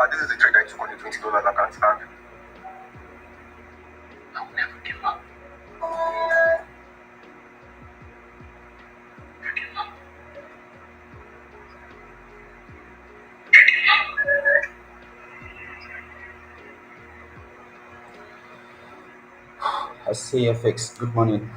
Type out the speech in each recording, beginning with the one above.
This is the trade I took on the $20 account, and I will never give up. I see FX. Good morning.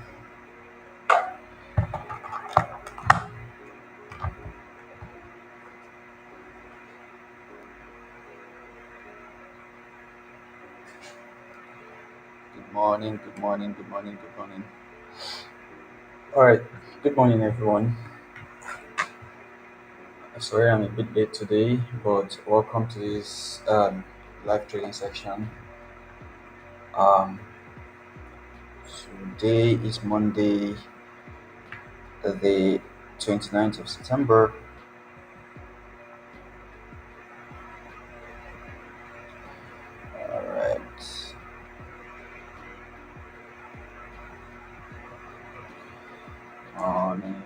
Good morning. Good morning. Good morning. Good morning. All right. Good morning, everyone. Sorry, I'm a bit late today, but welcome to this live trading section. Um, Today is Monday, the 29th of September. All right. Morning.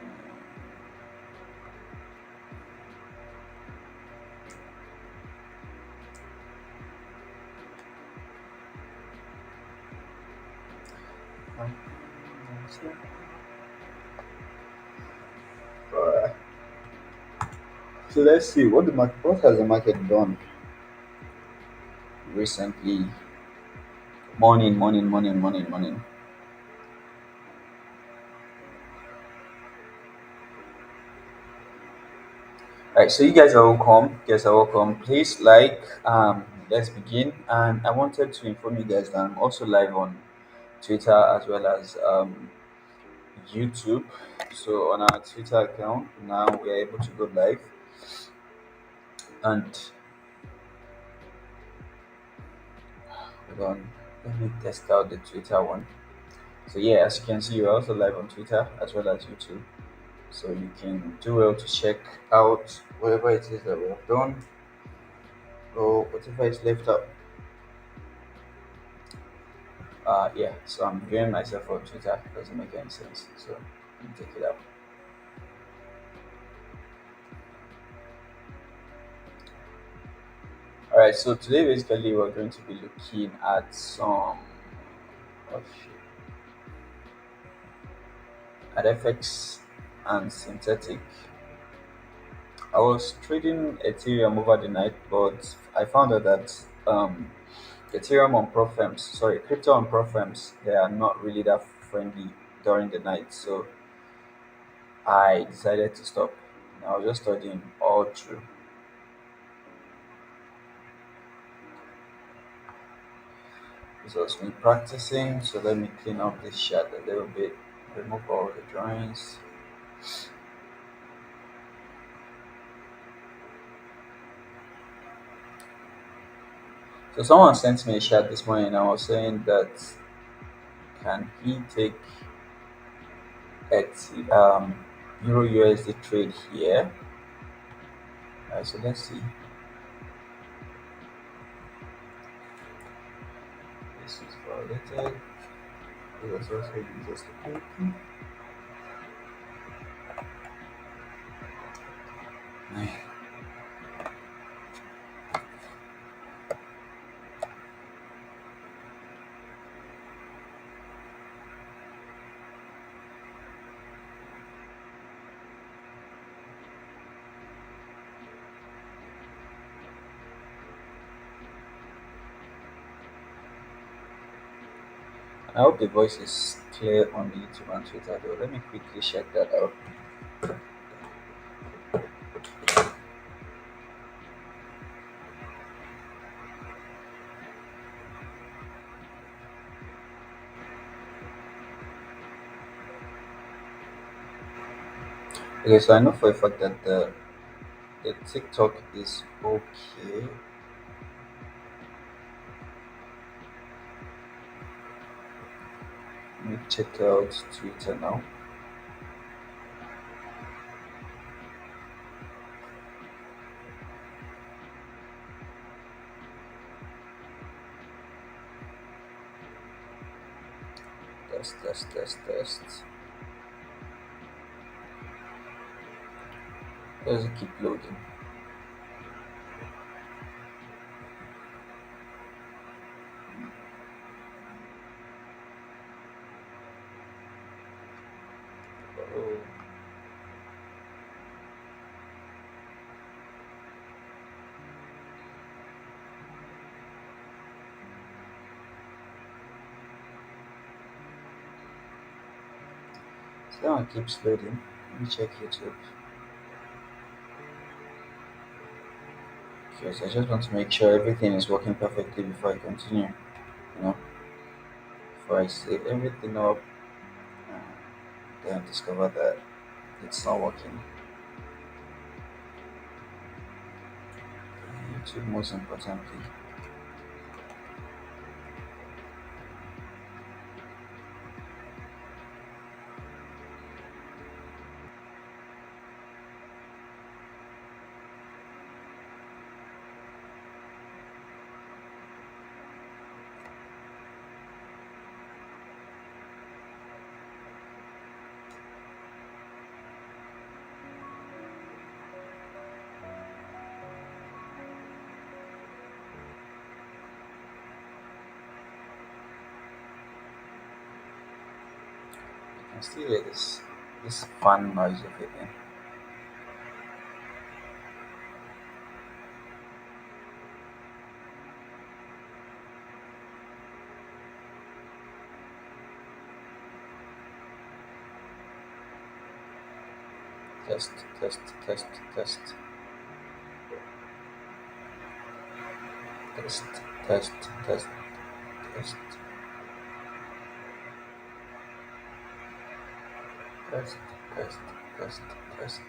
Alright. So let's see what has the market done recently. Morning, morning, morning, morning, morning. All right, so you guys are welcome. Guys are welcome. Please let's begin. And I wanted to inform you guys that I'm also live on Twitter as well as YouTube. So on our Twitter account now we are able to go live, and hold on, let me test out the Twitter one. So yeah, as you can see, we're also live on Twitter as well as YouTube. So you can do well to check out whatever it is that we have done or whatever is left out. Yeah, so I'm viewing myself on Twitter. Doesn't make any sense. So let me take it out. All right. So today, basically, we're going to be looking at some oh shit, at FX and synthetic. I was trading Ethereum over the night, but I found out that Ethereum on Pro firms, sorry, crypto on Pro firms, they are not really that friendly during the night. So I decided to stop. I was just studying all through. This was me practicing, so let me clean up this shot a little bit, remove all the drawings. So someone sent me a chat this morning and I was saying that can he take at Euro USD trade here? So let's see. This is validated. This is also user stability. I hope the voice is clear on the YouTube and Twitter though. Let me quickly check that out. Okay, so I know for a fact that the TikTok is okay. Let me check out Twitter now. Test. Does it keep loading? Oh, so that one keeps loading. Let me check YouTube. Okay, so I just want to make sure everything is working perfectly before I continue. You know, before I set everything up, uh, then discover that it's not working. YouTube, most importantly. I can still hear this fan noise of it. Test, test, test, test, test, test, test, test, test, test, test, test.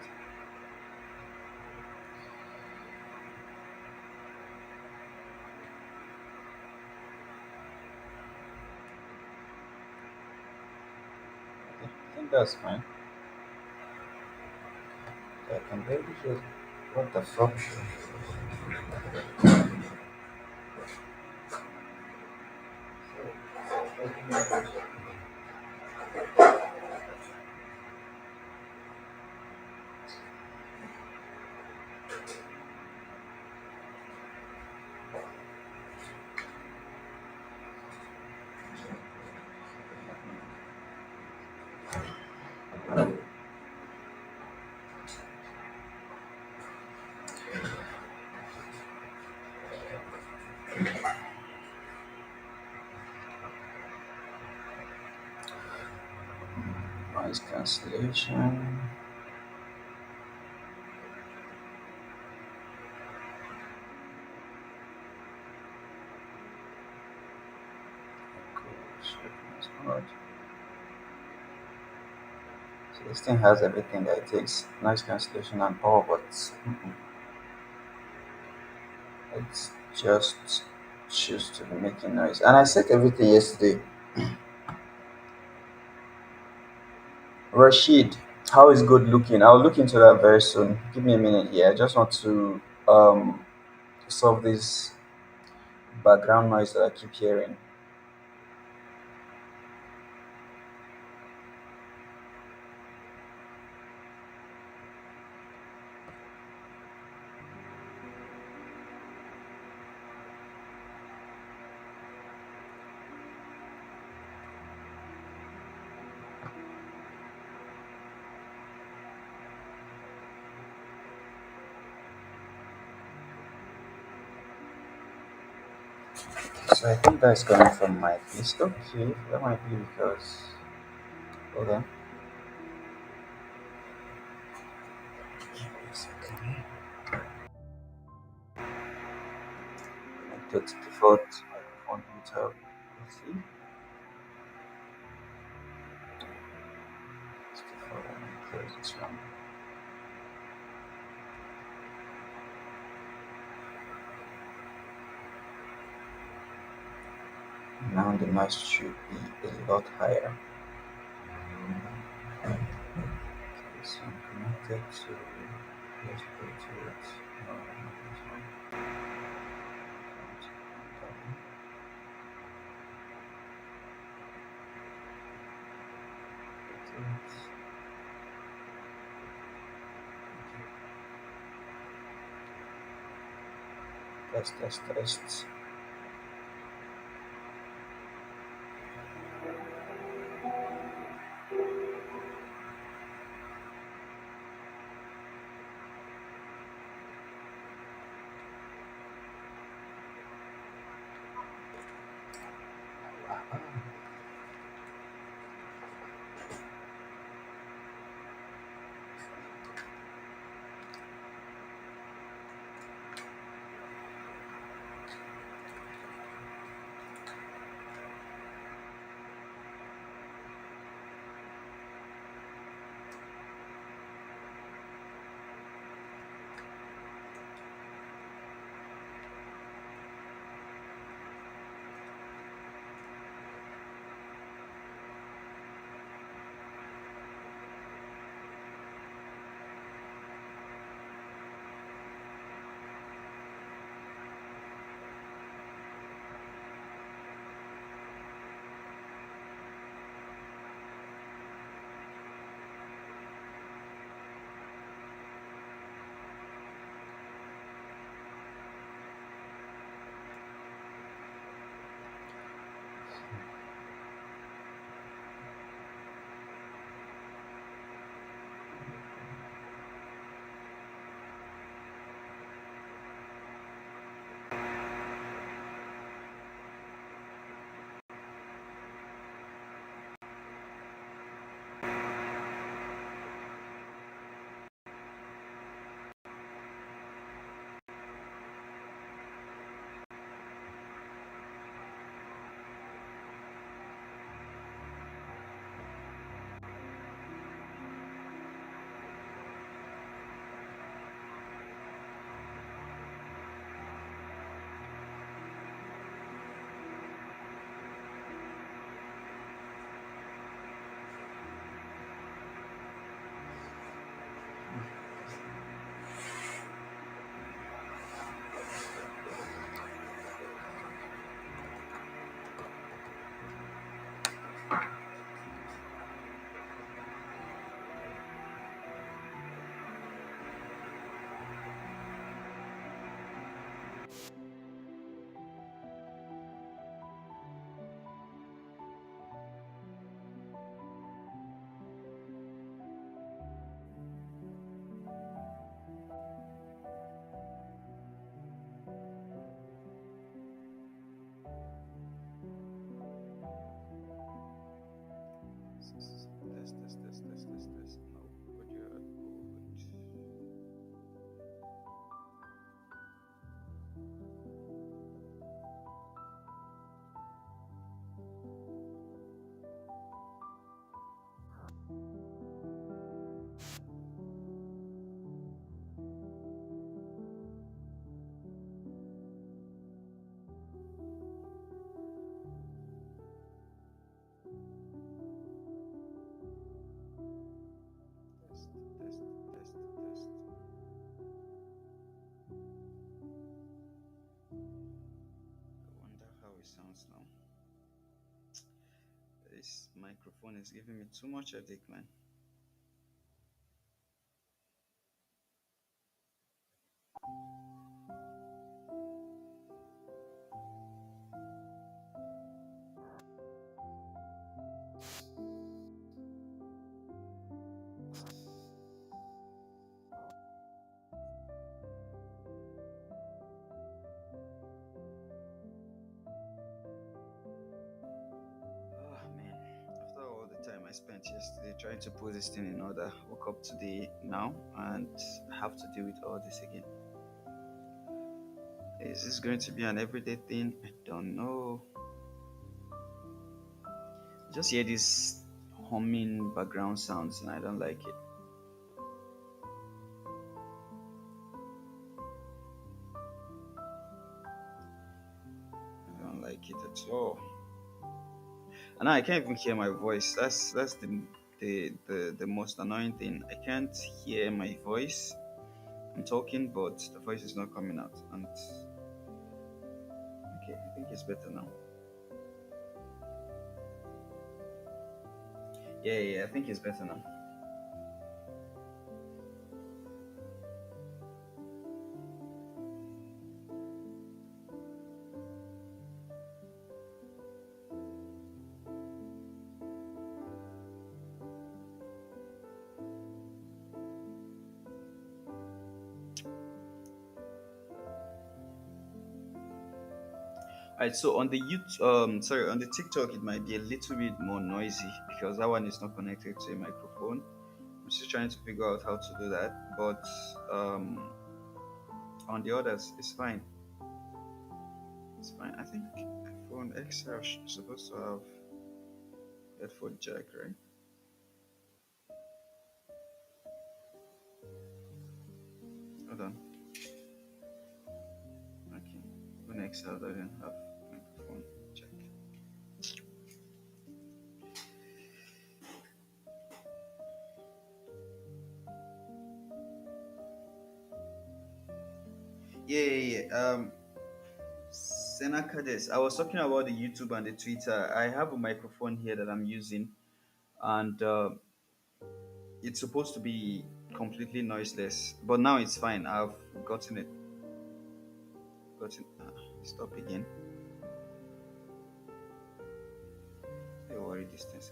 I think that's fine. I can barely hear. What the fuck? Noise cancellation. So this thing has everything that it takes: noise cancellation and power, but it's just choose to be making noise. And I set everything yesterday. Rashid, how is good looking? I'll look into that very soon. Give me a minute here. I just want to solve this background noise that I keep hearing. So I think that's coming from my list. Okay, that might be because. Hold on. Give me a second. Connected to default microphone meter. Let's see. It's default. Let me close this one. Now the noise should be a lot higher. Okay, so I'm connected to. Let's go to it. No, not this one. Test, test, test. This microphone is giving me too much headache, man. Oh man. After all the time I spent yesterday trying to put this thing in order, woke up today now and have to deal with all this again. Is this going to be an everyday thing? I don't know. Just hear these humming background sounds and I don't like it. I don't like it at all. And I can't even hear my voice. That's the most annoying thing. I can't hear my voice. I'm talking, but the voice is not coming out. And okay, I think it's better now. Yeah, I think it's better now. Alright, so on the YouTube, sorry, on the TikTok, it might be a little bit more noisy because that one is not connected to a microphone. I'm still trying to figure out how to do that, but on the others, it's fine. It's fine. I think iPhone XR is supposed to have headphone jack, right? Hold on. Okay. iPhone XR doesn't have microphone jack. Yeah. Senakades. I was talking about the YouTube and the Twitter. I have a microphone here that I'm using, and it's supposed to be completely noiseless, but now it's fine. I've gotten it. Gotten. Stop again. Don't worry, distance.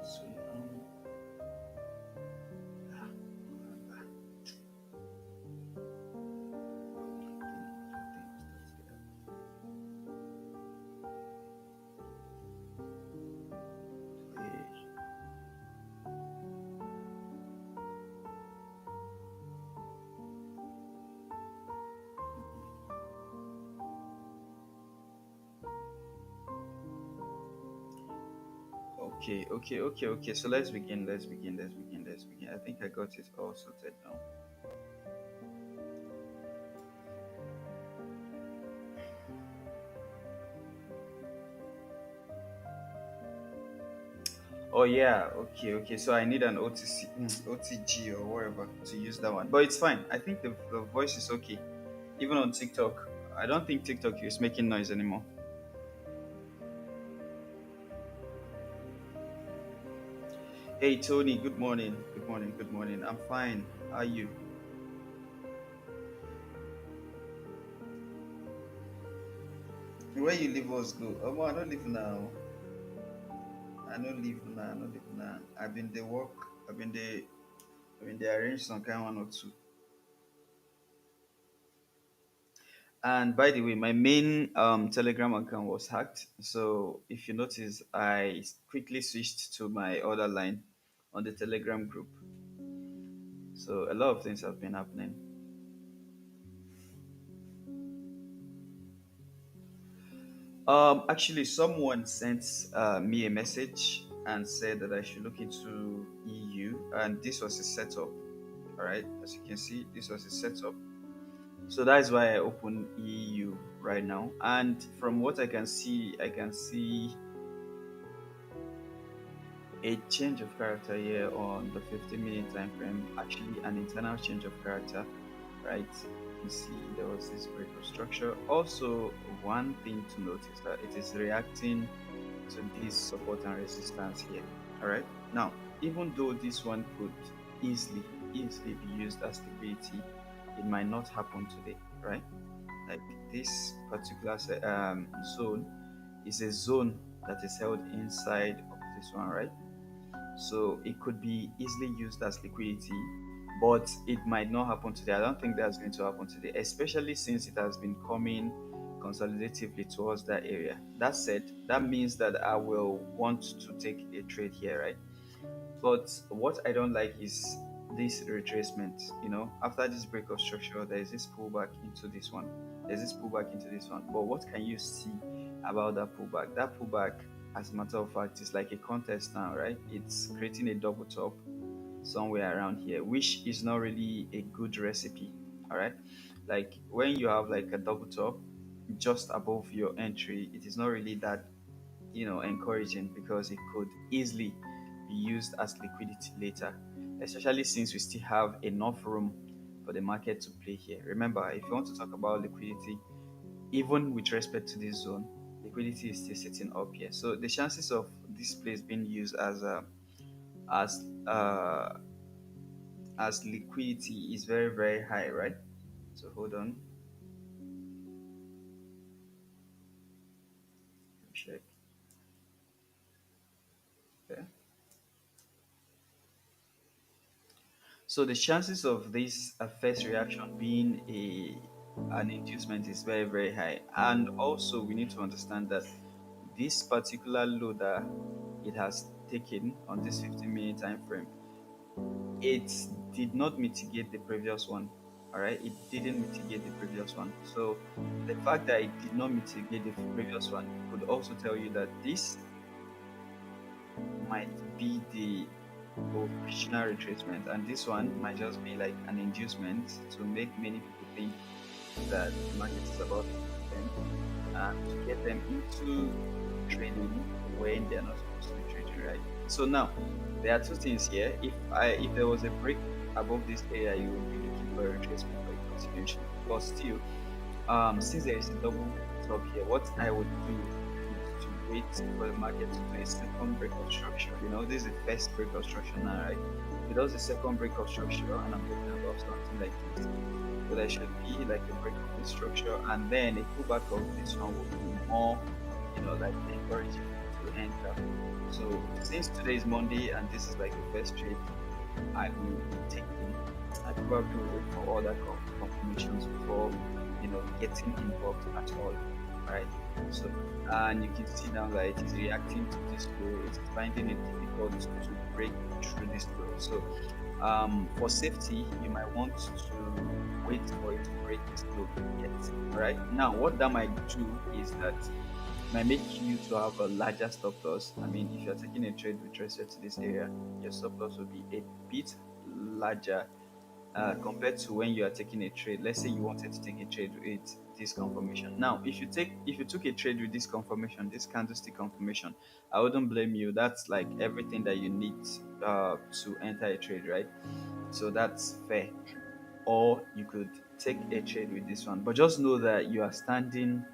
So ah, okay. So let's begin. I think I got it all sorted now. Oh yeah, okay. So I need an OTC, OTG or whatever to use that one, but it's fine. I think the voice is okay. Even on TikTok, I don't think TikTok is making noise anymore. Hey Tony, good morning. Good morning. I'm fine. How are you? Where you live us go? Oh, I don't live now. I don't live now. I've been the work. I've been the arrange some kind one or two. And by the way, my main Telegram account was hacked. So if you notice, I quickly switched to my other line on the Telegram group. So a lot of things have been happening. Actually, someone sent me a message and said that I should look into EU, and this was a setup. All right, as you can see, this was a setup. So that's why I open EU right now. And from what I can see a change of character here on the 15-minute time frame, actually an internal change of character, right? You see, there was this break of structure. Also, one thing to notice that it is reacting to this support and resistance here. All right. Now, even though this one could easily be used as liquidity, it might not happen today, right? Like this particular zone is a zone that is held inside of this one, right? So it could be easily used as liquidity, but it might not happen today. I don't think that's going to happen today, especially since it has been coming consolidatively towards that area. That said, that means that I will want to take a trade here, right? But what I don't like is this retracement. After this break of structure, there is this pullback into this one. There's this pullback into this one. But what can you see about that pullback? That pullback, as a matter of fact, is like a contest now, right? It's creating a double top somewhere around here, which is not really a good recipe. All right. Like when you have like a double top just above your entry, it is not really that encouraging because it could easily be used as liquidity later, especially since we still have enough room for the market to play here. Remember, if you want to talk about liquidity, even with respect to this zone, liquidity is still sitting up here. So the chances of this place being used as uh, as liquidity is very very high, right? So hold on, check. Okay. So the chances of this first reaction being an inducement is very very high, and also we need to understand that this particular low that it has taken on this 15-minute time frame, it did not mitigate the previous one. All right, it didn't mitigate the previous one. So the fact that it did not mitigate the previous one could also tell you that this might be the original retracement, and this one might just be like an inducement to make many people think that the market is about to hit them and to get them into trading when they are not supposed to be trading, right? So now there are two things here. If there was a break above this area, you will be looking for a retracement or a continuation. But still, since there is a double top here, what I would do is to wait for the market to do a second break of structure. This is the first break of structure now, right? If it does a second break of structure, and I'm talking about something like this, so there should be like a break of the structure, and then a pullback of this one will be more, like encouraging to enter. So since today is Monday and this is like the first trade I will be taking, I probably will wait for other confirmations before getting involved at all. Right. So and you can see now that it is reacting to this low, it's finding it difficult to break through this low. So for safety, you might want to wait for it to break this low yet. All right. Now what that might do is that might make you to have a larger stop loss. I mean, if you're taking a trade with respect to this area, your stop loss will be a bit larger compared to when you are taking a trade. Let's say you wanted to take a trade with this confirmation. Now, if you took a trade with this confirmation, this candlestick confirmation, I wouldn't blame you. That's like everything that you need to enter a trade, right? So that's fair. Or you could take a trade with this one, but just know that you are standing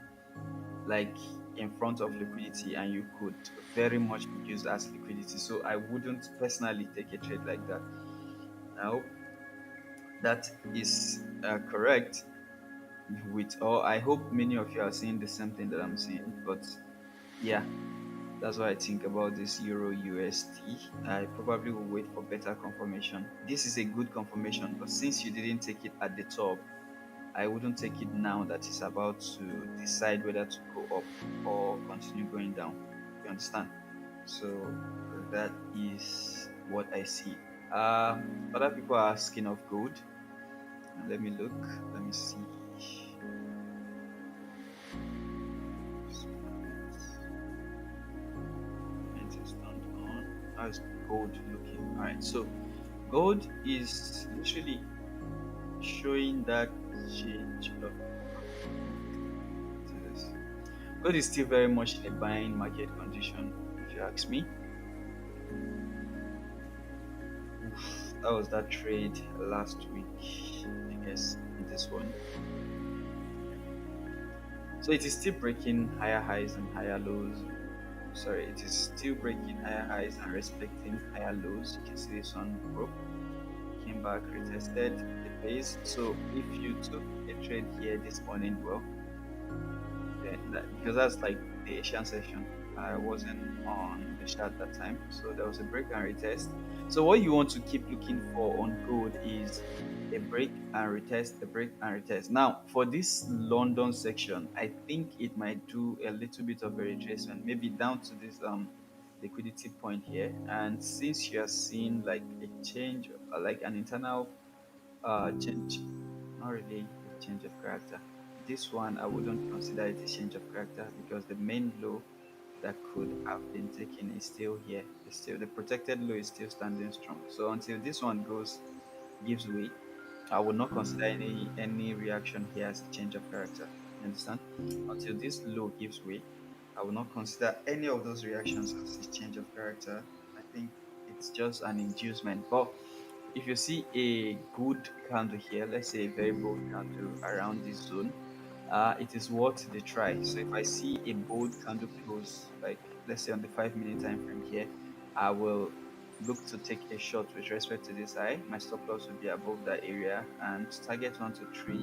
like in front of liquidity and you could very much be used as liquidity. So I wouldn't personally take a trade like that. I hope that is correct with, or I hope many of you are seeing the same thing that I'm seeing. But yeah, that's what I think about this Euro USD. I probably will wait for better confirmation. This is a good confirmation, but since you didn't take it at the top, I wouldn't take it now that it's about to decide whether to go up or continue going down. You understand? So that is what I see. Other people are asking of gold. Let me look. Let me see. Payment is turned on. How's gold looking? All right. So gold is literally showing that change of. Gold is still very much in a buying market condition, if you ask me. That was that trade last week, I guess. This one. So it is still breaking higher highs and higher lows. Sorry, it is still breaking higher highs and respecting higher lows. You can see this one broke, came back, retested the base. So if you took a trade here this morning, well, because that's like the Asian session. I wasn't on the chart that time, so there was a break and retest. So what you want to keep looking for on gold is a break and retest, a break and retest. Now for this London section, I think it might do a little bit of a retracement, maybe down to this liquidity point here. And since you are seeing like a change, like an internal change, not really a change of character. This one I wouldn't consider it a change of character because the main low that could have been taken is still here. It's still the protected low is still standing strong. So until this one goes gives way, I would not consider any reaction here as a change of character. You understand? Until this low gives way, I will not consider any of those reactions as a change of character. I think it's just an inducement. But if you see a good candle here, let's say a very bold candle around this zone, it is worth the try. So if I see a bold candle close, like let's say on the 5 minute time frame here, I will look to take a shot with respect to this high. My stop loss will be above that area, and target 1 to 3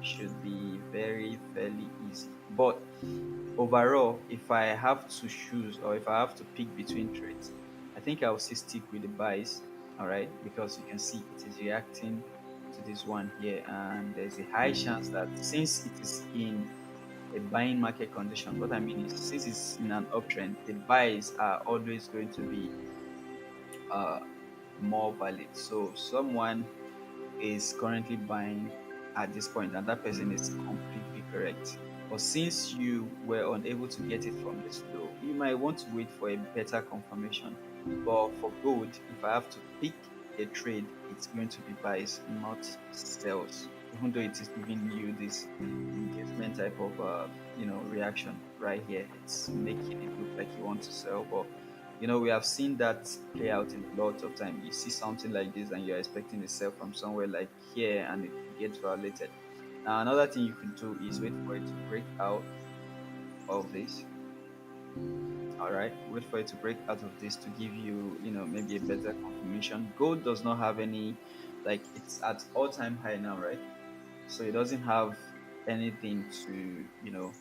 should be very fairly easy. But overall, if I have to choose or if I have to pick between trades, I think I'll still stick with the buys. All right, because you can see it is reacting to this one here, and there's a high chance that since it is in a buying market condition, what I mean is since it's in an uptrend, the buys are always going to be uh, more valid. So someone is currently buying at this point, and that person is completely correct. But since you were unable to get it from this low, you might want to wait for a better confirmation. But for gold, if I have to pick a trade, it's going to be buys, not sells. Even though it is giving you this inducement type of reaction right here, it's making it look like you want to sell, but we have seen that play out in a lot of time. You see something like this and you're expecting a sell from somewhere like here and it gets violated. Now, another thing you could do is wait for it to break out of this. All right, wait for it to break out of this to give you, maybe a better confirmation. Gold does not have any, like, it's at all-time high now, right? So it doesn't have anything to,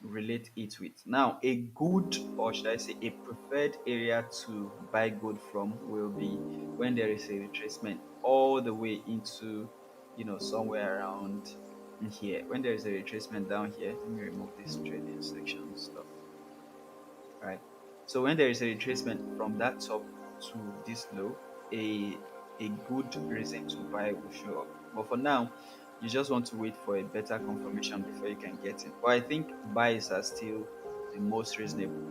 relate it with. Now, a good, or should I say, a preferred area to buy gold from will be when there is a retracement all the way into, somewhere around here. When there is a retracement down here, let me remove this trading section stuff. Right. So when there is a retracement from that top to this low, a good reason to buy will show up. But for now, you just want to wait for a better confirmation before you can get in. But I think buys are still the most reasonable.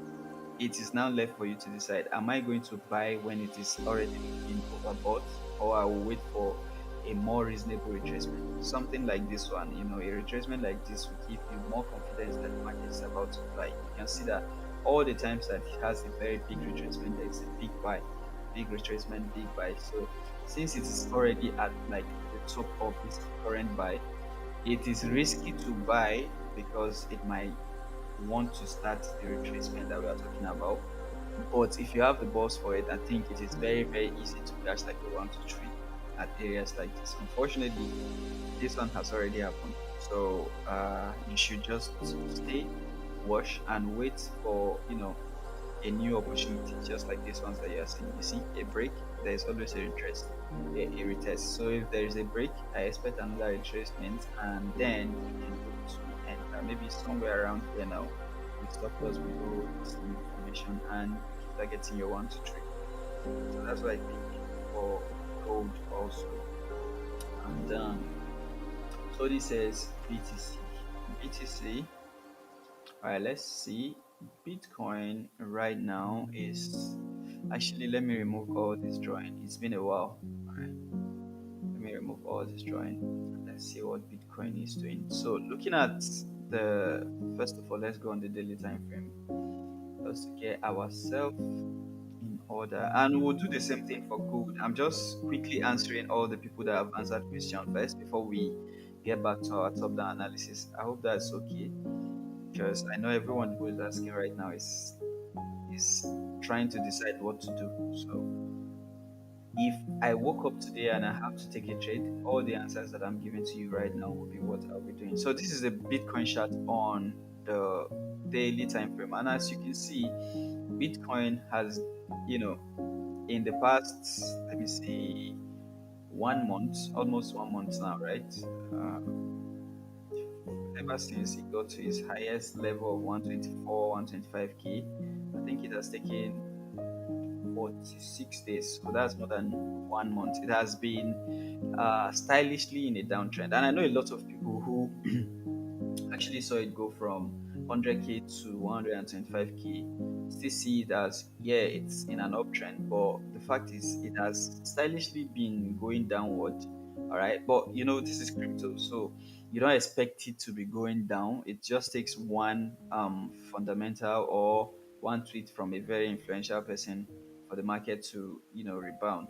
It is now left for you to decide, am I going to buy when it is already looking overbought, or I will wait for a more reasonable retracement? Something like this one, a retracement like this will give you more confidence that the market is about to fly. You can see that all the times that it has a very big retracement, there is a big buy, big retracement, big buy. So since it is already at like the top of this current buy, it is risky to buy because it might want to start the retracement that we are talking about. But if you have the balls for it, I think it is very, very easy to catch like a 1 to 3 at areas like this. Unfortunately, this one has already happened. So you should just stay, watch, and wait for a new opportunity, just like these ones that you are seeing. You see a break, there is always a retest, a retest. So if there is a break, I expect another retracement, and then you can look to enter maybe somewhere around here now with stop loss below some information and keep targeting your 1 to 3. So that's what I think for gold also. And so this says BTC. BTC. All right, let's see. Bitcoin right now is actually, let me remove all this drawing. It's been a while. All right, let me remove all this drawing. Let's see what Bitcoin is doing. So, looking at the first of all, let's go on the daily time frame just to get ourselves in order. And we'll do the same thing for gold. I'm just quickly answering all the people that have answered question first before we get back to our top down analysis. I hope that's okay because I know everyone who is asking right now is trying to decide what to do. So if I woke up today and I have to take a trade, all the answers that I'm giving to you right now will be what I'll be doing. So this is a Bitcoin chart on the daily time frame, and as you can see, Bitcoin has, you know, in the past, let me see, 1 month, almost 1 month now, right? Uh, Ever since it got to its highest level of 124, 125K, I think it has taken 46 days. So that's more than 1 month. It has been stylishly in a downtrend. And I know a lot of people who actually saw it go from 100K to 125K still see it as, yeah, it's in an uptrend, but the fact is it has stylishly been going downward. All right, but this is crypto, so you don't expect it to be going down. It just takes one fundamental or one tweet from a very influential person for the market to rebound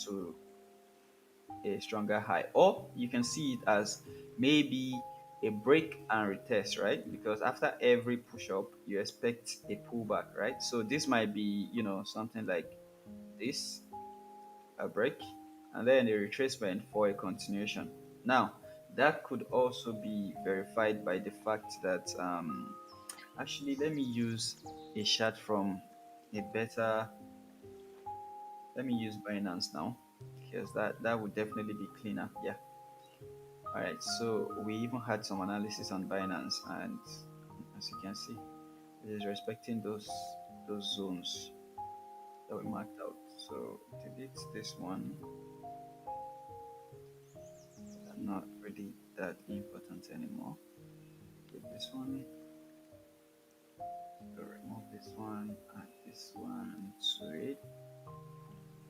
to a stronger high, or you can see it as maybe a break and retest, right? Because after every push up you expect a pullback, right? So this might be something like this, a break and then a retracement for a continuation. Now that could also be verified by the fact that actually, let me use a chart from a better, let me use Binance now, because that would definitely be cleaner. Yeah. All right, so we even had some analysis on Binance, and as you can see, it is respecting those zones that we marked out. So delete this one; they're not really that important anymore. Delete this one. So remove this one, add this one to it.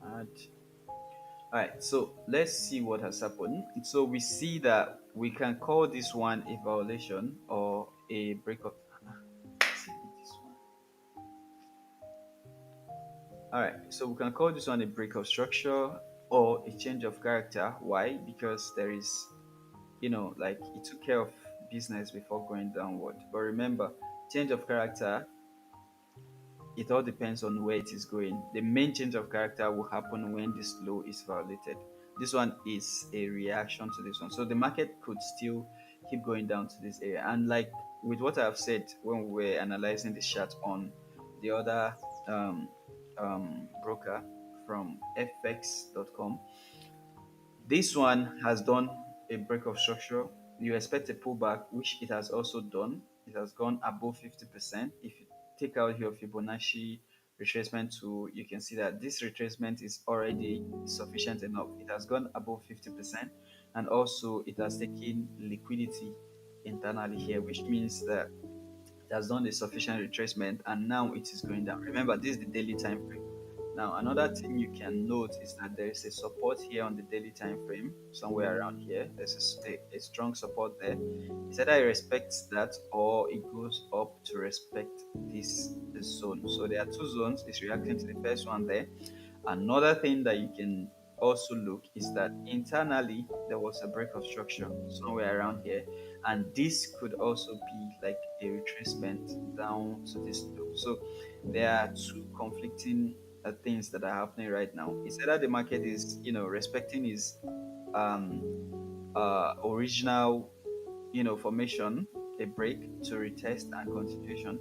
Add. All right, so let's see what has happened. So we see that we can call this one a violation or a breakup. This one. All right, so we can call this one a break of structure or a change of character. Why? Because there is, like it took care of business before going downward. But remember, change of character, it all depends on where it is going. The main change of character will happen when this low is violated. This one is a reaction to this one. So the market could still keep going down to this area. And like with what I've said when we were analyzing the chart on the other um, broker from fx.com, this one has done a break of structure. You expect a pullback, which it has also done. It has gone above 50%. If you take out your Fibonacci retracement tool, you can see that this retracement is already sufficient enough. It has gone above 50%, and also it has taken liquidity internally here, which means that it has done a sufficient retracement and now it is going down. Remember, this is the daily time frame. Now, another thing you can note is that there is a support here on the daily time frame, somewhere around here. There's a strong support there. It's either it respects that or it goes up to respect this zone. So there are two zones. It's reacting to the first one there. Another thing that you can also look is that internally there was a break of structure somewhere around here, and this could also be like a retracement down to this low. So there are two conflicting things that are happening right now. It's either the market is respecting its um, original formation, a break to retest and continuation,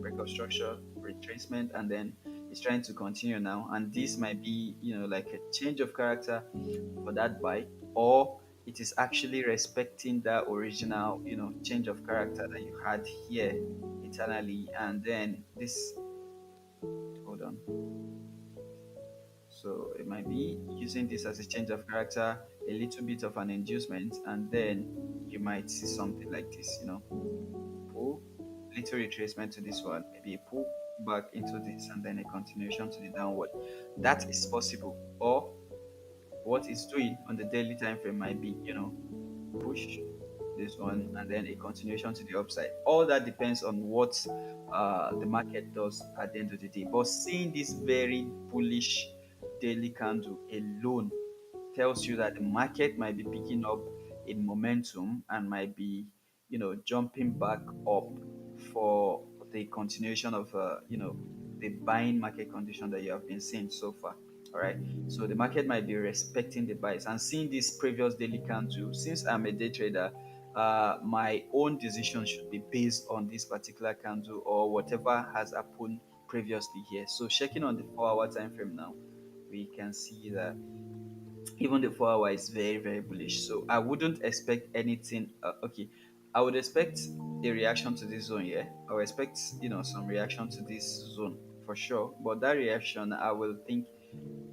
break of structure, retracement, and then it's trying to continue now. And this might be, like a change of character for that buy, or it is actually respecting that original, change of character that you had here internally. And then this, hold on. So it might be using this as a change of character, a little bit of an inducement, and then you might see something like this, pull, little retracement to this one, maybe a pull back into this, and then a continuation to the downward. That is possible. Or what it's doing on the daily time frame might be, push. this one, and then a continuation to the upside. All that depends on what the market does at the end of the day. But seeing this very bullish daily candle alone tells you that the market might be picking up in momentum and might be, jumping back up for the continuation of, the buying market condition that you have been seeing so far. All right. So the market might be respecting the buys and seeing this previous daily candle. Since I'm a day trader, my own decision should be based on this particular candle or whatever has happened previously here. So checking on the 4 hour time frame now, we can see that even the 4 hour is very, very bullish. So I wouldn't expect anything. Okay, I would expect a reaction to this zone. Yeah, I would expect some reaction to this zone for sure. But that reaction, I will think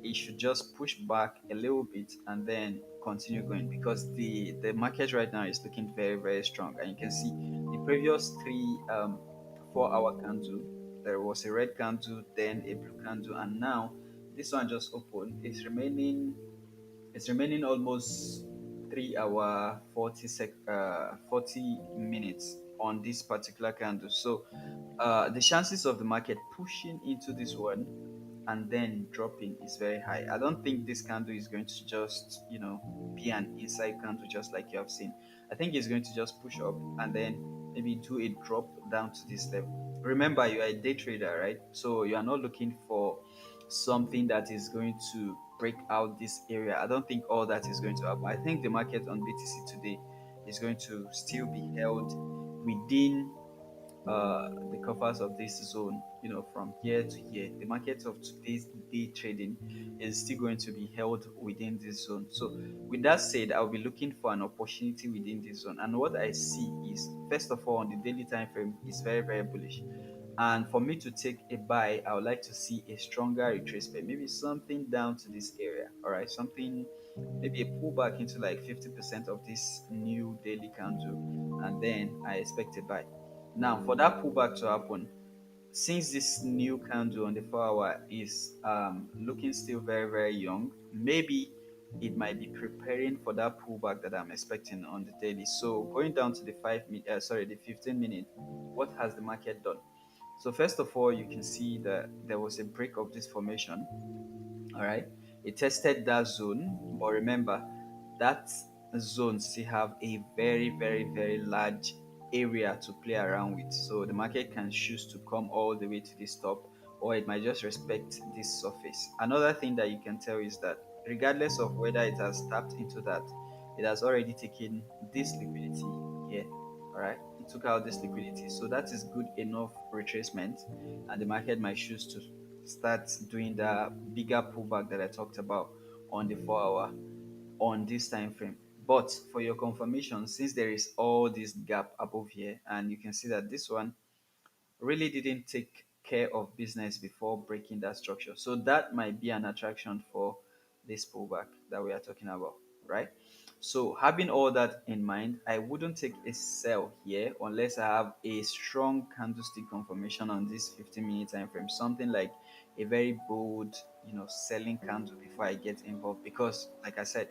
it should just push back a little bit and then continue going because the market right now is looking very, very strong. And you can see the previous three 4 hour candle, there was a red candle, then a blue candle, and now this one just opened. It's remaining almost 3 hour 40 minutes on this particular candle. So the chances of the market pushing into this one and then dropping is very high. I don't think this candle is going to just, be an inside candle just like you have seen. I think it's going to just push up and then maybe do a drop down to this level. Remember, you are a day trader, right? So you are not looking for something that is going to break out this area. I don't think all that is going to happen. I think the market on BTC today is going to still be held within the covers of this zone, from here to here. The market of today's day trading is still going to be held within this zone. So, with that said, I'll be looking for an opportunity within this zone. And what I see is, first of all, on the daily time frame, is very, very bullish. And for me to take a buy, I would like to see a stronger retracement, maybe something down to this area. All right, something, maybe a pullback into like 50% of this new daily candle, and then I expect a buy. Now, for that pullback to happen, since this new candle on the 4 hour is looking still very, very young, maybe it might be preparing for that pullback that I'm expecting on the daily. So going down to the 5 minute, the 15 minute, what has the market done? So first of all, you can see that there was a break of this formation. All right. It tested that zone, but remember that zone still have a very, very, very large area to play around with. So the market can choose to come all the way to this top, or it might just respect this surface. Another thing that you can tell is that regardless of whether it has tapped into that, it has already taken this liquidity here. All right. It took out this liquidity. So that is good enough retracement, and the market might choose to start doing the bigger pullback that I talked about on the 4 hour on this time frame. But for your confirmation, since there is all this gap above here, and you can see that this one really didn't take care of business before breaking that structure. So that might be an attraction for this pullback that we are talking about, right? So having all that in mind, I wouldn't take a sell here unless I have a strong candlestick confirmation on this 15-minute time frame, something like a very bold, selling candle before I get involved. Because, like I said,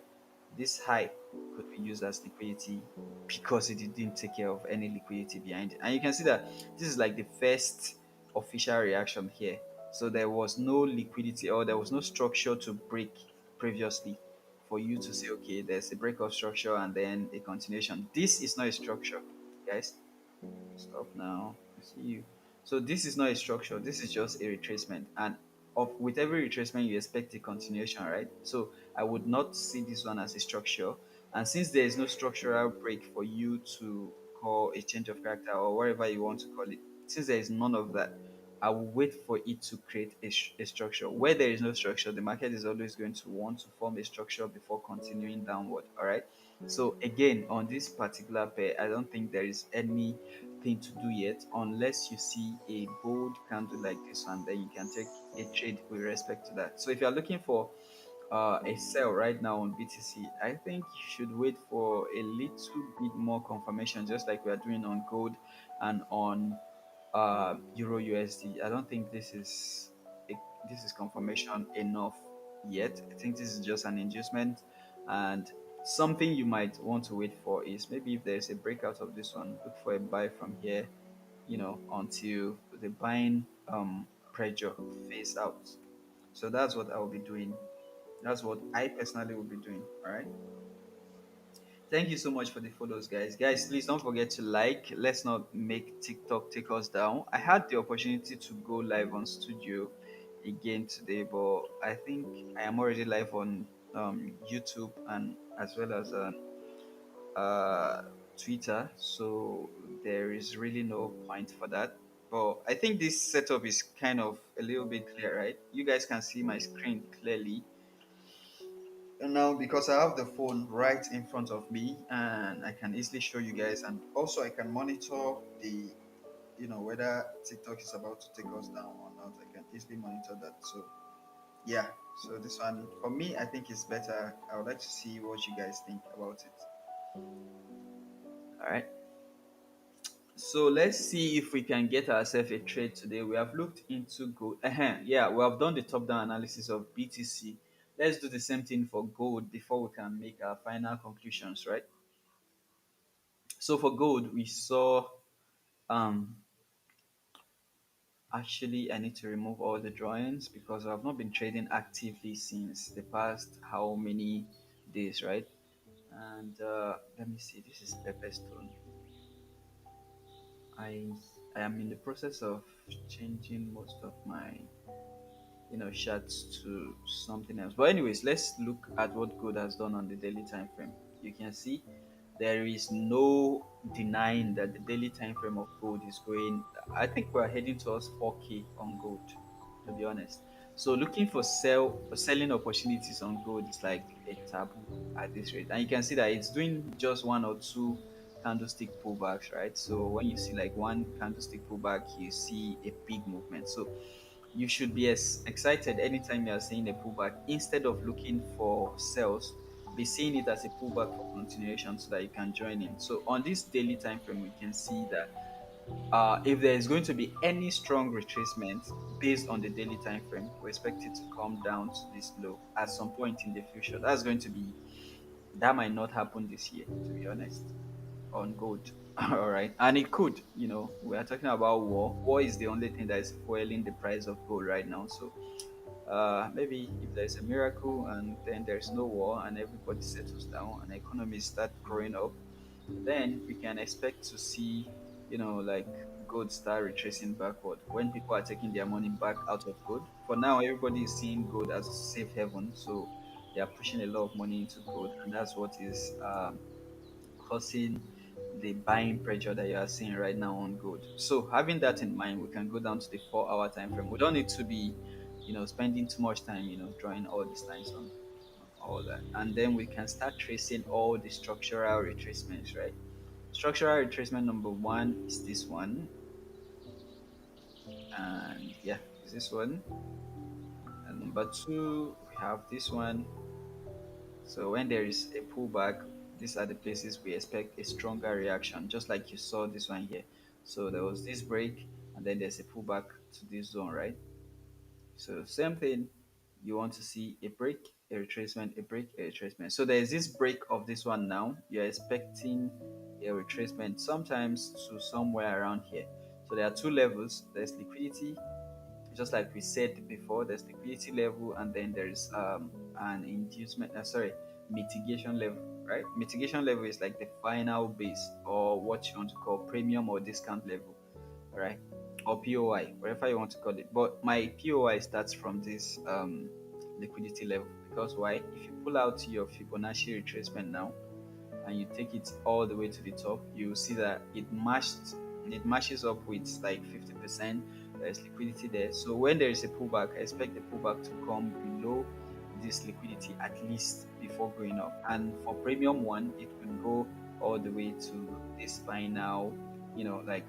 this high could be used as liquidity because it didn't take care of any liquidity behind it. And you can see that this is like the first official reaction here. So there was no liquidity or there was no structure to break previously for you to say, okay, there's a break of structure and then a continuation. This is not a structure, guys. Stop now. I see you. So this is not a structure. This is just a retracement. And with every retracement, you expect a continuation, right? So I would not see this one as a structure. And since there is no structural break for you to call a change of character or whatever you want to call it, since there is none of that, I will wait for it to create a structure. Where there is no structure, the market is always going to want to form a structure before continuing downward. All right. So again, on this particular pair, I don't think there is anything to do yet unless you see a bold candle like this one. Then you can take a trade with respect to that. So if you are looking for a sell right now on BTC, I think you should wait for a little bit more confirmation, just like we are doing on gold and on Euro USD. I don't think this is confirmation enough yet. I think this is just an inducement, and Something you might want to wait for is maybe if there's a breakout of this one, look for a buy from here, until the buying pressure fades out. So that's what I will be doing. That's what I personally will be doing. All right. Thank you so much for the photos, guys. Guys, please don't forget to like. Let's not make TikTok take us down. I had the opportunity to go live on Studio again today, but I think I am already live on YouTube and as well as uh, Twitter. So there is really no point for that. But I think this setup is kind of a little bit clear, right? You guys can see my screen clearly. And now, because I have the phone right in front of me, and I can easily show you guys, and also I can monitor the, whether TikTok is about to take us down or not. I can easily monitor that. So yeah, so this one for me, I think is better. I would like to see what you guys think about it. All right. So let's see if we can get ourselves a trade today. We have looked into gold. Yeah, we have done the top-down analysis of BTC. Let's do the same thing for gold before we can make our final conclusions, right? So for gold, we saw um actually I need to remove all the drawings because I've not been trading actively since the past how many days, right? And let me see, this is Pepperstone. I I am in the process of changing most of my shots to something else. But anyways, let's look at what gold has done on the daily time frame. You can see there is no denying that the daily time frame of gold is going. I think we're heading towards 4K on gold, to be honest. So looking for selling opportunities on gold is like a taboo at this rate. And you can see that it's doing just one or two candlestick pullbacks, right? So when you see like one candlestick pullback, you see a big movement. So you should be excited anytime you are seeing a pullback instead of looking for sales. Be seeing it as a pullback for continuation so that you can join in. So on this daily time frame, we can see that if there is going to be any strong retracement based on the daily time frame, we expect it to come down to this low at some point in the future. That might not happen this year, to be honest, on gold. All right, and it could. We are talking about war. War is the only thing that is fueling the price of gold right now. So maybe if there's a miracle and then there's no war and everybody settles down and economies start growing up, then we can expect to see, like gold start retracing backward when people are taking their money back out of gold. For now, everybody is seeing gold as a safe haven, so they are pushing a lot of money into gold, and that's what is causing the buying pressure that you are seeing right now on gold. So having that in mind, we can go down to the 4 hour time frame. We don't need to be, spending too much time, drawing all these lines on all that. And then we can start tracing all the structural retracements, right? Structural retracement number one is this one. And yeah, is this one. And number two, we have this one. So when there is a pullback, these are the places we expect a stronger reaction, just like you saw this one here. So there was this break, and then there's a pullback to this zone, right? So same thing, you want to see a break, a retracement, a break, a retracement. So there's this break of this one now. You're expecting a retracement sometimes to somewhere around here. So there are two levels. There's liquidity, just like we said before, there's liquidity level and then there's an inducement sorry, mitigation level, right? Mitigation level is like the final base, or what you want to call premium or discount level, all right, or POI, whatever you want to call it. But my POI starts from this liquidity level, because why? If you pull out your Fibonacci retracement now and you take it all the way to the top, you see that it matches up with like 50%. There's liquidity there. So when there is a pullback, I expect the pullback to come below this liquidity at least before going up. And for premium one, it will go all the way to this final, like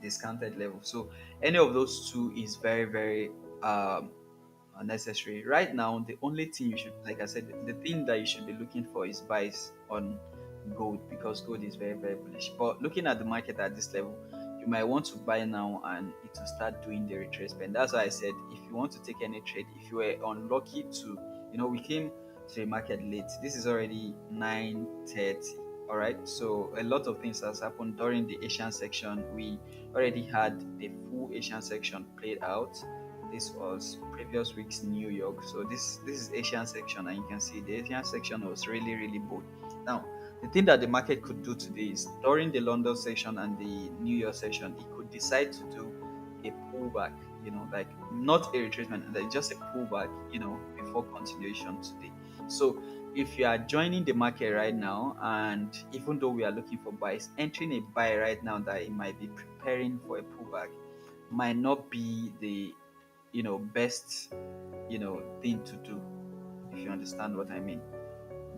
discounted level. So any of those two is very, very unnecessary. Right now, the only thing you should, like I said, the thing that you should be looking for is buys on gold, because gold is very, very bullish. But looking at the market at this level, you might want to buy now and it will start doing the retracement. That's why I said if you want to take any trade, if you were unlucky to, we came to the market late. This is already 9:30. All right. So a lot of things has happened during the Asian section. We already had the full Asian section played out. This was previous week's New York. So this is Asian section, and you can see the Asian section was really really bold. Now the thing that the market could do today is during the London session and the New York session, it could decide to do a pullback, like not a retracement, like just a pullback, before continuation today. So if you are joining the market right now, and even though we are looking for buys, entering a buy right now that it might be preparing for a pullback might not be the best thing to do, if you understand what I mean.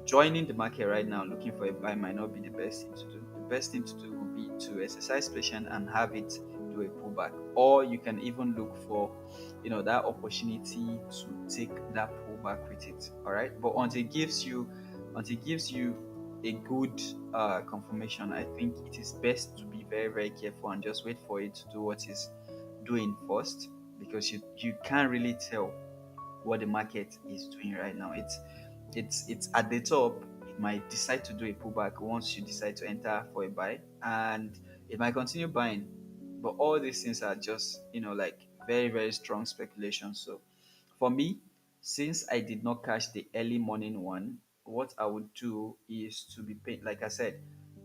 Joining the market right now looking for a buy might not be the best thing to do. The best thing to do would be to exercise patience and have it do a pullback. Or you can even look for, that opportunity to take that pullback with it. All right. But until it gives you a good confirmation, I think it is best to be very, very careful and just wait for it to do what it's doing first, because you can't really tell what the market is doing right now. It's at the top. It might decide to do a pullback once you decide to enter for a buy, and it might continue buying. But all these things are just like very very strong speculation. So for me, since I did not catch the early morning one, what I would do is to be paid. Like I said,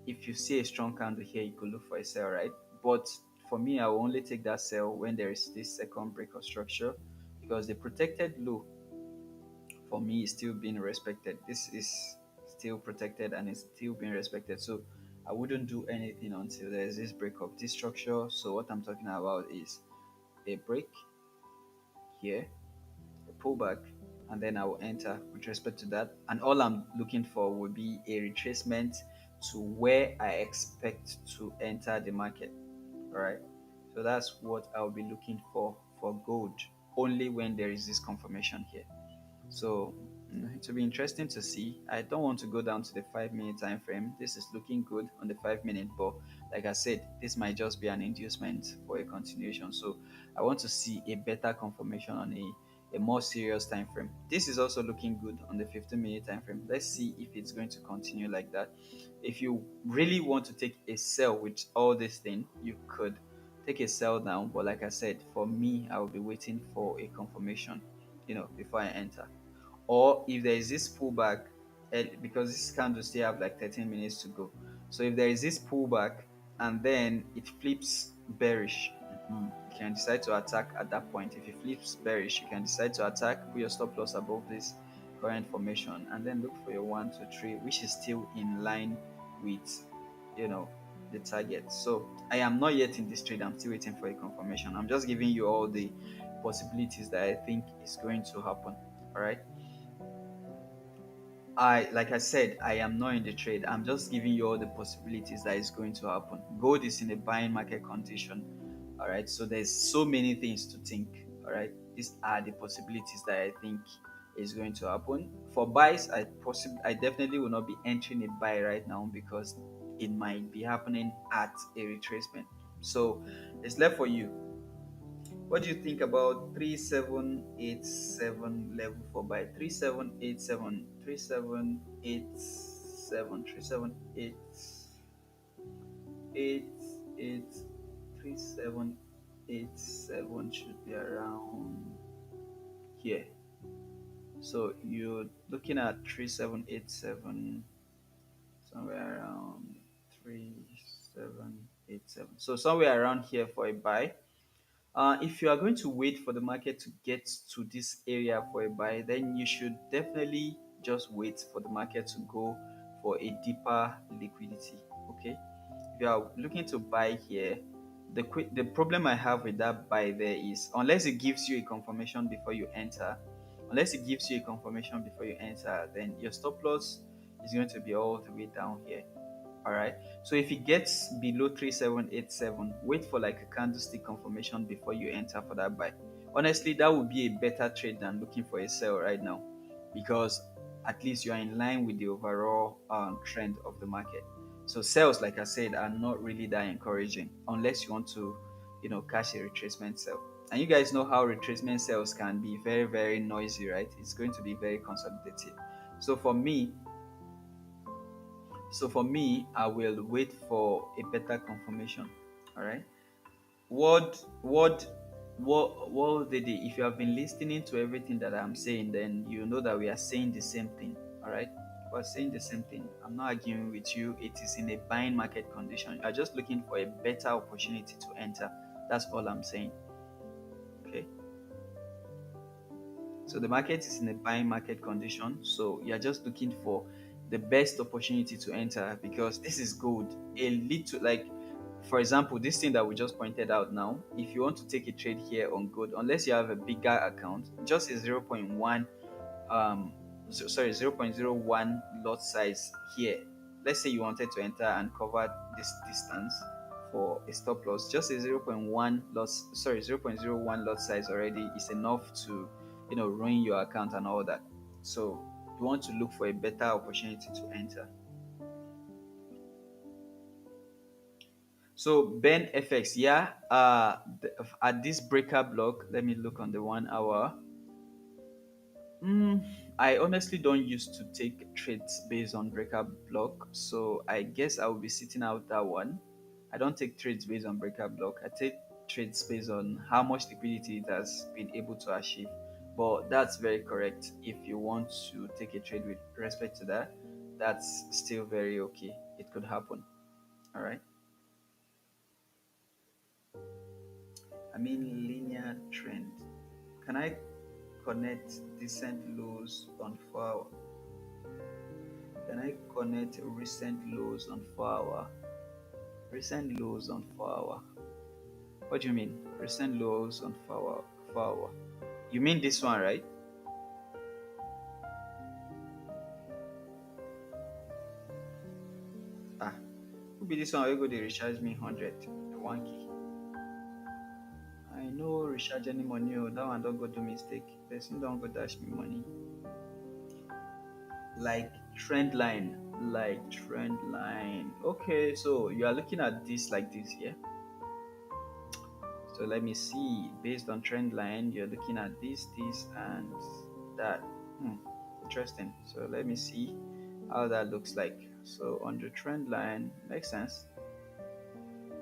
if you see a strong candle here, you could look for a sell, right? But for me, I will only take that sell when there is this second break of structure, because the protected low for me is still being respected. This is still protected and it's still being respected. So I wouldn't do anything until there's this break of this structure. So what I'm talking about is a break here, a pullback, and then I will enter with respect to that. And all I'm looking for would be a retracement to where I expect to enter the market. All right. So that's what I'll be looking for gold, only when there is this confirmation here. So it will be interesting to see. I don't want to go down to the 5 minute time frame. This is looking good on the 5 minute, but like I said, this might just be an inducement for a continuation. So I want to see a better confirmation on a more serious time frame. This is also looking good on the 15 minute time frame. Let's see if it's going to continue like that. If you really want to take a sell with all this thing, you could take a sell down. But like I said, for me, I will be waiting for a confirmation, before I enter. Or if there is this pullback, because this candle still have like 13 minutes to go. So if there is this pullback and then it flips bearish, you can decide to attack at that point. If it flips bearish, you can decide to attack, put your stop loss above this current formation, and then look for your 1 2 3, which is still in line with you know the target. So I am not yet in this trade. I'm still waiting for a confirmation. I'm just giving you all the possibilities that I think is going to happen. All right. Like I said, I am not in the trade. I'm just giving you all the possibilities that is going to happen. Gold is in a buying market condition. All right. So there's so many things to think. All right. These are the possibilities that I think is going to happen. For buys, I definitely will not be entering a buy right now, because it might be happening at a retracement. So it's left for you. What do you think about 3787 level for buy? 3787, 3787, 3787 should be around here. So you're looking at 3787 somewhere around 3787. So somewhere around here for a buy. If you are going to wait for the market to get to this area for a buy, then you should definitely just wait for the market to go for a deeper liquidity. Okay, if you are looking to buy here, the problem I have with that buy there is, unless it gives you a confirmation before you enter, then your stop loss is going to be all the way down here. All right. So if it gets below 3787, wait for like a candlestick confirmation before you enter for that buy. Honestly, that would be a better trade than looking for a sell right now, because at least you are in line with the overall trend of the market. So sales, like I said, are not really that encouraging unless you want to, catch a retracement sell. And you guys know how retracement sales can be very, very noisy, right? It's going to be very consolidative. So for me, I will wait for a better confirmation. All right. What what what did it? If you have been listening to everything that I'm saying, then you know that we are saying the same thing. All right. We're saying the same thing. I'm not arguing with you. It is in a buying market condition. You are just looking for a better opportunity to enter. That's all I'm saying. Okay. So the market is in a buying market condition. So you're just looking for the best opportunity to enter because this is good. A little like, for example, this thing that we just pointed out now, if you want to take a trade here on gold, unless you have a bigger account, just a 0.1 sorry, 0.01 lot size here. Let's say you wanted to enter and cover this distance for a stop loss, just a 0.1 lot, sorry, 0.01 lot size already is enough to, ruin your account and all that. So you want to look for a better opportunity to enter. So Ben FX, yeah, at this breaker block, let me look on the 1 hour. Mm, I honestly don't used to take trades based on breaker block, so I guess I will be sitting out that one. I don't take trades based on breaker block. I take trades based on how much liquidity it has been able to achieve. But that's very correct. If you want to take a trade with respect to that, that's still very okay. It could happen. All right. I mean linear trend. Can I connect decent lows on 4 hour? Can I connect recent lows on 4 hour? Recent lows on 4 hour. What do you mean? Recent lows on 4 hour? 4 hour. You mean this one, right? Ah, could be this one. You go to recharge me 100, 1K. I know recharge any money. Oh, that one don't go do mistake. Person don't go dash me money. Like trend line. Like trend line. Okay, so you are looking at this like this, yeah? So let me see. Based on trend line, you're looking at this, and that. Hmm, interesting. So let me see how that looks like. So on the trend line, makes sense.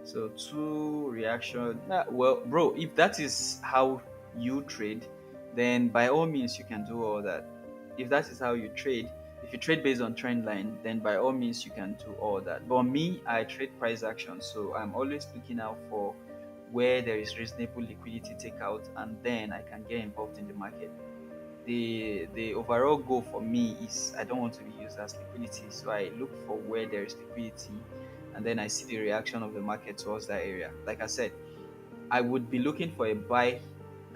So two reaction. Well, bro, if that is how you trade, then by all means you can do all that. If that is how you trade, if you trade based on trend line, then by all means you can do all that. But me, I trade price action, so I'm always looking out for where there is reasonable liquidity takeout, and then I can get involved in the market. The overall goal for me is I don't want to be used as liquidity, so I look for where there is liquidity, and then I see the reaction of the market towards that area. Like I said, I would be looking for a buy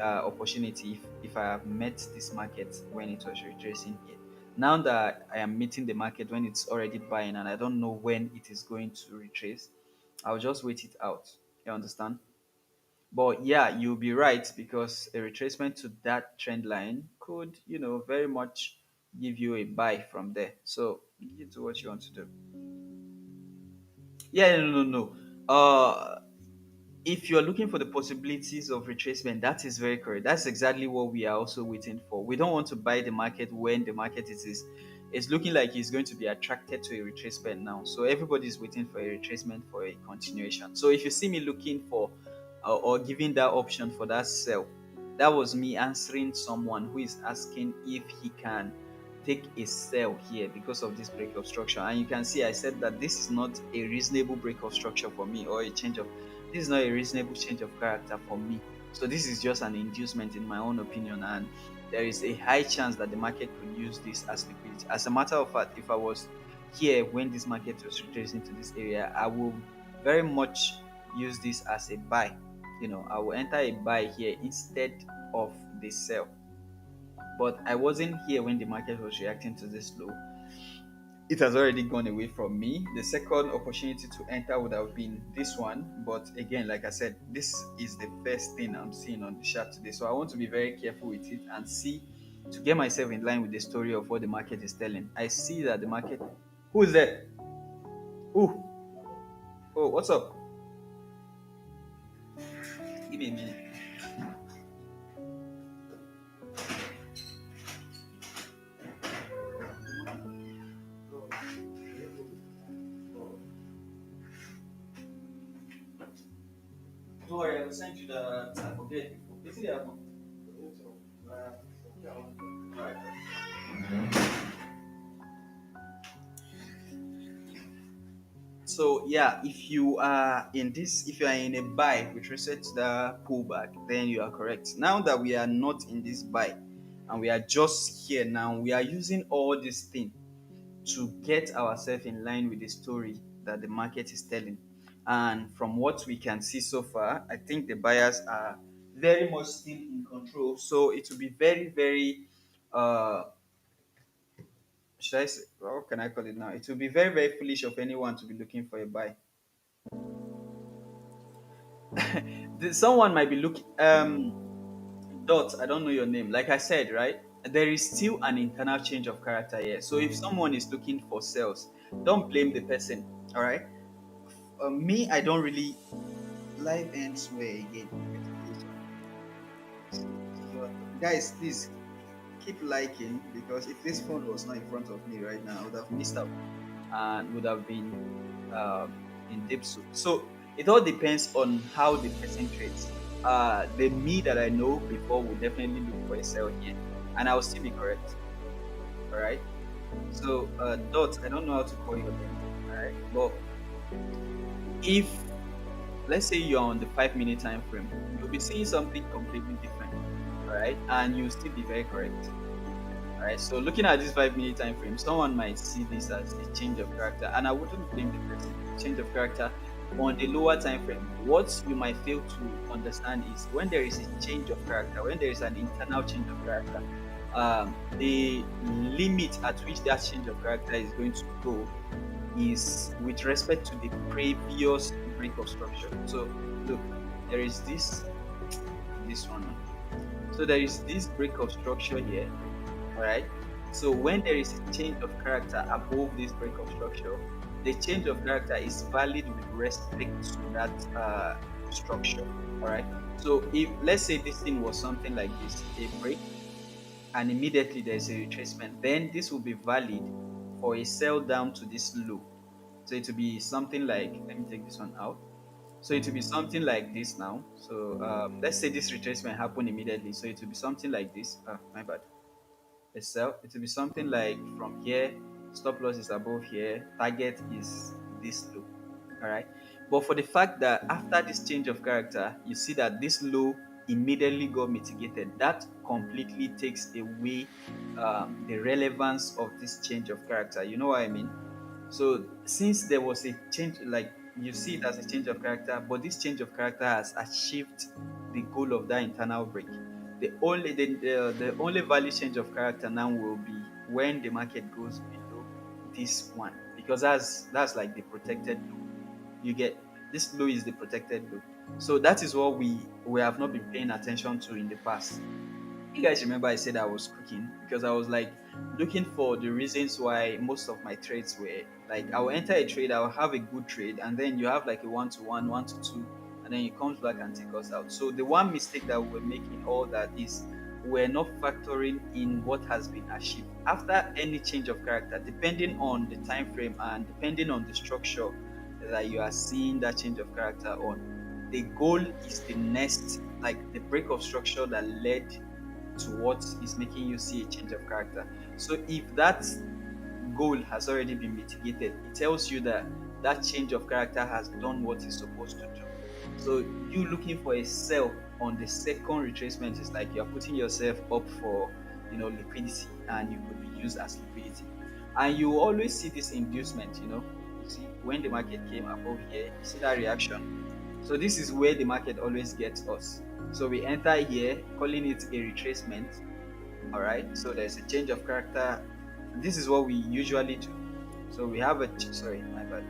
opportunity if I have met this market when it was retracing here. Now that I am meeting the market when it's already buying and I don't know when it is going to retrace, I'll just wait it out. You understand? But yeah, you'll be right because a retracement to that trend line could, very much give you a buy from there. So you do what you want to do. Yeah, no, no, no. If you're looking for the possibilities of retracement, that is very correct. That's exactly what we are also waiting for. We don't want to buy the market when the market is it's looking like it's going to be attracted to a retracement now. So everybody's waiting for a retracement for a continuation. So if you see me looking for or giving that option for that sell, that was me answering someone who is asking if he can take a sell here because of this break of structure. And you can see I said that this is not a reasonable break of structure for me or a change of this is not a reasonable change of character for me. So this is just an inducement in my own opinion, and there is a high chance that the market could use this as liquidity. As a matter of fact, if I was here when this market was retracing to this area, I will very much use this as a buy. I will enter a buy here instead of the sell. But I wasn't here when the market was reacting to this low. It has already gone away from me. The second opportunity to enter would have been this one, but again, like I said, this is the first thing I'm seeing on the chart today. So I want to be very careful with it and see to get myself in line with the story of what the market is telling. I see that the market. Who is that? Who? Oh, what's up? Give me a minute. Don't worry, I will send you the. I forget. This is the So yeah, if you are in this, if you are in a buy with respect to the pullback, then you are correct. Now that we are not in this buy and we are just here now, we are using all this thing to get ourselves in line with the story that the market is telling. And from what we can see so far, I think the buyers are very much still in control. So it will be very, very should I say, what can I call it now? It will be very, very foolish of anyone to be looking for a buy. Someone might be looking Dot, I don't know your name. Like I said, right? There is still an internal change of character here. So if someone is looking for sales, don't blame the person. All right. Me, I don't really live ends where again. Let me take this one. So, guys, please keep liking because if this phone was not in front of me right now, I would have missed out and would have been in deep soup. So it all depends on how the person trades. The me that I know before will definitely look for a sell here, and I will still be correct. All right. So Dot, I don't know how to call your name. All right, but if let's say you're on the 5 minute time frame, you'll be seeing something completely different. All right, and you'll still be very correct. All right. So looking at this 5 minute time frame, someone might see this as a change of character, and I wouldn't blame the person. Change of character on the lower time frame. What you might fail to understand is when there is a change of character, when there is an internal change of character, the limit at which that change of character is going to go is with respect to the previous break of structure. So look, there is this one. So there is this break of structure here. All right. So when there is a change of character above this break of structure, the change of character is valid with respect to that structure. All right. So if let's say this thing was something like this, a break, and immediately there's a retracement, then this will be valid for a sell down to this low. So it will be something like, let me take this one out. So it will be something like this now. So let's say this retracement happened immediately. So it will be something like this. My bad, a sell. It will be something like from here, stop loss is above here, target is this low. All right. But for the fact that after this change of character, you see that this low immediately got mitigated, that completely takes away the relevance of this change of character. You know what I mean? So since there was a change, like you see it as a change of character, but this change of character has achieved the goal of that internal break. The only value change of character now will be when the market goes below this one because that's like the protected low. You get this low is the protected low. So that is what we have not been paying attention to in the past. You guys remember I said I was cooking because I was like looking for the reasons why most of my trades were like I will enter a trade, I will have a good trade, and then you have like a 1 to 1, 1 to 2, and then it comes back and take us out. So the one mistake that we're making all that is we're not factoring in what has been achieved after any change of character, depending on the time frame and depending on the structure that you are seeing that change of character on. The goal is the next, like the break of structure that led to what is making you see a change of character. So if that goal has already been mitigated, it tells you that that change of character has done what it's supposed to do. So you looking for a sell on the second retracement is like you're putting yourself up for liquidity and you could be used as liquidity. And you always see this inducement. You see when the market came above here, you see that reaction. So this is where the market always gets us. So we enter here, calling it a retracement. All right. So there's a change of character. This is what we usually do. So we have sorry, my bad.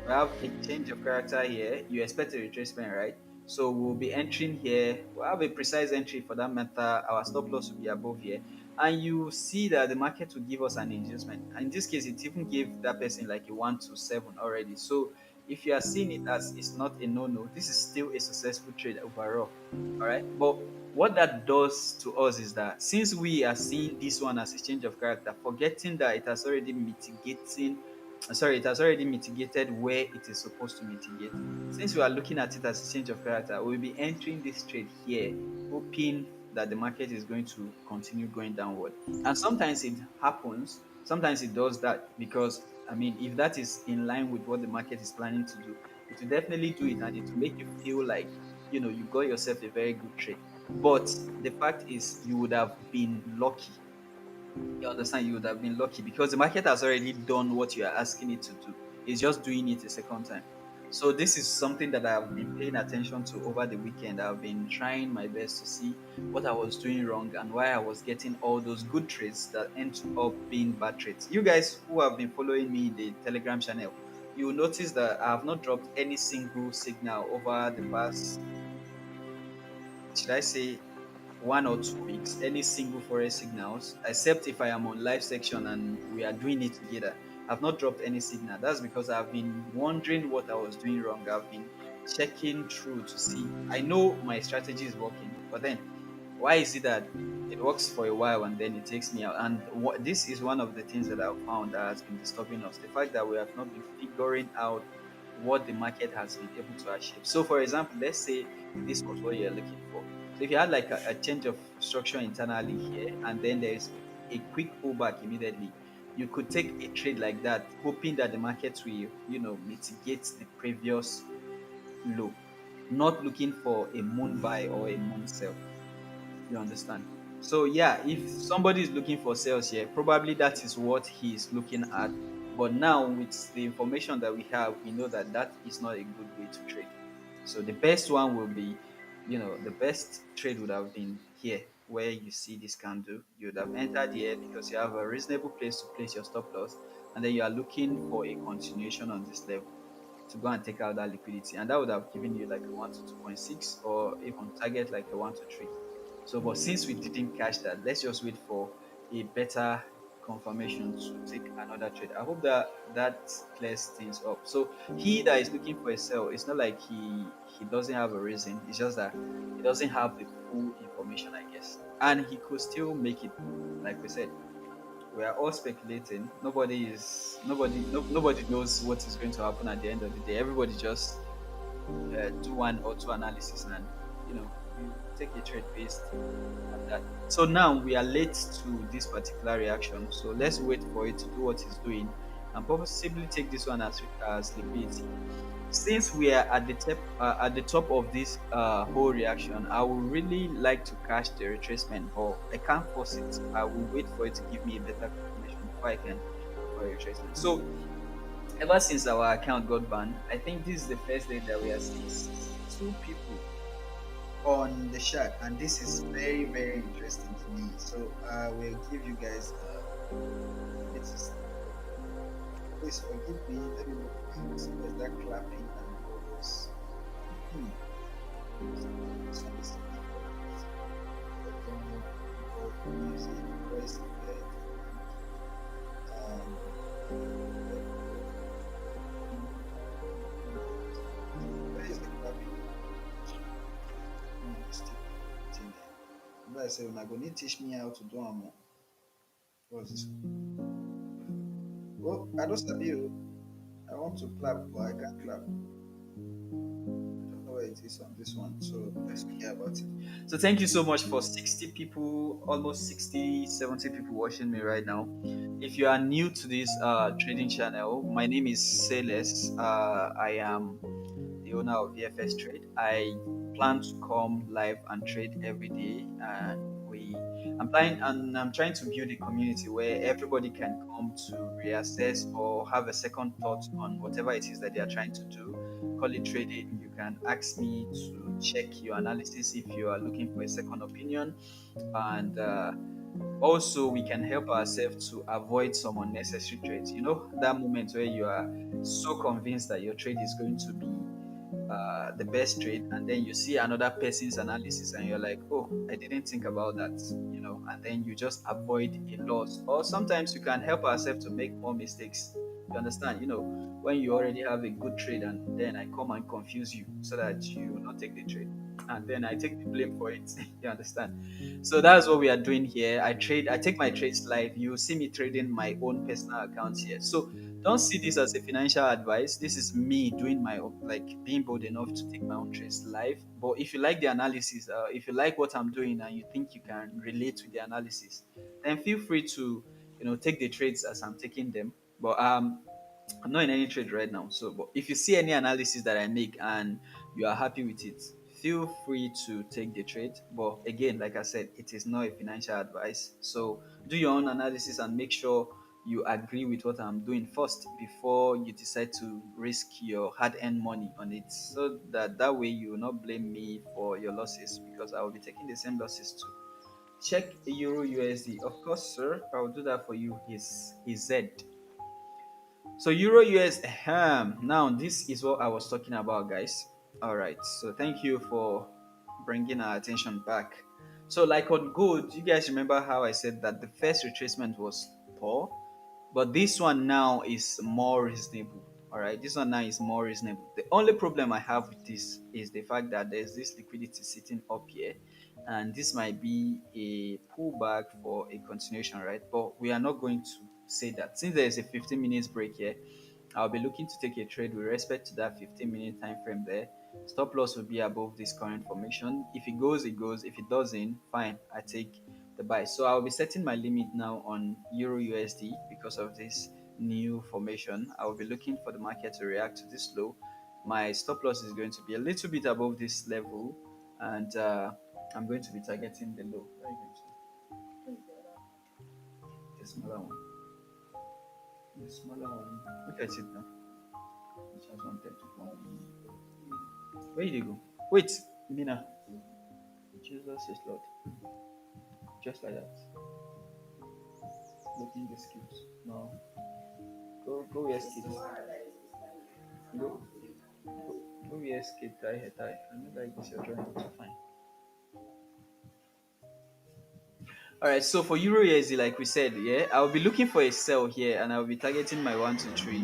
We have a change of character here. You expect a retracement, right? So we'll be entering here. We'll have a precise entry for that matter. Our stop loss will be above here. And you see that the market will give us an inducement. And in this case, it even gave that person like a 1 to 7 already. So if you are seeing it as it's not a no-no, this is still a successful trade overall. All right. But what that does to us is that since we are seeing this one as a change of character, forgetting that it has already mitigating sorry, it has already mitigated where it is supposed to mitigate. Since we are looking at it as a change of character, we'll be entering this trade here, hoping that the market is going to continue going downward. And sometimes it happens, sometimes it does that because I mean, if that is in line with what the market is planning to do, it will definitely do it and it will make you feel like you got yourself a very good trade. But the fact is, you would have been lucky. You understand? You would have been lucky because the market has already done what you are asking it to do. It's just doing it a second time. So this is something that I've been paying attention to over the weekend. I've been trying my best to see what I was doing wrong and why I was getting all those good trades that end up being bad trades. You guys who have been following me in the Telegram channel, you will notice that I have not dropped any single signal over the past, should I say, 1 or 2 weeks, any single Forex signals, except if I am on live section and we are doing it together. I've not dropped any signal. That's because I've been wondering what I was doing wrong. I've been checking through to see. I know my strategy is working, but then why is it that it works for a while and then it takes me out? And this is one of the things that I've found that has been disturbing us: the fact that we have not been figuring out what the market has been able to achieve. So, for example, let's say this was what you're looking for. So, if you had like a change of structure internally here, and then there's a quick pullback immediately, you could take a trade like that, hoping that the market will, mitigate the previous low, not looking for a moon buy or a moon sell. You understand? So yeah, if somebody is looking for sales here, probably that is what he is looking at. But now with the information that we have, we know that that is not a good way to trade. So the best one will be, the best trade would have been here, where you see this candle. You would have entered here because you have a reasonable place to place your stop loss, and then you are looking for a continuation on this level to go and take out that liquidity, and that would have given you like a 1 to 2.6, or even target like a 1 to 3. So, but since we didn't catch that, let's just wait for a better confirmation to take another trade. I hope that that clears things up. So he that is looking for a sell, it's not like he doesn't have a reason. It's just that he doesn't have the full information, I guess, and he could still make it. Like we said, we are all speculating. Nobody knows what is going to happen at the end of the day. Everybody just do one or two analysis, and you take a trade based on that. So now we are late to this particular reaction. So let's wait for it to do what it's doing and possibly take this one as liquidity. Since we are at the top of this whole reaction, I would really like to catch the retracement, but I can't force it. I will wait for it to give me a better confirmation before I can go for a retracement. So ever since our account got banned, I think this is the first day that we are seeing 62 people on the chart, and this is very, very interesting to me. So I will give you guys this. Please forgive me. Let me look at where's that clapping and all those. Hmm. This one is different. Music, voice effect, um, where is the clapping? Still in there. But I say, when I go need teach me how to do am. What's this? Well, I don't sabi you. I want to clap, but I can't clap. I don't know where it is on this one. So let's hear about it. So thank you so much for 60 people, almost 60, 70 people watching me right now. If you are new to this trading channel, my name is Sales. I am the owner of VFS Trade. I plan to come live and trade every day, and I'm trying to build a community where everybody can come to reassess or have a second thought on whatever it is that they are trying to do. Call it trading. You can ask me to check your analysis if you are looking for a second opinion, and also we can help ourselves to avoid some unnecessary trades. That moment where you are so convinced that your trade is going to be the best trade, and then you see another person's analysis and you're like, oh, I didn't think about that, and then you just avoid a loss. Or sometimes you can help ourselves to make more mistakes. You understand? When you already have a good trade and then I come and confuse you so that you will not take the trade, and then I take the blame for it. You understand? So that's what we are doing here. I take my trades live. You see me trading my own personal accounts here. So Don't see this as a financial advice. This is me doing my own, like being bold enough to take my own trades live. But if you like the analysis, if you like what I'm doing and you think you can relate to the analysis, then feel free to take the trades as I'm taking them. But I'm not in any trade right now. So, but if you see any analysis that I make and you are happy with it, feel free to take the trade. But again, like I said, it is not a financial advice. So do your own analysis and make sure you agree with what I'm doing first before you decide to risk your hard-earned money on it. So that way you will not blame me for your losses because I will be taking the same losses too. Check Euro USD. Of course, sir. I will do that for you. His Z. So Euro US, now this is what I was talking about, guys. All right. So thank you for bringing our attention back. So like on gold, you guys remember how I said that the first retracement was poor, but this one now is more reasonable. All right, this one now is more reasonable. The only problem I have with this is the fact that there's this liquidity sitting up here, and this might be a pullback for a continuation, right? But we are not going to say that. Since there is a 15 minutes break here, I'll be looking to take a trade with respect to that 15-minute time frame there. Stop loss will be above this current formation. If it goes, it goes. If it doesn't, fine, I take the buy. So I'll be setting my limit now on Euro USD because of this new formation. I will be looking for the market to react to this low. My stop loss is going to be a little bit above this level, and I'm going to be targeting the low. Where are you going to? The smaller one. The smaller one. Look at it now. Which has wanted to come. Where did you go? Wait, Mina. Jesus is Lord. Just like that. Looking the skills. No. Go where skills. Go go where skills tie. I know like this you're trying to find. Alright, so for Euro USD, like we said, yeah, I'll be looking for a sell here and I'll be targeting my 1 to 3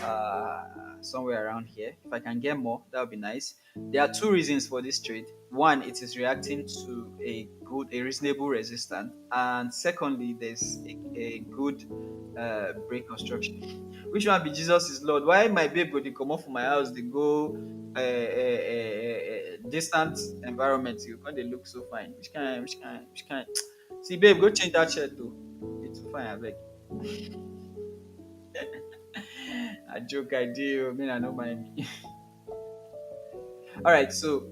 uh somewhere around here. If I can get more, that would be nice. There are two reasons for this trade. One, it is reacting to a reasonable resistance, and secondly, there's a good break construction. Which one be Jesus is Lord? Why my babe go dey comot for my house? They go distant environment. You can't they look so fine? Which kind? See, babe, go change that shirt too. It's fine, I beg. I joke, I do. I mean, I don't mind me. All right, so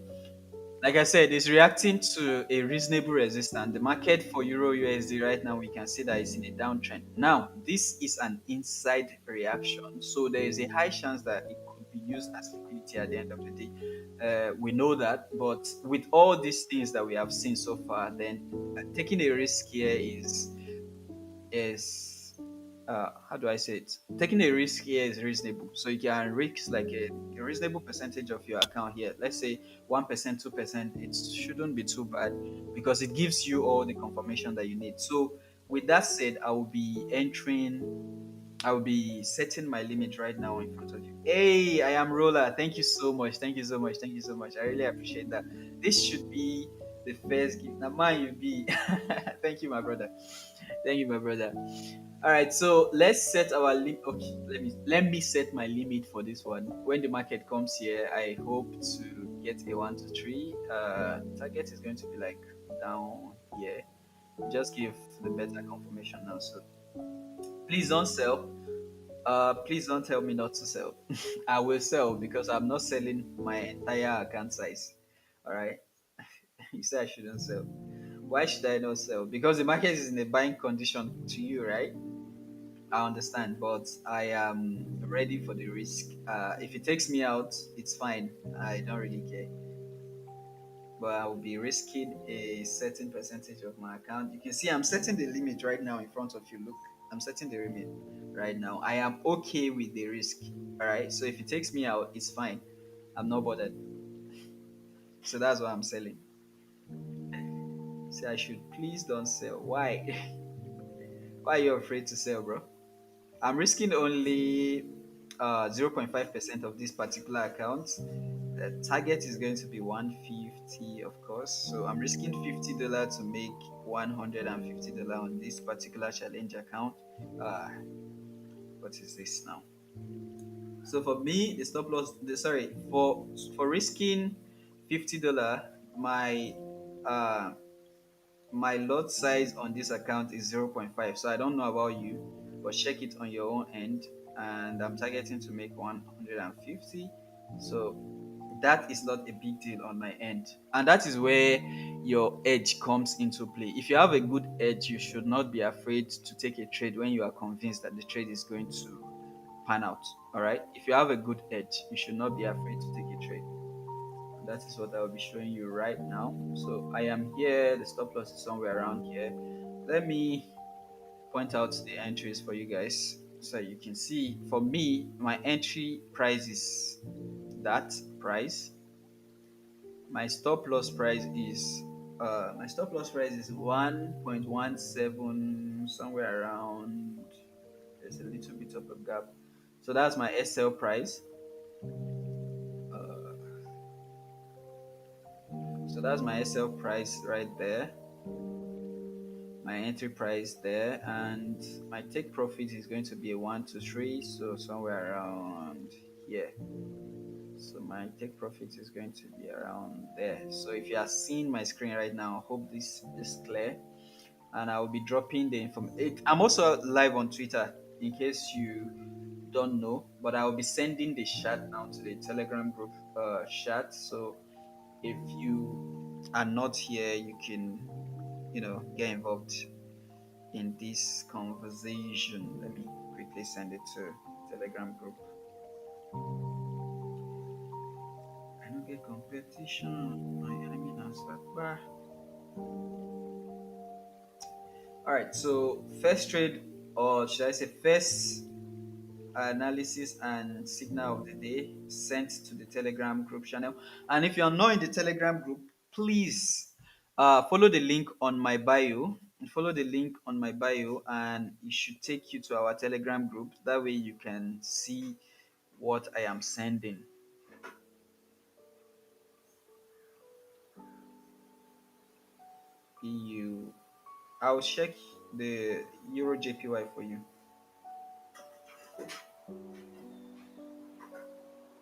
like I said, it's reacting to a reasonable resistance. The market for Euro USD right now, we can see that it's in a downtrend. Now, this is an inside reaction, so there is a high chance that it could be used as liquidity at the end of the day. We know that, but with all these things that we have seen so far, then taking a risk here is how do I say it? Taking a risk here is reasonable. So you can risk like a reasonable percentage of your account here. Let's say 1%, 2%. It shouldn't be too bad because it gives you all the confirmation that you need. So with that said, I will be setting my limit right now in front of you. Hey, I am Roller. Thank you so much. Thank you so much. Thank you so much. I really appreciate that. This should be the first gift. Now, mine you be. Thank you, my brother. Thank you, my brother. All right, so let's set our limit. Okay, let me set my limit for this one. When the market comes here, I hope to get a 1 to 3. Target is going to be like down here. Just give the better confirmation now. So please don't sell. Please don't tell me not to sell. I will sell because I'm not selling my entire account size. All right. You say I shouldn't sell. Why should I not sell? Because the market is in a buying condition to you, right? I understand, but I am ready for the risk. If it takes me out, it's fine. I don't really care. But I will be risking a certain percentage of my account. You can see I'm setting the limit right now in front of you. Look, I'm setting the limit right now. I am okay with the risk. All right. So if it takes me out, it's fine. I'm not bothered. So that's why I'm selling. Say I should please don't sell. Why? Why are you afraid to sell, bro? I'm risking only 0.5% of this particular account. The target is going to be 150, of course. So I'm risking $50 to make $150 on this particular challenge account. Uh, what is this now? So for me, the stop loss, sorry, for risking $50, my uh my lot size on this account is 0.5. So I don't know about you, but check it on your own end. And I'm targeting to make 150. So that is not a big deal on my end. And that is where your edge comes into play. If you have a good edge, you should not be afraid to take a trade when you are convinced that the trade is going to pan out. All right. If you have a good edge, you should not be afraid to take a trade. And that is what I will be showing you right now. So I am here. The stop loss is somewhere around here. Let me point out the entries for you guys so you can see. For me, my entry price is that price. My stop loss price is 1.17, somewhere around. There's a little bit of a gap. So that's my SL price. So that's my SL price right there. My entry price there, and my take profit is going to be a 1 to 3, so somewhere around here. So my take profit is going to be around there. So if you are seeing my screen right now, I hope this is clear. And I will be dropping the information. I'm also live on Twitter in case you don't know, but I will be sending the chat now to the Telegram group chat. So if you are not here, you can, get involved in this conversation. Let me quickly send it to Telegram group. I don't get competition. My enemy now start bar. All right. So first trade, or should I say first analysis and signal of the day sent to the Telegram group channel. And if you're not in the Telegram group, please follow the link on my bio. Follow the link on my bio, and it should take you to our Telegram group. That way, you can see what I am sending. EU. I'll check the Euro JPY for you.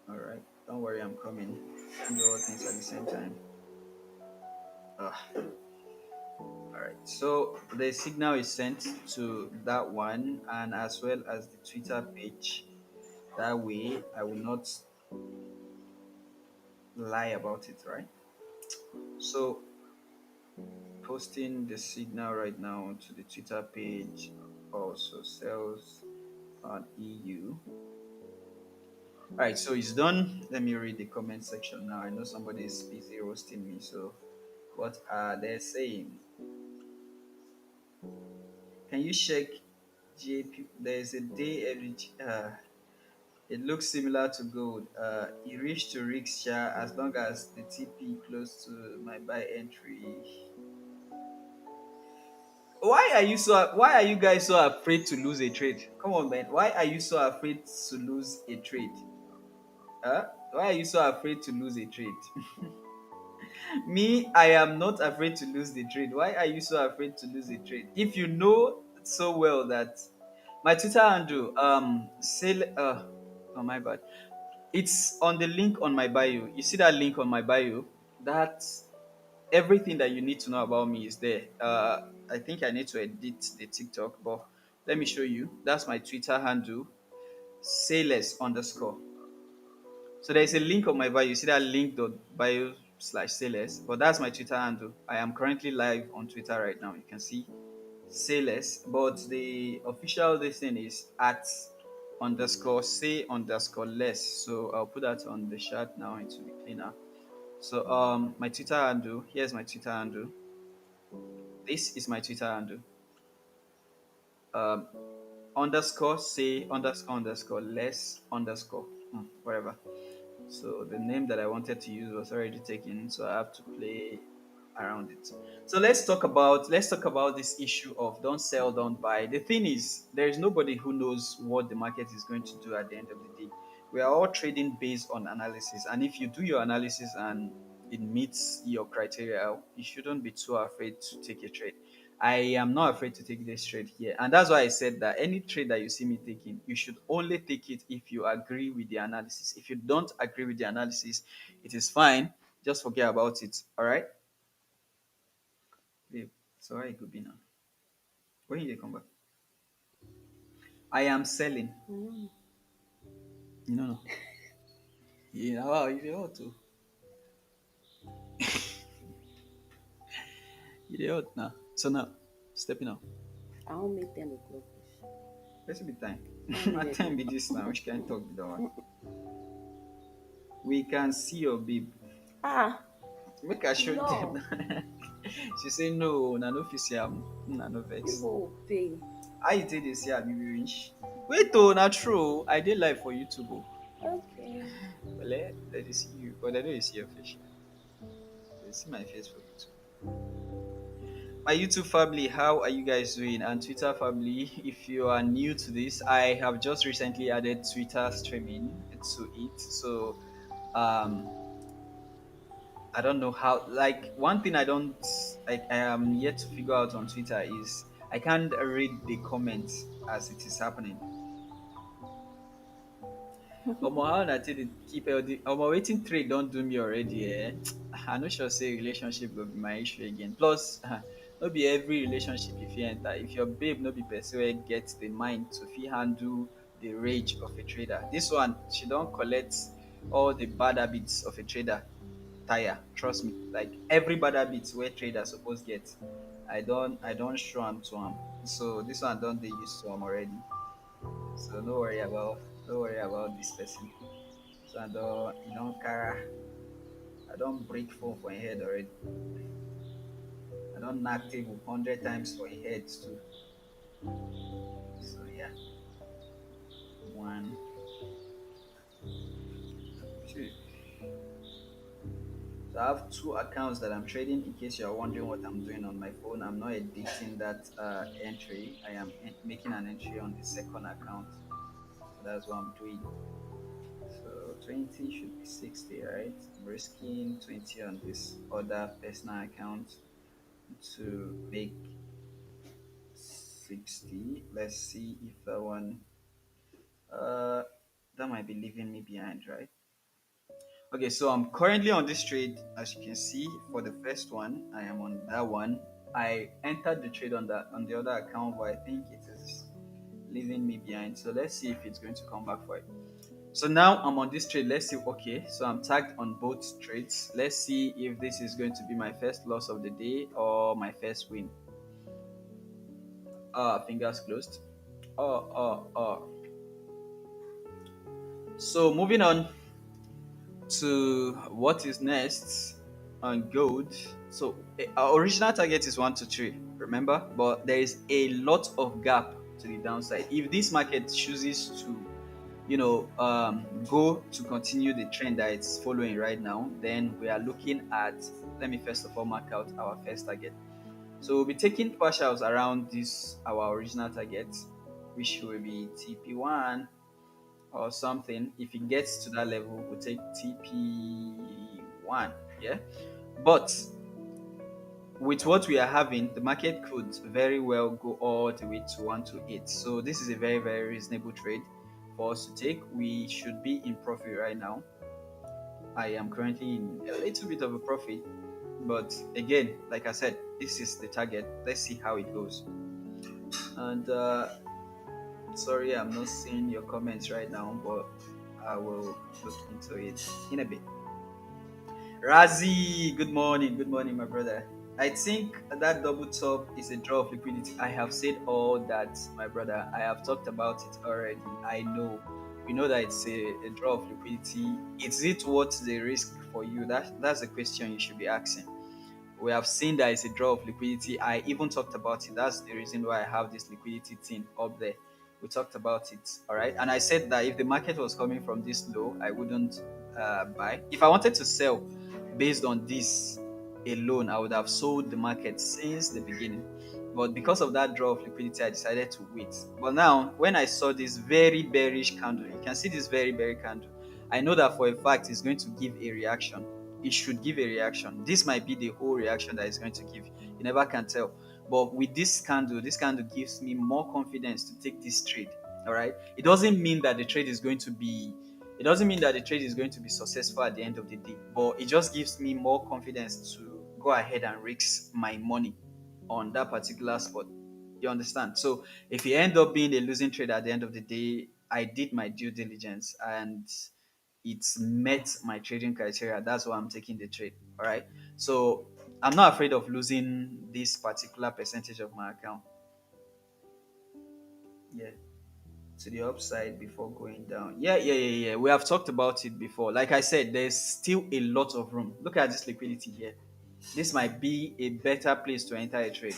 All right. Don't worry, I'm coming. Do all things at the same time. Ah. All right. So the signal is sent to that one, and as well as the Twitter page. That way, I will not lie about it, right? So posting the signal right now to the Twitter page also sells on EU. All right. So it's done. Let me read the comment section now. I know somebody is busy roasting me. So what are they saying? Can you check JP? There's a day every. It looks similar to gold. It reached to rickshaw as long as the TP close to my buy entry. Why are you guys so afraid to lose a trade? Come on, man. Why are you so afraid to lose a trade? Huh? Why are you so afraid to lose a trade? Me, I am not afraid to lose the trade. Why are you so afraid to lose a trade? If you know so well that my Twitter handle, sale, oh my bad. It's on the link on my bio. You see that link on my bio? That's everything that you need to know about me is there. I think I need to edit the TikTok, but let me show you. That's my Twitter handle, sayless underscore. So there's a link on my bio. You see that link dot bio slash sayless, but that's my Twitter handle. I am currently live on Twitter right now. You can see sayless, but the official this thing is at underscore say underscore less. So I'll put that on the chat now. It will be cleaner. So my Twitter handle. Here's my Twitter handle. This is my Twitter handle. Um, underscore say underscore less underscore whatever. So the name that I wanted to use was already taken, so I have to play around it. So let's talk about this issue of don't sell, don't buy. The thing is, there is nobody who knows what the market is going to do at the end of the day. We are all trading based on analysis, and if you do your analysis and it meets your criteria, you shouldn't be too afraid to take a trade. I am not afraid to take this trade here. And that's why I said that any trade that you see me taking, you should only take it if you agree with the analysis. If you don't agree with the analysis, it is fine. Just forget about it. All right? Babe, so how it could be now? When you dey come back? I am selling. Mm. You know, no. Yeah, wow, you dey hot too. You dey hot now. So now, stepping out. I won't make 10 o'clock. Let's be time. 5 minutes. What time be this now? Which can talk be that one? We can see your babe. Ah, Make I show them. no. She say no, na no fit see am. Na no vex. People will pay. How you take dey see am, you be rich? Wait oh, na true. I dey live for YouTube oh. Okay. Well, let me see you, but I don't see your face. They see my face for YouTube. My YouTube family, how are you guys doing? And Twitter family, if you are new to this, I have just recently added Twitter streaming to it. So um I don't know how, like, one thing I don't, like, I am yet to figure out on Twitter is I can't read the comments as it is happening. Omo, how na take dey keep healthy? Omo, wetin trade don do me already, eh? I no sure say relationship go be my issue again. Plus, no be every relationship you fit enter. If your babe no be person wey get the mind to fit handle the rage of a trader, this one she don collect all the bad habits of a trader tire. Trust me, like every bad habit wey trader suppose get, I don show am to am. So this one don dey used to am already. So no worry about this person. So I don't break phone for him head already. I don't knock table 100 times for him head too. So yeah, one, two. So I have two accounts that I'm trading. In case you're wondering what I'm doing on my phone, I'm not editing that entry. I am making an entry on the second account. So that's what I'm doing. So 20 should be 60, right? I'm risking 20 on this other personal account to make 60. Let's see if that one uh that might be leaving me behind, right? Okay, so I'm currently on this trade. As you can see, for the first one, I am on that one. I entered the trade on the other account, but I think it is leaving me behind. So let's see if it's going to come back for it. So now I'm on this trade. Let's see. Okay, so I'm tagged on both trades. Let's see if this is going to be my first loss of the day or my first win. Fingers closed. Oh. So moving on to what is next on gold. So our original target is 1 to 3, remember, but there is a lot of gap to the downside. If this market chooses to go to continue the trend that it's following right now, then we are looking at, let me first of all mark out our first target. So we'll be taking partials around this our original target, which will be TP1 or something. If it gets to that level, we'll take TP1. Yeah. But with what we are having, the market could very well go all the way to 1 to 8. So this is a very, very reasonable trade for us to take. We should be in profit right now. I am currently in a little bit of a profit, but again, like I said, this is the target. Let's see how it goes. And sorry, I'm not seeing your comments right now, but I will look into it in a bit. Razi, good morning, my brother. I think that double top is a draw of liquidity. I have said all that, my brother. I have talked about it already. I know. We know that it's a draw of liquidity. Is it worth the risk for you? That's the question you should be asking. We have seen that it's a draw of liquidity. I even talked about it. That's the reason why I have this liquidity thing up there. We talked about it, all right. And I said that if the market was coming from this low, I wouldn't buy. If I wanted to sell based on this alone, I would have sold the market since the beginning. But because of that draw of liquidity, I decided to wait. But now, when I saw this very bearish candle, you can see this very bearish candle. I know that for a fact it's going to give a reaction. It should give a reaction. This might be the whole reaction that it's going to give. You never can tell. But with this candle gives me more confidence to take this trade. All right. It doesn't mean that the trade is going to be it doesn't mean that the trade is going to be successful at the end of the day, but it just gives me more confidence to go ahead and risk my money on that particular spot. You understand? So if it end up being a losing trade at the end of the day, I did my due diligence and it's met my trading criteria. That's why I'm taking the trade. All right. So I'm not afraid of losing this particular percentage of my account. Yeah. To the upside before going down. Yeah. We have talked about it before. Like I said, there's still a lot of room. Look at this liquidity here. This might be a better place to enter a trade.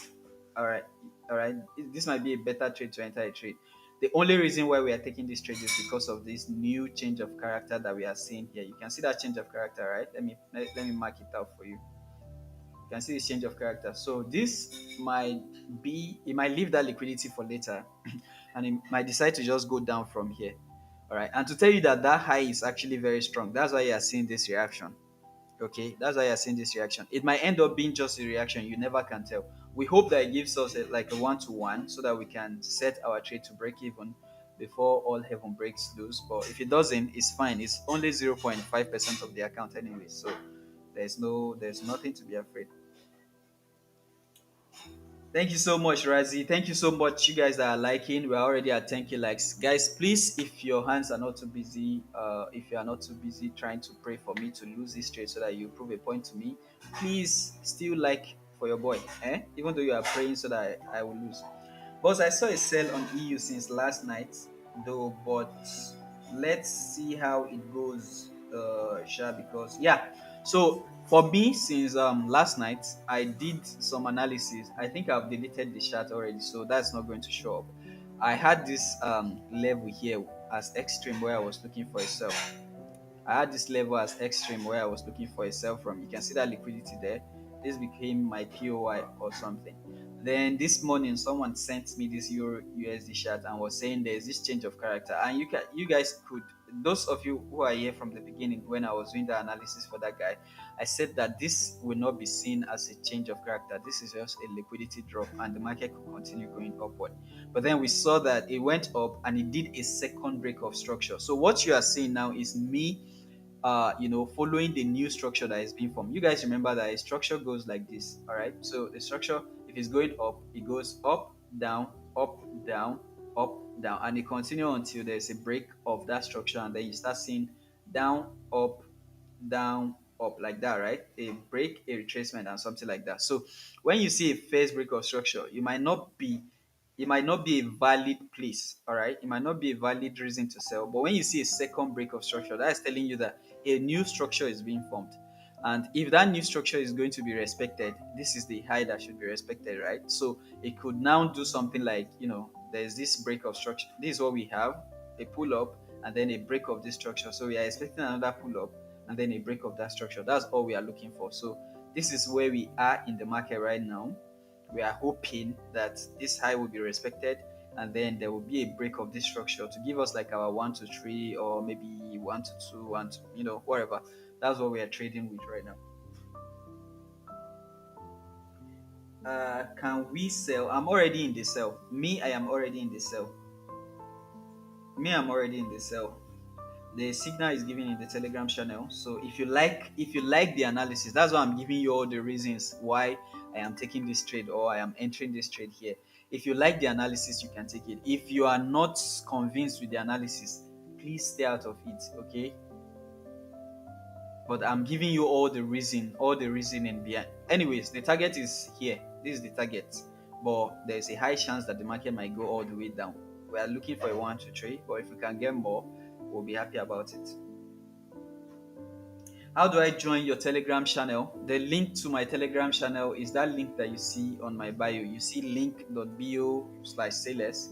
All right. All right. This might be a better trade to enter a trade. The only reason why we are taking this trade is because of this new change of character that we are seeing here. You can see that change of character, right? Let me mark it out for you. You can see this change of character. So this might be it might leave that liquidity for later, and it might decide to just go down from here. All right, and to tell you that that high is actually very strong. That's why you are seeing this reaction. Okay, that's why you're seeing this reaction. It might end up being just a reaction. You never can tell. We hope that it gives us like a 1 to 1 so that we can set our trade to break even before all heaven breaks loose. But if it doesn't, it's fine. It's only 0.5% of the account anyway. So there's nothing to be afraid. Thank you so much, Razi. Thank you so much, you guys that are liking. We're already at 10K likes. Guys, please, if your hands are not too busy, if you are not too busy trying to pray for me to lose this trade so that you prove a point to me, please still like for your boy. Even though you are praying so that I will lose. Boss, I saw a sell on EU since last night, though, but let's see how it goes, Sha, because yeah. So for me, since last night, I did some analysis. I think I've deleted the chart already, so that's not going to show up. I had this level here as extreme where I was looking for a sell. I had this level as extreme where I was looking for a sell from. You can see that liquidity there. This became my POI or something. Then this morning, someone sent me this Euro USD chart and was saying there's this change of character. And you guys could, those of you who are here from the beginning when I was doing the analysis for that guy, I said that this will not be seen as a change of character. This is just a liquidity drop, and the market could continue going upward. But then we saw that it went up and it did a second break of structure. So what you are seeing now is me following the new structure that is being formed. You guys remember that a structure goes like this, all right? So the structure, if it's going up, it goes up, down, up, down, up, down, and it continues until there's a break of that structure, and then you start seeing down, up, like that, right? A break, a retracement, and something like that. So when you see a first break of structure, it might not be a valid place, all right? It might not be a valid reason to sell. But when you see a second break of structure, that is telling you that a new structure is being formed. And if that new structure is going to be respected, this is the high that should be respected, right? So it could now do something like, there's this break of structure. This is what we have, a pull up and then a break of this structure. So we are expecting another pull up and then a break of that structure. That's all we are looking for. So this is where we are in the market right now. We are hoping that this high will be respected and then there will be a break of this structure to give us like our 1 to 3 or maybe 1 to 2, whatever. That's what we are trading with right now. Can we sell? I'm already in the sell. I am already in the sell. I'm already in the sell. The signal is given in the Telegram channel. So if you like the analysis, that's why I'm giving you all the reasons why I am taking this trade or I am entering this trade here. If you like the analysis, you can take it. If you are not convinced with the analysis, please stay out of it. Okay. But I'm giving you all the reasoning behind. Anyways, the target is here. This is the target. But there's a high chance that the market might go all the way down. We are looking for a 1 to 3, but if we can get more, we'll be happy about it. How do I join your Telegram channel? The link to my Telegram channel is that link that you see on my bio. You see link.bio/sales,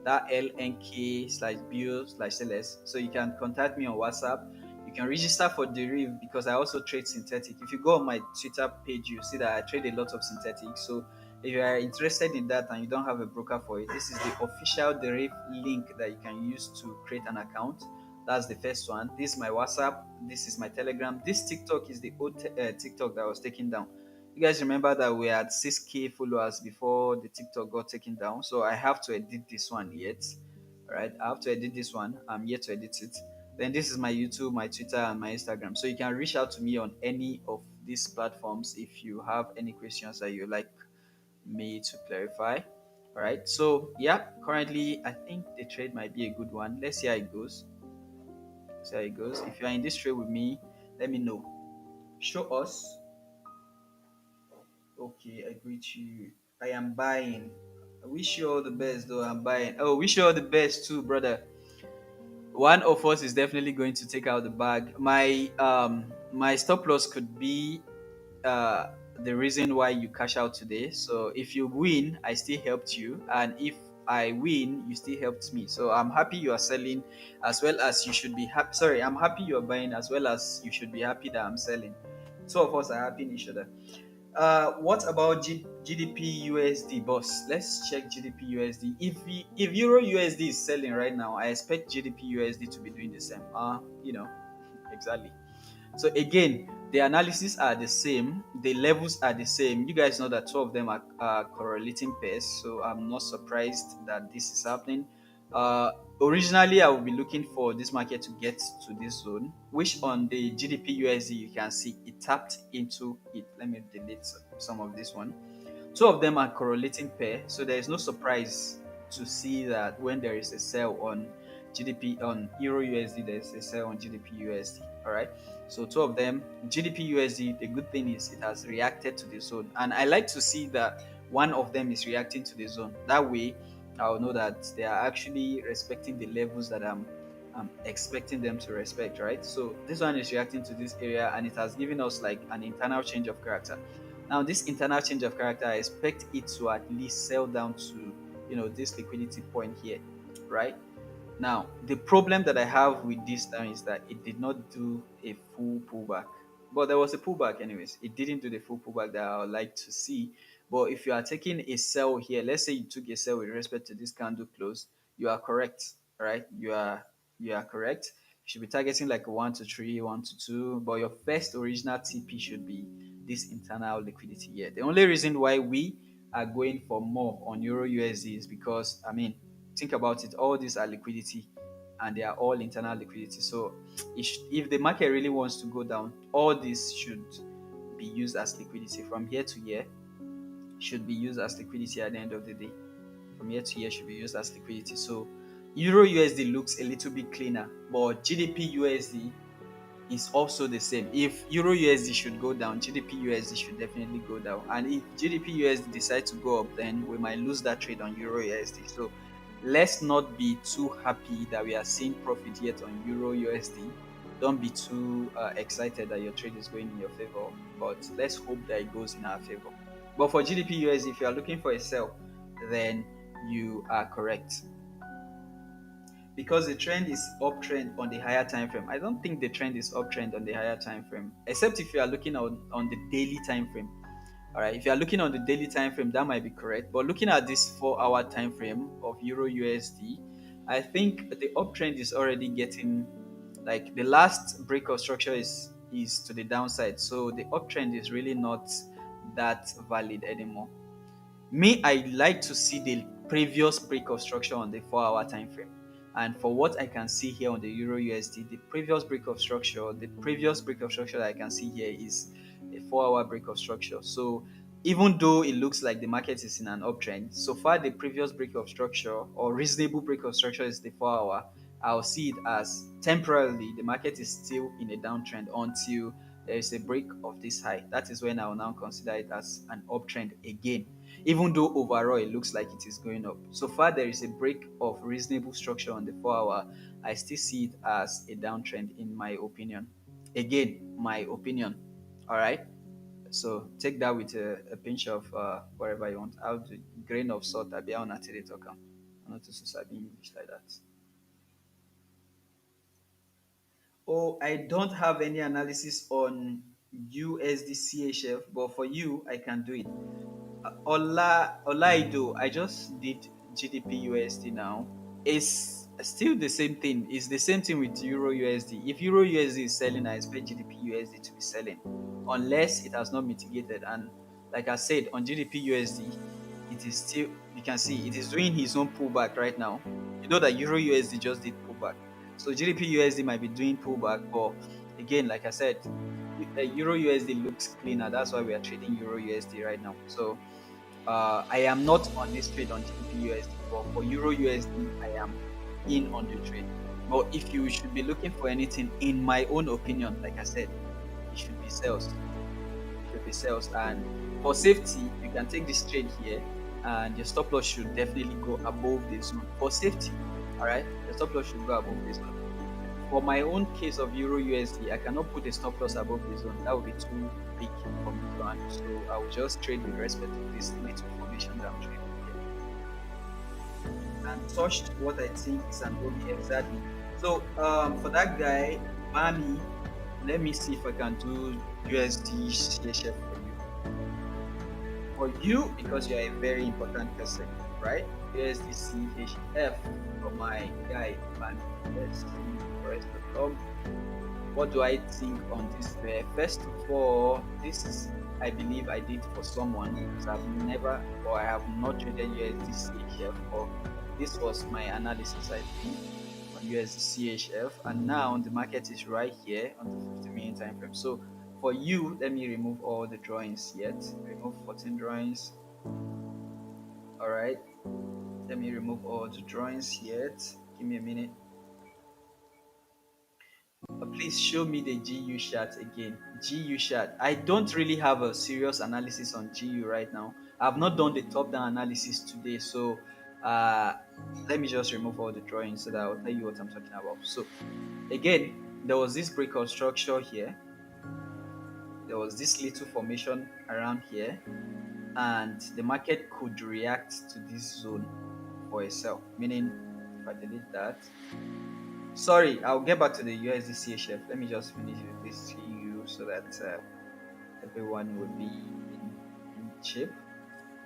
that lnk/bio/sales. So you can contact me on WhatsApp. You can register for Deriv because I also trade synthetic. If you go on my Twitter page, you see that I trade a lot of synthetic. So if you are interested in that and you don't have a broker for it, this is the official Deriv link that you can use to create an account. That's the first one. This is my WhatsApp. This is my Telegram. This TikTok is the old TikTok that was taken down. You guys remember that we had 6K followers before the TikTok got taken down. So I have to edit this one yet. All right, I have to edit this one. I'm yet to edit it. Then this is my YouTube, my Twitter, and my Instagram. So you can reach out to me on any of these platforms if you have any questions that you like me to clarify. All right. So yeah, currently I think the trade might be a good one. Let's see how it goes. See how it goes. If you are in this trade with me, let me know. Show us. Okay, I greet you. I am buying. I wish you all the best, though. I'm buying. Oh, wish you all the best too, brother. One of us is definitely going to take out the bag. My stop loss could be uh the reason why you cash out today. So if you win, I still helped you, and if I win, you still helped me. So I'm happy you are selling, as well as you should be happy. Sorry, I'm happy you are buying, as well as you should be happy that I'm selling. Two of us are happy in each other. What about GDP USD, boss? Let's check GDP USD. If Euro USD is selling right now, I expect GDP USD to be doing the same. Exactly. So again, the analysis are the same, the levels are the same. You guys know that two of them are correlating pairs, so I'm not surprised that this is happening. Uh, Originally, I would be looking for this market to get to this zone, which on the GDP USD you can see it tapped into it. Let me delete some of this one. Two of them are correlating pair, so there is no surprise to see that when there is a sell on GDP on Euro USD, there is a sell on GDP USD. All right. So two of them, GDP USD. The good thing is it has reacted to the zone, and I like to see that one of them is reacting to the zone. That way, I'll know that they are actually respecting the levels that I'm expecting them to respect. Right. So this one is reacting to this area, and it has given us like an internal change of character. Now, this internal change of character, I expect it to at least sell down to, this liquidity point here, right? Now, the problem that I have with this now is that it did not do a full pullback. But there was a pullback, anyways. It didn't do the full pullback that I would like to see. But if you are taking a sell here, let's say you took a sell with respect to this candle close, you are correct, right? You are correct. You should be targeting like a 1 to 3, 1 to 2, but your first original TP should be this internal liquidity here. The only reason why we are going for more on Euro USD is because, I mean, think about it, all these are liquidity and they are all internal liquidity. So if the market really wants to go down, all this should be used as liquidity. From here to here should be used as liquidity at the end of the day. From here to here should be used as liquidity. So Euro USD looks a little bit cleaner, but GDP USD is also the same. If Euro USD should go down, GDP USD should definitely go down. And if GDP USD decides to go up, then we might lose that trade on Euro USD. So let's not be too happy that we are seeing profit yet on Euro USD. Don't be too excited that your trade is going in your favor, but let's hope that it goes in our favor. But for GDP USD, if you are looking for a sell, then you are correct because the trend is uptrend on the higher time frame. I don't think the trend is uptrend on the higher time frame, except if you are looking on the daily time frame. All right, if you are looking on the daily time frame, that might be correct. But looking at this 4-hour time frame of Euro USD, I think the uptrend is already getting like the last break of structure is to the downside. So the uptrend is really not that valid anymore. Me, I like to see the previous break of structure on the 4-hour time frame. And for what I can see here on the Euro USD, the previous break of structure that I can see here is a 4-hour break of structure. So even though it looks like the market is in an uptrend, so far the previous break of structure or reasonable break of structure is the 4-hour. I'll see it as temporarily the market is still in a downtrend until there is a break of this high. That is when I will now consider it as an uptrend again, even though overall it looks like it is going up. So far, there is a break of reasonable structure on the 4-hour. I still see it as a downtrend, in my opinion. Again, my opinion. All right. So take that with a pinch of whatever you want. I'll do grain of salt. I'll be on at it. Okay. I'm not too sabi English like that. Oh, I don't have any analysis on USD CHF, but for you, I can do it. Olaido, I just did GDP USD now. Still the same thing. It's the same thing with Euro USD. If Euro USD is selling, I expect GDP USD to be selling, unless it has not mitigated. And like I said, on GDP USD, it is still, you can see it is doing his own pullback right now. You know that Euro USD just did pullback. So GDP USD might be doing pullback, but again, like I said, Euro USD looks cleaner. That's why we are trading Euro USD right now. So I am not on this trade on GBP USD, but for Euro USD, I am in on the trade. But if you should be looking for anything, in my own opinion, like I said, it should be sales. It should be sales. And for safety, you can take this trade here, and your stop loss should definitely go above the zone. For safety, all right, the stop loss should go above the zone. For my own case of Euro USD, I cannot put a stop loss above the zone. That would be too big for me to handle. So I will just trade with respect to this little formation that I'm trading here. And touched what I think is an OB exactly. So for that guy, Bami, let me see if I can do USD CHF for you. For you, because you're a very important person, right? USD CHF for my guy, Bami. Let's see forex.com. What do I think on this pair? First of all, this is, I believe I did for someone because I've never, or I have not traded USD CHF, or this was my analysis, I think, on USD CHF, and now the market is right here on the 50-minute time frame. So for you, let me remove all the drawings yet. Remove 14 drawings. All right. Let me remove all the drawings yet. Give me a minute. Please show me the GU chart again. GU chart. I don't really have a serious analysis on GU right now. I've not done the top-down analysis today, so uh, let me just remove all the drawings so that I'll tell you what I'm talking about. So again, there was this breakout structure here. There was this little formation around here, and the market could react to this zone for a sell. Meaning, if I delete that, sorry, I'll get back to the USD CHF. Let me just finish with this GU so that everyone will be in shape.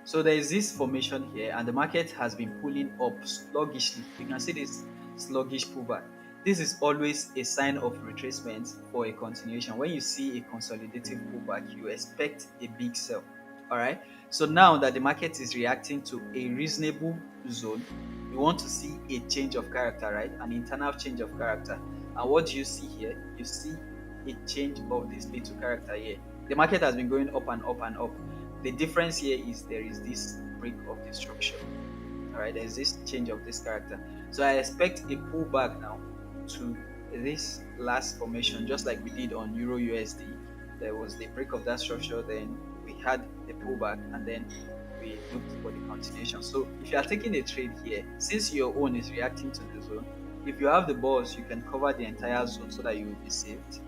So there is this formation here, and the market has been pulling up sluggishly. You can see this sluggish pullback. This is always a sign of retracement for a continuation. When you see a consolidative pullback, you expect a big sell. All right. So now that the market is reacting to a reasonable zone, you want to see a change of character, right? An internal change of character. And what do you see here? You see a change of this little character here. The market has been going up and up and up. The difference here is there is this break of the structure. All right, there's this change of this character. So I expect a pullback now to this last formation, just like we did on Euro USD. There was the break of that structure, then we had the pullback, and then we looked for the continuation. So if you are taking a trade here, since your own is reacting to the zone, if you have the balls, you can cover the entire zone so that you will be saved.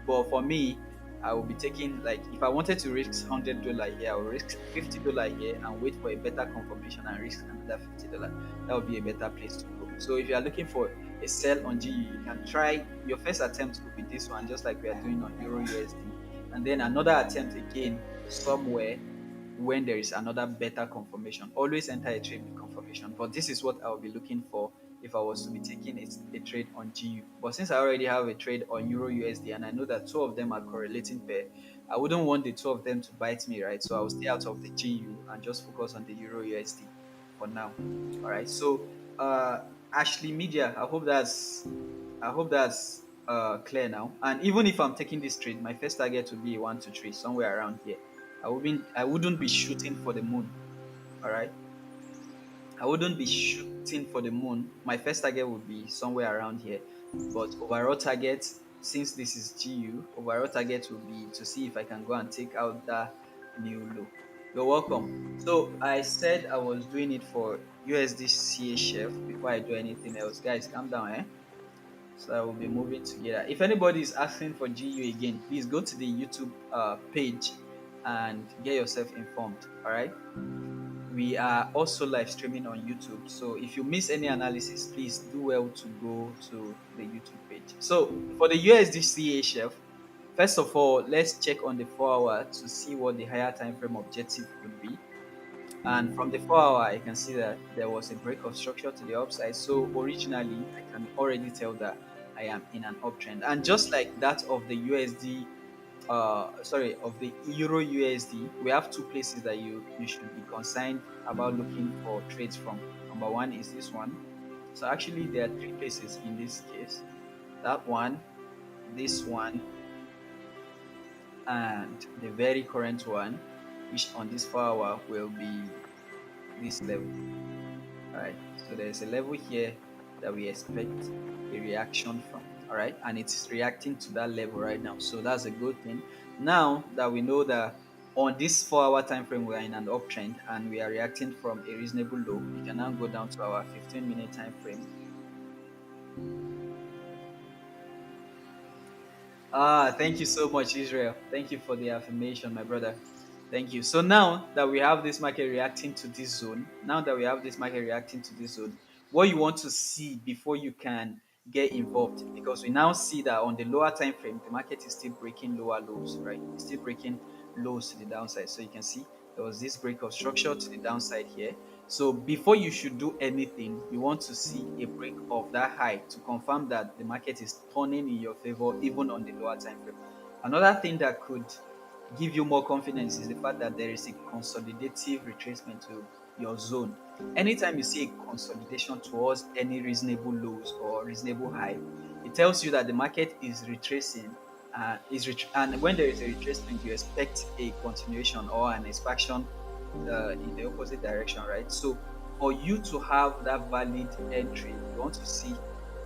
But for me, I will be taking, like, if I wanted to risk $100 here, I will risk $50 here and wait for a better confirmation and risk another $50. That would be a better place to go. So if you are looking for a sell on GU, you can try your first attempt will be this one, just like we are doing on Euro USD, and then another attempt again somewhere when there is another better confirmation. Always enter a trade with confirmation. But this is what I will be looking for if I was to be taking a trade on GU. But since I already have a trade on Euro USD and I know that two of them are correlating pair, I wouldn't want the two of them to bite me, right? So I will stay out of the GU and just focus on the Euro USD for now. All right. So Ashley Media, I hope that's clear now. And even if I'm taking this trade, my first target would be a 1 to 3, somewhere around here. I wouldn't be shooting for the moon. All right. I wouldn't be shooting for the moon. My first target would be somewhere around here. But overall target, since this is GU, overall target will be to see if I can go and take out that new low. You're welcome. So I said I was doing it for USD CHF before I do anything else. Guys, calm down, eh? So I will be moving together. If anybody is asking for GU again, please go to the YouTube page and get yourself informed. All right. We are also live streaming on YouTube. So if you miss any analysis, please do well to go to the YouTube page. So for the USD CHF, first of all, let's check on the 4 hour to see what the higher time frame objective could be. And from the 4 hour, I can see that there was a break of structure to the upside. So originally, I can already tell that I am in an uptrend. And just like that of the USD, sorry, of the Euro USD, we have two places that you should be concerned about looking for trades from. Number one is this one. So actually, there are three places in this case. That one, this one, and the very current one, which on this 4 hour will be this level. All right. So there's a level here that we expect a reaction from. All right. And it's reacting to that level right now. So that's a good thing. Now that we know that on this 4 hour time frame, we are in an uptrend and we are reacting from a reasonable low, we can now go down to our 15-minute time frame. Thank you so much, Israel. Thank you for the affirmation, my brother. Thank you. So now that we have this market reacting to this zone, now that we have this market reacting to this zone, what you want to see before you can get involved, because we now see that on the lower time frame, the market is still breaking lower lows, right? It's still breaking lows to the downside. So you can see there was this break of structure to the downside here. So before you should do anything, you want to see a break of that high to confirm that the market is turning in your favor, even on the lower time frame. Another thing that could give you more confidence is the fact that there is a consolidative retracement to your zone. Anytime you see a consolidation towards any reasonable lows or reasonable high, it tells you that the market is retracing. And when there is a retracement, you expect a continuation or an expansion in the opposite direction, right? So for you to have that valid entry, you want to see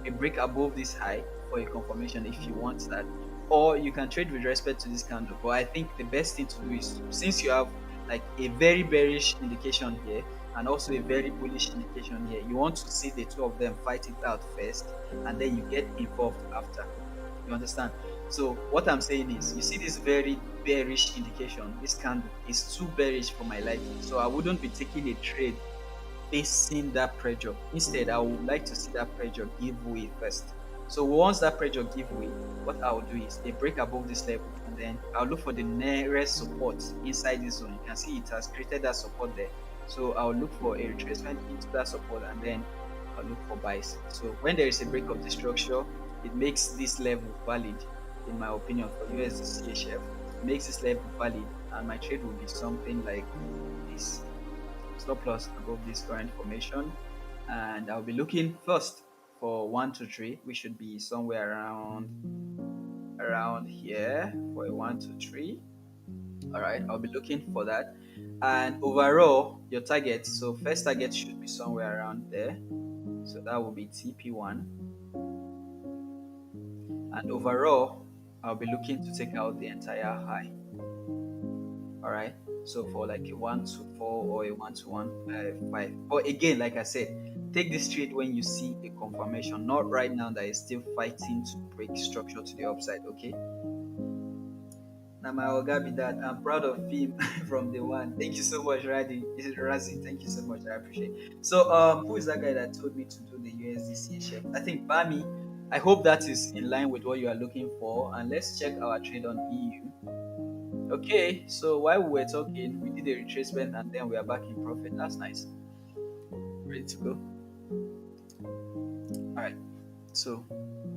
a break above this high for a confirmation if you want that, or you can trade with respect to this candle. But I think the best thing to do is, since you have like a very bearish indication here and also a very bullish indication here, you want to see the two of them fight it out first, and then you get involved after. You understand? So what I'm saying is, you see this very bearish indication. This candle is too bearish for my liking. So I wouldn't be taking a trade facing that pressure. Instead, I would like to see that pressure give way first. So once that pressure give way, what I'll do is a break above this level, and then I'll look for the nearest support inside this zone. You can see it has created that support there. So I'll look for a retracement into that support, and then I'll look for buys. So when there is a break of this structure, it makes this level valid, in my opinion, for USD CHF. It makes this level valid, and my trade will be something like this: stop loss above this current formation, and I'll be looking first for 1 to 3. We should be somewhere around here for a 1 to 3. All right, I'll be looking for that. And overall, your target, so first target should be somewhere around there. So that will be TP1. And overall, I'll be looking to take out the entire high. All right. So for like a 1 to 4 or a 1 to 1 5. But again, like I said, take this trade when you see a confirmation, not right now that is still fighting to break structure to the upside. Okay. Now my Oga be that. I'm proud of him from the one. Thank you so much, Raddy. This is Razi. Thank you so much. I appreciate it. So who is that guy that told me to do the USDC chef? I think Bami. I hope that is in line with what you are looking for. And let's check our trade on EU. Okay, so while we were talking, we did a retracement and then we are back in profit. That's nice. Ready to go. All right. So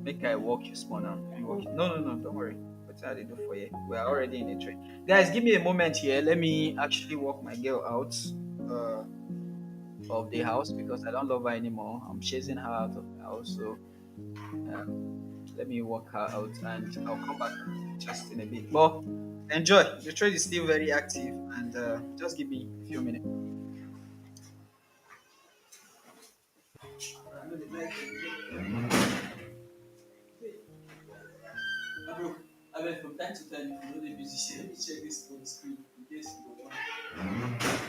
make I walk you small now. Let me walk you. No, no, no, don't worry. What's I do for you? We are already in the trade. Guys, give me a moment here. Let me actually walk my girl out uh, of the house because I don't love her anymore. I'm chasing her out of the house. So um, let me walk her out and I'll come back just in a bit. But enjoy. The trade is still very active and just give me a few minutes. I know the light bro, I mean, from time to time, if you know the musician, let me check this on the screen in case you go on.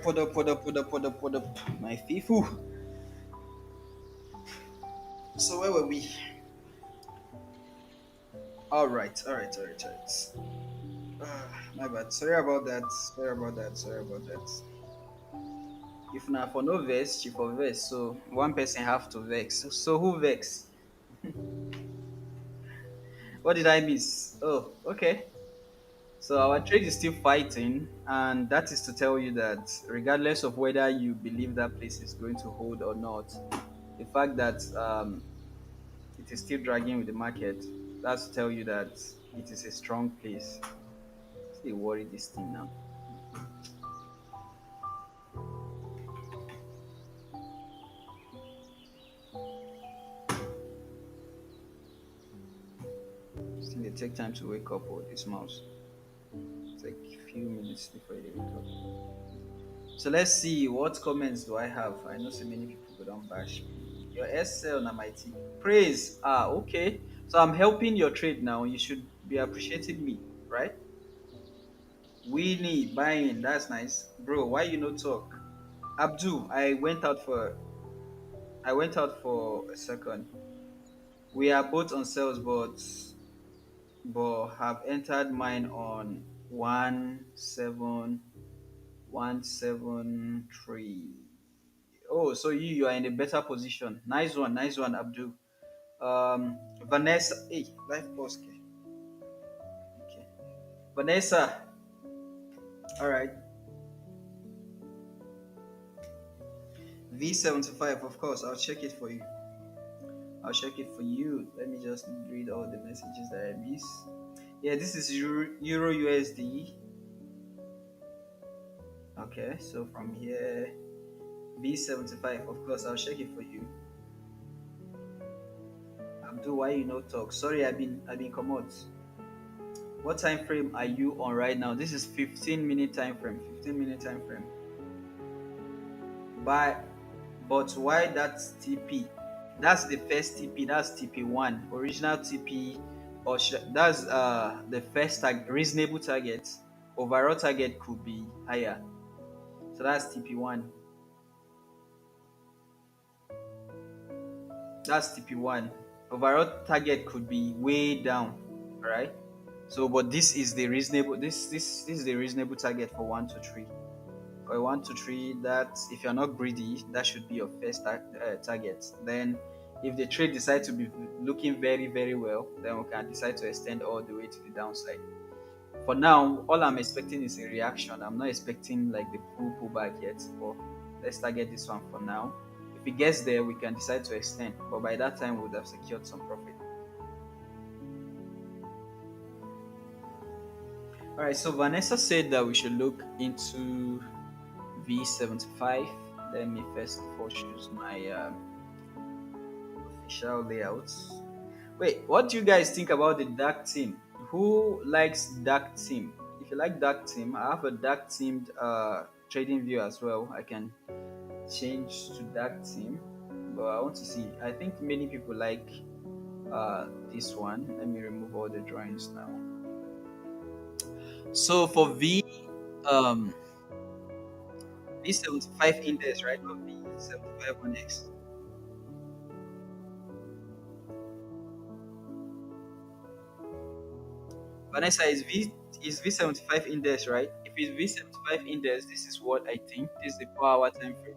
What up, my fifu. So where were we? All right. My bad. Sorry about that. Sorry about that. If na for no vex, she for vex. So one person have to vex. So who vex? What did I miss? Oh, okay. So our trade is still fighting, and that is to tell you that regardless of whether you believe that place is going to hold or not, the fact that it is still dragging with the market, that's to tell you that it is a strong place. Still worry this thing now. Still they take time to wake up. Oh, this mouse. It's like a few minutes before they wake up. So let's see what comments do I have. I know so many people go don't bash me. Your SL na my team. Praise. Ah, okay. So I'm helping your trade now. You should be appreciating me, right? Winnie buying. That's nice, bro. Why you no talk? Abdul, I went out for a second. We are both on sales, but have entered mine on 17173. Oh, so you are in a better position. Nice one, Abdul. Vanessa, hey, life boss. Okay. Okay. Vanessa, all right. V75, of course. I'll check it for you. I'll check it for you. Let me just read all the messages that I miss. Yeah, this is Euro USD. Okay, so from here, V75, of course, I'll check it for you. Abdul, why you no talk? Sorry, I've been come out. What time frame are you on right now? This is 15-minute time frame. 15-minute time frame. But why that TP? That's the first TP. That's TP1, original TP, or that's the first reasonable target. Overall target could be higher. So that's TP1. That's TP1. Overall target could be way down. All right. So, but this is the reasonable. This is the reasonable target for 1 to 3. For 1 to 3, that if you're not greedy, that should be your first target. Then, if the trade decides to be looking very very well, then we can decide to extend all the way to the downside. For now, all I'm expecting is a reaction. I'm not expecting like the pullback yet, but let's target this one for now. If it gets there, we can decide to extend, but by that time, we would have secured some profit. All right, so Vanessa said that we should look into V75. Let me first of all choose my official layouts. Wait, what do you guys think about the dark theme? Who likes dark theme? If you like dark theme, I have a dark themed trading view as well. I can change to dark theme, but I want to see. I think many people like this one. Let me remove all the drawings now. So for um V75 index, right? Or V75 on X. Vanessa is V75 index, right? If it's V75 index, this is what I think. This is the 4 hour time frame.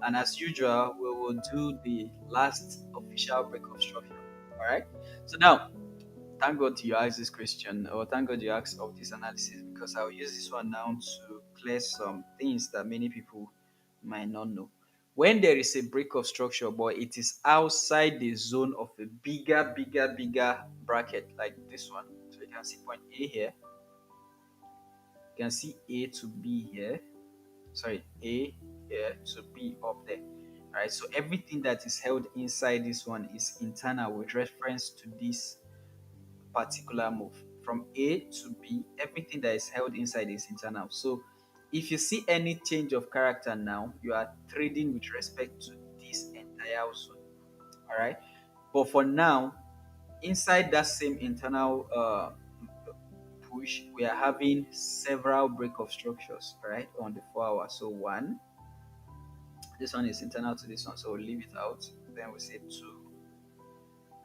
And as usual, we will do the last official break of structure. Alright? So now, thank God you asked this question, or thank God you asked of this analysis, because I'll use this one now to clear some things that many people might not know. When there is a break of structure, but it is outside the zone of a bigger bracket like this one. So you can see point A here, you can see A to B here, sorry, A here to B up there. All right, so everything that is held inside this one is internal with reference to this particular move. From A to B, everything that is held inside is internal. So if you see any change of character now, you are trading with respect to this entire zone. All right. But for now, inside that same internal push, we are having several break of structures, right, on the 4 hour. So one, this one is internal to this one, so we'll leave it out. Then we say two,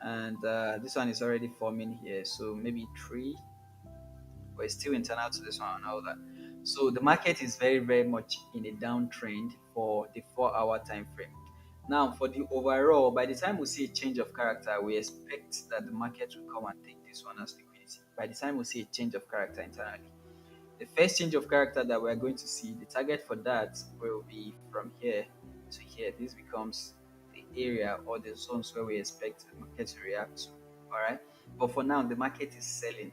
and this one is already forming here, so maybe three, but it's still internal to this one and all that. So the market is very, very much in a downtrend for the 4 hour time frame. Now, for the overall, by the time we see a change of character, we expect that the market will come and take this one as liquidity. By the time we see a change of character internally, the first change of character that we're going to see, the target for that will be from here to here. This becomes the area or the zones where we expect the market to react to. All right. But for now, the market is selling.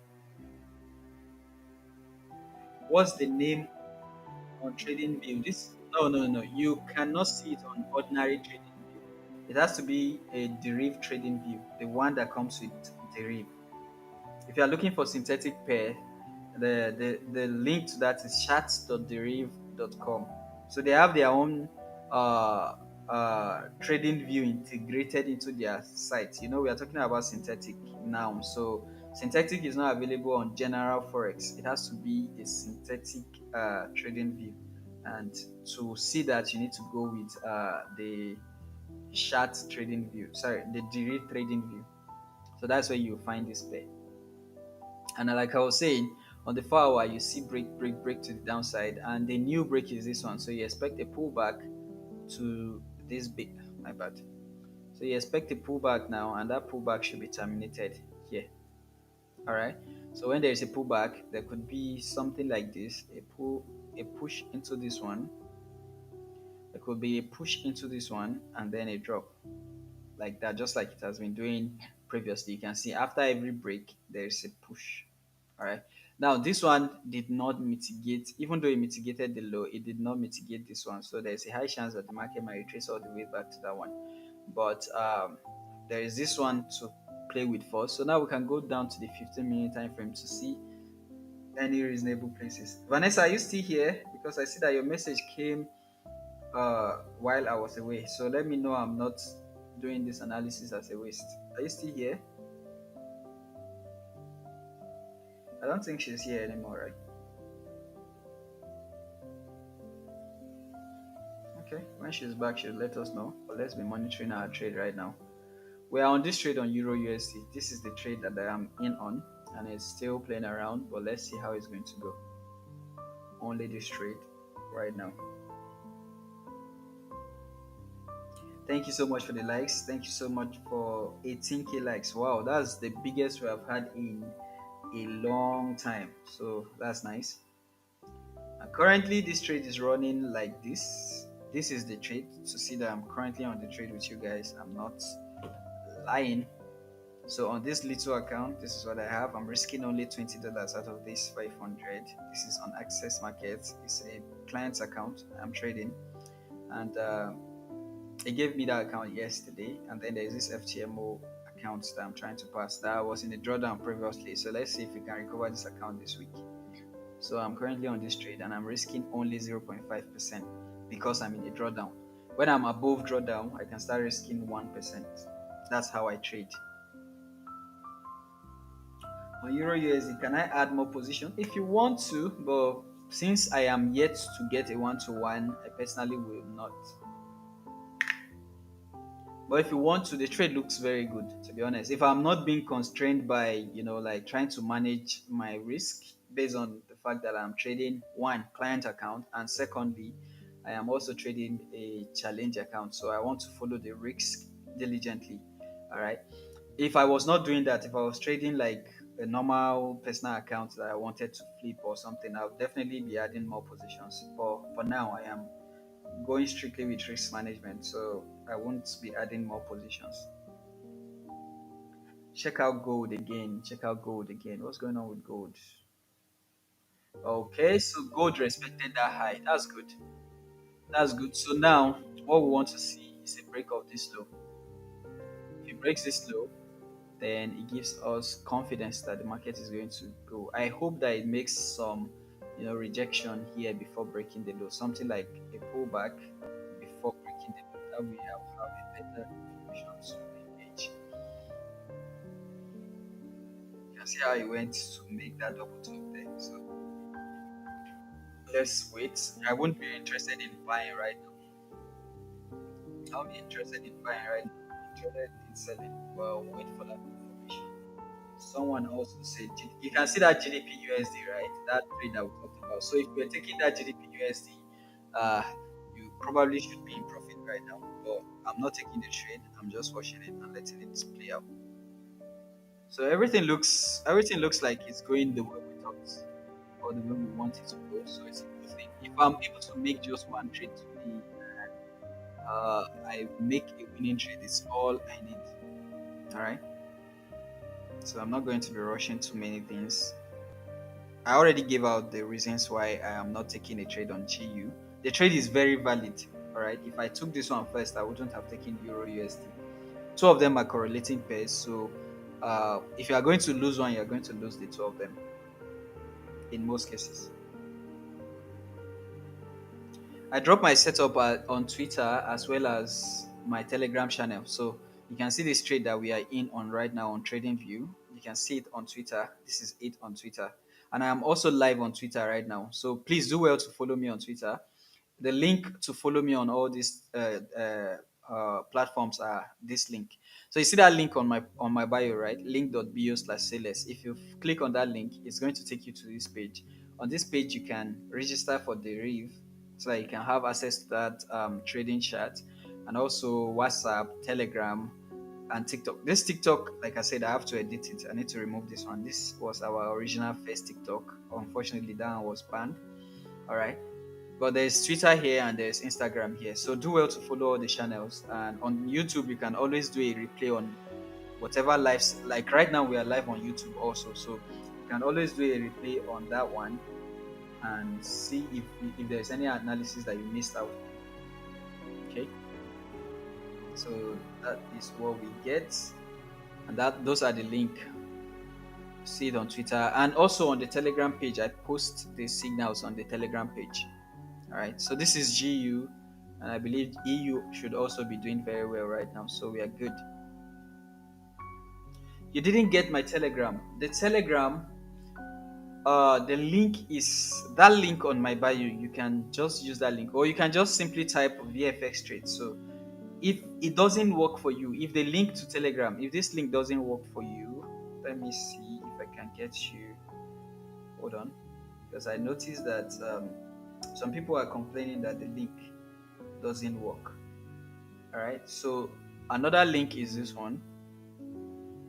What's the name on trading view? This no. You cannot see it on ordinary trading view. It has to be a derived trading view, the one that comes with deriv. If you are looking for synthetic pair, the link to that is charts.deriv.com. So they have their own trading view integrated into their site. You know, we are talking about synthetic now. So synthetic is not available on general Forex. It has to be a synthetic trading view. And to see that, you need to go with the chart trading view. Sorry, the deriv trading view. So that's where you find this pair. And like I was saying, on the 4 hour, you see break to the downside, and the new break is this one. So you expect a pullback to this big. My bad. So you expect a pullback now, and that pullback should be terminated here. All right. So when there is a pullback, there could be something like this: a push into this one. There could be a push into this one, and then a drop like that, just like it has been doing previously. You can see after every break, there is a push. All right. Now this one did not mitigate, even though it mitigated the low, it did not mitigate this one. So there's a high chance that the market might retrace all the way back to that one. But there is this one to play with first. So now we can go down to the 15-minute time frame to see any reasonable places. Vanessa, are you still here? Because I see that your message came while I was away. So let me know I'm not. doing this analysis as a waste. Are you still here? I don't think she's here anymore, right? Okay, when she's back, she'll let us know. But let's be monitoring our trade right now. We are on this trade on Euro USD. This is the trade that I am in on, and it's still playing around. But let's see how it's going to go. Only this trade right now. Thank you so much for the likes. Thank you so much for 18K likes. Wow, that's the biggest we have had in a long time. So that's nice. Currently, this trade is running like this. This is the trade to see that I'm currently on the trade with you guys. I'm not lying. So on this little account, this is what I have. I'm risking only $20 out of this 500. This is on Access Market. It's a client's account. I'm trading, and it gave me that account yesterday. And then there's this FTMO account that I'm trying to pass. That was in the drawdown previously. So let's see if we can recover this account this week. So I'm currently on this trade and I'm risking only 0.5% because I'm in a drawdown. When I'm above drawdown, I can start risking 1%. That's how I trade. On Euro USD, can I add more position? If you want to, but since I am yet to get a one-to-one, I personally will not. But if you want to, the trade looks very good, to be honest. If I'm not being constrained by, like trying to manage my risk based on the fact that I'm trading one client account, and secondly, I am also trading a challenge account. So I want to follow the risk diligently. All right. If I was not doing that, if I was trading like a normal personal account that I wanted to flip or something, I would definitely be adding more positions. But for now, I am going strictly with risk management, so I won't be adding more positions. Check out gold again. Check out gold again. What's going on with gold? Okay, so gold respected that high. That's good. That's good. So now, what we want to see is a break of this low. If it breaks this low, then it gives us confidence that the market is going to go. I hope that it makes some, rejection here before breaking the low. Something like a pullback before breaking the low. That we have a better information to engage. You can see how it went to make that double top there. So let's wait. I won't be interested in buying right now. I'll be interested in buying right now. Interested in selling. Well, wait for that information. Someone also said you can see that GDP USD, right? That trade that we talked about. So if you're taking that GDP USD, uh, you probably should be in profit right now. But I'm not taking the trade. I'm just watching it and letting it play out. So everything looks like it's going the way we thought or the way we want it to go. So it's a good thing. If I'm able to make just one trade today, I make a winning trade. It's all I need. All right. So I'm not going to be rushing too many things. I already gave out the reasons why I am not taking a trade on GU. The trade is very valid. All right. If I took this one first, I wouldn't have taken Euro USD. Two of them are correlating pairs. So if you are going to lose one, you're going to lose the two of them in most cases. I drop my setup on Twitter as well as my Telegram channel. So you can see this trade that we are in on right now on TradingView. You can see it on Twitter. This is it on Twitter. And I am also live on Twitter right now. So please do well to follow me on Twitter. The link to follow me on all these platforms are this link. So you see that link on my bio, right? link.bio/sales. If you click on that link, it's going to take you to this page. On this page, you can register for the Reeve so that you can have access to that trading chat, and also WhatsApp, Telegram, and TikTok. This TikTok, like I said, I have to edit it. I need to remove this one. This was our original first TikTok. Unfortunately, that one was banned. All right. But there's Twitter here and there's Instagram here. So do well to follow all the channels. And on YouTube, you can always do a replay on whatever lives. Like right now, we are live on YouTube also. So you can always do a replay on that one and see if there's any analysis that you missed out on. Okay. So that is what we get. And those are the link. See it on Twitter and also on the Telegram page. I post the signals on the Telegram page. All right. So this is GU. and I believe EU should also be doing very well right now. So we are good. You didn't get my Telegram. The Telegram, the link is that link on my bio. You can just use that link, or you can just simply type VFX trade. So if it doesn't work for you, if the link to Telegram, if this link doesn't work for you, let me see if I can get you. Hold on, because I noticed that some people are complaining that the link doesn't work. All right, so another link is this one.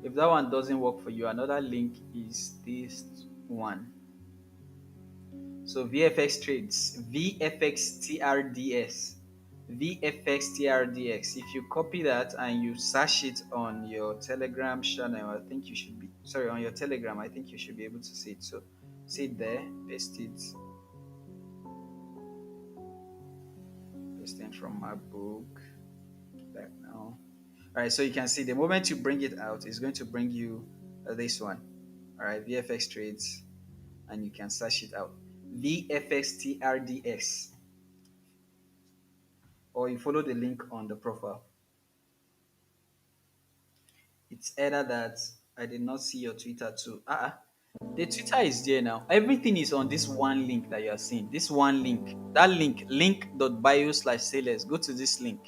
If that one doesn't work for you, another link is this one. So VFX trades, VFXTRDS, VFXTRDX. If you copy that and you search it on your Telegram channel, I think you should be sorry on your Telegram. I think you should be able to see it. So see it there, paste it, paste it from my book. Back now. All right, so you can see the moment you bring it out, it's going to bring you this one. All right, VFX trades, and you can search it out. VFXTRDX, or you follow the link on the profile. It's either that I did not see your Twitter too. The Twitter is there now. Everything is on this one link that you are seeing. This one link. That link, link.bio/sailors. Go to this link.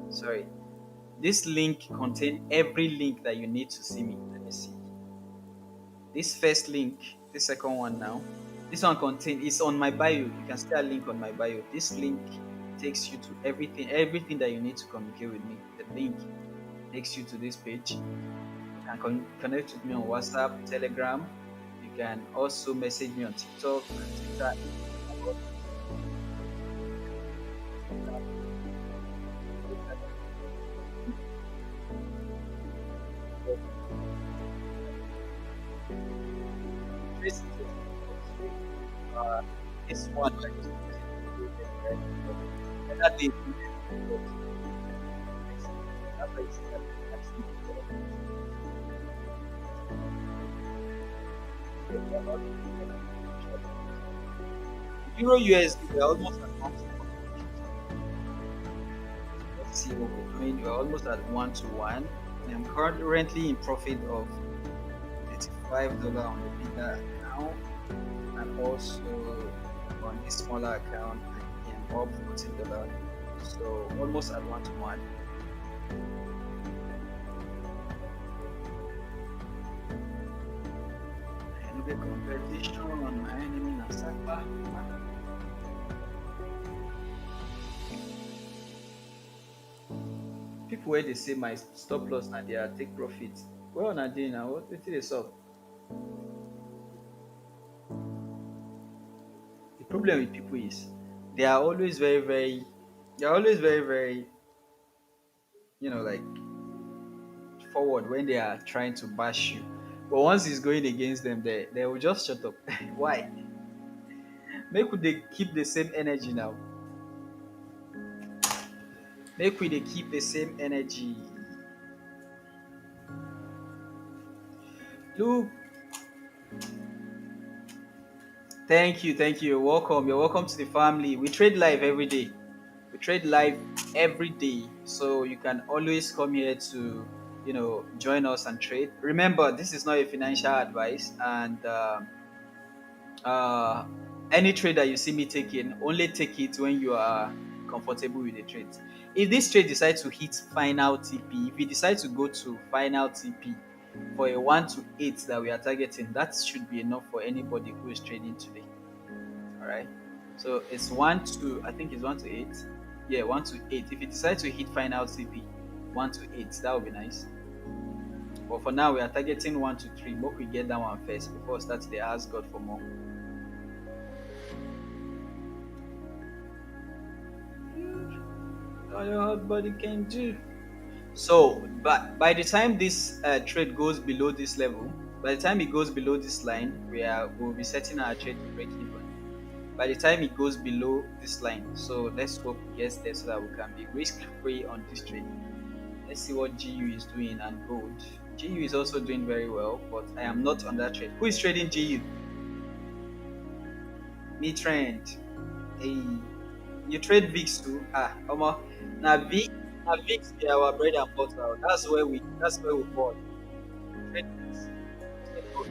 Sorry. This link contains every link that you need to see me. Let me see. This first link, this second one now. This one contains, it's on my bio. You can see a link on my bio. This link takes you to everything that you need to communicate with me. The link takes you to this page. You can connect with me on WhatsApp, Telegram. You can also message me on TikTok, Twitter. Uh, this one, like, that day, Euro USD, we're almost at 1 to 1. Let's see what we're doing. We're almost at 1 to 1. I'm currently in profit of $35 on the bigger account, and also on this smaller account, I am up $14. So almost at 1 to 1. And the competition on my enemy Nasapa. People where they say my stop loss and they are take profit. Well, Nadine, now what it is up? The problem with people is they are always very, like forward when they are trying to bash you. But once it's going against them, they will just shut up. Why? Make they keep the same energy now. Make they keep the same energy. Look, thank you, thank you. You're welcome. You're welcome to the family. We trade live every day. We trade live every day, so you can always come here to, join us and trade. Remember, this is not a financial advice, and uh, any trade that you see me taking, only take it when you are comfortable with the trade. If this trade decides to hit final TP, if we decide to go to final TP for a 1 to 8 that we are targeting, that should be enough for anybody who is trading today. All right. So it's 1 to, I think it's 1 to 8. Yeah, 1 to 8. If it decides to hit final TP, 1 to 8, that would be nice. But for now, we are targeting 1 to 3. But we get that one first before we start to ask God for more. All your hot body can do. So, but by the time this trade goes below this level, by the time it goes below this line, we'll be setting our trade to break even. By the time it goes below this line, so let's hope it gets there so that we can be risk free on this trade. Let's see what GU is doing and gold. GU is also doing very well, but I am not on that trade. Who is trading GU? Me trend. Hey. You trade VIX too? Ah, now VIX be our bread and butter. That's where we bought. Trade VIX. Trade both.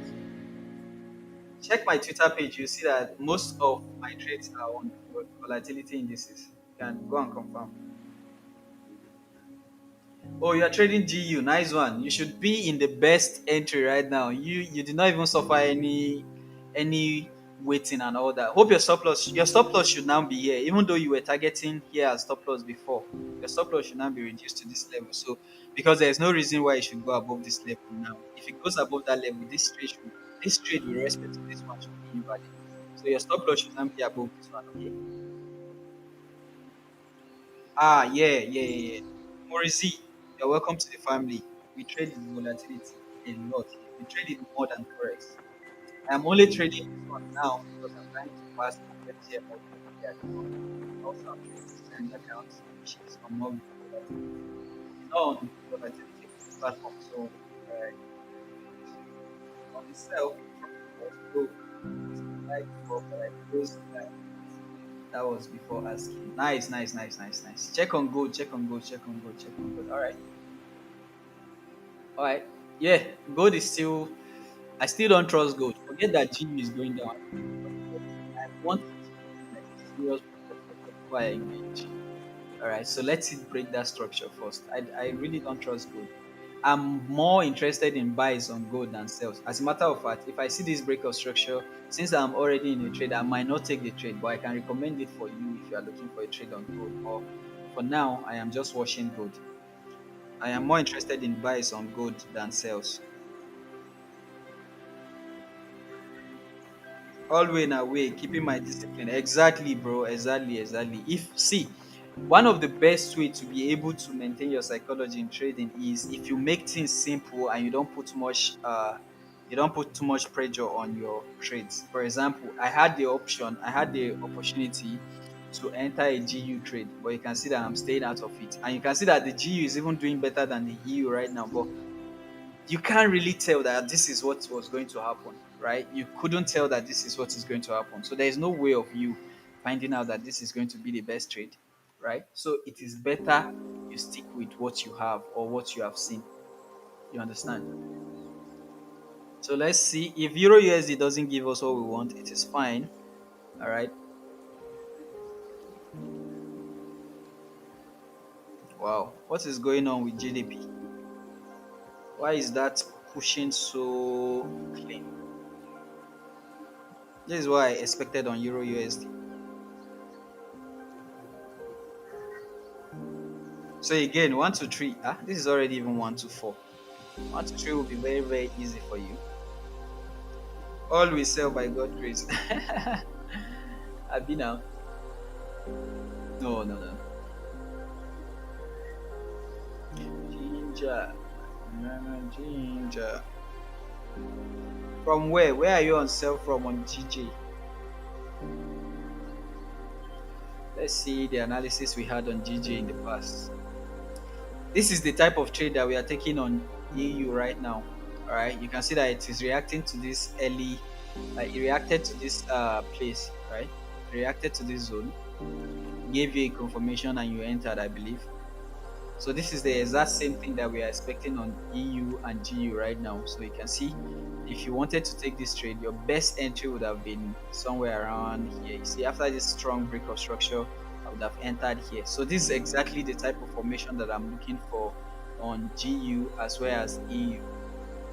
Check my Twitter page. You see that most of my trades are on volatility indices. You can go and confirm. Oh, you are trading GU. Nice one. You should be in the best entry right now. You did not even suffer any waiting and all that. Hope your stop loss should now be here. Even though you were targeting here as stop loss before, your stop loss should now be reduced to this level. So because there is no reason why it should go above this level now. If it goes above that level, this trade with respect to this one should be invalid. So your stop loss should now be above this one. Okay. Ah, yeah, yeah, yeah, yeah. Morizi, you're welcome to the family. We trade in volatility a lot here. We trade it more than Forex. I'm only trading this one now because I'm trying to pass my FTM over to the account. Also, I'm trading this China account, which is on more volatility. It's not on volatility platform, so on the sell, profit was low. It was like before, but I closed that. That was before asking. Nice, nice, nice, nice, nice. Check on gold, check on gold, check on gold, check on gold. All right. All right. Yeah, gold is still. I still don't trust gold. Forget that GU is going down. I still don't trust gold. I want it to be like a serious break of structure before I engage. All right. So let's break that structure first. I really don't trust gold. I'm more interested in buys on gold than sales. As a matter of fact, if I see this break of structure, since I'm already in a trade, I might not take the trade, but I can recommend it for you if you are looking for a trade on gold. Or for now, I am just watching gold. I am more interested in buys on gold than sales. Always in a way, keeping my discipline. Exactly, bro. Exactly, exactly. If see, one of the best way to be able to maintain your psychology in trading is if you make things simple and you don't put too much pressure on your trades. For example, I had the opportunity to enter a GU trade, but you can see that I'm staying out of it. And you can see that the GU is even doing better than the EU right now. But you can't really tell that this is what was going to happen, right? You couldn't tell that this is what is going to happen. So there is no way of you finding out that this is going to be the best trade, right? So it is better you stick with what you have or what you have seen. You understand? So let's see if Euro USD doesn't give us what we want, it is fine. All right. Wow. What is going on with GDP? Why is that pushing so clean? This is what I expected on Euro USD. So again, 1 to 3. Ah, this is already even 1 to 4. 1 to 3 will be very, very easy for you. All we sell by God grace. I've been out. No, no, no. Ginger. No, no, ginger. From where? Where are you on sell from on GJ? Let's see the analysis we had on GJ in the past. This is the type of trade that we are taking on EU right now. All right, you can see that it is reacting to this early, like it reacted to this place, right? It reacted to this zone, gave you a confirmation, and you entered, I believe. So this is the exact same thing that we are expecting on EU and GU right now. So you can see if you wanted to take this trade, your best entry would have been somewhere around here. You see, after this strong break of structure, I would have entered here. So this is exactly the type of formation that I'm looking for on GU as well as EU.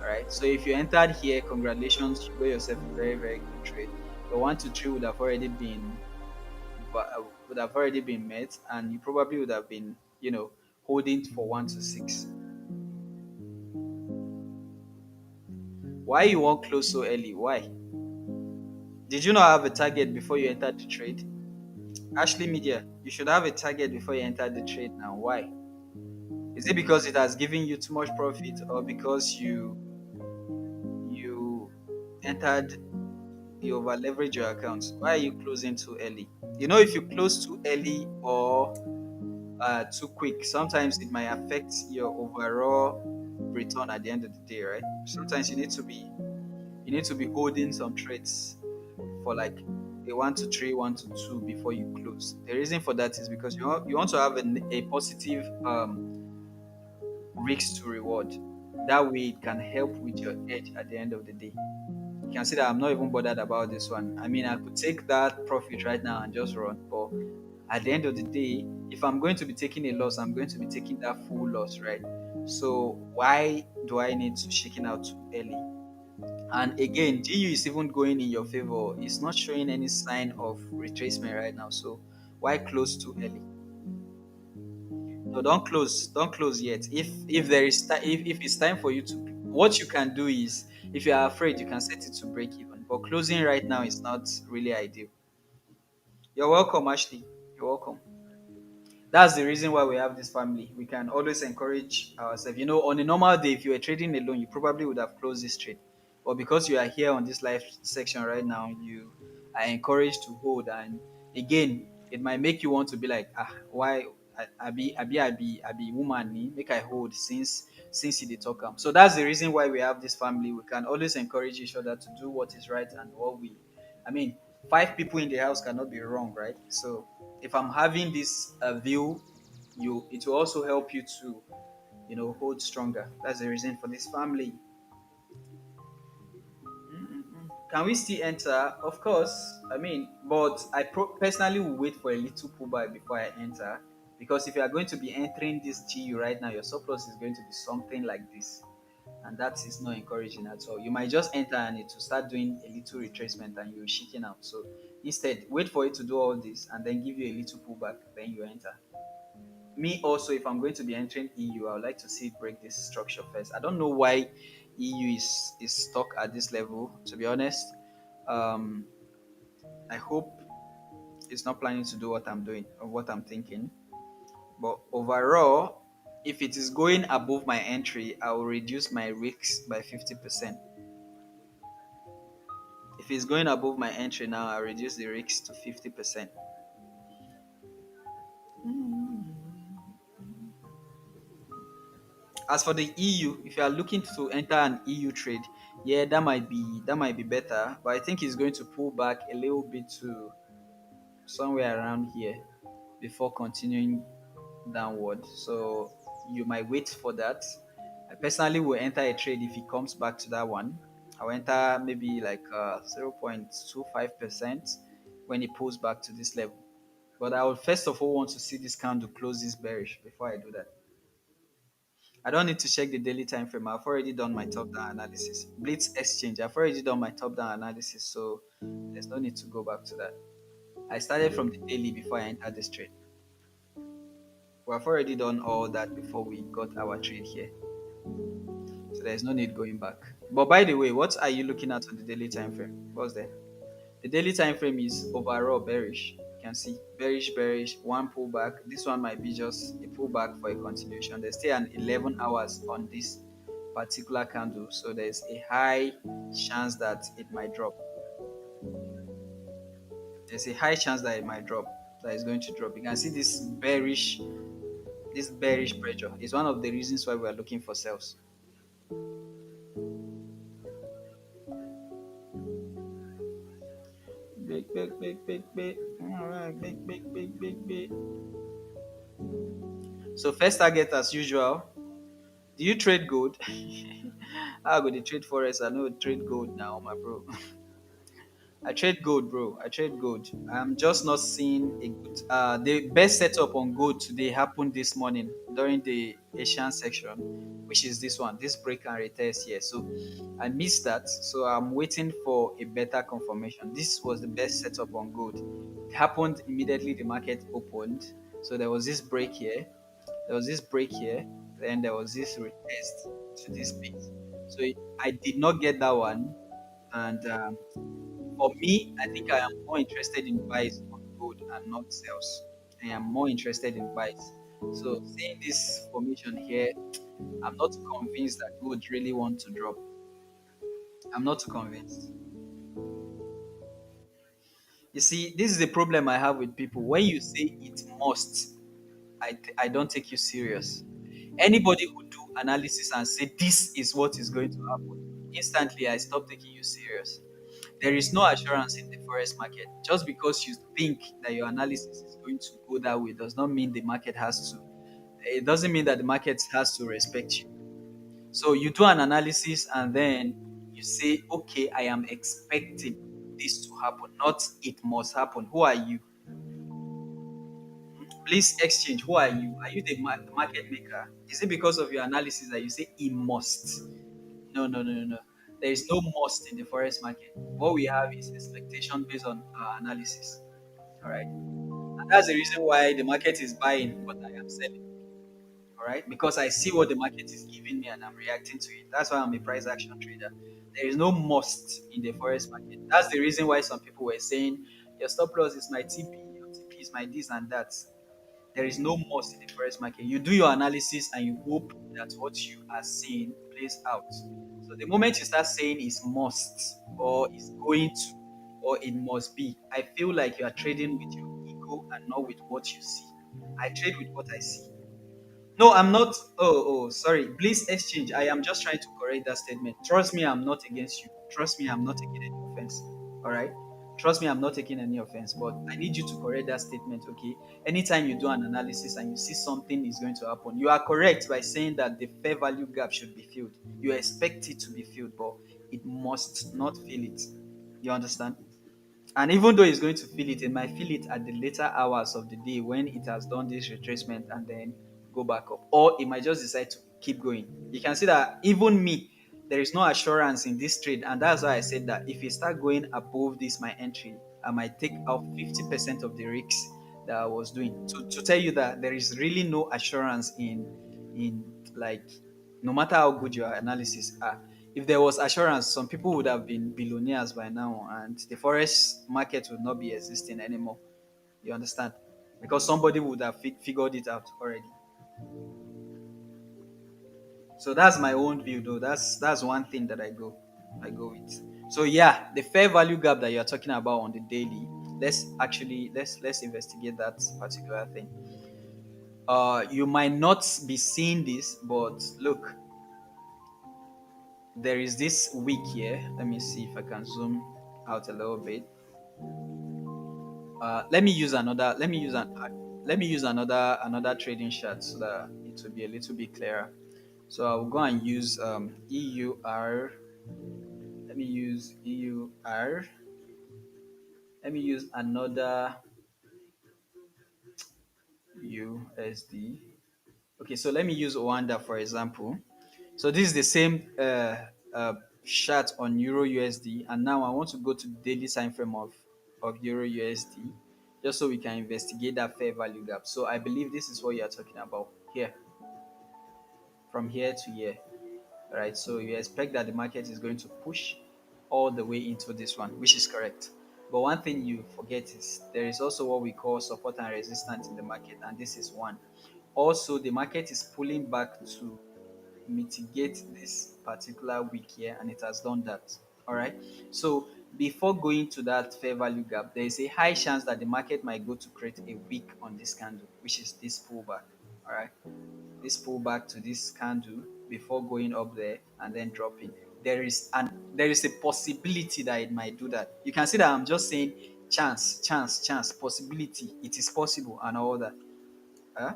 All right. So if you entered here, congratulations, you got yourself a very, very good trade. Your 1 to 3 would have already been met, and you probably would have been, holding for 1 to 6. Why you won't close so early? Why? Did you not have a target before you entered the trade? Ashley Media, you should have a target before you entered the trade now. Why? Is it because it has given you too much profit, or because you entered you over leverage your accounts? Why are you closing too early? If you close too early or too quick, sometimes it might affect your overall return at the end of the day, right? Sometimes you need to be holding some trades for like a 1 to 3, 1 to 2 before you close. The reason for that is because you want to have a positive risk to reward. That way, it can help with your edge at the end of the day. You can see that I'm not even bothered about this one. I mean, I could take that profit right now and just run, but at the end of the day, if I'm going to be taking a loss, I'm going to be taking that full loss, right? So why do I need to shaking out too early? And again, GU is even going in your favor. It's not showing any sign of retracement right now. So why close too early? No, don't close. Don't close yet. If there is if it's time for you to, what you can do is, if you are afraid, you can set it to break even. But closing right now is not really ideal. You're welcome, Ashley. You're welcome. That's the reason why we have this family. We can always encourage ourselves. On a normal day, if you were trading alone, you probably would have closed this trade. But because you are here on this live section right now, you are encouraged to hold. And again, it might make you want to be like, why I be woman ni, make I hold since you did talk am. So that's the reason why we have this family. We can always encourage each other to do what is right and what we. I mean, five people in the house cannot be wrong, right? So if I'm having this view, it will also help you to hold stronger. That's the reason for this family. Mm-mm-mm. Can we still enter? Of course. I mean, but I personally will wait for a little pullback before I enter, because if you are going to be entering this GU right now, your surplus is going to be something like this, and that is not encouraging at all. You might just enter and it will start doing a little retracement and you're shaking out. So instead, wait for it to do all this and then give you a little pullback, then you enter. Me also, if I'm going to be entering EU, I would like to see it break this structure first. I don't know why EU is stuck at this level. To be honest, um, I hope it's not planning to do what I'm doing or what I'm thinking. But overall, if it is going above my entry, I will reduce my risks by 50%. If it's going above my entry now, I reduce the risks to 50%. As for the EU, if you are looking to enter an EU trade, yeah, that might be better. But I think it's going to pull back a little bit to somewhere around here before continuing downward. So you might wait for that. I personally will enter a trade if it comes back to that one. I'll enter maybe like 0.25% when it pulls back to this level. But I would first of all want to see this candle close this bearish before I do that. I don't need to check the daily time frame. I've already done my top down analysis. Blitz exchange. I've already done my top down analysis, so there's no need to go back to that. I started from the daily before I entered this trade. We've already done all that before we got our trade here, so there's no need going back. But by the way, what are you looking at on the daily time frame? What's there? The daily time frame is overall bearish. You can see bearish, bearish, one pullback. This one might be just a pullback for a continuation. There's still an 11 hours on this particular candle, so there's a high chance that it might drop. There's a high chance that it might drop, that is going to drop. You can see this bearish pressure is one of the reasons why we are looking for sales. Big, big, big, big, big. All right, big, big, big, big, big. So first target as usual. Do you trade gold? How go dey trade forex? I know trade gold now, my bro. I trade gold, bro. I trade gold. I'm just not seeing a good. The best setup on gold today happened this morning during the Asian section, which is this one, this break and retest here. So I missed that. So I'm waiting for a better confirmation. This was the best setup on gold. It happened immediately the market opened. So there was this break here. There was this break here. Then there was this retest to this base. So I did not get that one, and for me, I think I am more interested in buys on gold and not sales. I am more interested in buys. So seeing this formation here, I'm not convinced that gold really want to drop. I'm not too convinced. You see, this is the problem I have with people. When you say it must, I don't take you serious. Anybody who do analysis and say this is what is going to happen, instantly I stop taking you serious. There is no assurance in the forex market. Just because you think that your analysis is going to go that way does not mean the market has to. It doesn't mean that the market has to respect you. So you do an analysis and then you say, okay, I am expecting this to happen, not it must happen. Who are you? Please exchange. Who are you? Are you the market maker? Is it because of your analysis that you say it must? No, no, no, no, no. There is no must in the forex market. What we have is expectation based on our analysis. All right. And that's the reason why the market is buying, but I am selling. All right. Because I see what the market is giving me and I'm reacting to it. That's why I'm a price action trader. There is no must in the forex market. That's the reason why some people were saying your stop loss is my TP, your TP is my this and that. There is no must in the forex market. You do your analysis and you hope that what you are seeing plays out. So the moment you start saying is must or is going to or it must be, I feel like you are trading with your ego and not with what you see. I trade with what I see. No, I'm not. Sorry. Please exchange. I am just trying to correct that statement. Trust me, I'm not against you. Trust me, I'm not taking any offense. All right. Trust me, I'm not taking any offense, but I need you to correct that statement, okay? Anytime you do an analysis and you see something is going to happen, you are correct by saying that the fair value gap should be filled. You expect it to be filled, but it must not fill it. You understand? And even though it's going to feel it, it might feel it at the later hours of the day when it has done this retracement and then go back up. Or it might just decide to keep going. You can see that even me, there is no assurance in this trade. And that's why I said that if you start going above this, my entry, I might take out 50% of the risks that I was doing. To tell you that there is really no assurance in like no matter how good your analysis are, if there was assurance, some people would have been billionaires by now, and the forex market would not be existing anymore. You understand? Because somebody would have figured it out already. So that's my own view, though. That's one thing that I go with. So yeah, the fair value gap that you're talking about on the daily. Let's investigate that particular thing. You might not be seeing this, but look, there is this week here. Let me see if I can zoom out a little bit. Let me use another. Let me use another trading chart so that it will be a little bit clearer. So I'll go and use EUR. Let me use EUR. Let me use another USD. Okay, so let me use Rwanda for example. So this is the same uh, chart on Euro USD, and now I want to go to the daily time frame of Euro USD, just so we can investigate that fair value gap. So I believe this is what you are talking about here, from here to here, right? So you expect that the market is going to push all the way into this one, which is correct. But one thing you forget is there is also what we call support and resistance in the market, and this is one. Also, the market is pulling back to mitigate this particular week here, and it has done that. All right. So before going to that fair value gap, there is a high chance that the market might go to create a wick on this candle, which is this pullback. All right. This pullback to this candle before going up there and then dropping. There is a possibility that it might do that. You can see that I'm just saying chance, chance, chance, possibility. It is possible and all that. Huh?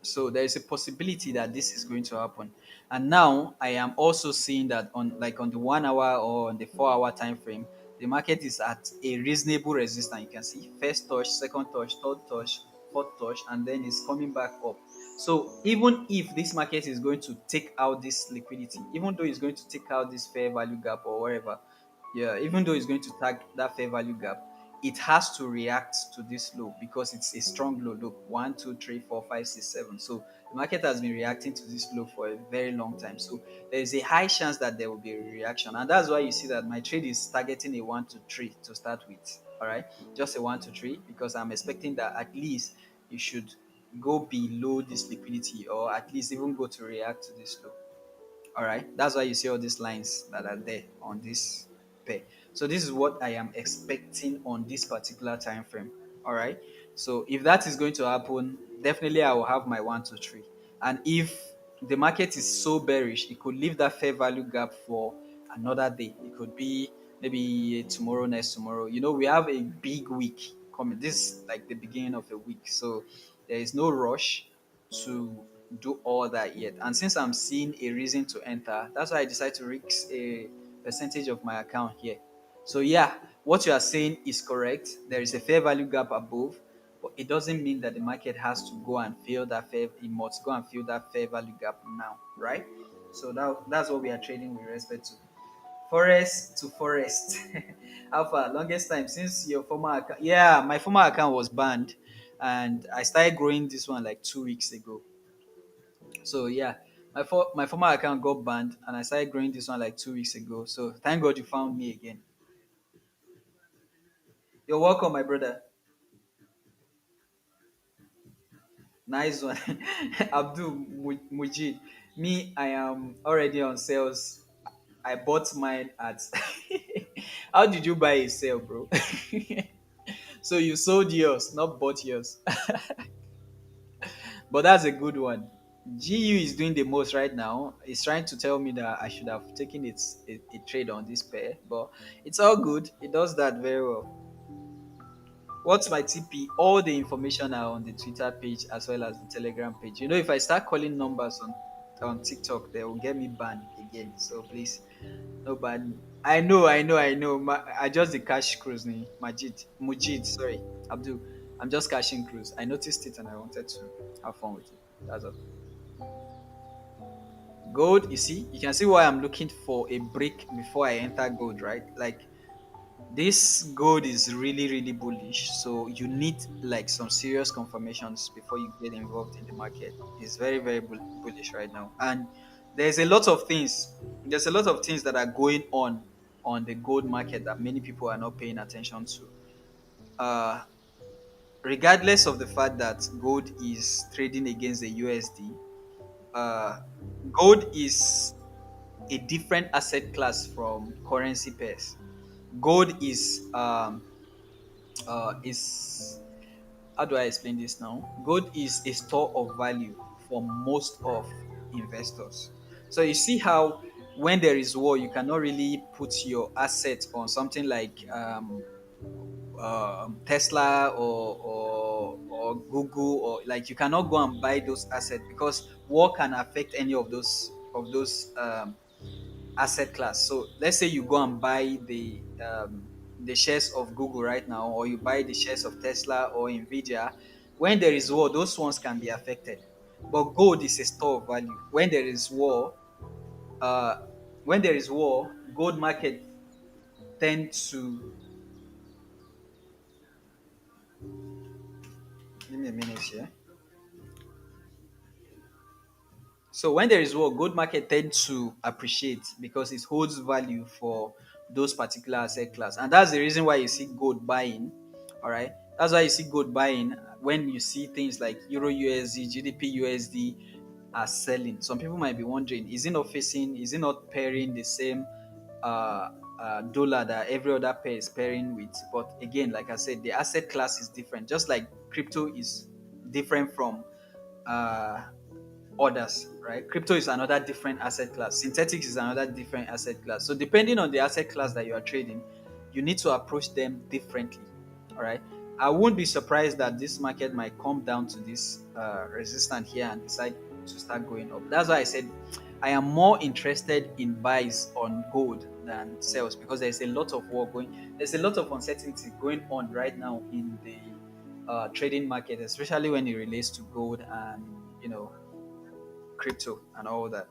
So there is a possibility that this is going to happen. And now I am also seeing that on the 1 hour or on the 4 hour time frame, the market is at a reasonable resistance. You can see first touch, second touch, third touch, fourth touch, and then it's coming back up. So even if this market is going to take out this liquidity, even though it's going to take out this fair value gap or whatever, yeah, even though it's going to tag that fair value gap, it has to react to this low because it's a strong low. Look, 1, 2, 3, 4, 5, 6, 7. So the market has been reacting to this low for a very long time. So there is a high chance that there will be a reaction, and that's why you see that my trade is targeting a 1 to 3 to start with. All right, just a 1 to 3 because I'm expecting that at least you should go below this liquidity or at least even go to react to this low. All right, that's why you see all these lines that are there on this pair. So this is what I am expecting on this particular time frame. All right, so if that is going to happen, definitely I will have my 1 to 3. And if the market is so bearish, it could leave that fair value gap for another day. It could be maybe tomorrow, next tomorrow. We have a big week coming. This is like the beginning of the week. So there is no rush to do all that yet. And since I'm seeing a reason to enter, that's why I decided to risk a percentage of my account here. So yeah, what you are saying is correct. There is a fair value gap above, but it doesn't mean that the market has to go and fill that fair. It must go and fill that fair value gap now, right? So that's what we are trading with respect to forest to forest. How far? Longest time since your former account? Yeah, my former account was banned, and I started growing this one like 2 weeks ago. So yeah, my former account got banned, and I started growing this one like 2 weeks ago. So thank God you found me again. You're welcome, my brother. Nice one. Abdul Mujid. Me, I am already on sales. I bought mine at. How did you buy a sale, bro? So you sold yours, not bought yours. But that's a good one. GU is doing the most right now. It's trying to tell me that I should have taken a trade on this pair, but it's all good. It does that very well. What's my TP? All the information are on the Twitter page as well as the Telegram page. If I start calling numbers on TikTok, they will get me banned again. So please, no ban. I know. I just the cash cruise ni Mujid. Sorry, Abdul. I'm just cashing cruise. I noticed it and I wanted to have fun with it. That's all. Gold, you can see why I'm looking for a break before I enter gold, right? Like this gold is really really bullish, so you need like some serious confirmations before you get involved in the market. It's very very bullish right now, and there's a lot of things that are going on the gold market that many people are not paying attention to. uh Regardless of the fact that gold is trading against the USD, uh gold is a different asset class from currency pairs. Gold is how do I explain this now? Gold is a store of value for most of investors. So you see how when there is war, you cannot really put your assets on something like Tesla or Google, or like you cannot go and buy those assets because war can affect any of those asset class. So let's say you go and buy the shares of Google right now, or you buy the shares of Tesla or Nvidia. When there is war, those ones can be affected. But gold is a store of value. Uh, when there is war, gold market tend to. Give me a minute here. So when there is war, gold market tend to appreciate because it holds value for those particular asset class, and that's the reason why you see gold buying. All right, that's why you see gold buying when you see things like Euro USD, GDP USD are selling. Some people might be wondering, is it not pairing the same uh, dollar that every other pair is pairing with? But again, like I said, the asset class is different. Just like crypto is different from uh, others, right? Crypto is another different asset class. Synthetics is another different asset class. So depending on the asset class that you are trading, you need to approach them differently. All right. I won't be surprised that this market might come down to this resistance here and decide to start going up. That's why I said I am more interested in buys on gold than sales because there's a lot of war going. There's a lot of uncertainty going on right now in the trading market, especially when it relates to gold and you know crypto and all that.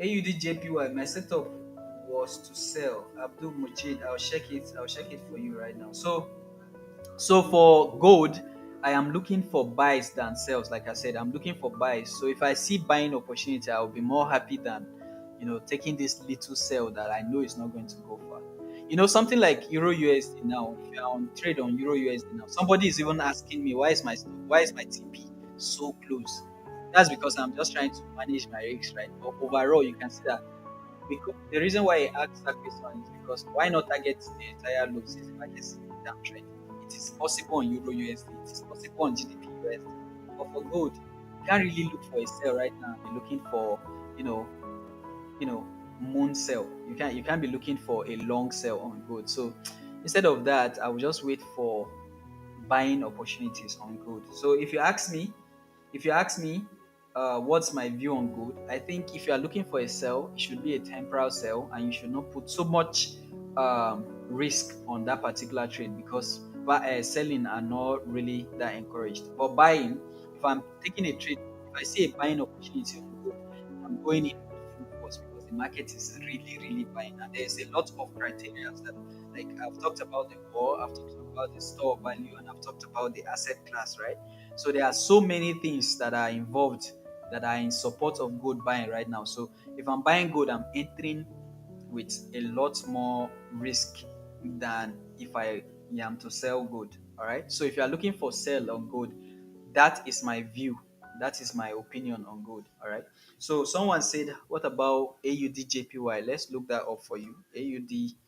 AUDJPY, my setup was to sell. Abdul Mujid, I'll check it for you right now. So for gold, I am looking for buys than sells. Like I said, I'm looking for buys. So if I see buying opportunity, I'll be more happy than taking this little sell that I know is not going to go far. Something like Euro USD now. If you're on trade on Euro USD now, somebody is even asking me why is my TP so close? That's because I'm just trying to manage my risks, right? But overall, you can see that because the reason why I asked that question is because why not target the entire low since the market is in a downtrend? It is possible on Euro USD, it is possible on GDP USD. But for gold, you can't really look for a sell right now. You're looking for, you know, you know, moon sell. You can't be looking for a long sell on gold. So instead of that, I will just wait for buying opportunities on gold. So if you ask me, what's my view on gold? I think if you are looking for a sell, it should be a temporal sell, and you should not put so much risk on that particular trade, because selling are not really that encouraged. But buying, if I'm taking a trade, if I see a buying opportunity on gold, I'm going in with full force because the market is really, really buying, and there's a lot of criteria that, like I've talked about the core, I've talked about the store value, and I've talked about the asset class, right? So there are so many things that are involved that are in support of gold buying right now. So if I'm buying gold, I'm entering with a lot more risk than if I am to sell gold. All right. So if you are looking for sell on gold, that is my view. That is my opinion on gold. All right. So someone said, what about AUDJPY? Let's look that up for you. AUDJPY.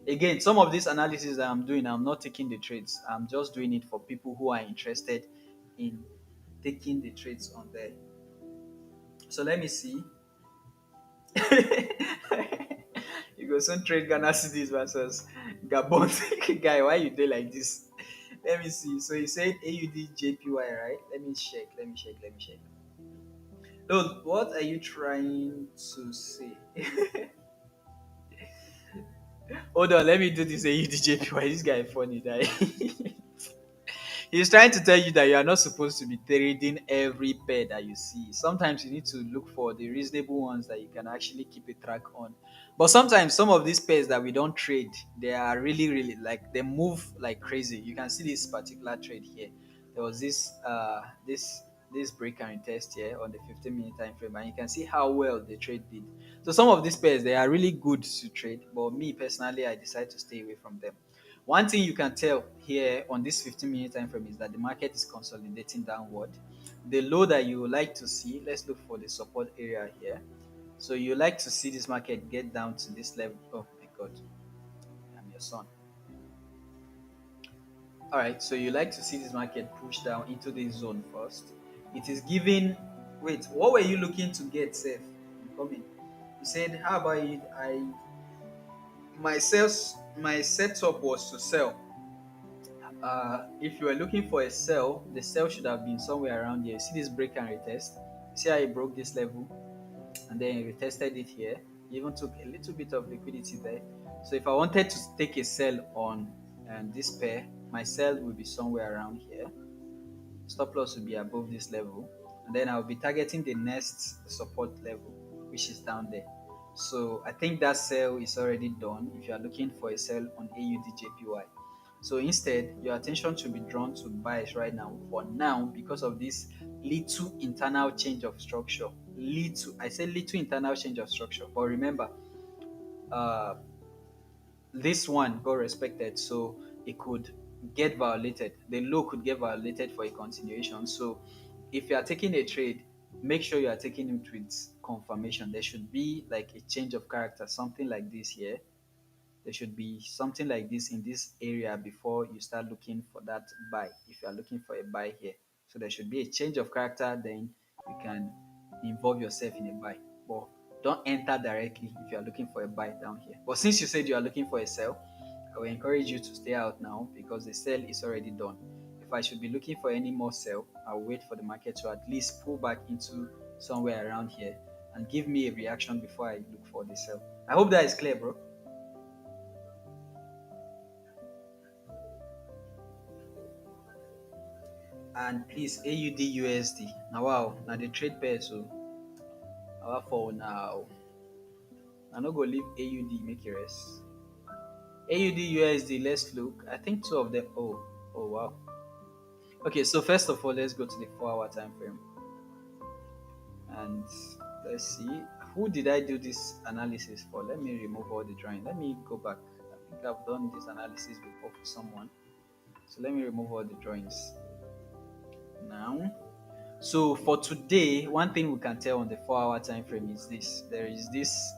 Again, some of this analysis that I'm doing, I'm not taking the trades. I'm just doing it for people who are interested in taking the trades on there. So let me see. You go soon trade Ghana cedis versus Gabon. Guy, why you do like this? Let me see. So you said AUDJPY, right? Let me check. Let me check. Let me check. No, what are you trying to say? Hold on, let me do this AUDJPY. This guy funny, guy. He's trying to tell you that you are not supposed to be trading every pair that you see. Sometimes you need to look for the reasonable ones that you can actually keep a track on. But sometimes some of these pairs that we don't trade, they are really, really like they move like crazy. You can see this particular trade here. There was this break and test here on the 15-minute time frame, and you can see how well the trade did. So some of these pairs they are really good to trade, but me personally, I decided to stay away from them. One thing you can tell here on this 15-minute time frame is that the market is consolidating downward. The low that you would like to see, let's look for the support area here. So you like to see this market get down to this level. Oh my God, I'm your son. All right, so you like to see this market push down into this zone first. It is giving. Wait, what were you looking to get, safe? Coming. You said, how about it? My setup was to sell. If you were looking for a sell, the sell should have been somewhere around here. See this break and retest. See how it broke this level and then it retested it here. It even took a little bit of liquidity there. So if I wanted to take a sell on this pair, my sell will be somewhere around here. Stop loss will be above this level, and then I'll be targeting the next support level, which is down there. So I think that sell is already done if you are looking for a sell on AUDJPY. So instead, your attention should be drawn to buys right now for now because of this little internal change of structure. Little, I say little internal change of structure, but remember, uh, this one got respected, so it could get violated. The low could get violated for a continuation. So if you are taking a trade, make sure you are taking it with confirmation. There should be like a change of character, something like this here. There should be something like this in this area before you start looking for that buy, if you are looking for a buy here. So there should be a change of character, then you can involve yourself in a buy. But don't enter directly if you are looking for a buy down here. But since you said you are looking for a sell, I will encourage you to stay out now because the sell is already done. If I should be looking for any more sell, I'll wait for the market to at least pull back into somewhere around here and give me a reaction before I look for the sell. I hope that is clear, bro. And please AUD USD. Now wow, now the trade pair so our for now. I no go leave AUD make a rest. AUD USD, let's look. I think two of them. Oh wow. Okay, so first of all, let's go to the 4 hour time frame and let's see. Who did I do this analysis for? Let me remove all the drawing. Let me go back. I think I've done this analysis before for someone. So let me remove all the drawings now. So for today, one thing we can tell on the 4 hour time frame is this: there is this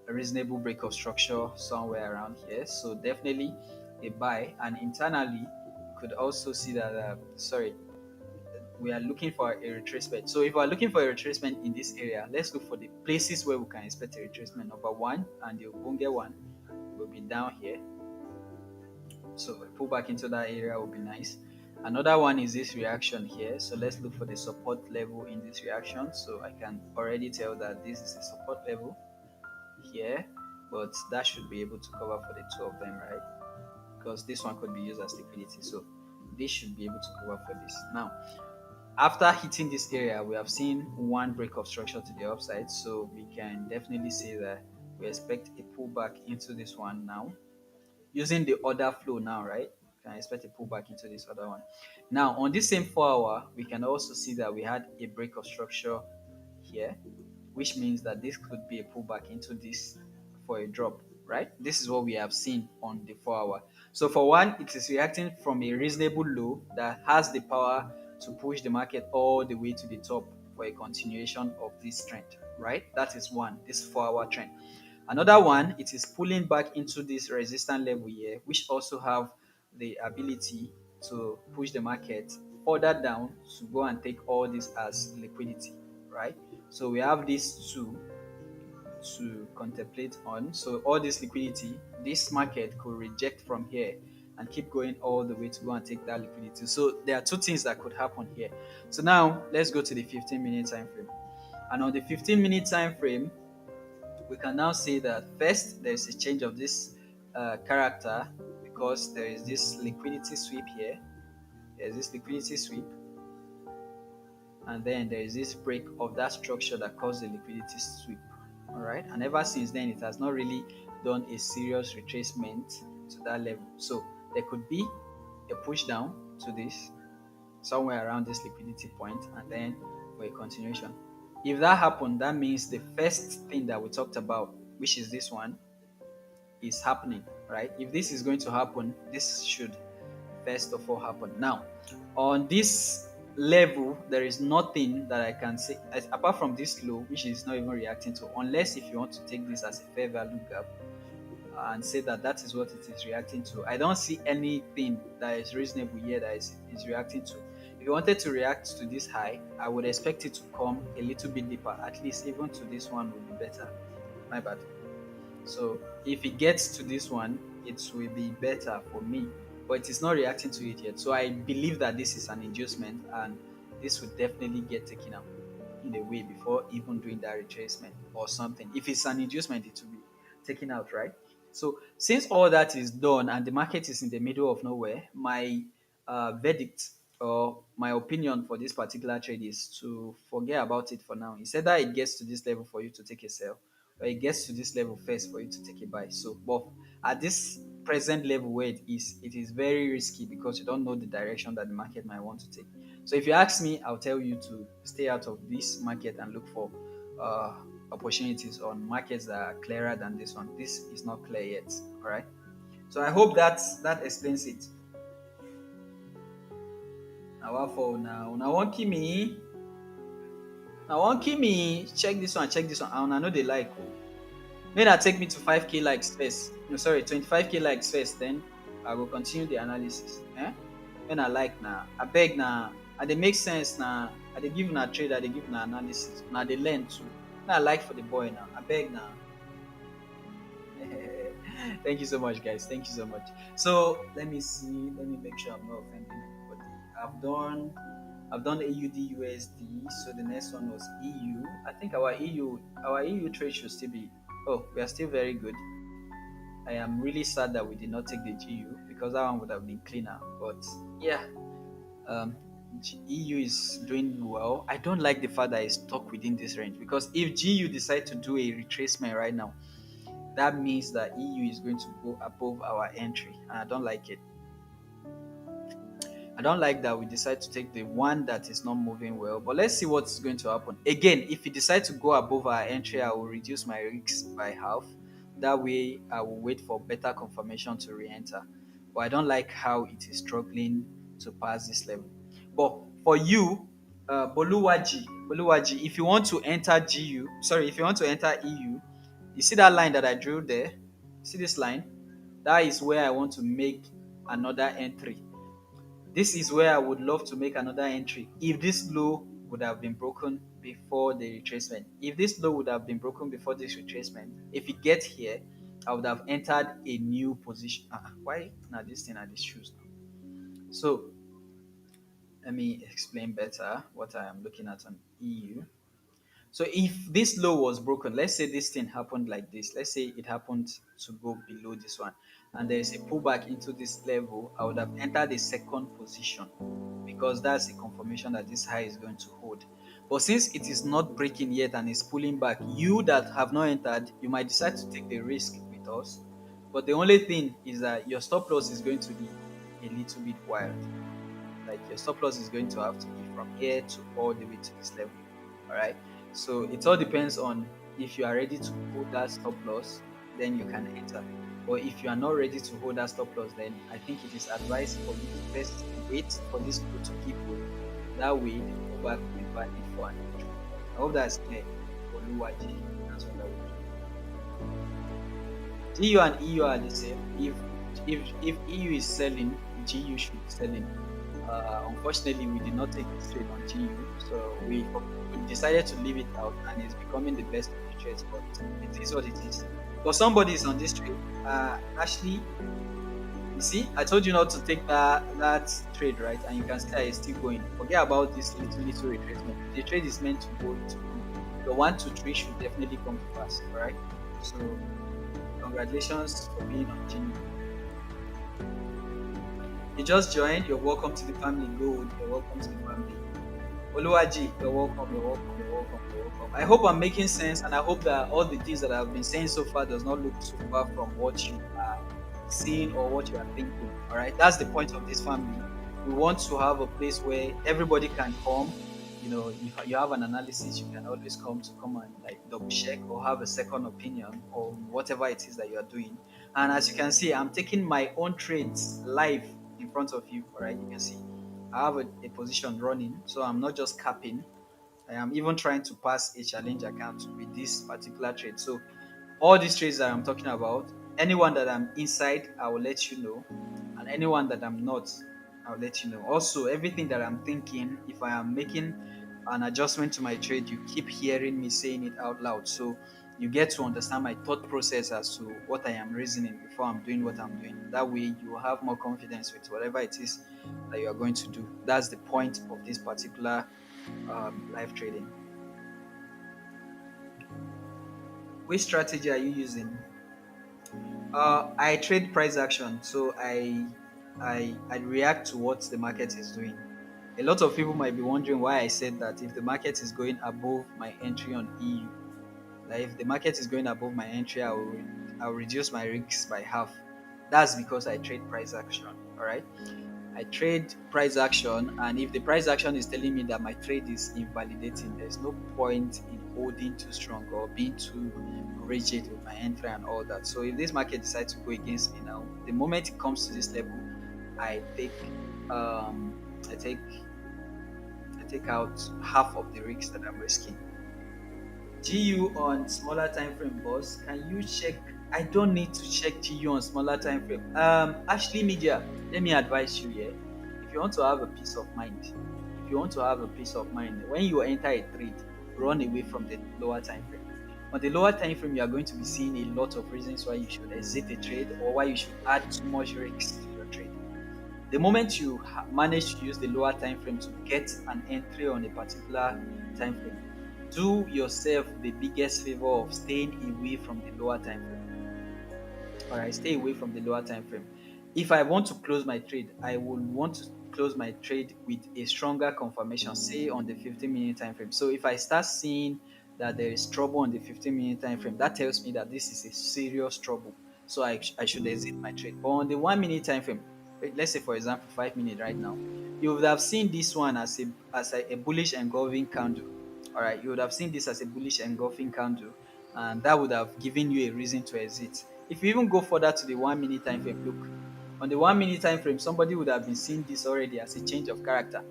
reasonable break of structure somewhere around here. So definitely a buy, and internally you could also see that. Sorry, we are looking for a retracement. So if we are looking for a retracement in this area, let's look for the places where we can expect a retracement. Number one, and the Obonge one, will be down here. So a pullback into that area will be nice. Another one is this reaction here. So let's look for the support level in this reaction. So I can already tell that this is a support level here, but that should be able to cover for the two of them, right? Because this one could be used as liquidity. So this should be able to cover for this. Now, after hitting this area, we have seen one break of structure to the upside. So we can definitely say that we expect a pullback into this one now. Using the order flow now, right? We can expect a pullback into this other one. Now, on this same 4 hour, we can also see that we had a break of structure here, which means that this could be a pullback into this for a drop, right? This is what we have seen on the 4 hour. So for one, it is reacting from a reasonable low that has the power to push the market all the way to the top for a continuation of this trend, right? That is one, this 4 hour trend. Another one, it is pulling back into this resistance level here, which also have the ability to push the market further down to go and take all this as liquidity, right? So we have these two to contemplate on. So all this liquidity, this market could reject from here and keep going all the way to go and take that liquidity. So there are two things that could happen here. So now let's go to the 15-minute time frame. And on the 15-minute time frame, we can now say that first there is a change of this character because there is this liquidity sweep here. There's this liquidity sweep, and then there is this break of that structure that caused the liquidity sweep. All right, and ever since then, it has not really done a serious retracement to that level. So there could be a push down to this somewhere around this liquidity point, and then for a continuation. If that happened, that means the first thing that we talked about, which is this one, is happening, right? If this is going to happen, this should first of all happen. Now, on this level, there is nothing that I can say apart from this low, which is not even reacting to, unless if you want to take this as a fair value gap and say that that is what it is reacting to. I don't see anything that is reasonable here that is reacting to. If you wanted to react to this high, I would expect it to come a little bit deeper, at least even to this one would be better. My bad. So if it gets to this one, it will be better for me, but it is not reacting to it yet. So I believe that this is an inducement, and this would definitely get taken out in a way before even doing that retracement or something. If it's an inducement, it will be taken out, right? So since all that is done and the market is in the middle of nowhere, my verdict or my opinion for this particular trade is to forget about it for now. It's either it gets to this level for you to take a sell, or it gets to this level first for you to take a buy. So, but at this present level where it is very risky because you don't know the direction that the market might want to take. So, if you ask me, I'll tell you to stay out of this market and look for uh, opportunities on markets that are clearer than this one. This is not clear yet. All right. So, I hope that explains it. Now, what for now? Now, one key me. Now, one key me. Check this one. Check this one. And I know they like. Oh. May that take me to 5k likes first. No, sorry, 25k likes first. Then I will continue the analysis. When I like now, I beg now. And they make sense now. I they give na trade. I they give na analysis. Now they learn too. Now I like for the boy now. I beg now. Thank you so much, guys. Thank you so much. So let me see. Let me make sure I'm not offending anybody. I've done AUD USD. So the next one was EU. I think our EU trade should still be. Oh, we are still very good. I am really sad that we did not take the GU because that one would have been cleaner. But yeah, um, EU is doing well. I don't like the fact that it's stuck within this range because if GU decide to do a retracement right now, that means that EU is going to go above our entry, and I don't like it. I don't like that we decide to take the one that is not moving well. But let's see what's going to happen. Again, if we decide to go above our entry, I will reduce my risks by half. That way, I will wait for better confirmation to re-enter. But I don't like how it is struggling to pass this level. But for you, Boluwaji, if you want to enter if you want to enter EU, you see that line that I drew there? See this line? That is where I want to make another entry. This is where I would love to make another entry. If this low would have been broken before the retracement, if this low would have been broken before this retracement, if it gets here, I would have entered a new position. Why now this thing are these shoes now? So let me explain better what I am looking at on EU. So if this low was broken, let's say this thing happened like this. Let's say it happened to go below this one, and there is a pullback into this level. I would have entered the second position because that's a confirmation that this high is going to hold. But since it is not breaking yet and is pulling back, you that have not entered, you might decide to take the risk with us. But the only thing is that your stop loss is going to be a little bit wild. Like your stop loss is going to have to be from here to all the way to this level. All right. So it all depends on if you are ready to hold that stop loss, then you can enter. But if you are not ready to hold that stop loss, then I think it is advised for you to first wait for this group to keep going. That way, the pullback will be valid for an entry. I hope that's clear. Oluwaji, that's what I would do. GU and EU are the same. If EU is selling, GU should be selling. Unfortunately, we did not take this trade on GU, so we decided to leave it out, and it's becoming the best of the trades. But it is what it is. But somebody is on this trade. Ashley, you see, I told you not to take that trade, right? And you can see that it's still going. Forget about this little retracement. The trade is meant to go to the 1 to 3 should definitely come to pass. All right. So congratulations for being on GU. You just joined, you're welcome to the family. Gold, you're welcome to the family. Oluwaji, you're welcome, you're welcome, you're welcome, you're welcome. I hope I'm making sense, and I hope that all the things that I've been saying so far does not look too far from what you are seeing or what you are thinking. All right, that's the point of this family. We want to have a place where everybody can come. You know, if you have an analysis, you can always come and like double check or have a second opinion on whatever it is that you are doing. And as you can see, I'm taking my own trades live in front of you. All right, you can see I have a position running, so I'm not just capping. I am even trying to pass a challenge account with this particular trade. So all these trades that I'm talking about, anyone that I'm inside, I will let you know, and anyone that I'm not, I'll let you know. Also, everything that I'm thinking, if I am making an adjustment to my trade, you keep hearing me saying it out loud. So you get to understand my thought process as to what I am reasoning before I'm doing what I'm doing. That way, you have more confidence with whatever it is that you are going to do. That's the point of this particular live trading. Which strategy are you using? I trade price action, so I react to what the market is doing. A lot of people might be wondering why I said that if the market is going above my entry on EU, like if the market is going above my entry, I'll reduce my risks by half. That's because I trade price action. All right. I trade price action, and if the price action is telling me that my trade is invalidating, there's no point in holding too strong or being too rigid with my entry and all that. So if this market decides to go against me now, the moment it comes to this level, I take um I take I take out half of the risks that I'm risking. GU on smaller time frame, boss. Can you check? I don't need to check GU on smaller time frame. Ashley Media, let me advise you here. If you want to have a peace of mind, if you want to have a peace of mind, when you enter a trade, run away from the lower time frame. On the lower time frame, you are going to be seeing a lot of reasons why you should exit a trade or why you should add too much risk to your trade. The moment you manage to use the lower time frame to get an entry on a particular time frame, do yourself the biggest favor of staying away from the lower time frame. All right, stay away from the lower time frame. If I want to close my trade, I will want to close my trade with a stronger confirmation, say on the 15-minute time frame. So if I start seeing that there is trouble on the 15-minute time frame, that tells me that this is a serious trouble. So I should exit my trade. But on the 1 minute time frame, let's say for example 5 minutes right now, you would have seen this one as a bullish engulfing candle. All right, you would have seen this as a bullish engulfing candle, and that would have given you a reason to exit. If you even go further to the 1 minute time frame, look, on the 1 minute time frame, somebody would have been seeing this already as a change of character.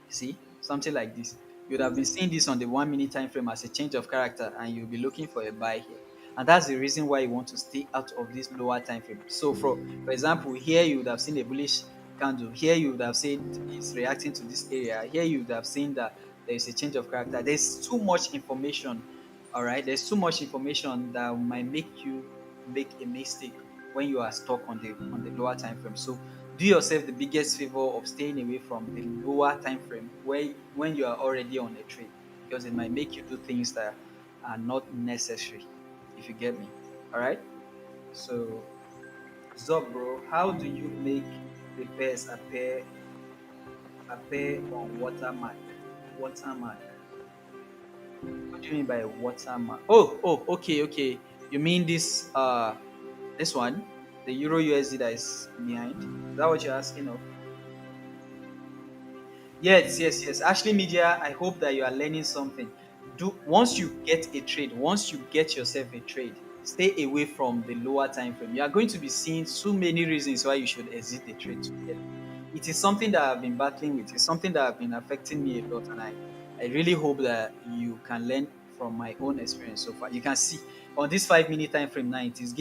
You see, something like this. You would have been seeing this on the 1 minute time frame as a change of character, and you'll be looking for a buy here. And that's the reason why you want to stay out of this lower time frame. So, for example, here you would have seen a bullish candle. Here you would have said it's reacting to this area. Here you would have seen that there is a change of character. There's too much information. All right, there's too much information that might make you make a mistake when you are stuck on the lower time frame. So do yourself the biggest favor of staying away from the lower time frame where when you are already on a trade, because it might make you do things that are not necessary, if you get me. All right. So, Zob, bro, how do you make the pairs appear on watermark? Watermark. What do you mean by watermark? Okay. You mean this one, the Euro USD that is behind? Is that what you're asking of? Yes. Ashley Media, I hope that you are learning something. Do once you get a trade, once you get yourself a trade, stay away from the lower time frame. You are going to be seeing so many reasons why you should exit the trade together. It is something that I've been battling with. It's something that have been affecting me a lot, and I really hope that you can learn from my own experience so far. You can see on this 5 minute time frame now, it is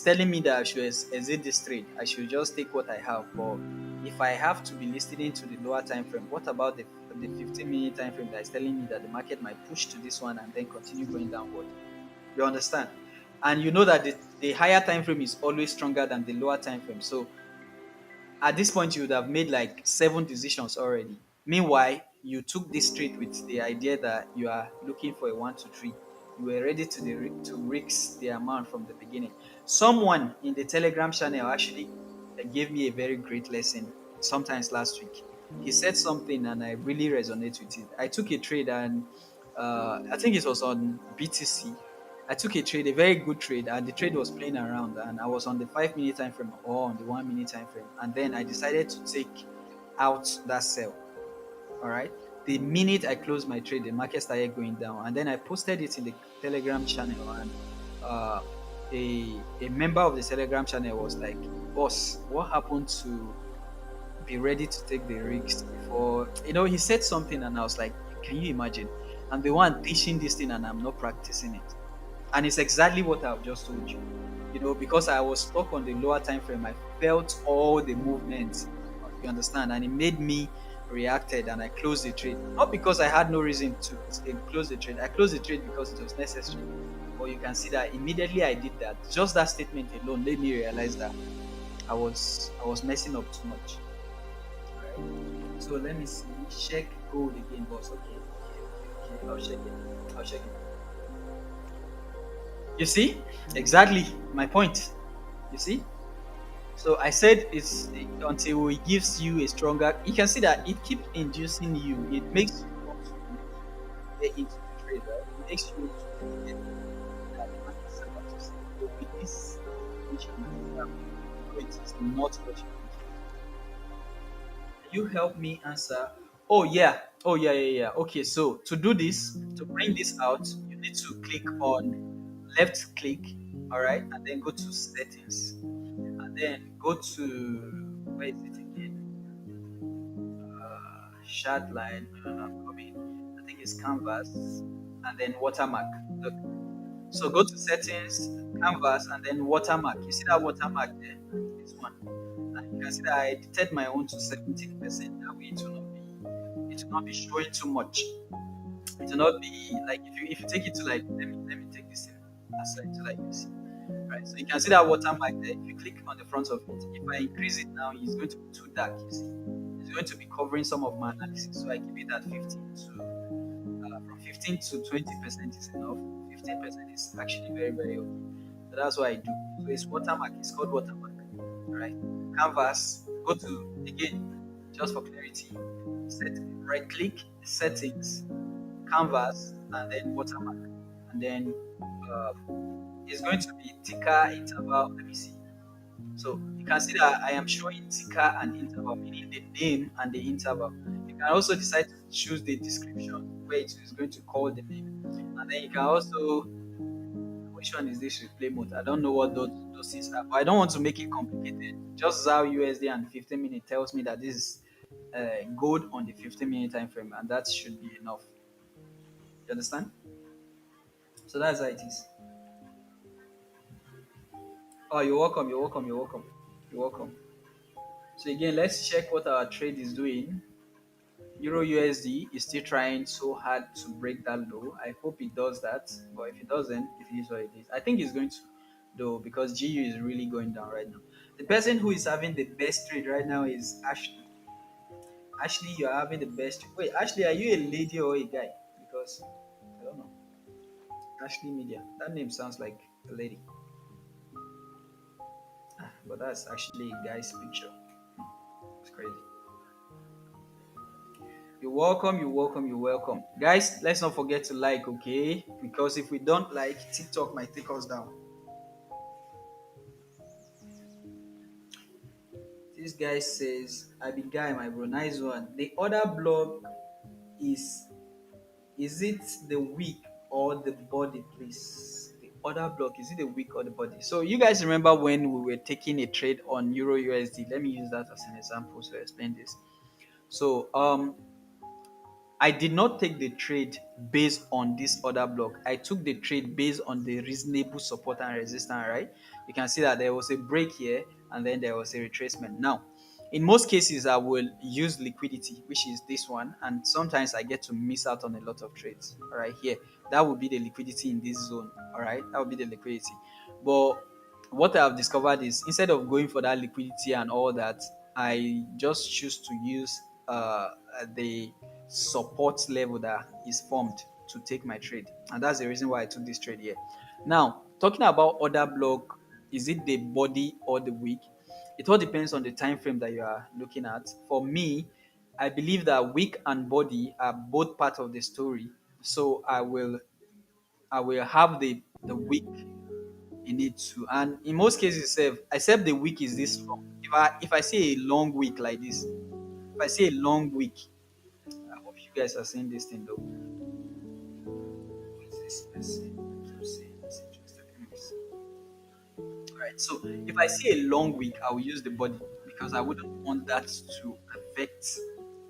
telling me that I should exit this trade. I should just take what I have, but if I have to be listening to the lower time frame, what about the 15-minute time frame that is telling me that the market might push to this one and then continue going downward? You understand? And you know that the higher time frame is always stronger than the lower time frame. So at this point you would have made like 7 decisions already. Meanwhile, you took this trade with the idea that you are looking for a 1 to 3. You were ready to risk the amount from the beginning. Someone in the Telegram channel actually gave me a very great lesson sometimes last week. He said something and I really resonate with it. I took a trade and I think it was on BTC. I took a trade, a very good trade, and the trade was playing around, and I was on the 5 minute time frame or on the 1 minute time frame, and then I decided to take out that sell. All right. The minute I closed my trade, the market started going down, and then I posted it in the Telegram channel, and uh, a member of the Telegram channel was like, "Boss, what happened to be ready to take the risks before?" He said something, and I was like, "Can you imagine? I'm the one teaching this thing, and I'm not practicing it." And it's exactly what I've just told you. Because I was stuck on the lower time frame, I felt all the movements. You understand? And it made me reacted and I closed the trade. Not because I had no reason to close the trade. I closed the trade because it was necessary. But you can see that immediately I did that. Just that statement alone made me realize that I was messing up too much. All right. So let me see. Check gold again, boss. Okay. I'll check it. I'll check it. You see? Exactly my point. You see? So I said it's until it gives you a stronger. You can see that it keeps inducing you. It makes you want to get into the trade, right? It makes you want to get that the market is about to say, "Oh, with this information that you have, it is not what you think." You help me answer. Oh yeah. Oh yeah. Okay, so to do this, to bring this out, you need to click on left click, all right, and then go to settings, and then go to where is it again? Shard line. No, I'm coming. I think it's canvas, and then watermark. Look, so go to settings, canvas, and then watermark. You see that watermark there? This one. And you can see that I edited my own to 17%. That way it will not be showing too much. It will not be like if you take it to like let me take this in aside so that you see. Right. So you can see that watermark there. If you click on the front of it, if I increase it now, it's going to be too dark. You see, it's going to be covering some of my analysis. So I keep it at 15 to from 15 to 20% is enough. 15% is actually very very okay. So that's what I do. So it's watermark. It's called watermark. Right. Canvas. Go to again just for clarity. Set right click settings, canvas, and then watermark, and then uh, it's going to be ticker interval. Let me see. So you can see that I am showing ticker and interval, meaning the name and the interval. You can also decide to choose the description where it is going to call the name. And then you can also, which one is this replay mode? I don't know what those things are, but I don't want to make it complicated. Just ZAR USD and 15-minute tells me that this is gold on the 15-minute time frame, and that should be enough. You understand? So that's how it is. Oh, you're welcome. You're welcome. You're welcome. You're welcome. So again, let's check what our trade is doing. Euro USD is still trying so hard to break that low. I hope it does that, but if it doesn't, it is what it is. I think it's going to, though, because GU is really going down right now. The person who is having the best trade right now is Ashley. Ashley, you are having the best. Wait, Ashley, are you a lady or a guy? Because I don't know. Ashley Media. That name sounds like a lady, but that's actually a guy's picture. It's crazy. You're welcome, you're welcome, you're welcome. Guys, let's not forget to like, okay? Because if we don't like, TikTok might take us down. This guy says, I be guy, my bro. Nice one. The other blog is it the week or the body, please? The other block, is it the week or the body? So you guys remember when we were taking a trade on Euro USD? Let me use that as an example to explain this. So I did not take the trade based on this other block. I took the trade based on the reasonable support and resistance, right? You can see that there was a break here and then there was a retracement. Now, in most cases, I will use liquidity, which is this one, and sometimes I get to miss out on a lot of trades. All right, here that would be the liquidity in this zone. All right, that would be the liquidity. But what I have discovered is instead of going for that liquidity and all that, I just choose to use the support level that is formed to take my trade, and that's the reason why I took this trade here. Now, talking about other block, is it the body or the wick? It all depends on the time frame that you are looking at. For me, I believe that wick and body are both part of the story, so I will have the wick in it too. And in most cases, except the week is this long. If I see a long week like this, if I see a long week, I hope you guys are seeing this thing though. Who is this person? Keep saying this interested. Anyways, right. So if I see a long week, I will use the body because I wouldn't want that to affect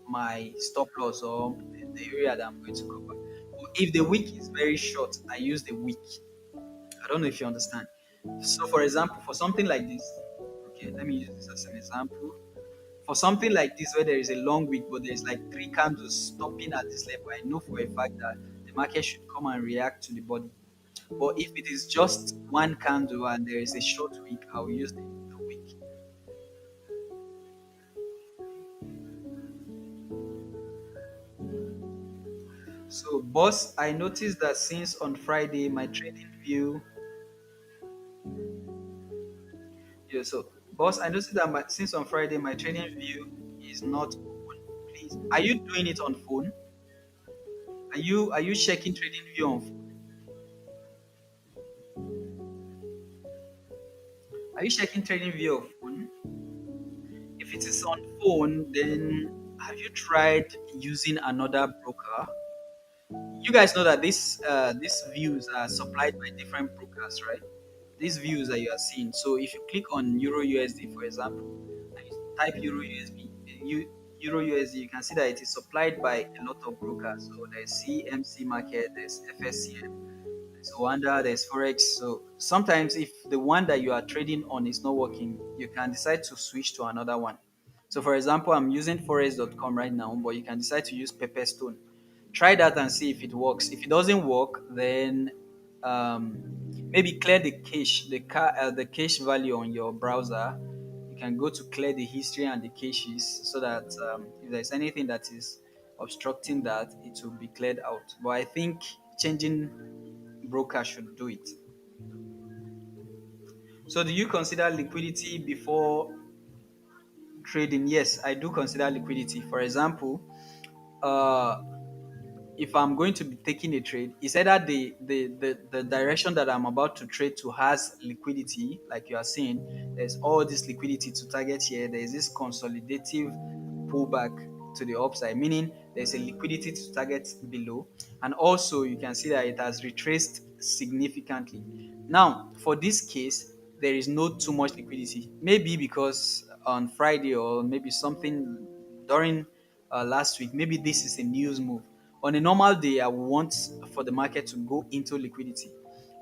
my stop loss or the area that I'm going to cover. But if the week is very short, I use the week. I don't know if you understand. So, for example, for something like this, okay, let me use this as an example. For something like this, where there is a long week, but there's like three candles stopping at this level, I know for a fact that the market should come and react to the body. But if it is just one candle and there is a short week, I'll use the week. So, boss, I noticed that since on Friday, my trading view, yeah, so, boss, I noticed that since on Friday, my trading view is not open. Please, are you doing it on phone? Are you checking trading view on phone? Are you checking trading view on phone? If it is on phone, then have you tried using another broker? You guys know that these views are supplied by different brokers, right? These views that you are seeing. So if you click on Euro USD, for example, and you type Euro USD, you can see that it is supplied by a lot of brokers. So there's CMC Market, there's FSCM, there's Wanda, there's Forex. So sometimes if the one that you are trading on is not working, you can decide to switch to another one. So for example, I'm using forex.com right now, but you can decide to use Pepperstone. Try that and see if it works. If it doesn't work, then um, maybe clear the cache value on your browser. You can go to clear the history and the caches so that if there's anything that is obstructing that, it will be cleared out. But I think changing broker should do it. So, do you consider liquidity before trading? Yes, I do consider liquidity. For example, uh, if I'm going to be taking a trade, it's either the direction that I'm about to trade to has liquidity, like you are seeing, there's all this liquidity to target here. There's this consolidative pullback to the upside, meaning there's a liquidity to target below, and also you can see that it has retraced significantly. Now, for this case, there is no too much liquidity. Maybe because on Friday or maybe something during last week, maybe this is a news move. On a normal day, I would want for the market to go into liquidity.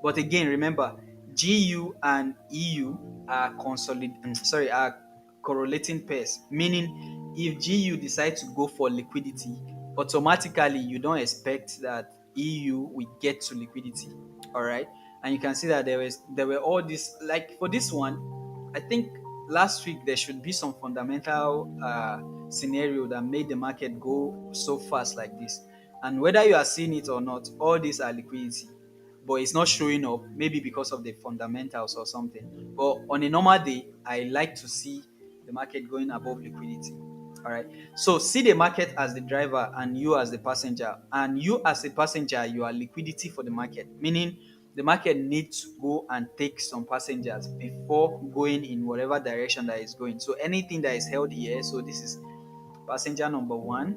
But again, remember, GU and EU are correlating pairs, meaning if GU decide to go for liquidity, automatically you don't expect that EU will get to liquidity. All right, and you can see that there were all this, like for this one, I think last week there should be some fundamental scenario that made the market go so fast like this. And whether you are seeing it or not, all these are liquidity, but it's not showing up, maybe because of the fundamentals or something. But on a normal day, I like to see the market going above liquidity. All right. So see the market as the driver and you as the passenger. And you as a passenger, you are liquidity for the market, meaning the market needs to go and take some passengers before going in whatever direction that is going. So anything that is held here, so this is passenger number one,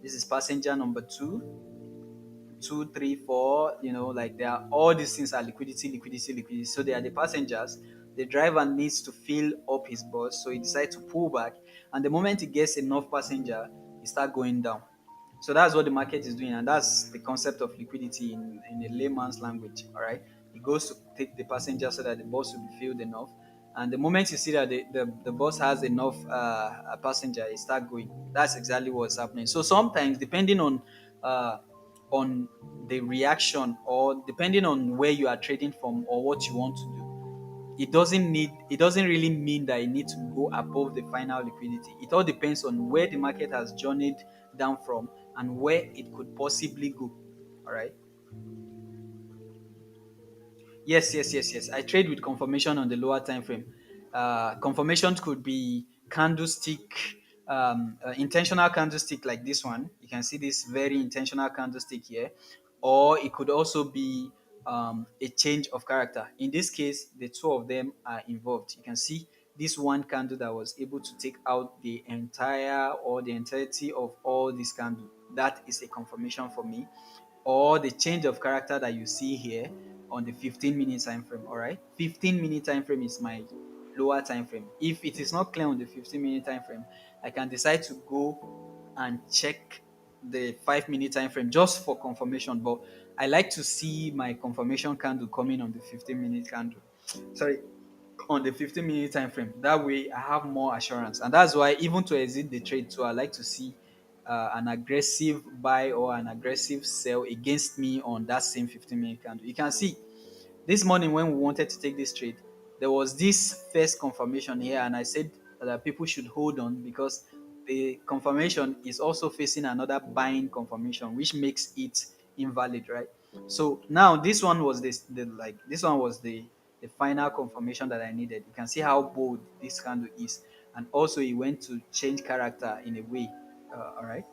this is passenger number two, two, three, four, like they are all these things are liquidity, liquidity, liquidity. So they are the passengers. The driver needs to fill up his bus, so he decides to pull back. And the moment he gets enough passenger, he start going down. So that's what the market is doing, and that's the concept of liquidity in a layman's language. All right, it goes to take the passenger so that the bus will be filled enough. And the moment you see that the bus has enough passenger, it start going. That's exactly what's happening. So sometimes, depending uh, on the reaction, or depending on where you are trading from or what you want to do, it doesn't really mean that it needs to go above the final liquidity. It all depends on where the market has journeyed down from and where it could possibly go. All right. Yes, yes, yes, yes. I trade with confirmation on the lower time frame. Confirmation could be candlestick, intentional candlestick like this one. You can see this very intentional candlestick here, or it could also be a change of character. In this case, the two of them are involved. You can see this one candle that was able to take out the entire or the entirety of all this candle. That is a confirmation for me, or the change of character that you see here on the 15-minute time frame. All right, 15-minute time frame is my lower time frame. If it is not clear on the 15-minute time frame, I can decide to go and check the 5-minute time frame just for confirmation. But I like to see my confirmation candle coming on the 15-minute candle. Sorry, on the 15-minute time frame. That way I have more assurance. And that's why, even to exit the trade too, I like to see an aggressive buy or an aggressive sell against me on that same 15-minute candle. You can see this morning when we wanted to take this trade, there was this first confirmation here, and I said that people should hold on because the confirmation is also facing another buying confirmation, which makes it invalid, right? So now this one was this one was the final confirmation that I needed. You can see how bold this candle is, and also it went to change character in a way. All right,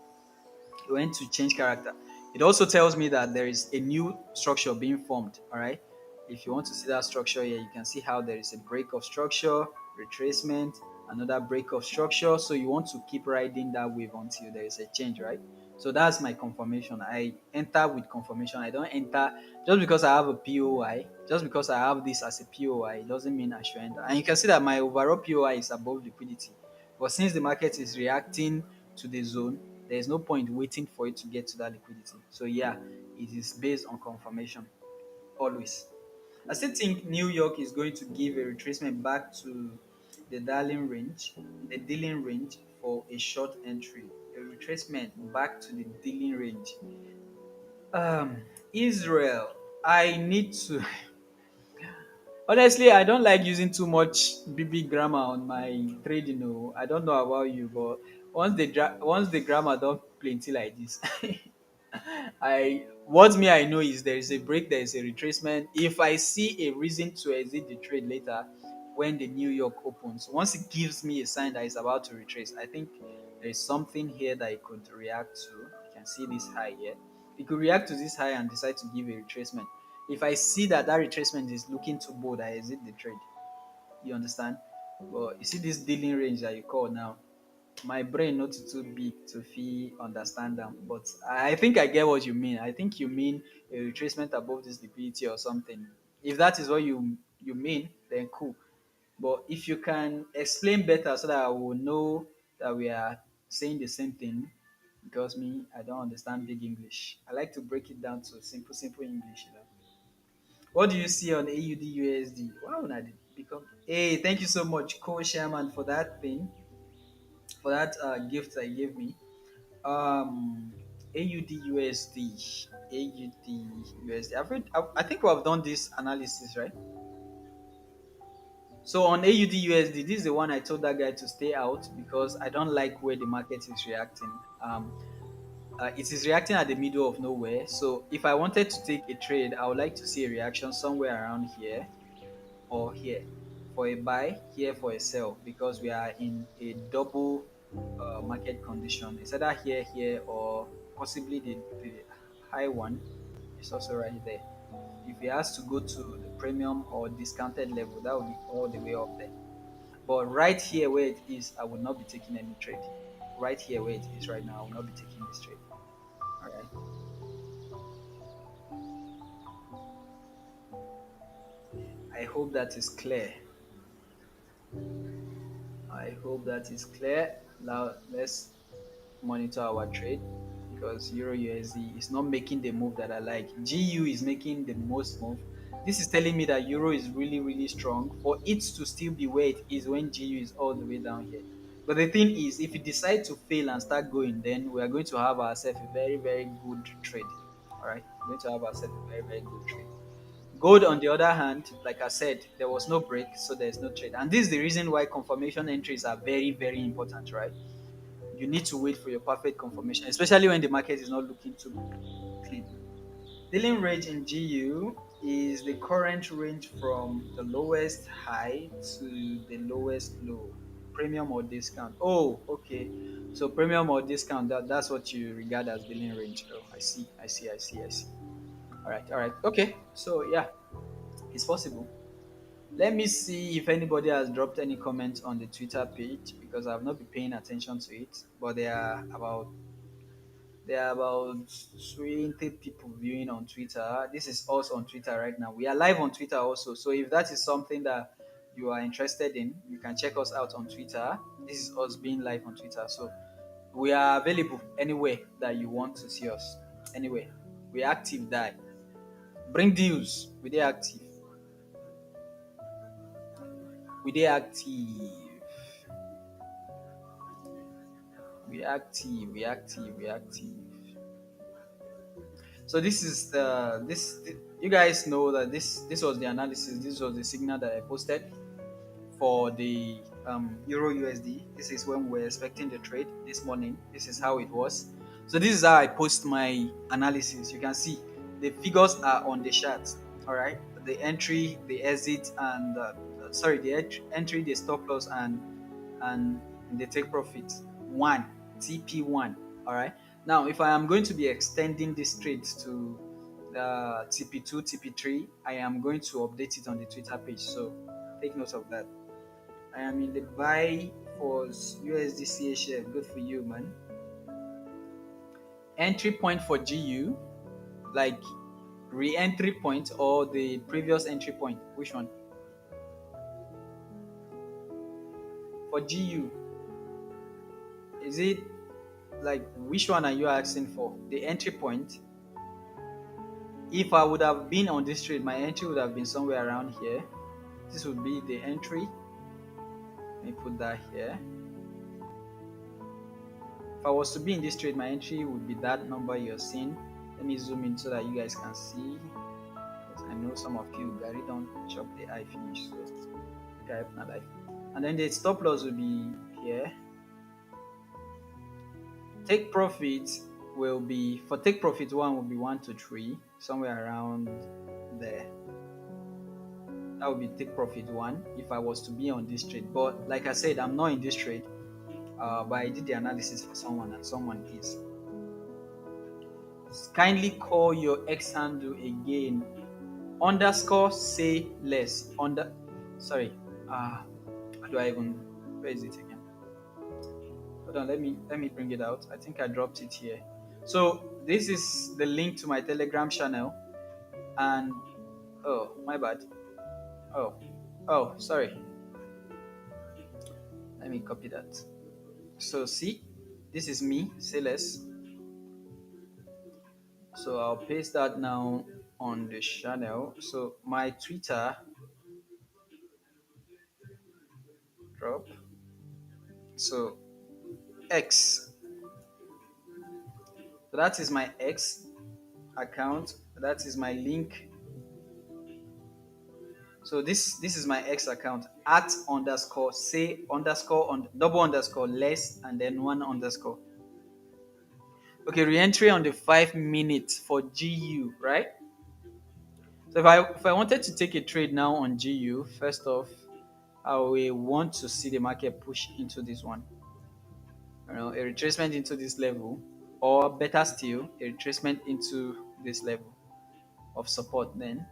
when to change character. It also tells me that there is a new structure being formed. All right. If you want to see that structure here, you can see how there is a break of structure, retracement, another break of structure. So you want to keep riding that wave until there is a change, right? So that's my confirmation. I enter with confirmation. I don't enter just because I have a POI. Just because I have this as a POI, it doesn't mean I should enter. And you can see that my overall POI is above liquidity. But since the market is reacting to the zone, there is no point waiting for it to get to that liquidity. So yeah, it is based on confirmation always. I still think New York is going to give a retracement back to the dealing range for a short entry. A retracement back to the dealing range. Israel, I need to. Honestly, I don't like using too much BB grammar on my trading. No, I don't know about you, but once the grammar don't plenty like this, I know is there is a break, there is a retracement. If I see a reason to exit the trade later when the New York opens, once it gives me a sign that it's about to retrace, I think there is something here that it could react to. You can see this high here. It could react to this high and decide to give a retracement. If I see that that retracement is looking too bold, I exit the trade. You understand? But you see this dealing range that you call now, my brain not too big to feel understand them, but I think I get what you mean. I think you mean a retracement above this liquidity or something. If that is what you mean, then cool. But if you can explain better so that I will know that we are saying the same thing, because me, I don't understand big English. I like to break it down to simple English. What do you see on AUD USD? Wow, na the Hey, thank you so much, co-chairman, for that thing, for that gift that you gave me. AUD USD, AUD USD. I think we have done this analysis, right? So on AUD USD, this is the one I told that guy to stay out because I don't like where the market is reacting. It is reacting at the middle of nowhere. So if I wanted to take a trade, I would like to see a reaction somewhere around here or here for a buy, here for a sell, because we are in a double market condition. It's either here, here, or possibly the high one is also right there. If it has to go to the premium or discounted level, that will be all the way up there. But right here where it is, I will not be taking any trade. Right here where it is right now, I will not be taking this trade. All right. I hope that is clear. I hope that is clear. Now let's monitor our trade because Euro USD is not making the move that I like. GU is making the most move. This is telling me that Euro is really, really strong for it to still be where it is when GU is all the way down here. But the thing is, if you decide to fail and start going, then we are going to have ourselves a very, very good trade. All right, we're going to have ourselves a very, very good trade. Gold, on the other hand, like I said, there was no break, so there's no trade. And this is the reason why confirmation entries are very, very important, right? You need to wait for your perfect confirmation, especially when the market is not looking too clean. Dealing range in GU is the current range from the lowest high to the lowest low, premium or discount. Oh, okay. So premium or discount, that's what you regard as dealing range. Oh, I see, I see, I see, I see. All right, all right. Okay. So yeah, it's possible. Let me see if anybody has dropped any comments on the Twitter page because I've not been paying attention to it. But there are about 20 people viewing on Twitter. This is us on Twitter right now. We are live on Twitter also. So if that is something that you are interested in, you can check us out on Twitter. This is us being live on Twitter. So we are available anywhere that you want to see us. Anyway, we're active there. Bring deals. We are active. We are active. We active. We active. We active. So this is you guys know that this was the analysis. This was the signal that I posted for the Euro USD. This is when we're expecting the trade this morning. This is how it was. So this is how I post my analysis. You can see the figures are on the chart. All right, the entry, the exit, and sorry, the entry, the stop loss, and the take profit one TP1. All right. Now, if I am going to be extending this trade to TP2, TP3, I am going to update it on the Twitter page. So take note of that. I am in the buy for USD CHF. Good for you, man. Entry point for GU, like re-entry point or the previous entry point. Which one? For GU, is it like which one are you asking for? The entry point. If I would have been on this trade, my entry would have been somewhere around here. This would be the entry. Let me put that here. If I was to be in this trade, my entry would be that number you're seeing. Let me zoom in so that you guys can see. Because I know some of you Gary don't chop the eye finish. So Gary not life. And then the stop loss will be here. Take profit will be for take profit one will be 1 to 3, somewhere around there. That would be take profit one if I was to be on this trade. But like I said, I'm not in this trade. But I did the analysis for someone, and someone is. Kindly call your X handle again. Underscore say less. Sorry. How do I even? Where is it again? Hold on. Let me bring it out. I think I dropped it here. So this is the link to my Telegram channel, and oh my bad. Oh, sorry. Let me copy that. So see, this is me. Say less. So I'll paste that now on the channel. So my Twitter drop. So X. So that is my X account. That is my link. So this is my X account at underscore say underscore on double underscore less and then one underscore. Okay, re-entry on the 5 minutes for GU, right? So if I wanted to take a trade now on GU, first off, I will want to see the market push into this one. A retracement into this level, or better still, a retracement into this level of support then.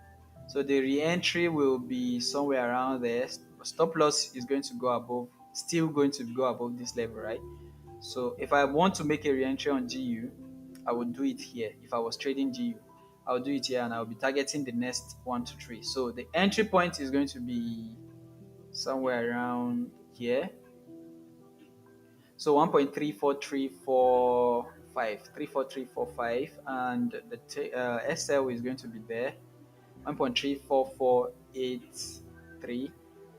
So the re-entry will be somewhere around there. Stop loss is going to go above, still going to go above this level, right? So if I want to make a re-entry on GU, I would do it here. If I was trading GU, I would do it here and I'll be targeting the next 1 to 3. So the entry point is going to be somewhere around here. So 1.34345, 34345, and the SL is going to be there, 1.34483,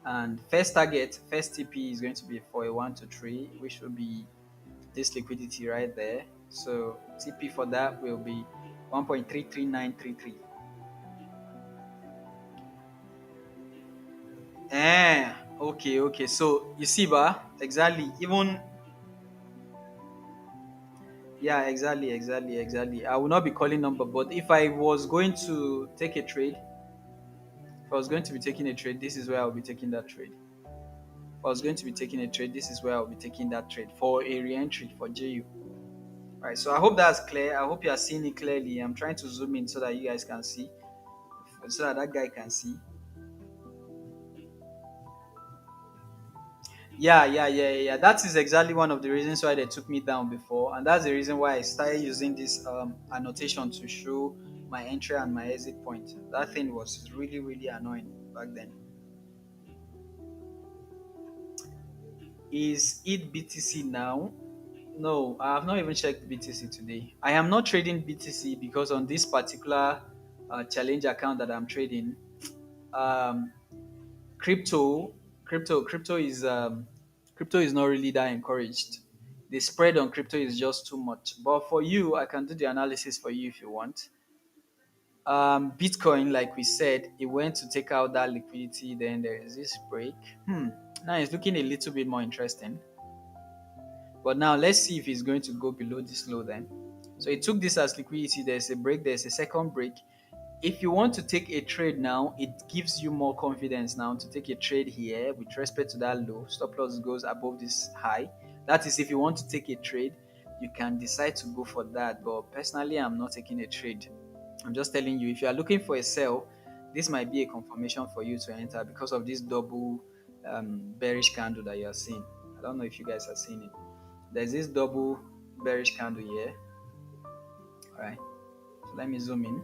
and first target, first TP is going to be for a 1 to 3, which will be this liquidity right there. So TP for that will be 1.33933. Okay. So you see, exactly. Even yeah, exactly. I will not be calling number, but if I was going to take a trade, if I was going to be taking a trade, this is where I'll be taking that trade. If I was going to be taking a trade, this is where I'll be taking that trade for a re-entry for JU. Right. So I hope that's clear. I hope you are seeing it clearly. I'm trying to zoom in so that you guys can see, so that that guy can see. Yeah. That is exactly one of the reasons why they took me down before, and that's the reason why I started using this annotation to show my entry and my exit point. That thing was really annoying back then. Is it BTC now? No, I have not even checked BTC today. I am not trading BTC because on this particular challenge account that I'm trading, um, crypto crypto is not really that encouraged. The spread on crypto is just too much, but for you I can do the analysis for you if you want. Bitcoin, like we said, it went to take out that liquidity, then there is this break. Now it's looking a little bit more interesting, but now let's see if it's going to go below this low then. So it took this as liquidity, there's a break, there's a second break. If you want to take a trade now, it gives you more confidence now to take a trade here with respect to that low. Stop loss goes above this high. That is, if you want to take a trade, you can decide to go for that. But personally, I'm not taking a trade. I'm just telling you, if you are looking for a sell, this might be a confirmation for you to enter because of this double bearish candle that you are seeing. I don't know if you guys are seeing it. There's this double bearish candle here. All right. So let me zoom in.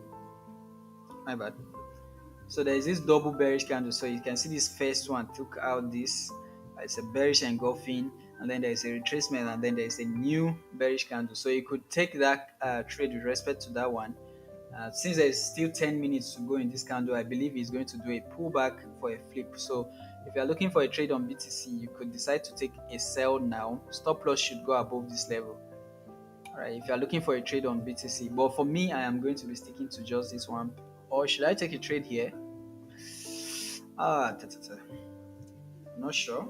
My bad. So there is this double bearish candle. So you can see this first one took out this. It's a bearish engulfing, and then there is a retracement, and then there is a new bearish candle. So you could take that trade with respect to that one. Since there is still 10 minutes to go in this candle, I believe it's going to do a pullback for a flip. So if you are looking for a trade on BTC, you could decide to take a sell now. Stop loss should go above this level. All right, if you are looking for a trade on BTC, but for me, I am going to be sticking to just this one. Or should I take a trade here? Not sure.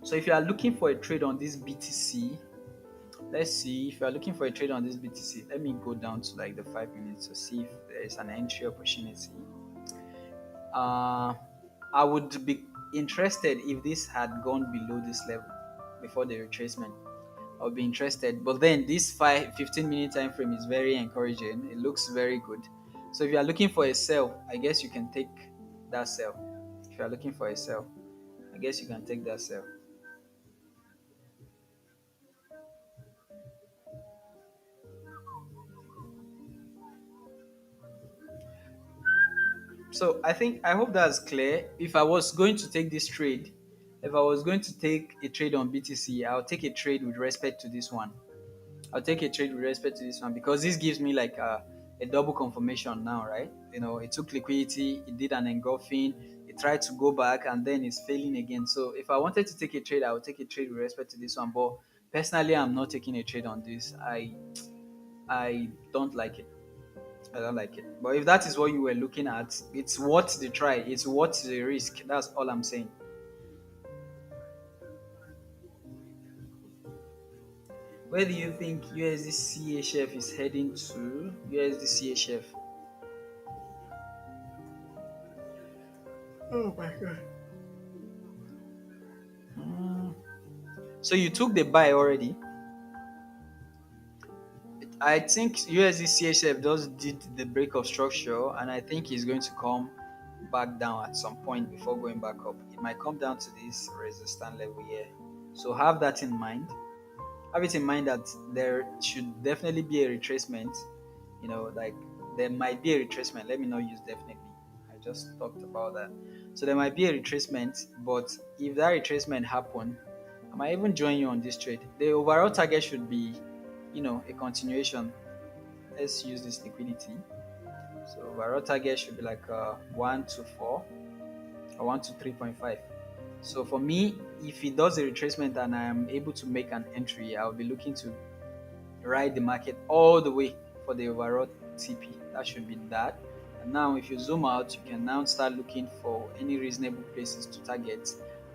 So if you are looking for a trade on this BTC, let's see. If you are looking for a trade on this BTC, let me go down to like the 5 minutes to see if there is an entry opportunity. I would be interested if this had gone below this level before the retracement. I would be interested. But then this 15-minute time frame is very encouraging. It looks very good. So if you are looking for a sell, I guess you can take that sell. If you are looking for a sell, I guess you can take that sell. So I hope that's clear. If I was going to take this trade, if I was going to take a trade on BTC, I'll take a trade with respect to this one. I'll take a trade with respect to this one because this gives me like a double confirmation now, right? It took liquidity, it did an engulfing, it tried to go back and then it's failing again. So if I wanted to take a trade, I would take a trade with respect to this one. But personally, I'm not taking a trade on this. I don't like it. I don't like it. But if that is what you were looking at, it's worth the try. It's worth the risk. That's all I'm saying. Where do you think USD CHF is heading to? USD CHF. Oh my god. Hmm. So you took the buy already? I think USD CHF just did the break of structure, and I think it's going to come back down at some point before going back up. It might come down to this resistance level here. So have that in mind. Have it in mind that there should definitely be a retracement. Like there might be a retracement. Let me not use definitely. I just talked about that. So there might be a retracement, but if that retracement happen, I might even join you on this trade. The overall target should be, a continuation. Let's use this liquidity. So overall target should be like 1 to 4 or 1 to 3.5. So for me, if it does a retracement and I am able to make an entry, I'll be looking to ride the market all the way for the overall TP. That should be that. And now, if you zoom out, you can now start looking for any reasonable places to target.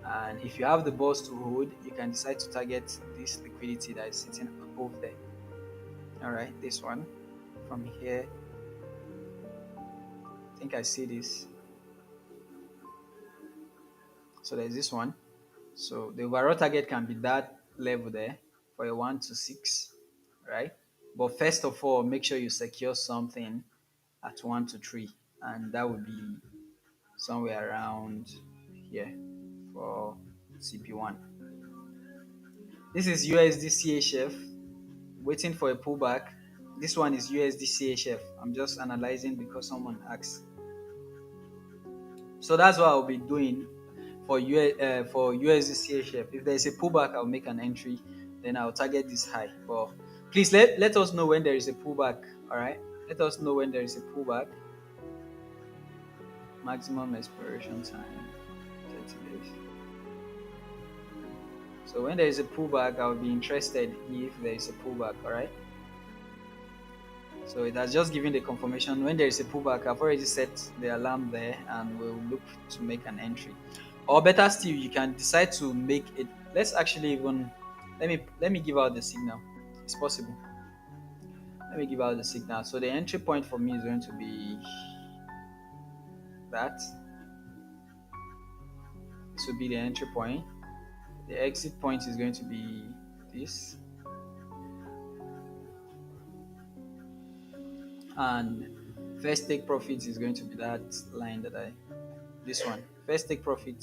And if you have the balls to hold, you can decide to target this liquidity that is sitting above there. All right, this one from here. I think I see this. So there's this one. So the overall target can be that level there for a 1 to 6, right? But first of all, make sure you secure something at 1 to 3, and that would be somewhere around here for CP1. This is USD CHF waiting for a pullback. This one is USD CHF. I'm just analyzing because someone asked. So that's what I'll be doing for USD CHF. If there's a pullback, I'll make an entry. Then I'll target this high. But please let us know when there is a pullback. All right. Let us know when there is a pullback. Maximum expiration time 30 days. So when there is a pullback, I'll be interested if there is a pullback. All right. So it has just given the confirmation. When there is a pullback, I've already set the alarm there and we'll look to make an entry. Or better still, you can decide to make it. Let's actually even let me give out the signal. It's possible. Let me give out the signal. So the entry point for me is going to be that. This will be the entry point. The exit point is going to be this. And first take profit is going to be that line this one. First take profit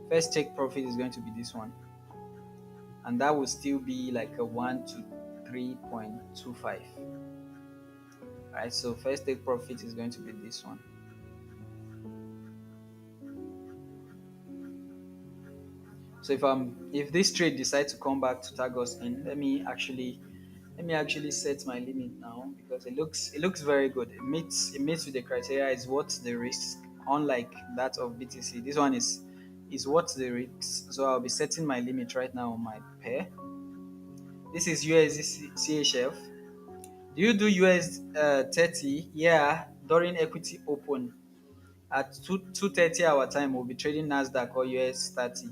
is going to be this one, and that will still be like a 1 to 3.25. Right, so first take profit is going to be this one. So if this trade decides to come back to tag us in, let me actually set my limit now because it looks very good. It meets with the criteria. Is what the risk, unlike that of BTC. This one is what the risk. So I'll be setting my limit right now on my pair. This is USD CHF. Do you do US 30? Yeah, during equity open at 2:30 our time, we'll be trading Nasdaq or US 30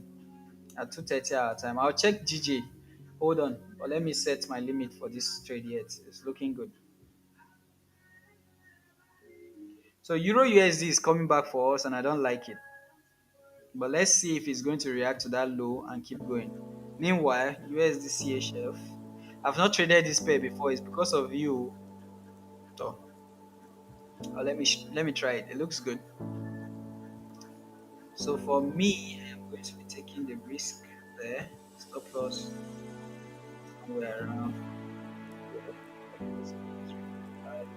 at 2:30 our time. I'll check GJ. Hold on, but let me set my limit for this trade yet. It's looking good. So Euro USD is coming back for us, and I don't like it. But let's see if it's going to react to that low and keep going. Meanwhile, USD CHF. I've not traded this pair before. It's because of you. So let me try it. It looks good. So for me, I'm going to be taking the risk there. Stop loss somewhere around here. Stop loss 0.5,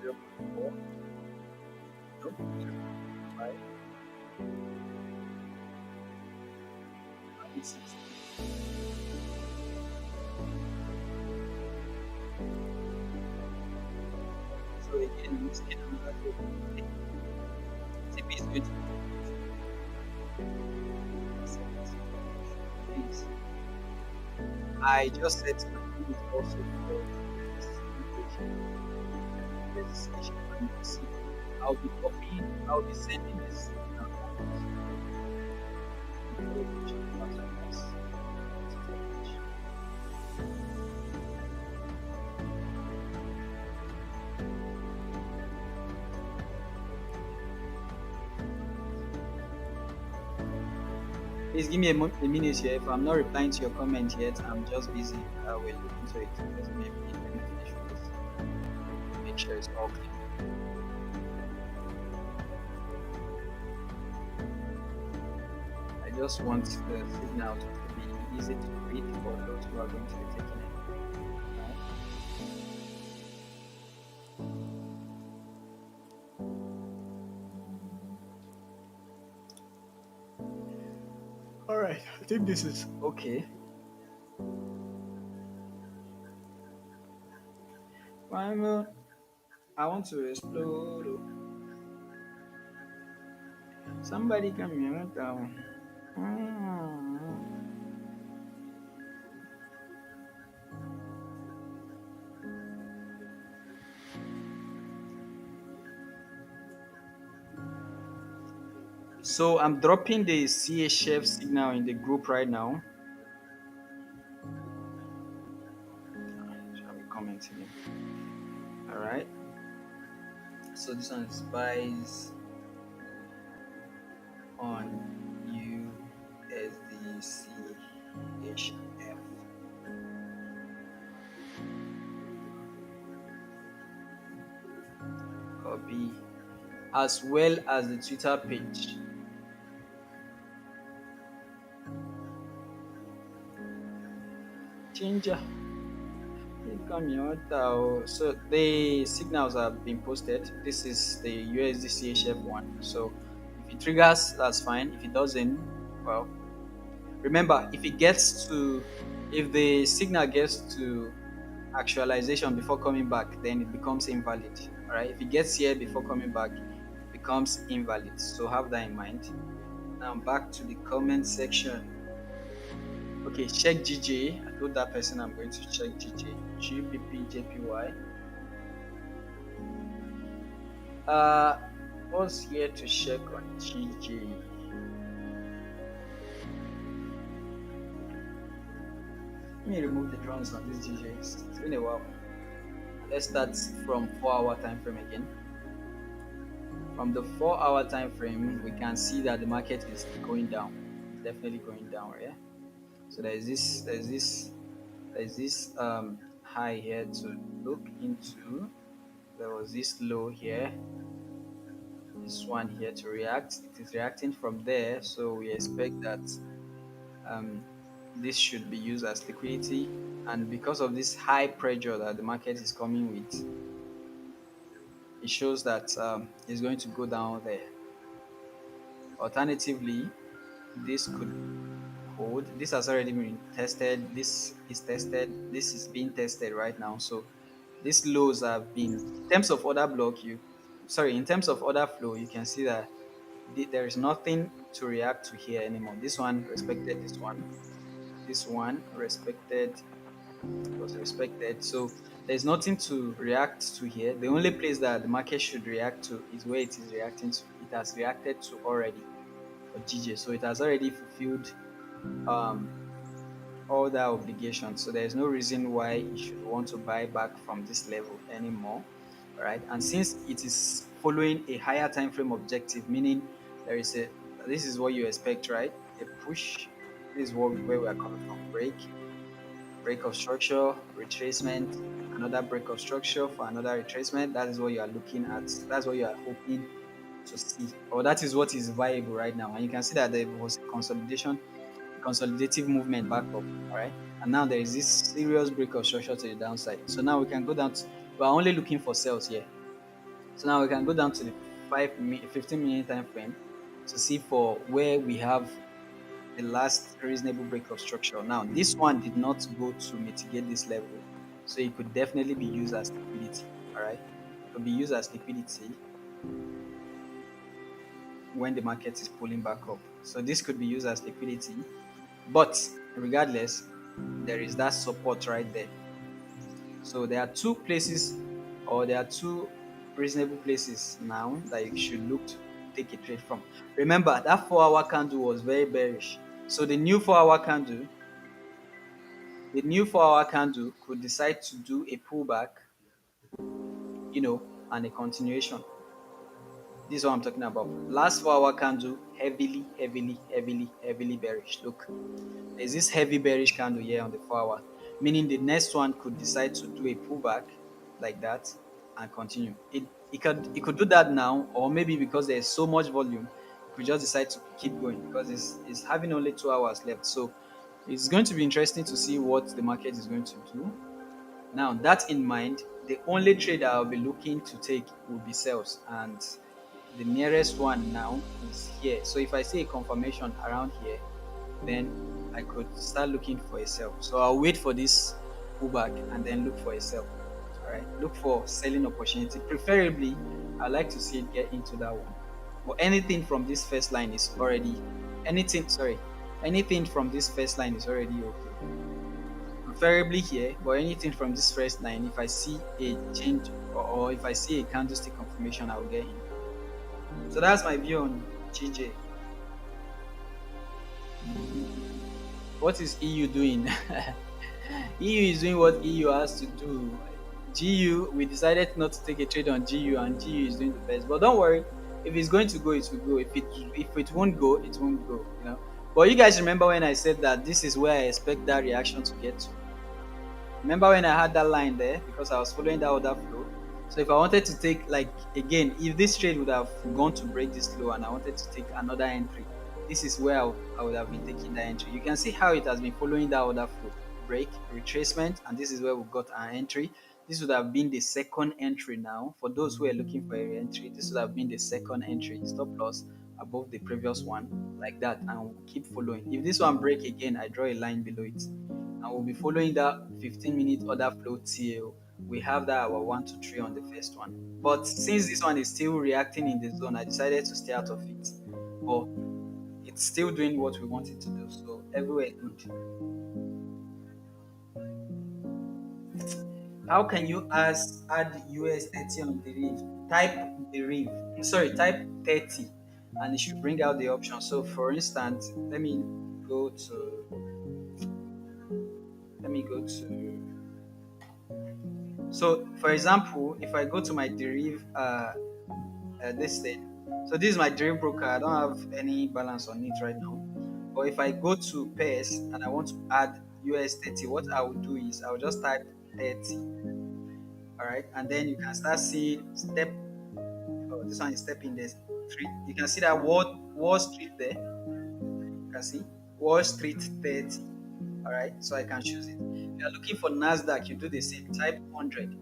0.4, no, 0.5, 60. So again, I'm just getting another 0.8. TP is going to accept. Please. I just set my limit also for the CH. There's a CH and you see. I'll be sending this signal out before it reaches the user base. Please give me a minute here. If I'm not replying to your comment yet, I'm just busy. I will look into it. Just give me a minute. Let me finish with this. Make sure it's all clear. I just want the signal to be easy to read for those who are going to be taking it. Right? All right, I think this is okay. I want to explode. Somebody come here. So I'm dropping the CHF signal in the group right now. Shall be commenting it. All right. So this one is buys on USDCHF. Copy. As well as the Twitter page. Ginger. So the signals have been posted. This is the USDCHF one. So if it triggers, that's fine. If it doesn't, well, remember if the signal gets to actualization before coming back, then it becomes invalid. All right. If it gets here before coming back, it becomes invalid. So have that in mind. Now back to the comment section. Okay, check GJ. I told that person I'm going to check GJ. GBPJPY. What's here to check on GJ? Let me remove the drones on this GJ. It's been a while. Let's start from 4-hour time frame again. From the 4-hour time frame, we can see that the market is going down. It's definitely going down, yeah. So there's this high here to look into. There was this low here, this one here to react. It is reacting from there, so we expect that um, this should be used as liquidity. And because of this high pressure that the market is coming with, it shows that it's going to go down there. Alternatively, this could hold. This has already been tested. This is tested. This is being tested right now. So these lows have been, in terms of order block, in terms of order flow, you can see that there is nothing to react to here anymore. This one respected this one. This one respected was respected. So there's nothing to react to here. The only place that the market should react to is where it is reacting to. It has reacted to already for GJ. So it has already fulfilled um, all that obligation. So there's no reason why you should want to buy back from this level anymore. All right. And since it is following a higher time frame objective, meaning there is a this is what you expect, right? A push. This is where we are coming from. Break of structure, retracement, another break of structure for another retracement. That is what you are looking at. That's what you are hoping to see, or that is what is viable right now. And you can see that there was a consolidative movement back up. All right. And now there is this serious break of structure to the downside. So now we can go down to, we are only looking for sales here. So now we can go down to the 15-minute time frame to see for where we have the last reasonable break of structure. Now, this one did not go to mitigate this level, so it could definitely be used as liquidity. All right, it could be used as liquidity. when the market is pulling back up. So this could be used as liquidity, but regardless, there is that support right there. So there are two places, or there are two reasonable places now that you should look to take a trade from. Remember that 4 hour candle was very bearish. So the new 4 hour candle could decide to do a pullback, and a continuation. This is what I'm talking about. Last 4 hour candle, heavily, heavily, heavily, heavily bearish. Look, there's this heavy bearish candle here on the 4 hour, meaning the next one could decide to do a pullback like that and continue. It could do that now, or maybe because there's so much volume, it could just decide to keep going because it's having only 2 hours left. So it's going to be interesting to see what the market is going to do. Now, that in mind, the only trade I'll be looking to take will be sales, and the nearest one now is here. So if I see a confirmation around here, then I could start looking for a sell. So I'll wait for this pullback and then look for a sell. All right, look for selling opportunity. Preferably, I like to see it get into that one. But anything from this first line is already anything from this first line is already okay. Preferably here, but anything from this first line, if I see a change, or if I see a candlestick confirmation, I will get in. So that's my view on GJ. What is EU doing? EU is doing what EU has to do. GU, we decided not to take a trade on GU, and GU is doing the best. But don't worry, if it's going to go, it will go. If it won't go, it won't go. But you guys remember when I said that this is where I expect that reaction to get to? Remember when I had that line there because I was following that other flow? So if I wanted to take, like, again, if this trade would have gone to break this low and I wanted to take another entry, this is where I would have been taking that entry. You can see how it has been following that other flow. Break, retracement, and this is where we got our entry. This would have been the second entry now. For those who are looking for a entry, this would have been the second entry, stop loss above the previous one, like that, and we'll keep following. If this one break again, I draw a line below it, and we'll be following that 15-minute order flow till we have that our 1 to 3 on the first one. But since this one is still reacting in the zone, I decided to stay out of it. But it's still doing what we want it to do, so everywhere good. How can you add US 30 on deriv? Type 30 and it should bring out the option. So for instance, go to let me go to so for example, if I go to my deriv this thing. So this is my deriv broker. I don't have any balance on it right now. But if I go to pairs and I want to add US 30, what I will do is I will just type 30. All right, and then you can start seeing step. Oh, this one is step in the street. You can see that Wall Street there. You can see Wall Street 30. All right, so I can choose it. If you are looking for Nasdaq, you do the same. Type 100,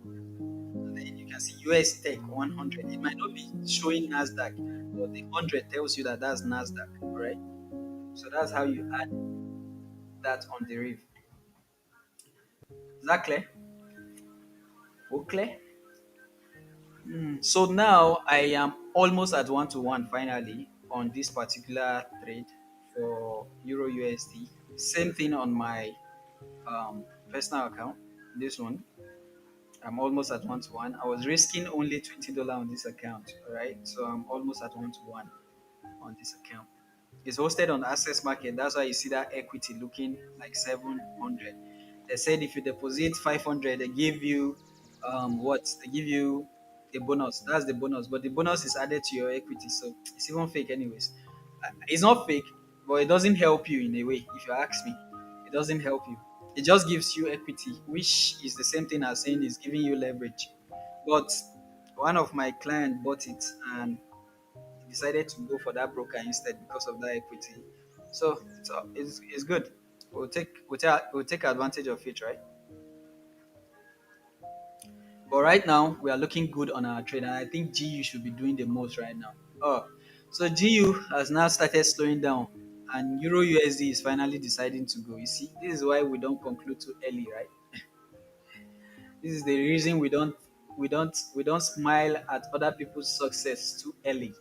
and then you can see US Tech 100. It might not be showing Nasdaq, but the 100 tells you that that's Nasdaq. All right, so that's how you add that on the reef. Is that clear? Okay. So now I am almost at 1 to 1 finally on this particular trade for Euro USD. Same thing on my personal account. This one, I'm almost at 1 to 1. I was risking only $20 on this account, all right? So I'm almost at 1 to 1 on this account. It's hosted on Access Market. That's why you see that equity looking like 700. They said if you deposit 500, they give you what? They give you a bonus. That's the bonus, but the bonus is added to your equity, so it's even fake, anyways. It's not fake, but it doesn't help you in a way. If you ask me, it doesn't help you. It just gives you equity, which is the same thing as saying it's giving you leverage. But one of my clients bought it and decided to go for that broker instead because of that equity. So it's good. We'll take advantage of it, right? But right now we are looking good on our trade, and I think GU should be doing the most right now. Oh, so GU has now started slowing down, and Euro USD is finally deciding to go. You see, this is why we don't conclude too early, right? This is the reason we don't smile at other people's success too early.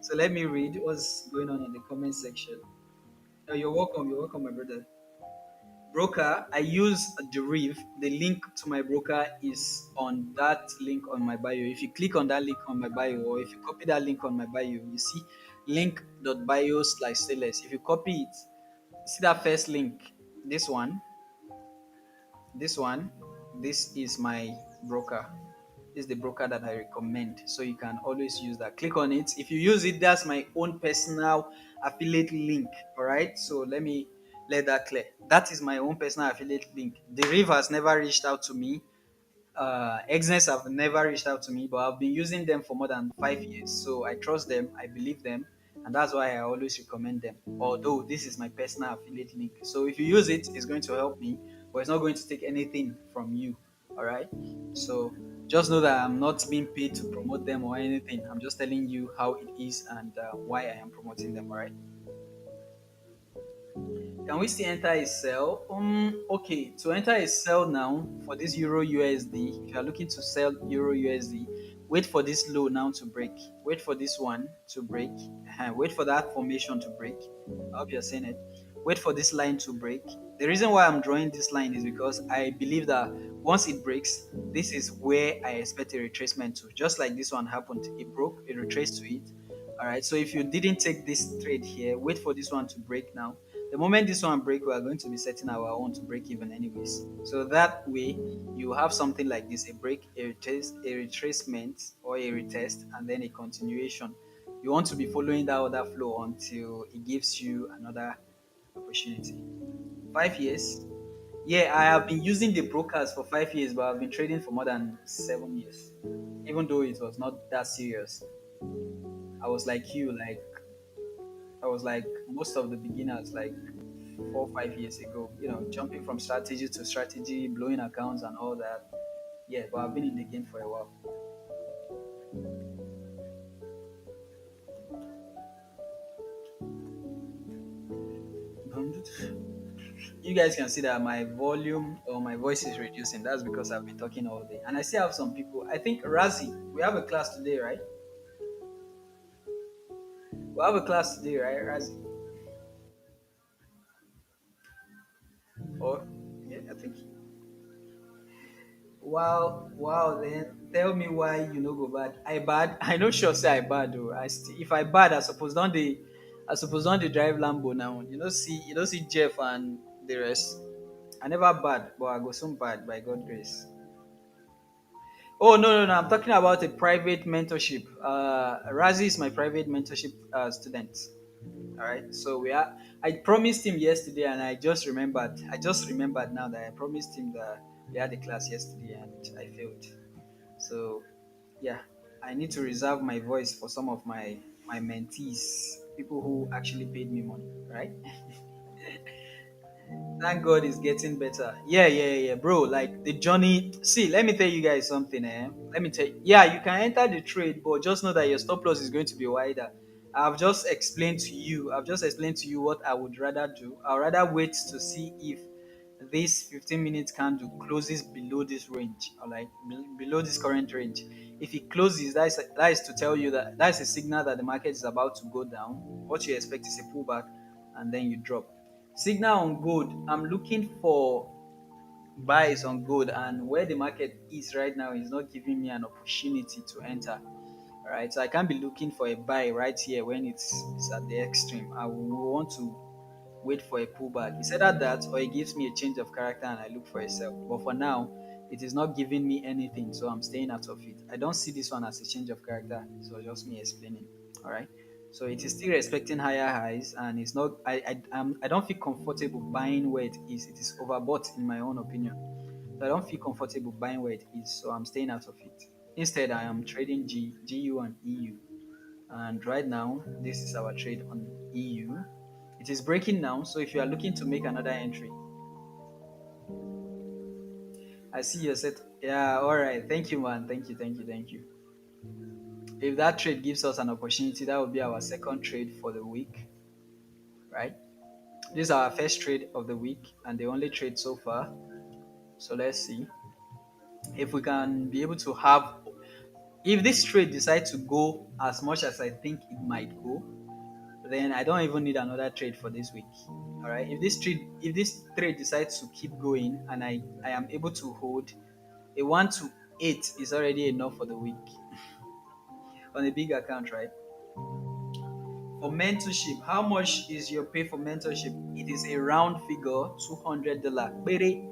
So let me read what's going on in the comment section. Oh, you're welcome. You're welcome, my brother. Broker, I use Deriv. The link to my broker is on that link on my bio. If you click on that link on my bio, or if you copy that link on my bio, you see link.bio/sales. If you copy it, you see that first link, this one, this one, this is my broker. This is the broker that I recommend. So you can always use that. Click on it. If you use it, that's my own personal affiliate link. All right. So let me let that clear. That is my own personal affiliate link. The Reeve has never reached out to me. Exness have never reached out to me, but I've been using them for more than 5 years. So I trust them, I believe them, and that's why I always recommend them. Although this is my personal affiliate link. So if you use it, it's going to help me, but it's not going to take anything from you. All right. So just know that I'm not being paid to promote them or anything. I'm just telling you how it is and why I am promoting them. All right. Can we still enter a sell? Okay. To enter a sell now for this Euro USD, if you are looking to sell Euro USD, wait for this low now to break. Wait for this one to break. Wait for that formation to break. I hope you're seeing it. Wait for this line to break. The reason why I'm drawing this line is because I believe that once it breaks, this is where I expect a retracement to. Just like this one happened, it broke, it retraced to it. All right. So if you didn't take this trade here, wait for this one to break now. The moment this one break, we are going to be setting our own to break even anyways. So that way, you have something like this: a break, a retest, a retracement, or a retest, and then a continuation. You want to be following that other flow until it gives you another opportunity. 5 years. Yeah, I have been using the brokers for 5 years, but I've been trading for more than 7 years. Even though it was not that serious, I was like you, like I was like most of the beginners, like 4 or 5 years ago, jumping from strategy to strategy, blowing accounts and all that. Yeah, but I've been in the game for a while. You guys can see that my volume or my voice is reducing. That's because I've been talking all day. And I still have some people. I think Razi, we have a class today, right? We have a class today, right, Razi? Or yeah, I think. Wow, wow. Then tell me why you no go bad. I bad. I no sure say I bad though. If I bad, I suppose don't they drive Lambo now. You don't see Jeff and the rest. I never bad, but I go soon bad by God grace. Oh no no no! I'm talking about a private mentorship. Razi is my private mentorship student. All right. So we are. I promised him yesterday, and I just remembered. I just remembered now that I promised him that we had a class yesterday, and I failed. So yeah, I need to reserve my voice for some of my mentees, people who actually paid me money, right? Thank God it's getting better. Yeah, yeah, yeah, bro. Like the journey. See, let me tell you guys something. Let me tell you. Yeah, you can enter the trade, but just know that your stop loss is going to be wider. I've just explained to you what I would rather do. I'd rather wait to see if this 15 minutes candle closes below this range, or like below this current range. If it closes, that is to tell you that that's a signal that the market is about to go down. What you expect is a pullback, and then you drop. Signal on gold. I'm looking for buys on gold, and where the market is right now is not giving me an opportunity to enter. All right, so I can't be looking for a buy right here when it's at the extreme. I will want to wait for a pullback. It's either that or it gives me a change of character and I look for a sell. But for now, it is not giving me anything, so I'm staying out of it. I don't see this one as a change of character. So just me explaining. All right. So it is still respecting higher highs, and it's not. I don't feel comfortable buying where it is. It is overbought in my own opinion. So I don't feel comfortable buying where it is. So I'm staying out of it. Instead, I am trading GU and EU. And right now, this is our trade on EU. It is breaking now, so if you are looking to make another entry, I see your set. Yeah, all right. Thank you, man. Thank you, thank you, thank you. If that trade gives us an opportunity, that will be our second trade for the week, right? This is our first trade of the week and the only trade so far. So let's see if we can be able to have. If this trade decides to go as much as I think it might go, then I don't even need another trade for this week. All right. If this trade decides to keep going and I am able to hold, a 1 to 8 is already enough for the week on a big account, right? For mentorship, how much is your pay for mentorship? It is a round figure, $200.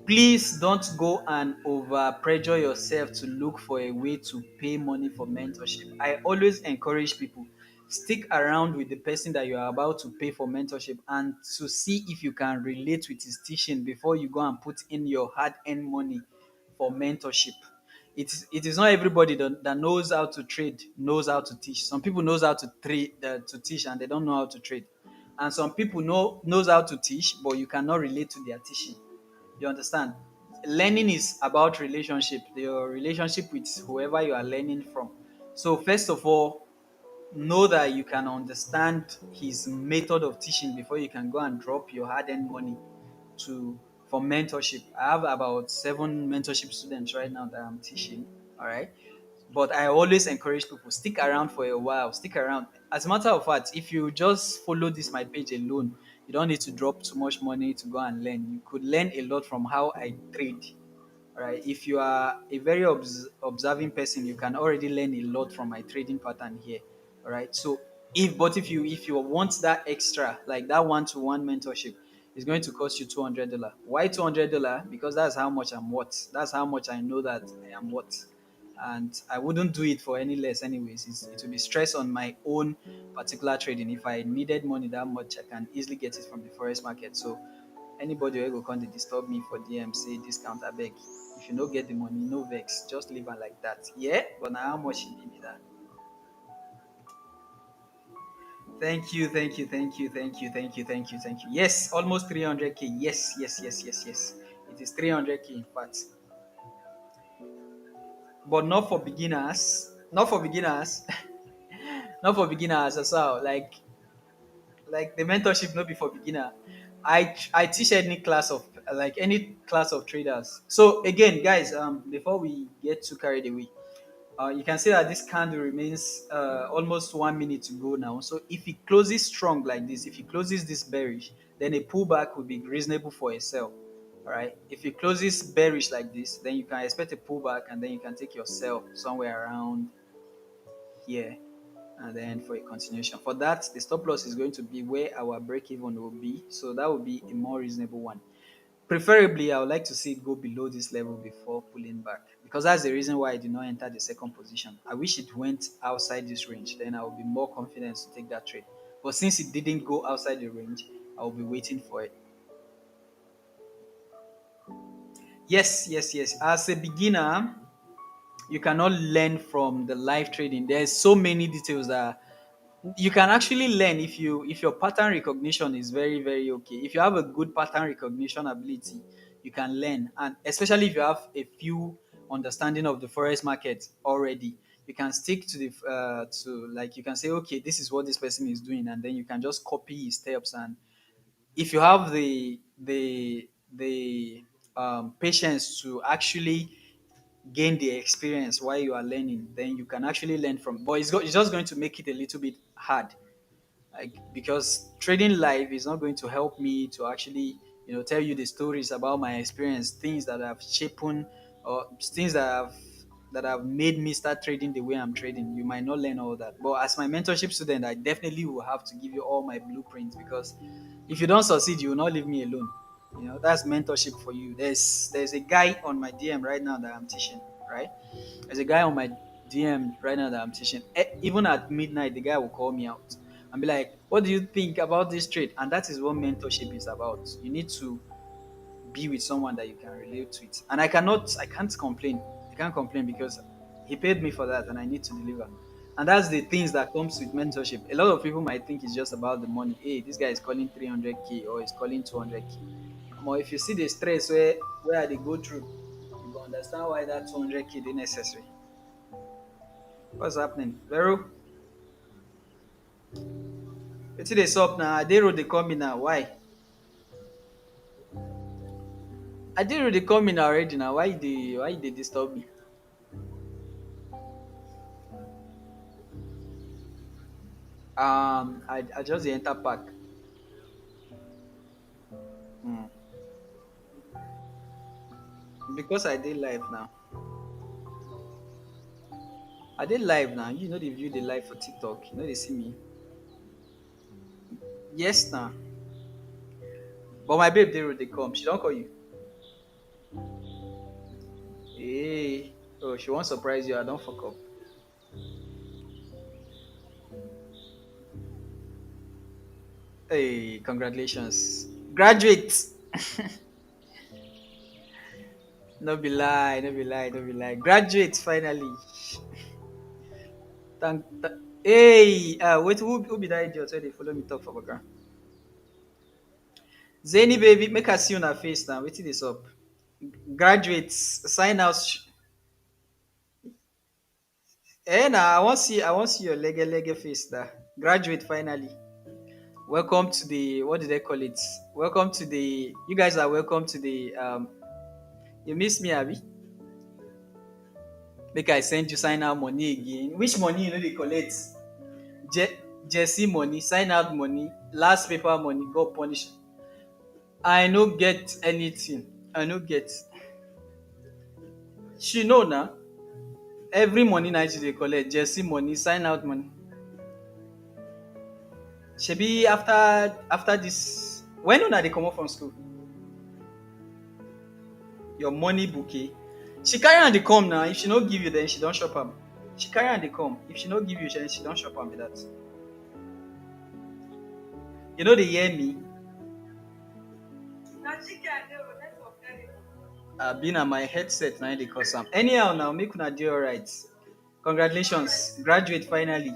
Please don't go and over pressure yourself to look for a way to pay money for mentorship. I always encourage people, stick around with the person that you are about to pay for mentorship and to see if you can relate with his teaching before you go and put in your hard-earned money for mentorship. It is not everybody that knows how to trade knows how to teach. Some people knows how to trade to teach and they don't know how to trade, and some people knows how to teach but you cannot relate to their teaching. You understand? Learning is about relationship, your relationship with whoever you are learning from. So first of all, know that you can understand his method of teaching before you can go and drop your hard-earned money to for mentorship. I have about 7 mentorship students right now that I'm teaching. All right. But I always encourage people, stick around for a while. Stick around. As a matter of fact, if you just follow this my page alone, you don't need to drop too much money to go and learn. You could learn a lot from how I trade. All right. If you are a very observing person, you can already learn a lot from my trading pattern here. All right. So if you want that extra, like that one-to-one mentorship, it's going to cost you $200. Why $200? Because that's how much I'm worth. That's how much I know that I am worth, and I wouldn't do it for any less anyways. It will be stress on my own particular trading. If I needed money that much, I can easily get it from the forex market. So anybody wey go come dey disturb me for DM say discount abeg, if you no get the money, no vex, just leave am like that. Yeah, but na how much e be that? Thank you, thank you, thank you, thank you, thank you, thank you, thank you. Yes, almost 300K. Yes, yes, yes, yes, yes. It is 300K in fact, but not for beginners. Not for beginners. Not for beginners as well. Like the mentorship not be for beginner. I teach any class of traders. So again, guys, before we get too carried away, you can see that this candle remains almost 1 minute to go now. So if it closes strong like this, if it closes this bearish, then a pullback would be reasonable for a sell. All right. If it closes bearish like this, then you can expect a pullback, and then you can take your sell somewhere around here, and then for a continuation. For that, the stop loss is going to be where our break even will be. So that will be a more reasonable one. Preferably, I would like to see it go below this level before pulling back, because that's the reason why I did not enter the second position. I wish it went outside this range, then I will be more confident to take that trade. But since it didn't go outside the range, I will be waiting for it. Yes, yes, yes. As a beginner, you cannot learn from the live trading. There's so many details that you can actually learn if your pattern recognition is very very okay. If you have a good pattern recognition ability, you can learn, and especially if you have a few understanding of the forex market already, you can stick to the to like you can say, okay, this is what this person is doing, and then you can just copy his steps. And if you have the patience to actually gain the experience while you are learning, then you can actually learn from. But it's just going to make it a little bit hard, like, because trading live is not going to help me to actually tell you the stories about my experience, things that have shaped or things that have made me start trading the way I'm trading. You might not learn all that, but as my mentorship student, I definitely will have to give you all my blueprints, because if you don't succeed, you will not leave me alone. That's mentorship for you. There's a guy on my DM right now that I'm teaching, right? There's a guy on my DM right now that I'm teaching. Even at midnight, the guy will call me out and be like, "What do you think about this trade?" And that is what mentorship is about. You need to be with someone that you can relate to it. And I can't complain. I can't complain because he paid me for that, and I need to deliver. And that's the things that comes with mentorship. A lot of people might think it's just about the money. Hey, this guy is calling 300K or he's calling 200K. Or if you see the stress where they go through, you go understand why that 200K is necessary. What's happening? Vero, wetin dey sup now? Adero dey call me now. Why? Adero dey call me now already now. Why you dey disturb me? I just dey enter park. Mm. Because I did live now. I did live now. You know the view the live for TikTok. You know they see me. Yes now. But my babe they come. She don't call you. Hey. Oh, she won't surprise you. I don't fuck up. Hey, congratulations. Graduate. No be lie, no be lie, no be lie. Graduate finally. Hey, wait, who be that idiot? Where they follow me talk for background? Zany baby, make her see on her face now. Wait till this up. Graduates, sign out. Nah, I want see your leg face now. Graduate finally. Welcome to the what did they call it? Welcome to the you guys are welcome to the you miss me, Abby? Make I send you sign out money again. Which money you know they collect? Je- Jesse money, sign out money, last paper money, God punish. I no get anything. I no get. She know now. Every money night she dey collect, Jesse money, sign out money. Shebi after this, when una dey comot from school, your money bouquet. She carry am dey come now. If she no give you, then she don chop am. She carry am dey come. If she no give you, then she don chop am be that. You know dey hear me? Been na my headset na dey cause am. Anyhow now, make una dey alright. Congratulations, graduate finally.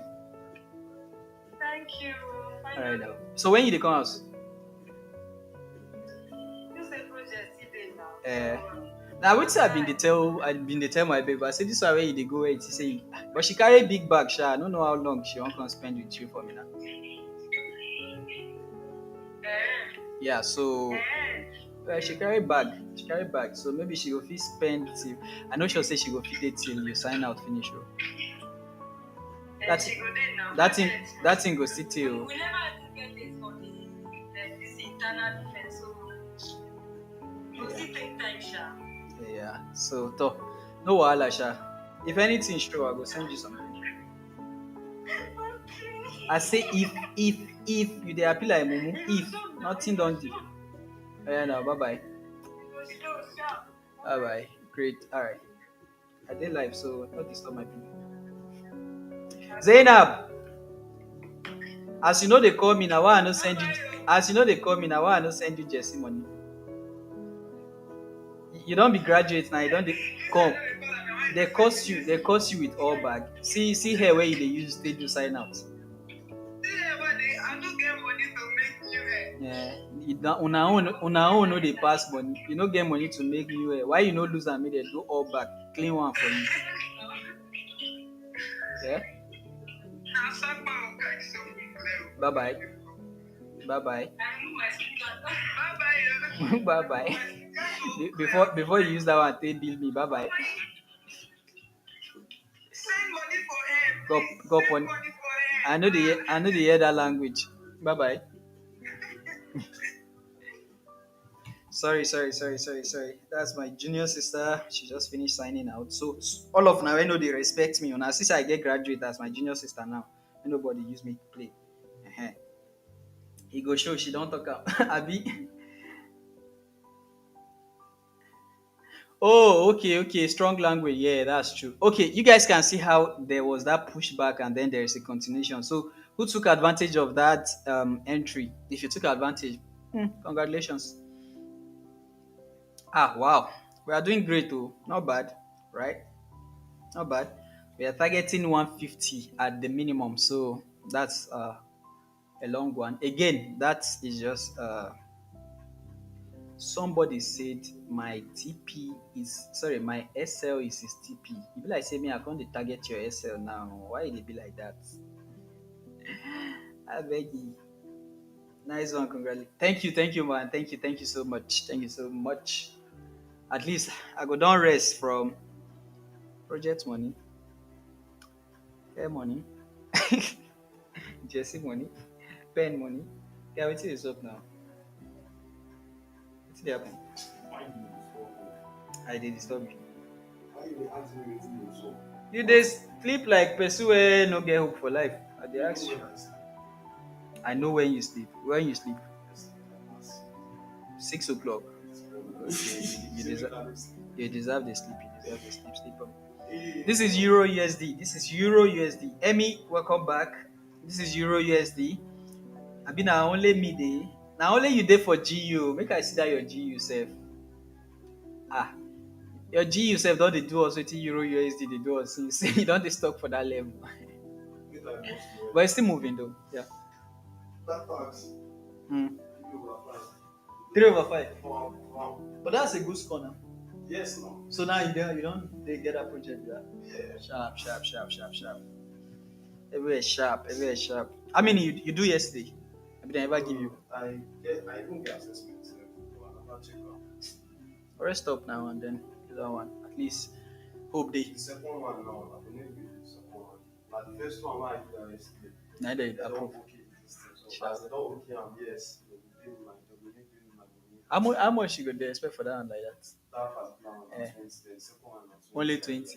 Thank you. Alright now. Finally. So when you dey come house? You say project today now. Uh, Now wetin I been dey tell my babe. I say this one where you dey go where you say you, but she carry big bag sha. I no know how long she wan come spend with you for me now. Yeah, so she carry bag. She carry bag. So maybe she go fit spend till I know she'll say she go fit dey till you sign out finish. Oh. That She go there now. that thing go still tey oh. We never even get this for this internal defense. So you Yeah. still take time, Sha. Yeah. So no wahala sha. If anything show, I go send you something. I say if you dey happy like mumu, if nothing don dey. Yeah now, bye bye. Bye bye. Great. Alright. I dey live, so not disturb my people. Zainab, as you know they call me now, why I no send you? As you know they call me now, why I no send you Jesse money? You don't be graduate now. You don't come. They cost you with all bag. See here where you dey use they do sign out. I don't get money to make you. Yeah, una own no dey pass money. You no get money to make new hair. Why you no lose am? Make dem do all back, clean one for you. Yeah. Bye bye. Bye bye. Bye bye. Before you use that one, take bill me. Bye bye. Send money for him. Go Send on. money for him. I know the hear that language. Bye bye. Sorry. That's my junior sister. She just finished signing out. So all of now, I know they respect me. Now since I get graduate, that's my junior sister now. Nobody use me to play. Uh-huh. He go show she don't talk up. Abi. Oh, okay. Strong language. Yeah, that's true. Okay, you guys can see how there was that pushback and then there is a continuation. So who took advantage of that entry? If you took advantage, congratulations. Ah, wow. We are doing great too. Not bad, right? Not bad. We are targeting 150 at the minimum. So that's a long one. Again, that is just somebody said my TP is sorry, my SL is his TP. You be like say me, I can't target your SL now. Why it be like that? I beg you. Nice one, congratulations. Thank you, man. Thank you so much. Thank you so much. At least I go down rest from project money, hair money. Jersey money, pen money. Yeah, wetin is up now? Wetin dey happen? Why you so old? I dey disturb you. Why you dey ask me wetin dey sup? You dey sleep like person wey no get hope for life. I dey You know ask you. when I sleep? I know when you sleep. When you sleep, I sleep like this. 6 o'clock. Okay, you See me deserve. kind of sleep. You deserve the sleep. You deserve the sleep. Sleep on. Hey, This is Euro USD. This is Euro USD. Emmy, welcome back. This is Euro USD. I be na only me dey. Na only you dey for GU. Make I see that your GU sef. Ah, your GU sef don dey do us wetin Euro USD dey do us since. You don dey stuck for that level. make I bust you But head. it's still moving though. Yeah. That tax, Hmm. you over five. 3/5. Wow. But that's a good score now. Yes, no. So now you don't they get that project with that. Yeah. Sharp, sharp, sharp, sharp, sharp. Everywhere sharp, everywhere sharp. How many you do yesterday? I mean, I never give you. I don't get assessment. But I never check out. Rest up now and then do that one. At least hope day. The second one now, I believe the second one. Like the first one, why I did that yesterday. Neither They don't approve. okay with this thing. So Sure. as they don't okay, yes, they will pay me my money. How much you go there expect for that one like that? That particular one, Eh. 20, the second one, na 20. Only 20. So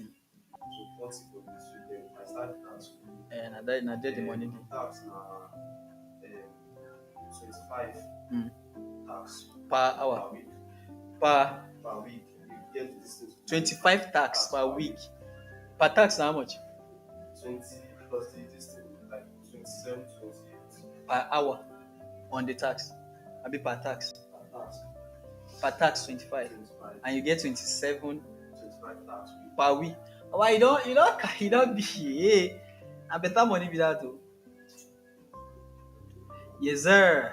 40 for this week. Then I start the tax week. And I did the money. Tax na 25 Mm. tax Per per hour. week. Per Per week, you get this thing. 25 tax per week. Per tax na how much? 20 plus this thing, like 27, 28 Per hour on the tax. I be per tax. per tax. Per tax 25. 25, And you get 27 25 tax week. per week. Why you don't be hey. A better money be that too. Yes, sir.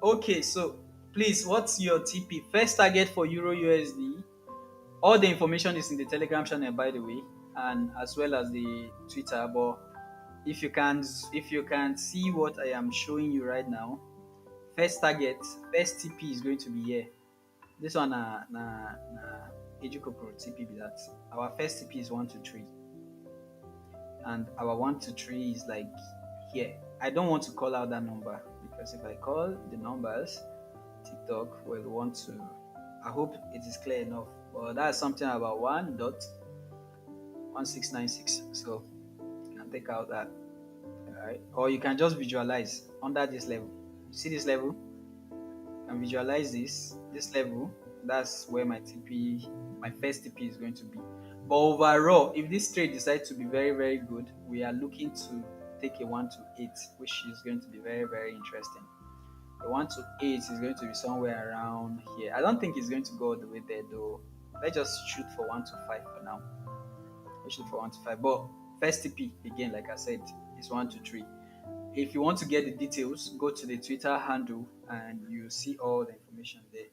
Okay, so please, what's your TP? First target for Euro USD. All the information is in the Telegram channel, by the way, and as well as the Twitter. But if you can see what I am showing you right now, first target, first TP is going to be here. This one na Ejikokoro TP be that. Our first TP is 123, and our 123 is like here. I don't want to call out that number because if I call the numbers, TikTok will want to. I hope it is clear enough. But that's something about 1.1696. So you can take out that. Alright. Or you can just visualize under this level. You see this level? You can visualize this level. That's where my first TP is going to be. But overall, if this trade decides to be very, very good, we are looking to take a 1 to 8, which is going to be very, very interesting. The 1 to 8 is going to be somewhere around here. I don't think it's going to go all the way there though. Let's just shoot for 1 to 5 for now. Let's shoot for 1 to 5. But first TP, again, like I said, is 1 to 3. If you want to get the details, go to the Twitter handle and you see all the information there.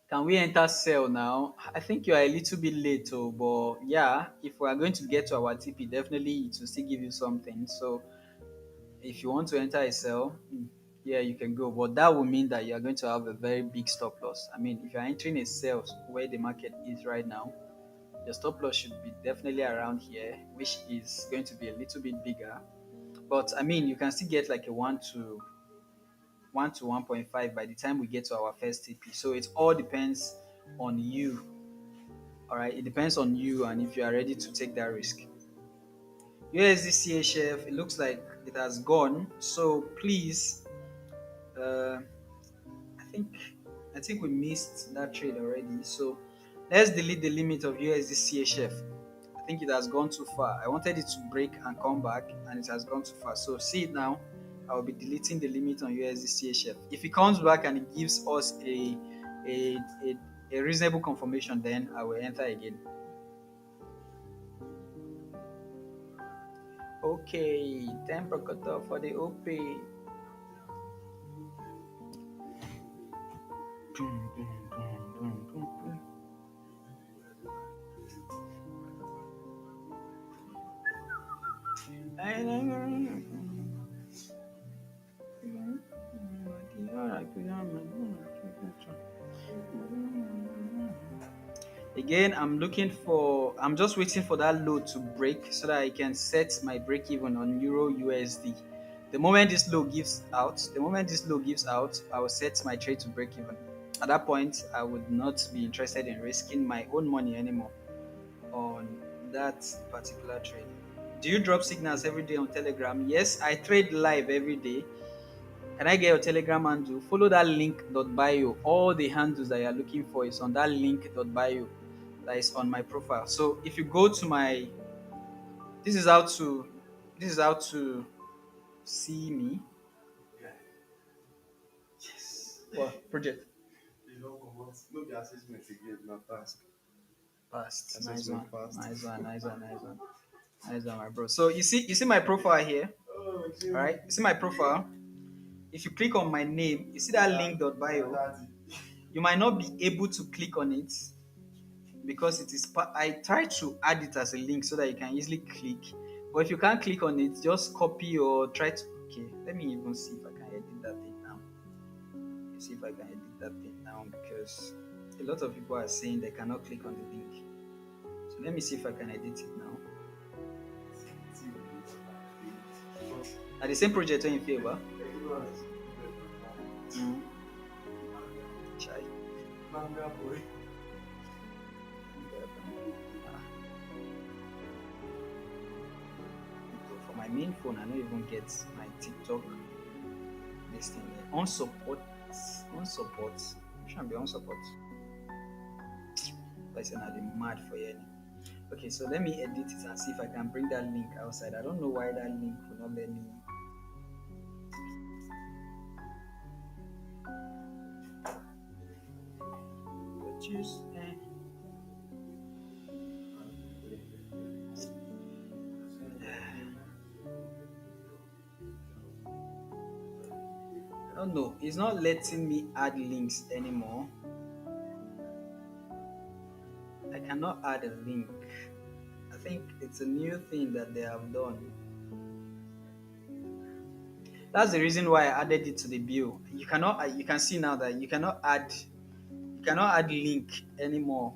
Can we enter sell now? I think you are a little bit late, oh, but yeah, if we are going to get to our TP, definitely it will still give you something. So if you want to enter a sell, yeah, you can go. But that will mean that you are going to have a very big stop loss. I mean, if you are entering a sell where the market is right now, your stop loss should be definitely around here, which is going to be a little bit bigger. But I mean, you can still get like a 1 to 1.5 by the time we get to our first TP. So it all depends on you. All right, it depends on you and if you are ready to take that risk. USD CHF, it looks like it has gone. So please, I think we missed that trade already. So let's delete the limit of USD CHF. I think it has gone too far. I wanted it to break and come back, and it has gone too far. So see it now. I will be deleting the limit on USD CHF. If it comes back and it gives us a reasonable confirmation, then I will enter again. Okay, 10 Prokoto for the OP. Again, I'm just waiting for that low to break so that I can set my break even on Euro USD. The moment this low gives out, I will set my trade to break even. At that point, I would not be interested in risking my own money anymore on that particular trade. Do you drop signals every day on Telegram? Yes, I trade live every day. Can I get your Telegram handle? Follow that link.bio. All the handles that you're looking for is on that link.bio that is on my profile. So if you go to my this is how to this is how to see me. Yeah. What project? You know, come on. No be assessment again, not task. Past. Nice one. Assessment passed. Nice one. Nice one. Nice one. Nice one, my bro. So you see my profile here? Oh, All Jimmy. right. You see my profile? If you click on my name, you see that Yeah, link.bio. daddy. You might not be able to click on it because it is I try to add it as a link so that you can easily click. But if you can't click on it, just copy or try to. Okay, let me even see if I can edit that thing now. Let's see if I can edit that thing now because a lot of people are saying they cannot click on the link. So let me see if I can edit it now. See you later. At the same project in favor. Everyone is good at my Mm. Chai. manga boy. Ah, for my main phone, I don't even get my TikTok this thing there. On support. Shouldn't be on support. Like I they mad for you. Okay, so let me edit it and see if I can bring that link outside. I don't know why that link will not let me. Choose. I don't know. It's not letting me add links anymore. I cannot add a link. I think it's a new thing that they have done. That's the reason why I added it to the bio. You cannot. You can see now that you cannot add. You cannot add link anymore.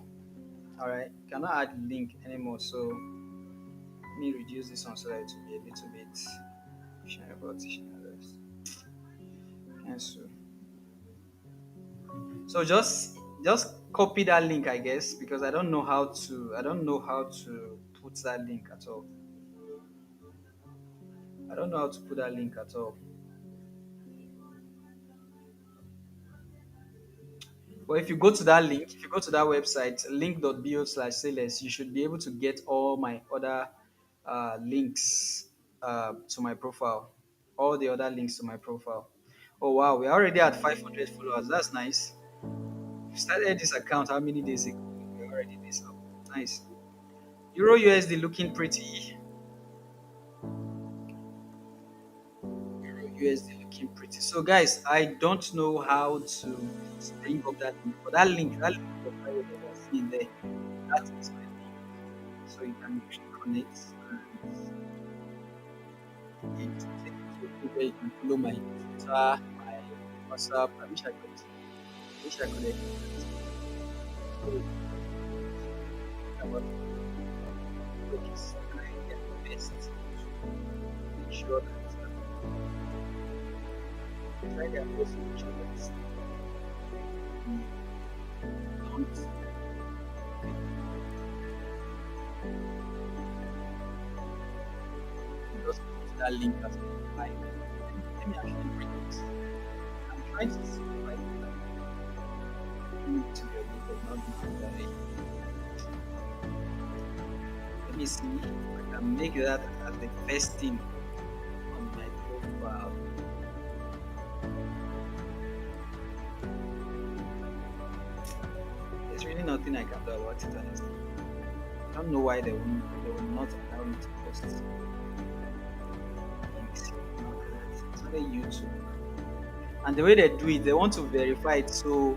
All right. You cannot add link anymore. So let me reduce this one so that it will be a little bit. Share about cancel. So just copy that link, I guess, because I don't know how to put that link at all. I don't know how to put that link at all. But if you go to that link, if you go to that website, link.bo/sales, you should be able to get all my other links to my profile, all the other links to my profile. Oh wow, we're already at 500 followers. That's nice. We started this account how many days ago? We're already this up. Nice. Euro USD looking pretty. USD looking pretty. So guys, I don't know how to bring up that link, but that link of bio that you're seeing there, that is my link. So you can click on it and it will take you to a page where you can follow my Twitter, my WhatsApp. I wish I could edit that. So about TikTok is trying their best to make sure that try their best to make sure that we don't just put that link as like let me actually bring it. I'm trying to see if I can bring it to your link but not do it that way. Let me see if I can make that as the first thing on my profile. There's really nothing I can do about it honestly. I don't know why they will not allow me to post links. It's only YouTube. And the way they do it, they want to verify it. So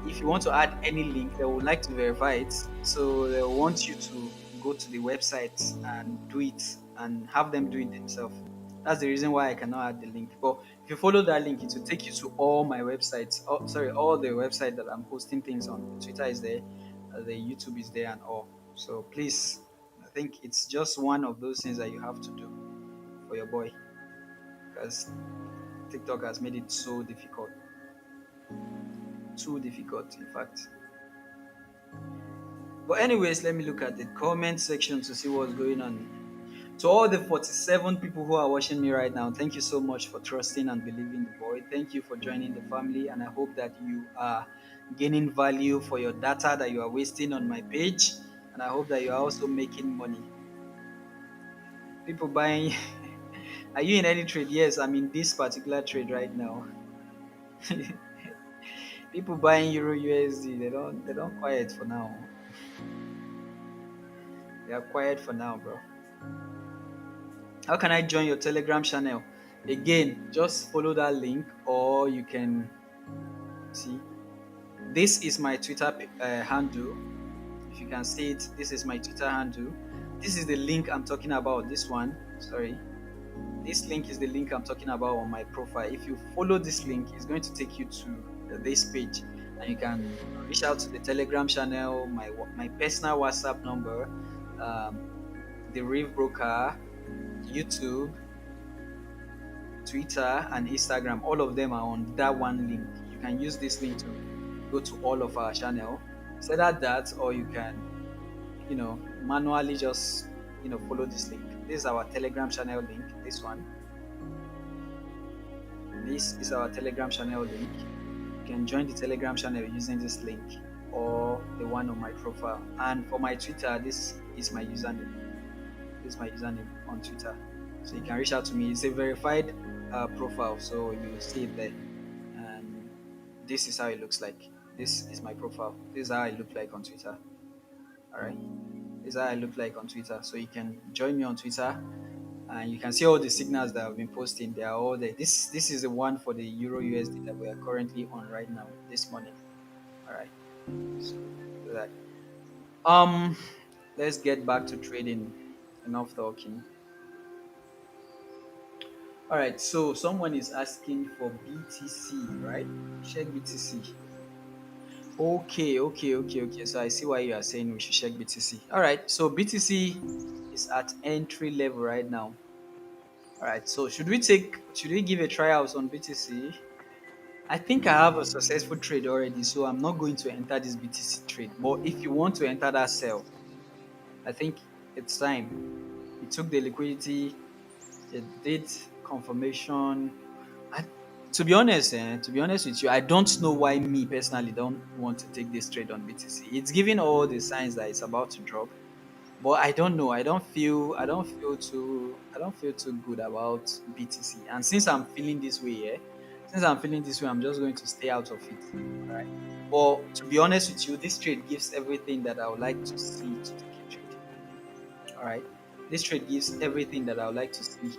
if you want to add any link, they would like to verify it. So they want you to go to the website and do it and have them do it themselves. That's the reason why I cannot add the link. But if you follow that link, it will take you to all my websites. Oh, sorry, all the website that I'm posting things on. Twitter is there, the YouTube is there and all. So please, I think it's just one of those things that you have to do for your boy, because TikTok has made it so difficult, too difficult, in fact. But anyways, let me look at the comment section to see what's going on. To all the 47 people who are watching me right now, thank you so much for trusting and believing the boy. Thank you for joining the family, and I hope that you are gaining value for your data that you are wasting on my page, and I hope that you are also making money. People buying. Are you in any trade? Yes, I'm in this particular trade right now. People buying Euro USD, they don't quiet for now. They are quiet for now, bro. How can I join your Telegram channel? Again, just follow that link, or you can see. This is my Twitter handle. If you can see it, this is my Twitter handle. This is the link I'm talking about. This one, sorry. This link is the link I'm talking about on my profile. If you follow this link, it's going to take you to this page, and you can reach out to the Telegram channel, my personal WhatsApp number, um, the Reef Broker, YouTube, Twitter, and Instagram. All of them are on that one link. You can use this link to go to all of our channel. It's either that, or you can, manually just, follow this link. This is our Telegram channel link. This one. This is our Telegram channel link. You can join the Telegram channel using this link or the one on my profile. And for my Twitter, this is my username. This is my username on Twitter. So you can reach out to me. It's a verified profile, so you see it there. And this is how it looks like. This is my profile. This is how I look like on Twitter. All right. This is how I look like on Twitter. So you can join me on Twitter, and you can see all the signals that I've been posting. They are all there. This is the one for the Euro USD that we are currently on right now, this morning. All right. So that. Um, let's get back to trading. Enough talking. All right. So someone is asking for BTC, right? Check BTC. Okay. So I see why you are saying we should check BTC. All right. So BTC is at entry level right now. All right. So should we give a tryout on BTC? I think I have a successful trade already, so I'm not going to enter this BTC trade. But if you want to enter that sell, I think it's time. It took the liquidity, it did confirmation. I, to be honest with you, I don't know why me personally don't want to take this trade on BTC. It's giving all the signs that it's about to drop, but I don't know. I don't feel too good about BTC. And since I'm feeling this way, I'm just going to stay out of it. All right. But to be honest with you, this trade gives everything that I would like to see to take a trade. All right. This trade gives everything that I would like to see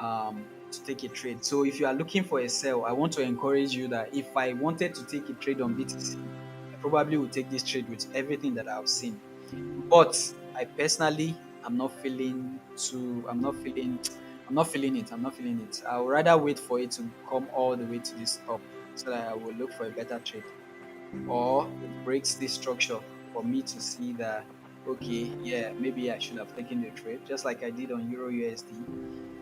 to take a trade. So if you are looking for a sell, I want to encourage you that if I wanted to take a trade on BTC, I probably would take this trade with everything that I've seen. But I personally, I'm not feeling it. I'm not feeling it. I would rather wait for it to come all the way to this top so that I will look for a better trade. Or it breaks this structure for me to see that, okay, yeah, maybe I should have taken the trade, just like I did on Euro USD.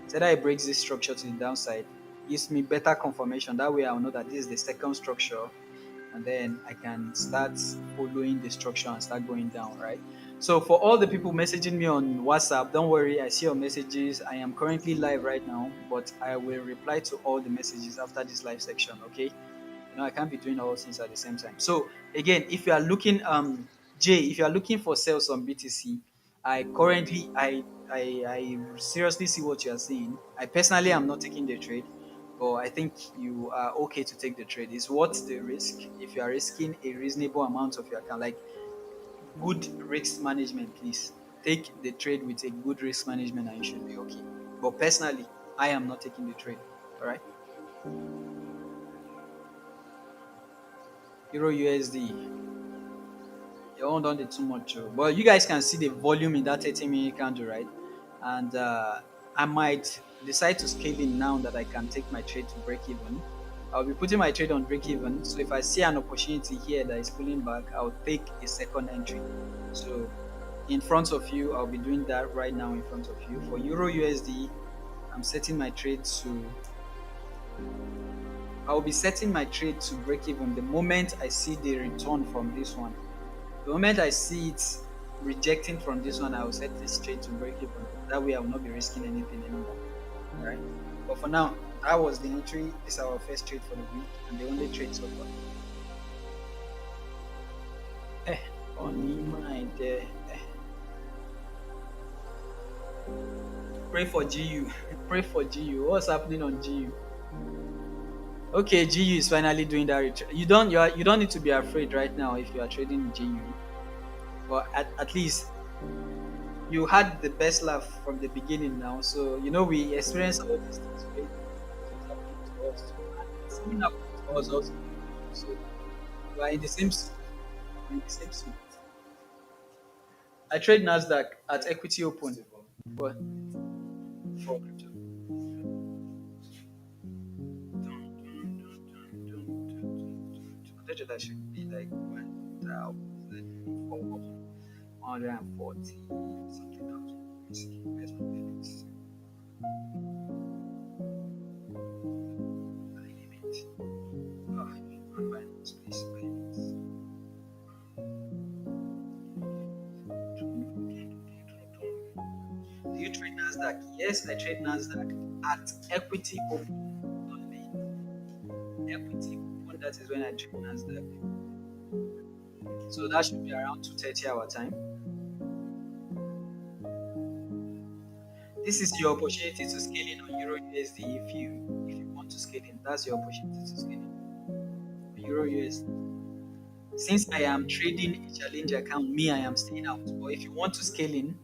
So that it breaks this structure to the downside, gives me better confirmation. That way I'll know that this is the second structure, and then I can start following the structure and start going down, right? So for all the people messaging me on WhatsApp, don't worry, I see your messages. I am currently live right now, but I will reply to all the messages after this live section, okay? I can't be doing all things at the same time. So again, if you are looking, Jay, if you are looking for sales on BTC, I currently, I seriously see what you are saying. I personally am not taking the trade, but I think you are okay to take the trade. It's worth the risk if you are risking a reasonable amount of your account, like good risk management. Please take the trade with a good risk management, and you should be okay. But personally, I am not taking the trade. All right, Euro USD. Your own don't do too much, oh. But you guys can see the volume in that 30-minute candle, right? And I might decide to scale in now that I can take my trade to break even. I'll be putting my trade on break even. So if I see an opportunity here that is pulling back, I'll take a second entry. So in front of you, I'll be doing that right now in front of you. For Euro USD, I'm setting my trade to I'll be setting my trade to break even the moment I see the return from this one. The moment I see it rejecting from this one, I will set this trade to break even. That way I will not be risking anything anymore. All right. But for now, that was the entry. This is our first trade for the week and the only trade so far. Eh, on me mind. Pray for GU. Pray for GU. What's happening on GU? Okay, GU is finally doing that. You don't need to be afraid right now if you are trading GU. But at least you had the best laugh from the beginning now. So we experienced all these things when it was happening to us too. And it's even happening to us also. So we are in the same suit. In the same suit. I trade Nasdaq at equity open. Stephen. What for crypto? That should be like 1,440 something thousand. Let me see. Where's my limit? My limit. Oh, finance, please. My limit. Do you trade Nasdaq? Yes, I trade Nasdaq at equity open only. Equity open, that is when I trade Nasdaq. So that should be around 2:30 our time. This is your opportunity to scale in on Euro USD if you want to scale in. That's your opportunity to scale in on Euro USD. Since I am trading a challenge account, me I am staying out. But if you want to scale in,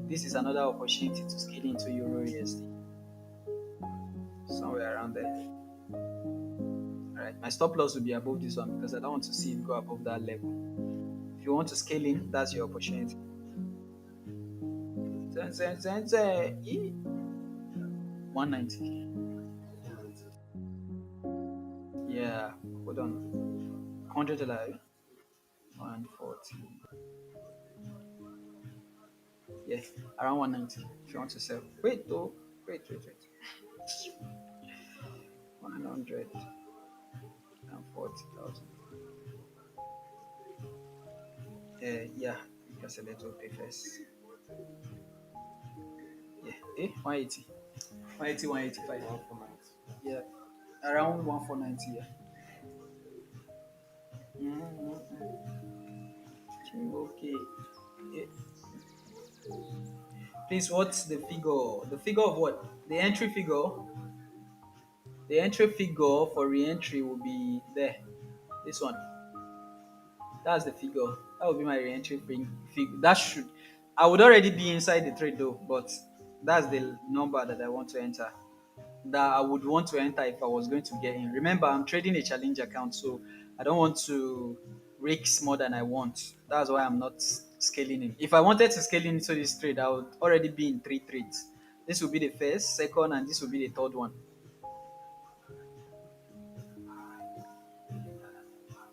this is another opportunity to scale into Euro USD. Somewhere around there. Alright, my stop loss will be above this one because I don't want to see it go above that level. If you want to scale in, that's your opportunity. 190. Yeah, hold on. 100 alive. 140. Yeah, around 190 if you want to sell. Wait though. Wait. 140,000. Yeah, just a little pay first. Yeah, 180. 180, 185. 149. Yeah, around 1490. Yeah. Okay. Yeah. Please, what's the figure? The figure of what? The entry figure? The entry figure for re-entry will be there. This one. That's the figure. That would be my re-entry figure. That should. I would already be inside the trade though, but that's the number that I want to enter. That I would want to enter if I was going to get in. Remember, I'm trading a challenge account, so I don't want to risk more than I want. That's why I'm not scaling in. If I wanted to scale into this trade, I would already be in 3 trades. This will be the first, second, and this will be the third one.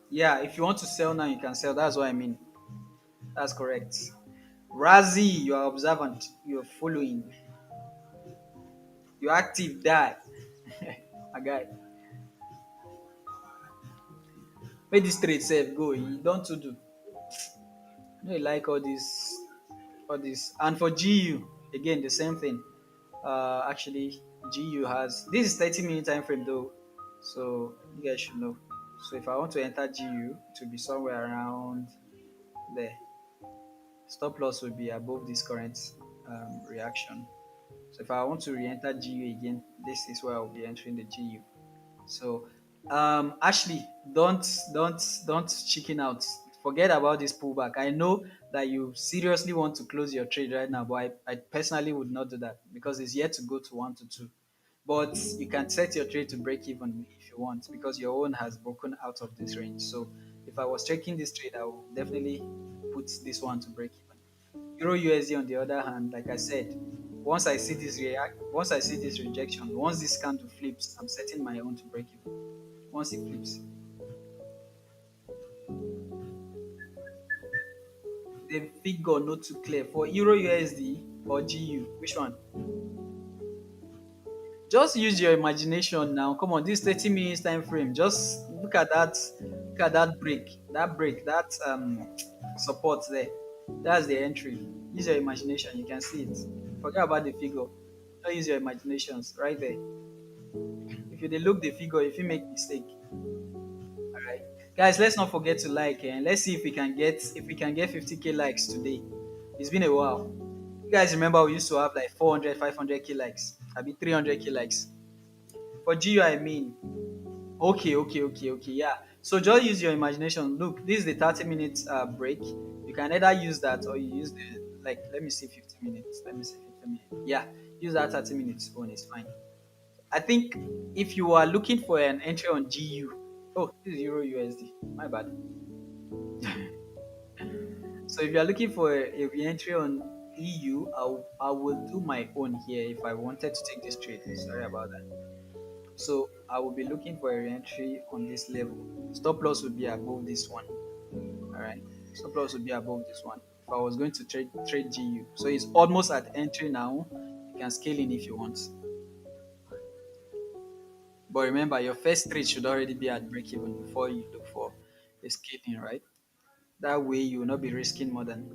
Yeah, if you want to sell now, you can sell. That's what I mean. That's correct. Razi, you are observant. You're following. You're active. Die. My guy. Where this trade safe go? You don't to do. No, you like all this. And for GU, again, the same thing. Actually, GU has this is 30-minute time frame though, so you guys should know. So if I want to enter GU, it will be somewhere around there. Stop loss will be above this current reaction. So if I want to re-enter GU again, this is where I'll be entering the GU. So Ashley, don't chicken out. Forget about this pullback. I know that you seriously want to close your trade right now, but I personally would not do that because it's yet to go to 1 to 2. But you can set your trade to break even if you want because your own has broken out of this range. So if I was taking this trade, I would definitely put this one to break even. Euro USD on the other hand, like I said, once I see this rejection, once this candle flips, I'm setting my own to break even. once it flips. The figure not too clear for Euro USD or GU. Which one? Just use your imagination now. Come on, this 30 minutes time frame. Just look at that. Look at that break. That break. That support there. That's the entry. Use your imagination. You can see it. Forget about the figure. Just use your imaginations right there. If you dey look the figure, if you make mistake, all right, guys. Let's not forget to like and let's see if we can get 50K likes today. It's been a while. You guys remember we used to have like 400, 500K likes. I be 300K likes. For GU, I mean. Okay, okay, okay, okay. Yeah. So just use your imagination. Look, this is the 30 minutes break. You can either use that or you use the like. Let me see 50 minutes. Let me see 50 minutes. Yeah, use that 30 minutes one is fine. I think if you are looking for an entry on GU, oh, this is Euro USD. My bad. So if you are looking for a re-entry on EU, I will do my own here if I wanted to take this trade. Sorry about that. So I will be looking for a re-entry on this level. Stop loss would be above this one. All right. Stop loss would be above this one. If I was going to trade GU, so it's almost at entry now. You can scale in if you want, but remember your first trade should already be at break even before you look for a scaling, right? That way you will not be risking more than.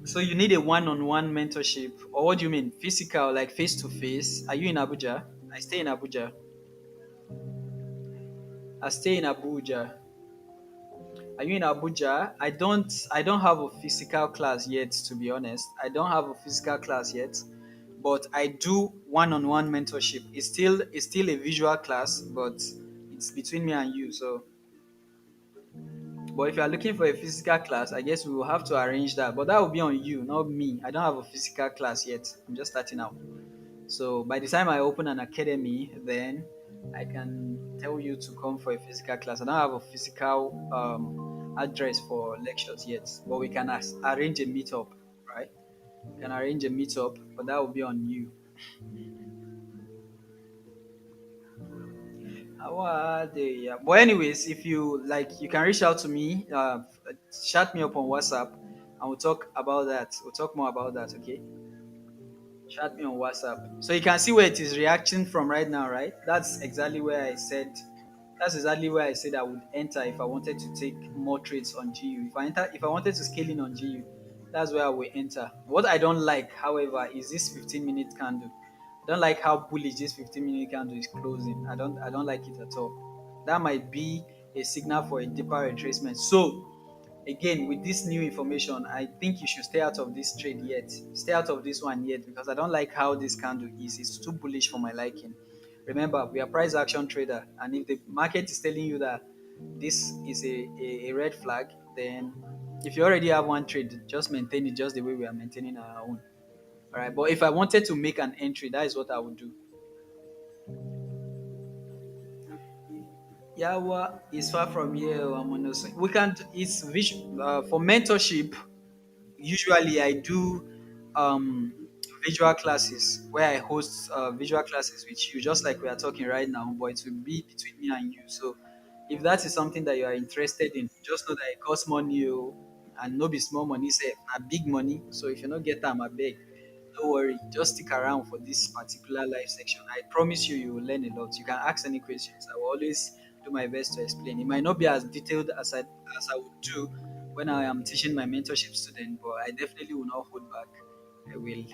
So you need a one-on-one mentorship, or what do you mean? Physical, like face to face? Are you in Abuja? I stay in Abuja. I stay in Abuja. Are you in Abuja? I don't have a physical class yet, to be honest. I don't have a physical class yet, but I do one-on-one mentorship. It's still a visual class, but it's between me and you. So, but if you are looking for a physical class, I guess we will have to arrange that. But that will be on you, not me. I don't have a physical class yet. I'm just starting out. So by the time I open an academy, then I can tell you to come for a physical class. I don't have a physical address for lectures yet, but we can arrange a meetup, right? We can arrange a meetup, but that will be on you. How are they? Yeah. But anyways, if you like, you can reach out to me, chat me up on WhatsApp, and we'll talk about that. We'll talk more about that. Okay? Chat me on WhatsApp. So you can see where it is reacting from right now, right? That's exactly where I said. That's exactly where I said I would enter if I wanted to take more trades on GU. If I wanted to scale in on GU, that's where I will enter. What I don't like, however, is this 15-minute candle. I don't like how bullish this 15-minute candle is closing. I don't like it at all. That might be a signal for a deeper retracement. So again, with this new information, I think you should stay out of this trade yet. Stay out of this one yet because I don't like how this candle is. It's too bullish for my liking. Remember, we are price action trader, and if the market is telling you that this is a red flag, then if you already have one trade, just maintain it just the way we are maintaining our own. All right. But if I wanted to make an entry, that is what I would do. Yawa is far from here. We can't. It's for mentorship. Usually I do visual classes where I host visual classes with you, just like we are talking right now, but it will be between me and you. So if that is something that you are interested in, just know that it costs money, oh, and no be small money, say a big money. So if you not get them, I beg, don't worry, just stick around for this particular live section. I promise you, you will learn a lot. You can ask any questions. I will always do my best to explain. It might not be as detailed as I would do when I am teaching my mentorship student, but I definitely will not hold back. I will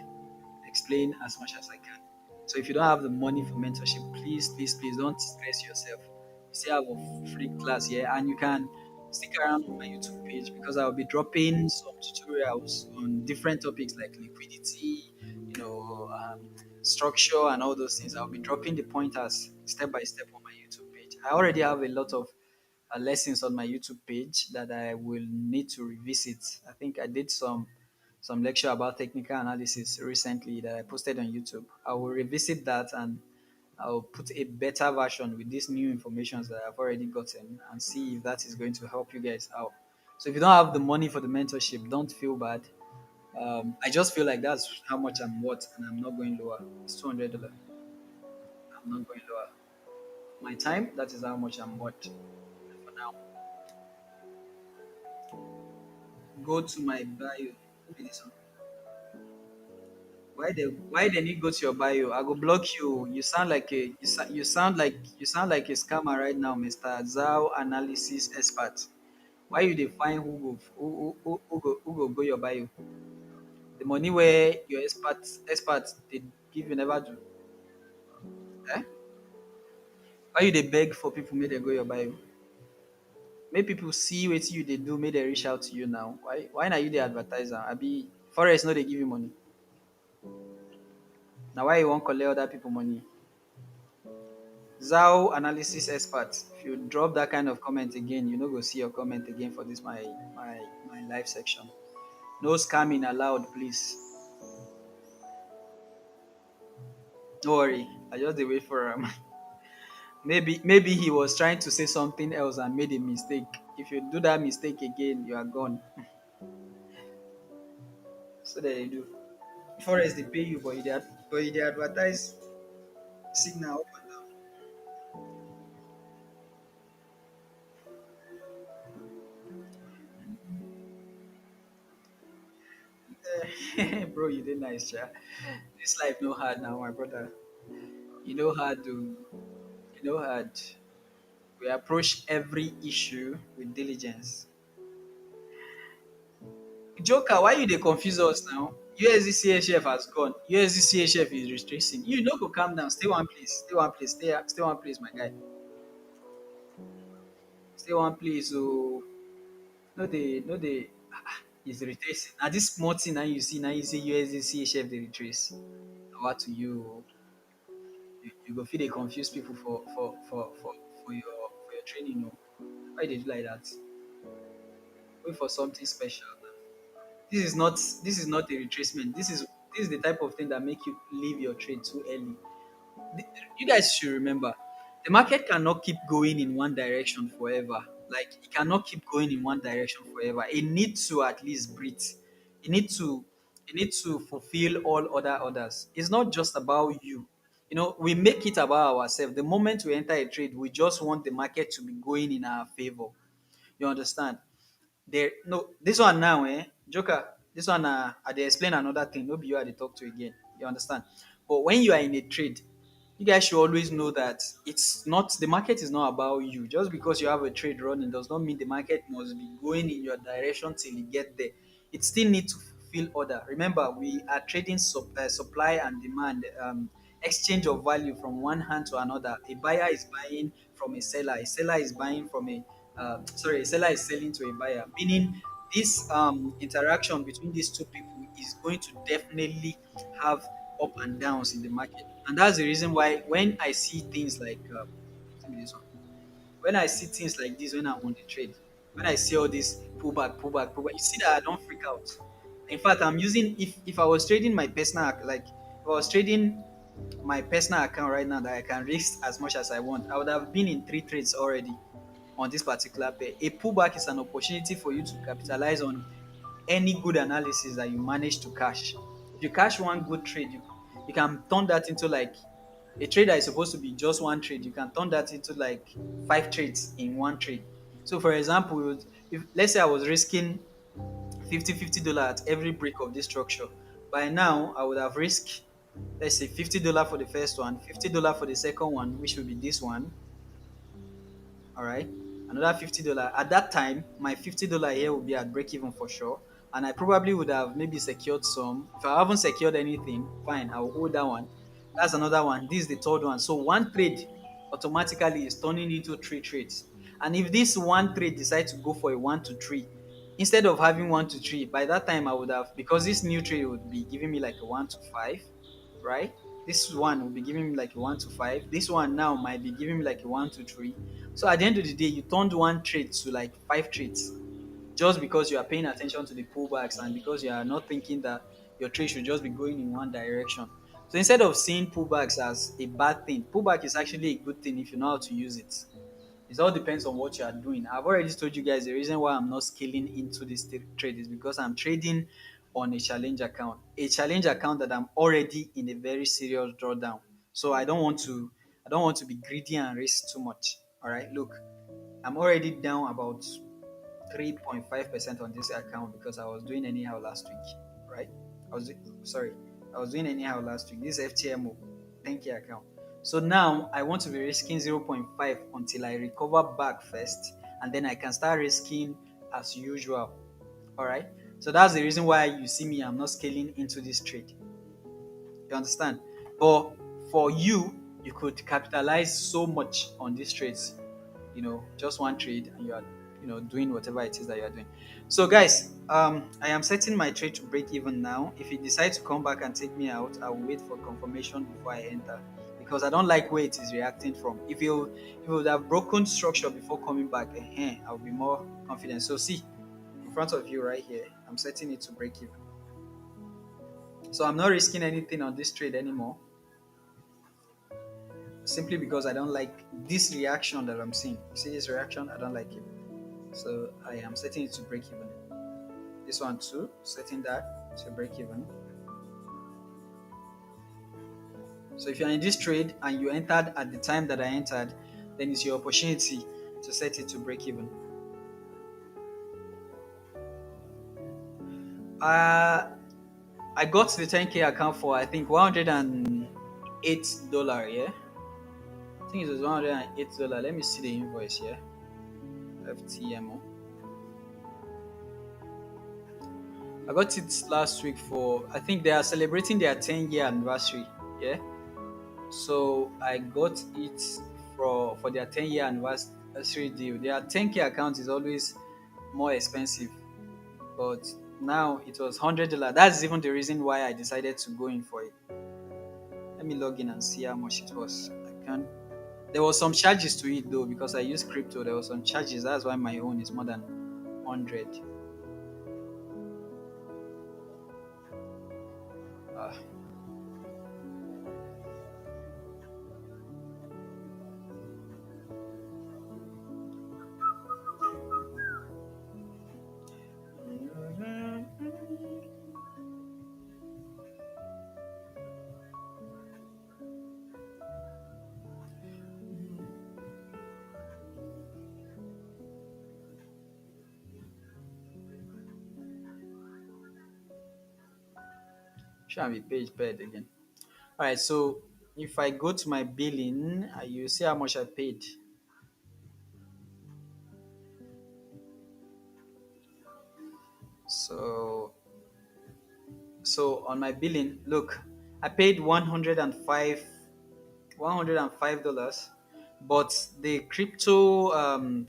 explain as much as I can. So if you don't have the money for mentorship, please, please, please don't stress yourself. We still have a free class here, and you can stick around on my YouTube page because I'll be dropping some tutorials on different topics like liquidity, structure, and all those things. I'll be dropping the pointers step by step on my YouTube page. I already have a lot of lessons on my YouTube page that I will need to revisit. I think I did some lecture about technical analysis recently that I posted on YouTube. I will revisit that and I'll put a better version with these new informations that I've already gotten and see if that is going to help you guys out. So if you don't have the money for the mentorship, don't feel bad. I just feel like that's how much I'm worth, and I'm not going lower. It's $200. I'm not going lower. My time, that is how much I'm worth for now. Go to my bio. Who be this one? Why they need go to your bio? I go block you. You sound like a scammer right now, Mr. Zhao analysis expert. Why you define who go your bio? The money where your experts they give you never do. Eh? Why you they beg for people make they go your bio? Make people see what you they do, make they reach out to you now. Why not you the advertiser? I be Forex no they give you money. Now why you want collect other people money? Zao analysis expert. If you drop that kind of comment again, you no go see your comment again for this my live section. No scamming allowed, please. No worry. I just dey wait for him. Maybe he was trying to say something else and made a mistake. If you do that mistake again, you are gone. So there you do. Forest they pay you, but they advertise signal up and down. Bro, you did nice, yeah. This life no hard now, my brother. You know hard to you know hard. We approach every issue with diligence. Joker, why you they confuse us now? USDCHF has gone. USDCHF is retracing. You know go calm down. Stay one place. Stay one place. Stay one place, my guy. Stay one place. So no they is retracing. Now this small thing now you see now you say USDCHF they retrace. What to you? You go feel they confuse people for your training. No. Why they do like that? Wait for something special. This is not a retracement. This is the type of thing that make you leave your trade too early. You guys should remember, the market cannot keep going in one direction forever. Like it cannot keep going in one direction forever. It needs to at least breathe. It needs to it needs to fulfill all other orders. It's not just about you. We make it about ourselves. The moment we enter a trade, we just want the market to be going in our favor. You understand? There no this one now, Joker, this one I dey explain another thing, no be you I dey talk to again. You understand? But when you are in a trade, you guys should always know that it's not the market is not about you. Just because you have a trade running does not mean the market must be going in your direction till you get there. It still needs to fulfill order. Remember, we are trading supply and demand, exchange of value from one hand to another. A buyer is buying from a seller is buying from a seller is selling to a buyer, meaning this interaction between these two people is going to definitely have up and downs in the market. And that's the reason why when I see things like give me this one. When I see things like this when I'm on the trade, when I see all this pullback, pullback, pullback, you see that I don't freak out. In fact, I'm using if I was trading my personal like if I was trading my personal account right now that I can risk as much as I want, I would have been in three trades already on this particular pair. A pullback is an opportunity for you to capitalize on any good analysis that you manage to cash. If you cash one good trade, you can turn that into like a trade that is supposed to be just one trade. You can turn that into like five trades in one trade. So, for example, if let's say I was risking 50 $50 at every break of this structure, by now I would have risked, let's say, $50 for the first one, $50 for the second one, which will be this one, all right, another $50. At that time, my $50 here will be at break even for sure. And I probably would have maybe secured some. If I haven't secured anything, fine, I'll hold that one. That's another one. This is the third one. So one trade automatically is turning into three trades. And if this one trade decides to go for a 1 to 3, instead of having 1 to 3, by that time I would have, because this new trade would be giving me like a 1 to 5, right? This one will be giving me like a 1 to 5. This one now might be giving me like a 1 to 3. So at the end of the day, you turned one trade to like five trades just because you are paying attention to the pullbacks and because you are not thinking that your trade should just be going in one direction. So instead of seeing pullbacks as a bad thing, pullback is actually a good thing if you know how to use it. It all depends on what you are doing. I've already told you guys the reason why I'm not scaling into this trade is because I'm trading on a challenge account that I'm already in a very serious drawdown. So I don't I don't want to be greedy and risk too much. All right, look, I'm already down about 3.5% on this account because I was doing anyhow last week, right? Sorry, I was doing anyhow last week. This FTMO 10K account. So now I want to be risking zero point 0.5 until I recover back first, and then I can start risking as usual. All right. So that's the reason why you see me, I'm not scaling into this trade. You understand? But for you, you could capitalize so much on these trades. Just one trade, and you are, doing whatever it is that you are doing. So, guys, I am setting my trade to break even now. If you decide to come back and take me out, I will wait for confirmation before I enter because I don't like where it is reacting from. If you would have broken structure before coming back, I'll be more confident. So, see, in front of you right here, I'm setting it to break even. So I'm not risking anything on this trade anymore, simply because I don't like this reaction that I'm seeing. You see this reaction? I don't like it. So I am setting it to break even. This one too, setting that to break even. So if you're in this trade and you entered at the time that I entered, then it's your opportunity to set it to break even. I got the 10K account for I think $108. Yeah, I think it was $108. Let me see the invoice here. FTMO. I got it last week for I think they are celebrating their 10-year anniversary. Yeah. So I got it for their 10-year anniversary deal. Their 10K account is always more expensive, but now it was $100. That's even the reason why I decided to go in for it. Let me log in and see how much it was. I can. There was some charges to it though because I use crypto. There was some charges. That's why my own is more than 100. Uh, Shall be page paid again. All right, so if I go to my billing, you see how much I paid. So, so on my billing, look, I paid $105, but the crypto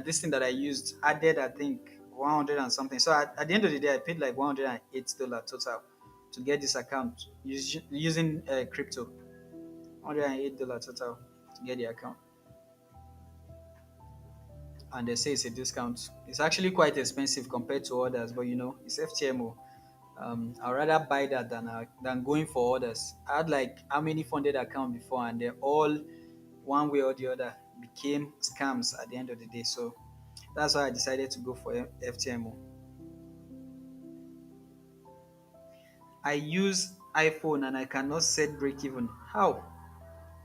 this thing that I used added I think 100 and something. So at the end of the day, I paid like $108 total to get this account using crypto. $108 total to get the account. And they say it's a discount. It's actually quite expensive compared to others, but it's FTMO. I'd rather buy that than going for others. I had like how many funded accounts before, and they're all one way or the other became scams at the end of the day. So that's why I decided to go for FTMO. I use iPhone and I cannot set break even. How?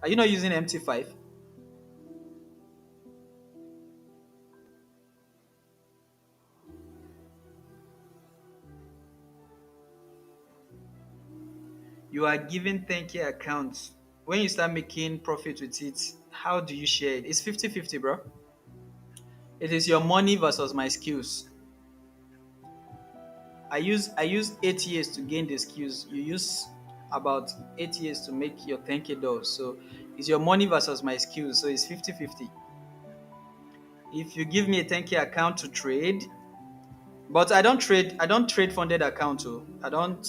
Are you not using MT5? You are given 10K accounts. When you start making profit with it, how do you share it? It's 50-50, bro. It is your money versus my skills. I use 8 years to gain the skills. You use about 8 years to make your 10K dollars. So it's your money versus my skills. So it's 50-50. If you give me a 10K account to trade, but I don't trade funded account too. I don't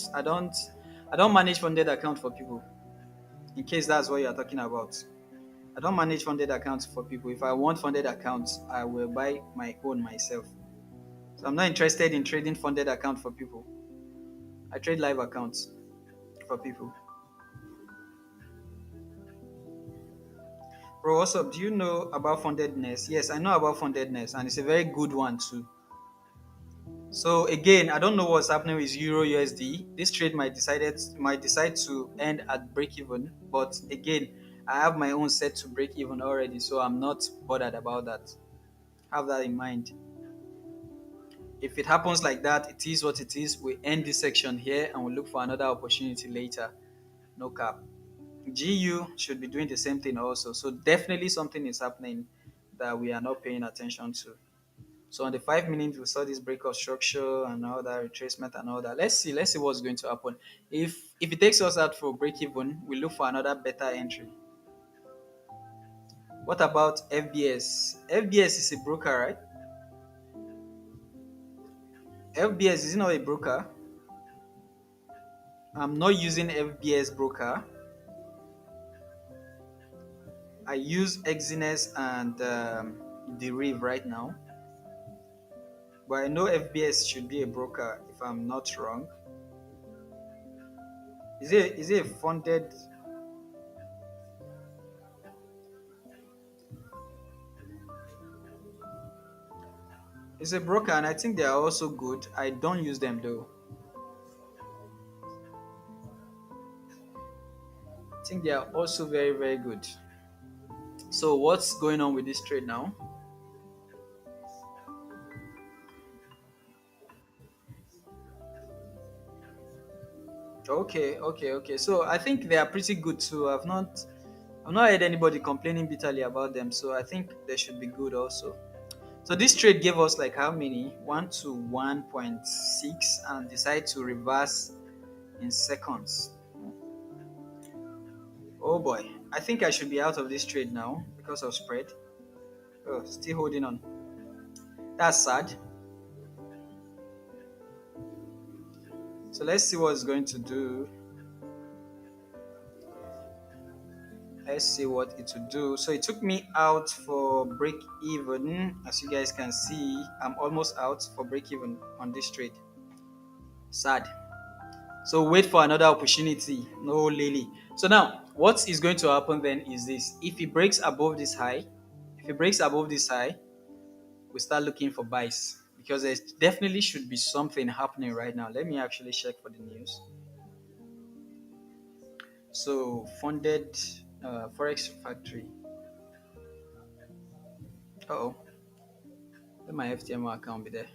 manage funded account for people. In case that's what you're talking about. I don't manage funded accounts for people. If I want funded accounts, I will buy my own myself. So I'm not interested in trading funded account for people. I trade live accounts for people. Bro, what's up? Do you know about fundedness? Yes, I know about fundedness, and it's a very good one too. So again, I don't know what's happening with Euro USD. This trade might decide to end at break even, but again, I have my own set to break even already, so I'm not bothered about that. Have that in mind. If it happens like that, it is what it is. We end this section here and we look for another opportunity later. No cap. GU should be doing the same thing also. So definitely something is happening that we are not paying attention to. So on the 5 minutes, we saw this breakout structure and all that retracement and all that. Let's see what's going to happen. If it takes us out for break even, we look for another better entry. What about FBS? FBS is a broker, right? FBS is not a broker. I'm not using FBS broker. I use Exines and Deriv right now. But I know FBS should be a broker if I'm not wrong. Is it a funded? It's a broker and I think they are also good. I don't use them though. I think they are also very, very good. So what's going on with this trade now? Okay. So I think they are pretty good too. I've not heard anybody complaining bitterly about them. So I think they should be good also. So this trade gave us like how many? 1 to 1.6 and decide to reverse in seconds. Oh boy. I think I should be out of this trade now because of spread. Oh, still holding on. That's sad. So let's see what it's going to do. Let's see what it will do. So it took me out for break even. As you guys can see, I'm almost out for break even on this trade. Sad. So wait for another opportunity. No lily. So now what is going to happen then is this. If it breaks above this high, if it breaks above this high, we start looking for buys because there definitely should be something happening right now. Let me actually check for the news. So funded Forex factory. Oh, let my FTMO account be there.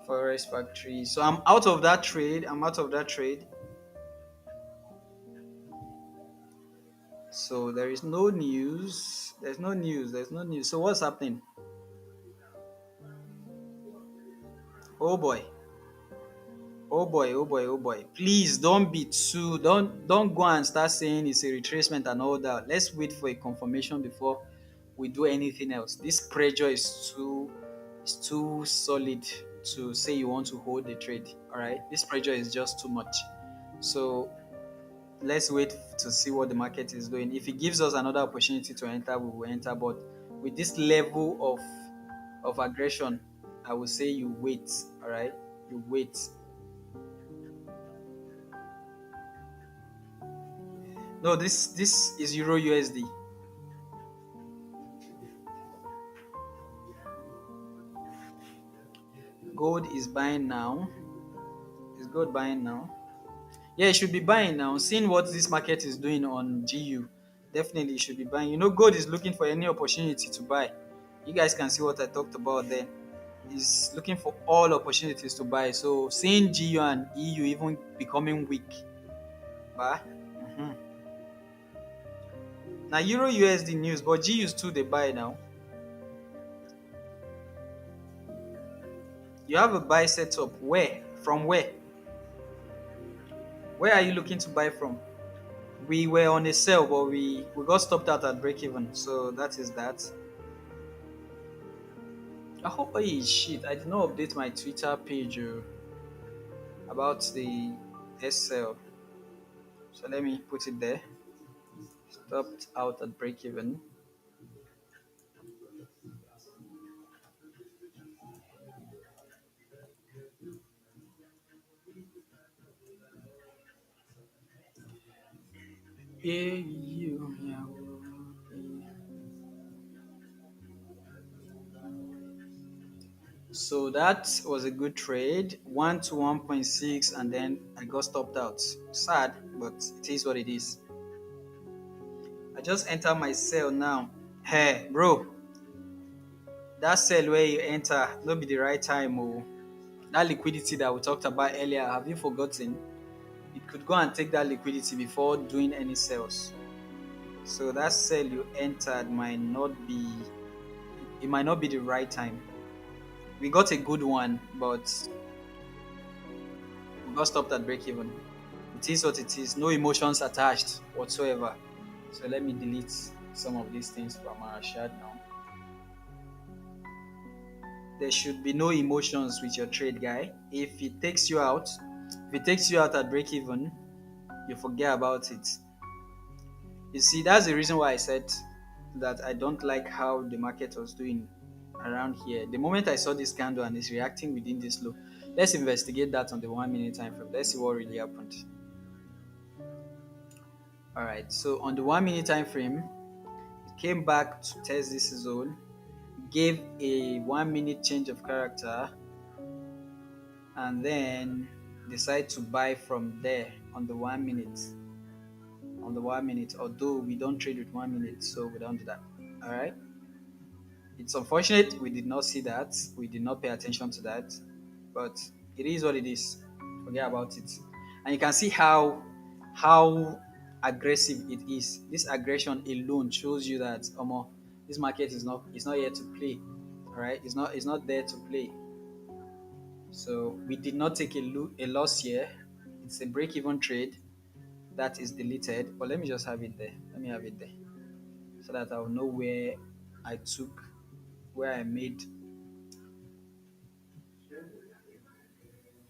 Forex factory. So I'm out of that trade. I'm out of that trade. So there is no news. There's no news. There's no news. So what's happening? Oh boy. Oh boy. Oh boy. Oh boy. Please don't be too. Don't go and start saying it's a retracement and all that. Let's wait for a confirmation before we do anything else. This pressure is too solid to say you want to hold the trade. All right. This pressure is just too much. So let's wait to see what the market is doing. If it gives us another opportunity to enter, we will enter. But with this level of aggression, I would say you wait. All right, you wait. No, this is Euro USD. Gold is buying now. Is gold buying now? Yeah, it should be buying now. Seeing what this market is doing on GU, definitely it should be buying. Gold is looking for any opportunity to buy. You guys can see what I talked about then. Is looking for all opportunities to buy. So seeing GU and EU even becoming weak, bah. Mhm. Now Euro USD news, but GU is too they buy now. You have a buy setup. Where? From where? Where are you looking to buy from? We were on a sell, but we got stopped out at break even. So that is that. I hope. Oh shit! I did not update my Twitter page about the SL. So let me put it there. Stopped out at break even. Yeah, you, yeah, So that was a good trade. 1 to 1.6, and then I got stopped out. Sad, but it is what it is. I just enter my sell now. Hey, bro, that sell where you enter, not be the right time. Oh, that liquidity that we talked about earlier, have you forgotten? It could go and take that liquidity before doing any sales. So that sell you entered might not be, it might not be the right time. We got a good one, but we got stopped at break even. It is what it is. No emotions attached whatsoever. So let me delete some of these things from our chat now. There should be no emotions with your trade, guy. If it takes you out at break even, you forget about it. You see, that's the reason why I said that I don't like how the market was doing around here. The moment I saw this candle and it's reacting within this low, let's investigate that on the 1 minute time frame. Let's see what really happened. All right, so on the 1 minute time frame, it came back to test this zone, gave a 1 minute change of character, and then decide to buy from there on the 1 minute. On the 1 minute, although we don't trade with 1 minute, so we don't do that. All right. It's unfortunate we did not see that. We did not pay attention to that, but it is what it is. Forget about it. And you can see how aggressive it is. This aggression alone shows you that this market is not here to play. All right, it's not there to play. So we did not take a loss here. It's a break-even trade that is deleted. But let me just have it there. Let me have it there so that I'll know I took, where I made,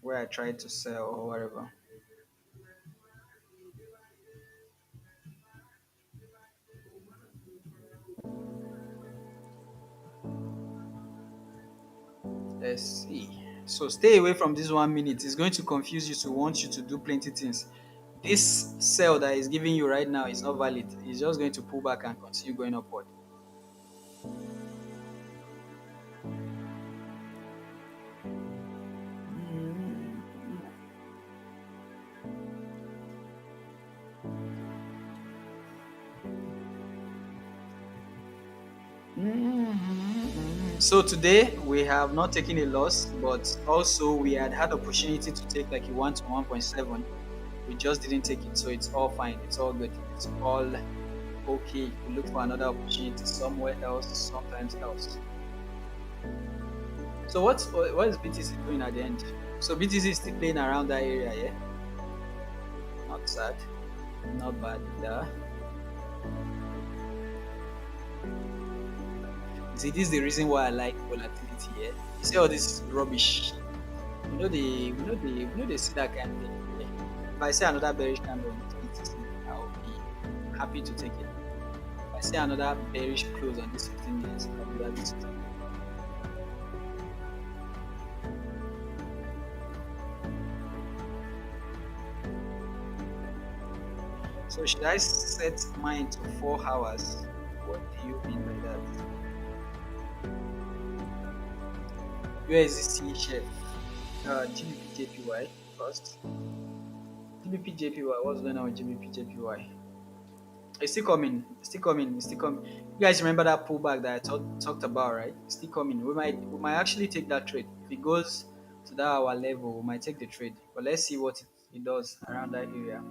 where I tried to sell or whatever. Let's see. So stay away from this 1 minute. It's going to confuse you to want you to do plenty things. This sell that is giving you right now is not valid. It's just going to pull back and continue going upward. So today we have not taken a loss, but also we had opportunity to take like a 1 to 1.7. We just didn't take it, so it's all fine. It's all good. It's all okay. We look for another opportunity somewhere else, sometimes else. So what is BTC doing at the end? So BTC is still playing around that area, yeah. Not sad, not bad either. See, this is the reason why I like volatility here. You see all this rubbish. We know they see that kind of thing. Yeah. If I see another bearish candle on this BTC, I'll be happy to take it. If I see another bearish close on this 15 minutes, I'll be happy to take it. So should I set mine to 4 hours? What do you mean by that? USDC chef, GBP first. GBP what's going on with GBP? It's still coming. It's still coming. It's still coming. You guys remember that pullback that I talked about, right? It's still coming. We might actually take that trade. If it goes to that hour level, we might take the trade. But let's see what it does around that area.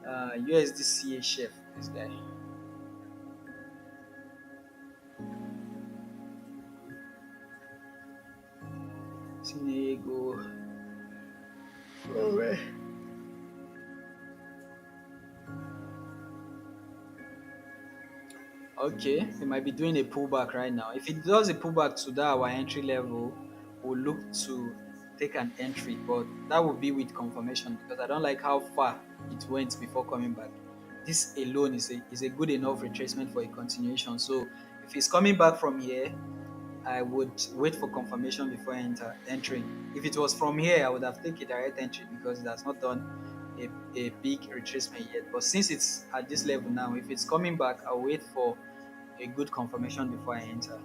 USDC chef, this guy. Sinego. Oh, man. Okay, it might be doing a pullback right now. If it does a pullback to that our entry level, we'll look to take an entry, but that will be with confirmation because I don't like how far it went before coming back. This alone is a good enough retracement for a continuation. So if it's coming back from here, I would wait for confirmation before entering. If it was from here, I would have taken a direct entry because it has not done a big retracement yet. But since it's at this level now, if it's coming back, I'll wait for a good confirmation before I enter.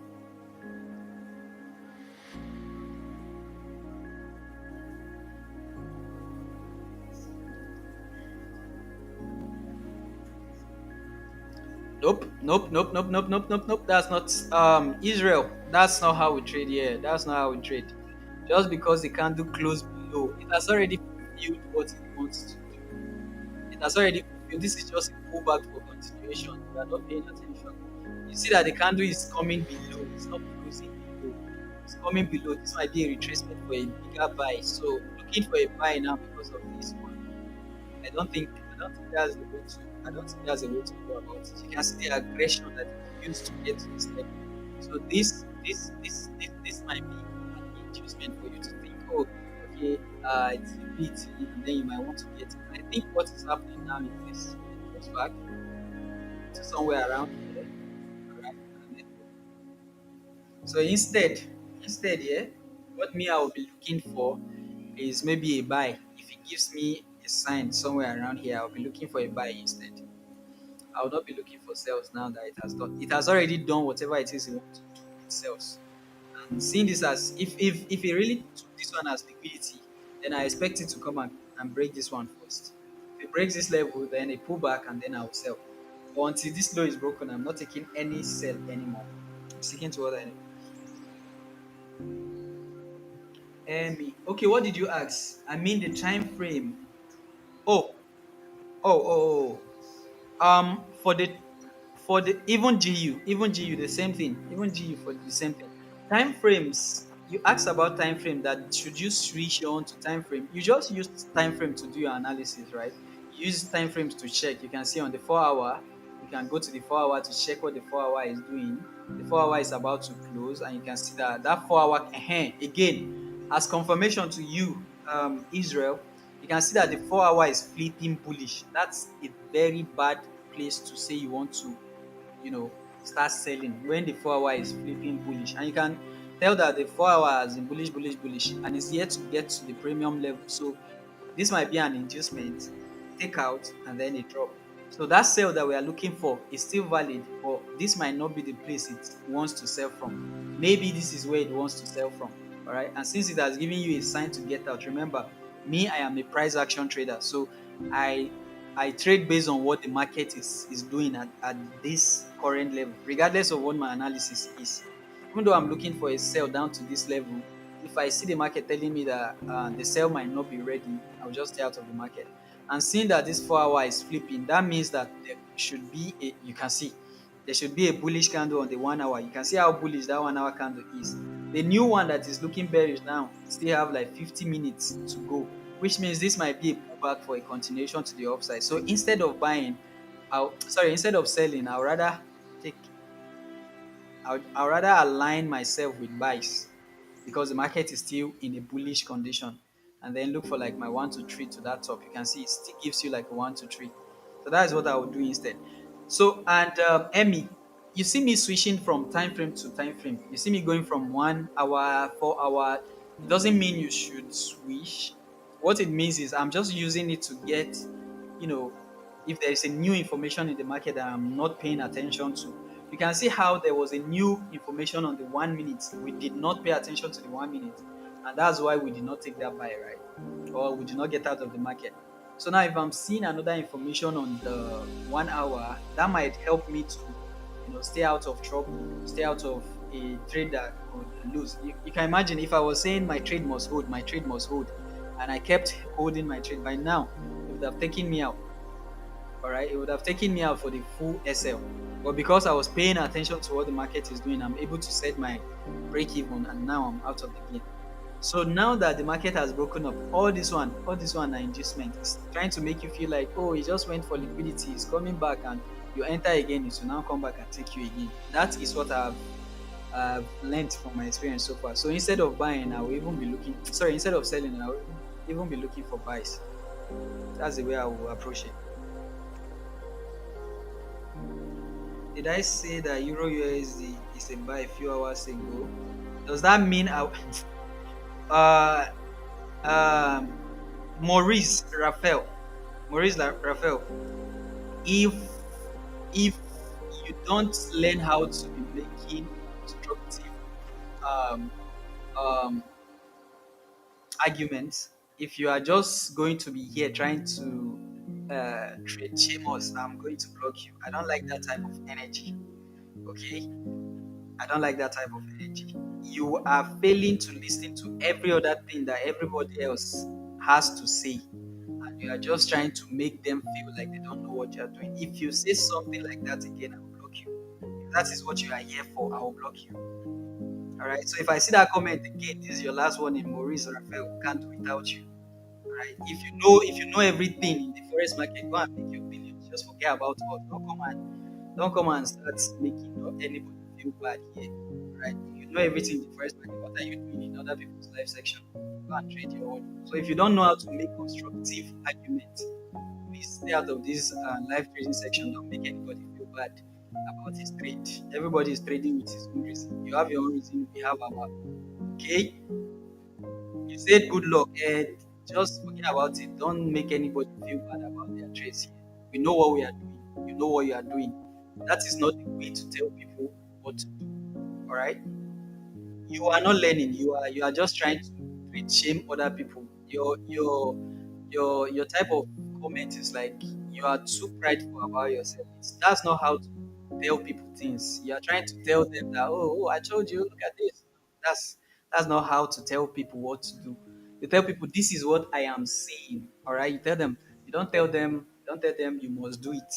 Nope, nope, nope, nope, nope, nope, nope, nope. That's not Israel. That's not how we trade here. That's not how we trade. Just because the candle closed below, it has already fulfilled what it wants to do. It has already fulfilled. This is just a pullback for continuation. You are not paying attention. You see that the candle is coming below. It's not closing below. It's coming below. This might be a retracement for a bigger buy. So looking for a buy now because of this one. I don't think that's the way to I don't think that's the way to go about it. You can see the aggression that you used to get to this level. So this might be an inducement for you to think, oh, okay, it's liquidity, and then you might want to get it. I think what is happening now is this: it goes back to somewhere around here, alright, and then so instead, yeah, what me I will be looking for is maybe a buy. If it gives me a sign somewhere around here, I'll be looking for a buy instead. I will not be looking for sales now that it has done. It has already done whatever it is it wants to do with sales. And seeing this as if it really took this one as liquidity, then I expect it to come and break this one first. If it breaks this level, then a pullback and then I'll sell. But until this low is broken, I'm not taking any sell anymore. I'm sticking to what I know. Okay, what did you ask? I mean the time frame. Oh, for the even GU the same thing. Even GU for the same thing. Time frames. You asked about time frame. That should you switch on to time frame? You just use time frame to do your analysis, right? You use time frames to check. You can see on the 4 hour. You can go to the 4 hour to check what the 4 hour is doing. The 4 hour is about to close, and you can see that that 4 hour again as confirmation to you, Israel. You can see that the 4 hour is flipping bullish. That's a very bad place to say you want to, you know, start selling when the 4 hour is flipping bullish. And you can tell that the 4 hour is in bullish, bullish, bullish, and it's yet to get to the premium level. So this might be an inducement, take out, and then a drop. So that sell that we are looking for is still valid, but this might not be the place it wants to sell from. Maybe this is where it wants to sell from. All right. And since it has given you a sign to get out, remember, me, I am a price action trader. So I I trade based on what the market is doing at this current level, regardless of what my analysis is. Even though I'm looking for a sell down to this level, if I see the market telling me that the sell might not be ready, I'll just stay out of the market. And seeing that this 4 hour is flipping, that means that there should be you can see there should be a bullish candle on the 1 hour. You can see how bullish that 1 hour candle is. The new one that is looking bearish now still have like 50 minutes to go, which means this might be a pullback for a continuation to the upside. So instead of instead of selling, take I'll rather align myself with buys because the market is still in a bullish condition, and then look for like my 1 to 3 to that top. You can see it still gives you like a 1 to 3. So that is what I would do instead. So, and Emmy, you see me switching from time frame to time frame. You see me going from 1 hour, 4 hour. It doesn't mean you should switch. What it means is I'm just using it to get, you know, if there is a new information in the market that I'm not paying attention to. You can see how there was a new information on the 1 minute. We did not pay attention to the 1 minute, and that's why we did not take that buy, right? Or we did not get out of the market. So now, if I'm seeing another information on the 1 hour, that might help me to, stay out of trouble, stay out of a trade that could lose. You can imagine if I was saying my trade must hold, and I kept holding my trade. By now, it would have taken me out. All right, it would have taken me out for the full SL. But because I was paying attention to what the market is doing, I'm able to set my break even, and now I'm out of the game. So now that the market has broken up, all this one are inducement. It's trying to make you feel like, oh, it just went for liquidity, it's coming back, and you enter again, it will now come back and take you again. That is what I've learned from my experience so far. So instead of buying, I will even be looking. Sorry, instead of selling, I will even be looking for buys. That's the way I will approach it. Did I say that Euro USD is a buy a few hours ago? Does that mean uh um Maurice Raphael, if if you don't learn how to be making constructive um um arguments, if you are just going to be here trying to trade famous, I'm going to block you. I don't like that type of energy. Okay, I don't like that type of energy. You are failing to listen to every other thing that everybody else has to say, and you are just trying to make them feel like they don't know what you are doing. If you say something like that again, I will block you. If that is what you are here for, I will block you. All right. So if I see that comment again, this is your last one in Maurice Raphael. We can't do without you. All right. If you know everything in the forest market, go and make your billions. Just forget about us. Don't come and start making anybody feel bad here. Right? You know everything in the forest market. What are you doing in other people's life section? Go and trade your own. So if you don't know how to make constructive arguments, please stay out of this live trading section. Don't make anybody feel bad about his trade. Everybody is trading with his own reason. You have your own reason. We have our. Okay, you said good luck, and just forget about it. Don't make anybody feel bad about their trades here. We know what we are doing. You know what you are doing. That is not the way to tell people what to do. All right. You are not learning. You are just trying to treat shame other people. Your type of comment is like you are too prideful about yourself. That's not how to tell people things. You are trying to tell them that, oh, I told you, look at this. That's not how to tell people what to do. You tell people this is what I am seeing. All right. You tell them. You don't tell them you must do it.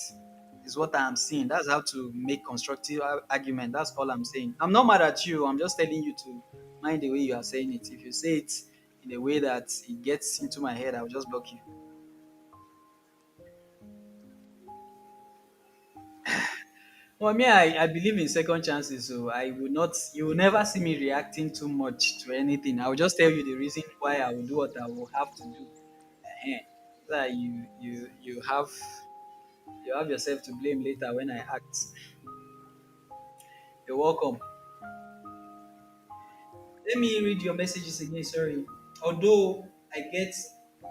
Is what I am seeing. That's how to make constructive argument. That's all I'm saying. I'm not mad at you. I'm just telling you to mind the way you are saying it. If you say it in a way that it gets into my head, I'll just block you. Well, me, I believe in second chances, so I will not. You will never see me reacting too much to anything. I will just tell you the reason why I will do what I will have to do. Eh, that you have yourself to blame later when I act. You're welcome. Let me read your messages again. Sorry. Although I get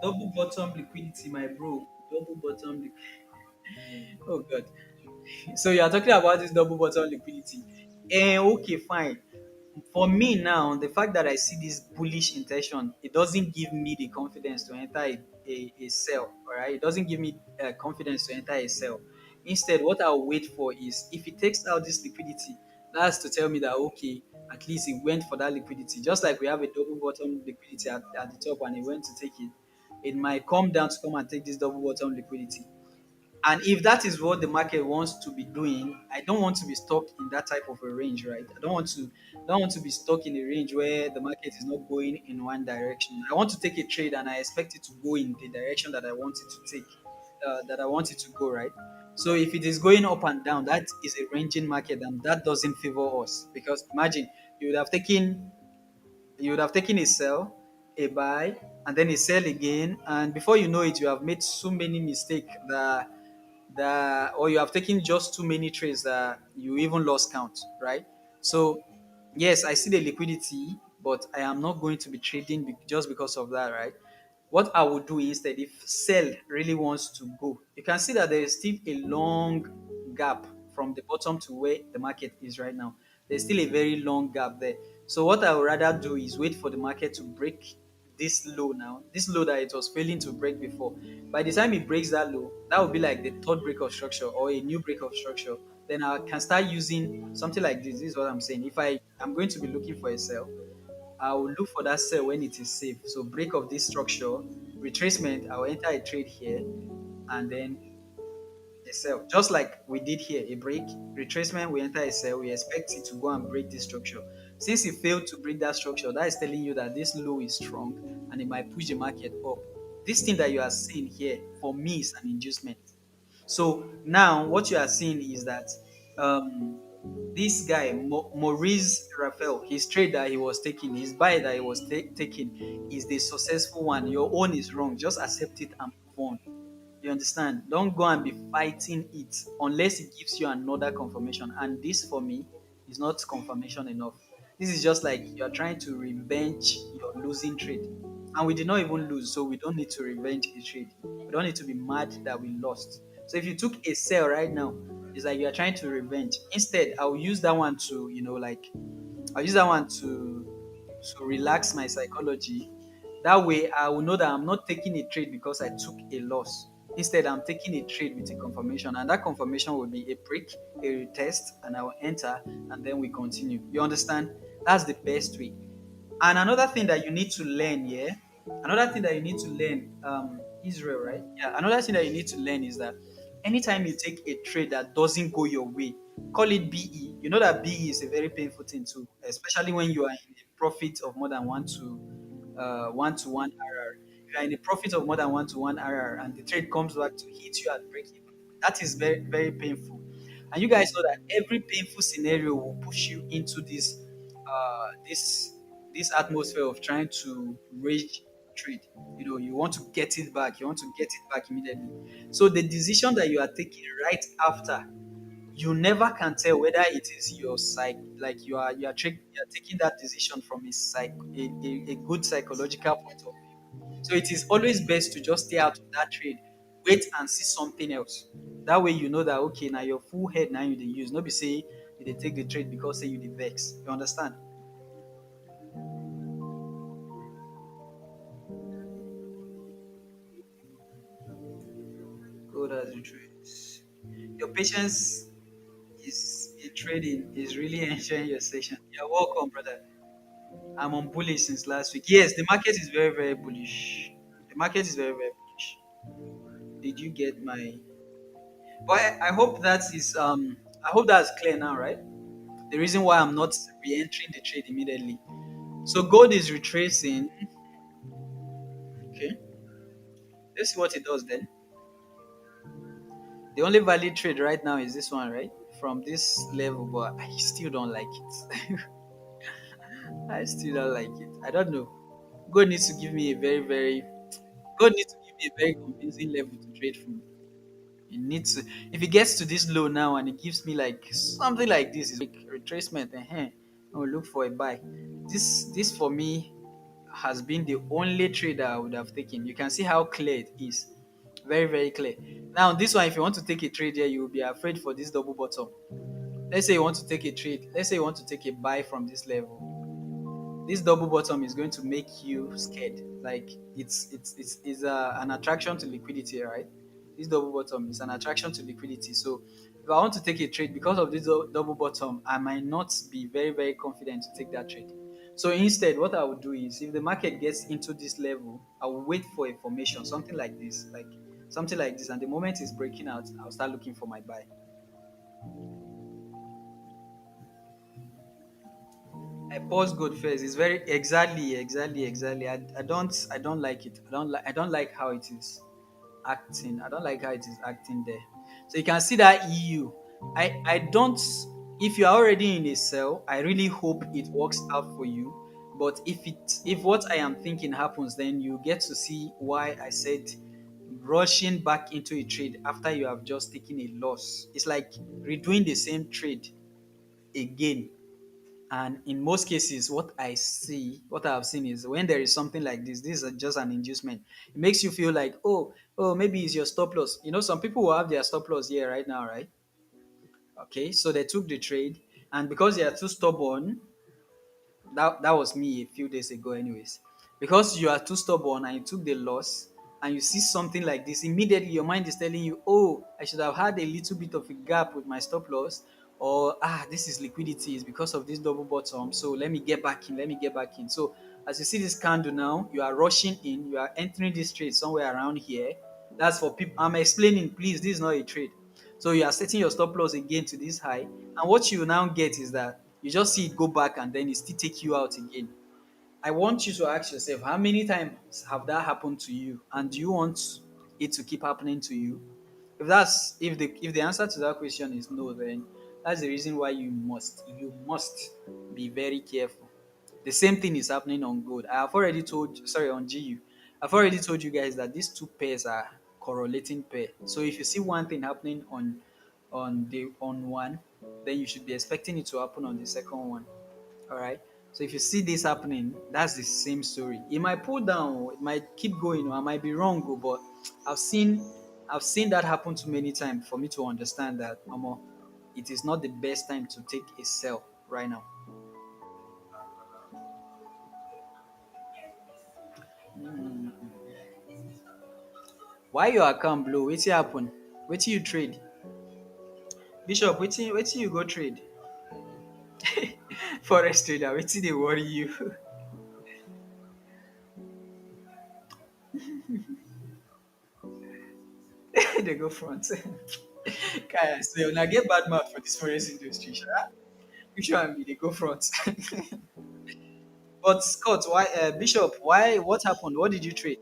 double bottom liquidity, my bro. Double bottom. Oh God. So you are talking about this double bottom liquidity. Okay, fine. For me now, the fact that I see this bullish intention, it doesn't give me the confidence to enter a sell. All right, it doesn't give me confidence to enter a sell. Instead, what I'll wait for is if it takes out this liquidity, that's to tell me that okay, at least it went for that liquidity. Just like we have a double bottom liquidity at the top and it went to take it, it might come down to come and take this double bottom liquidity. And if that is what the market wants to be doing, I don't want to be stuck in that type of a range, right? I don't want to be stuck in a range where the market is not going in one direction. I want to take a trade and I expect it to go in the direction that I want it to take, that I want it to go, right? So if it is going up and down, that is a ranging market and that doesn't favor us. Because imagine you would have taken a sell, a buy, and then a sell again, and before you know it, you have made so many mistakes or you have taken just too many trades that you even lost count, right? So, yes, I see the liquidity, but I am not going to be trading just because of that, right? What I would do instead, if sell really wants to go, you can see that there is still a long gap from the bottom to where the market is right now. There's still a very long gap there. So what I would rather do is wait for the market to break this low now, this low that it was failing to break before. By the time it breaks that low, that would be like the third break of structure or a new break of structure. Then I can start using something like this. This is what I'm saying. If I'm going to be looking for a sell, I will look for that sell when it is safe. So break of this structure, retracement, I will enter a trade here and then a sell. Just like we did here, a break, retracement, we enter a sell, we expect it to go and break this structure. Since it failed to break that structure, that is telling you that this low is strong and it might push the market up. This thing that you are seeing here, for me, is an inducement. So now what you are seeing is that um, this guy, Maurice Raphael, his trade that he was taking, his buy that he was taking is the successful one. Your own is wrong. Just accept it and move on. You understand? Don't go and be fighting it unless it gives you another confirmation. And this for me is not confirmation enough. This is just like you are trying to revenge your losing trade. And we did not even lose, so we don't need to revenge a trade. We don't need to be mad that we lost. So if you took a sell right now, it's like you are trying to revenge. Instead, I'll use that one to, I'll use that one to relax my psychology. That way I will know that I'm not taking a trade because I took a loss. Instead, I'm taking a trade with a confirmation, and that confirmation will be a break, a retest, and I will enter, and then we continue. You understand? That's the best way. And another thing that you need to learn, yeah, another thing that you need to learn, Israel, right? Yeah, another thing that you need to learn is that anytime you take a trade that doesn't go your way, call it BE. You know that BE is a very painful thing too, especially when you are in a profit of more than 1 to 1 RR. If you are in a profit of more than 1 to 1 RR and the trade comes back to hit you at break even, that is very, very painful. And you guys know that every painful scenario will push you into this atmosphere of trying to rage trade. You know, you want to get it back. You want to get it back immediately. So the decision that you are taking right after, you never can tell whether it is your psych, like you are taking that decision from a good psychological point of view. So it is always best to just stay out of that trade, wait and see something else. That way you know that okay, now your full head now you dey use. No be say you dey take the trade because say you dey vex. You understand? Good as you trade. Your patience is in trading is really enjoying your session. You're welcome, brother. I'm on bullish since last week. Yes, the market is very, very bullish. The market is very, very bullish. Did you get my? But I hope that is I hope that's clear now, right? The reason why I'm not re-entering the trade immediately. So gold is retracing. Okay, let's see what it does then. The only valid trade right now is this one, right? From this level, but I still don't like it. I still don't like it. I don't know. God needs to give me a very, very God needs to give me a very convincing level to trade from. It needs to, if it gets to this low now and it gives me like something like this, is like retracement, I will look for a buy. This for me has been the only trade that I would have taken. You can see how clear it is. Very, very clear. Now, this one, if you want to take a trade here, you will be afraid for this double bottom. Let's say you want to take a trade. Let's say you want to take a buy from this level. This double bottom is going to make you scared. Like it's an attraction to liquidity, right? This double bottom is an attraction to liquidity. So if I want to take a trade because of this double bottom, I might not be very, very confident to take that trade. So instead, what I would do is if the market gets into this level, I will wait for a formation, something like this, and the moment it's breaking out, I'll start looking for my buy. I pause good first. It's very exactly. I don't like it. I don't like how it is acting. I don't like how it is acting there. So you can see that EU. I don't. If you are already in a sell, I really hope it works out for you. But if what I am thinking happens, then you get to see why I said rushing back into a trade after you have just taken a loss. It's like redoing the same trade again. And in most cases, what I have seen is when there is something like this is just an inducement. It makes you feel like, oh, maybe it's your stop loss. You know, some people will have their stop loss here right now, right? Okay, so they took the trade, and because they are too stubborn, that was me a few days ago anyways, because you are too stubborn and you took the loss and you see something like this, immediately your mind is telling you, oh, I should have had a little bit of a gap with my stop loss, or this is liquidity, is because of this double bottom, so let me get back in. So as you see this candle now, you are rushing in, you are entering this trade somewhere around here. That's for people, I'm explaining, please, this is not a trade. So you are setting your stop loss again to this high, and what you now get is that you just see it go back and then it still take you out again. I want you to ask yourself, how many times have that happened to you, and do you want it to keep happening to you? If the answer to that question is no, then that's the reason why you must be very careful. The same thing is happening on gold. On GU. I've already told you guys that these two pairs are correlating pair. So if you see one thing happening on one, then you should be expecting it to happen on the second one. All right. So if you see this happening, that's the same story. It might pull down, or it might keep going, or I might be wrong, but I've seen I've seen that happen too many times for me to understand that it is not the best time to take a sell right now. Why your account blow? Wetin happen? Wetin you trade? Bishop, wetin you go trade? Forex trader, wetin dey worry you? They go front. Kaya, so una get bad mouth for this forex industry, sha. Which one be they go front? But Scott, why Bishop, why what happened? What did you trade?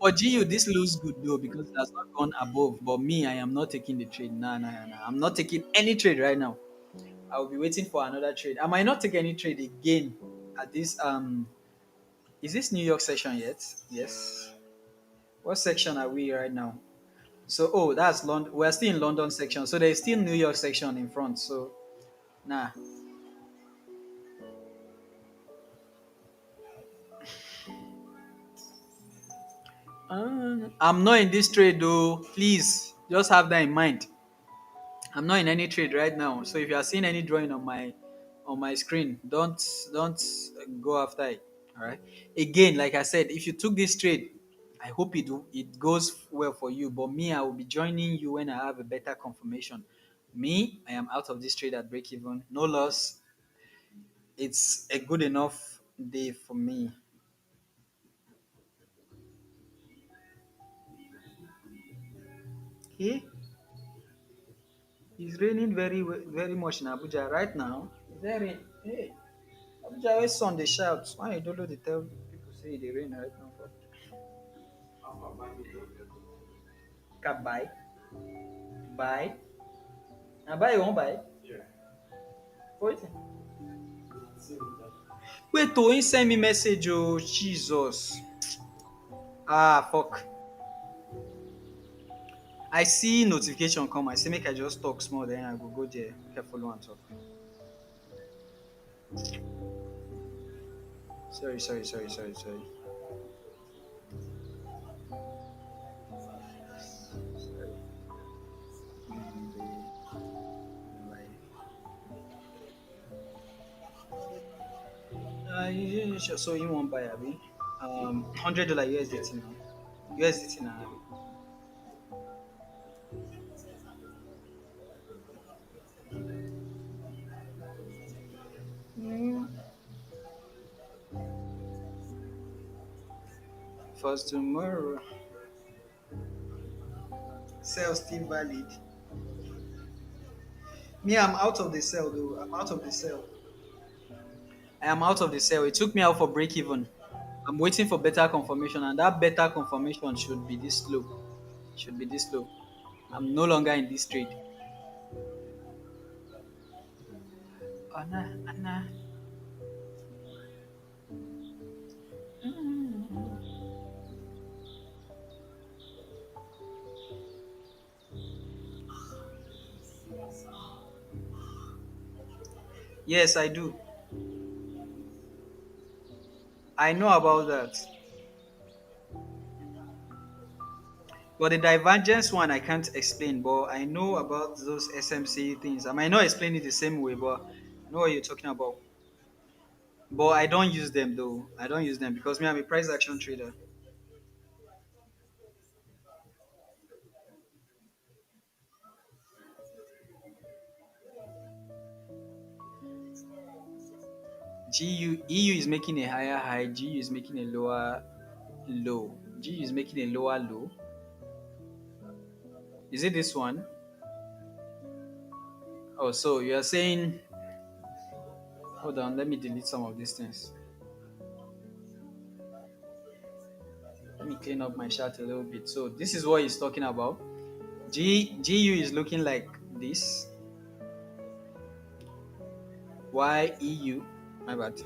For GU, this looks good though because it has not gone above. But me, I am not taking the trade. Nah, nah, nah, nah. I'm not taking any trade right now. I will be waiting for another trade. I might not take any trade again at this is this New York section yet? Yes. What section are we right now? So that's London. We're still in London section. So there's still New York section in front. So nah. I'm not in this trade though. Please just have that in mind. I'm not in any trade right now. So if you are seeing any drawing on my screen, don't go after it. All right. Again, like I said, if you took this trade, I hope it goes well for you. But me, I will be joining you when I have a better confirmation. Me, I am out of this trade at break even. No loss. It's a good enough day for me. Okay. It's raining very much in Abuja right now. Is there rain? Hey, Abuja always sun dey shout. Why you don't know they tell people say they rain right now for Alpha, buy me dog. Cap buy. Now buy you won't buy. Yeah. For wetin? See me that. Wait to him send me message oh Jesus. Ah fuck. I see notification come. I say make I just talk small then I go there. Make I follow and talk. Sorry. Sorry. Monday, live. So you won't buy abi? $100 USDT now. USDT now abi? First tomorrow. Sell still valid. Me, I'm out of the cell though. I'm out of the cell. I am out of the cell. It took me out for break even. I'm waiting for better confirmation, and that better confirmation should be this low. Should be this low. I'm no longer in this trade. Anna, Anna. Yes, I do. I know about that. But the divergence one I can't explain, but I know about those SMC things. I might not explain it the same way, but I know what you're talking about. But I don't use them though. I don't use them because me, I'm a price action trader. EU is making a higher high, GU is making a lower low. GU is making a lower low. Is it this one? Oh, so you are saying, hold on, let me delete some of these things. Let me clean up my chart a little bit. So this is what he's talking about. GU is looking like this. Why EU? My bad.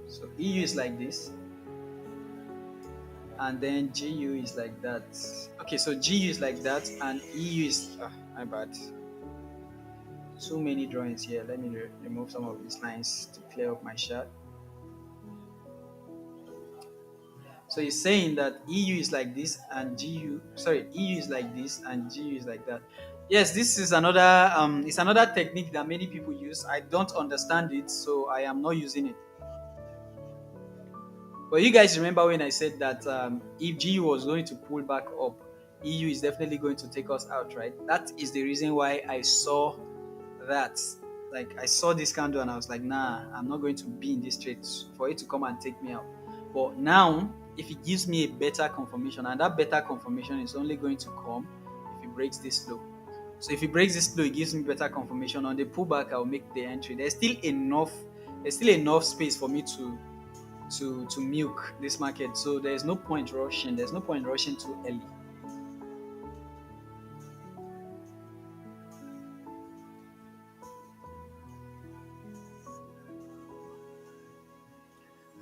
So EU is like this, and then GU is like that. Okay, so GU is like that, and EU is my bad. Too many drawings here. Let me remove some of these lines to clear up my chart. So he's saying that EU is like this and EU is like this and GU is like that. Yes, this is another it's another technique that many people use. I don't understand it, so I am not using it. But you guys remember when I said that if GU was going to pull back up, EU is definitely going to take us out, right? That is the reason why I saw that. Like I saw this candle and I was like, nah, I'm not going to be in this trade for it to come and take me out. But now, if it gives me a better confirmation, and that better confirmation is only going to come if it breaks this low. So if it breaks this low, it gives me better confirmation. On the pullback, I'll make the entry. There's still enough space for me to milk this market. So there's no point rushing. There's no point rushing too early.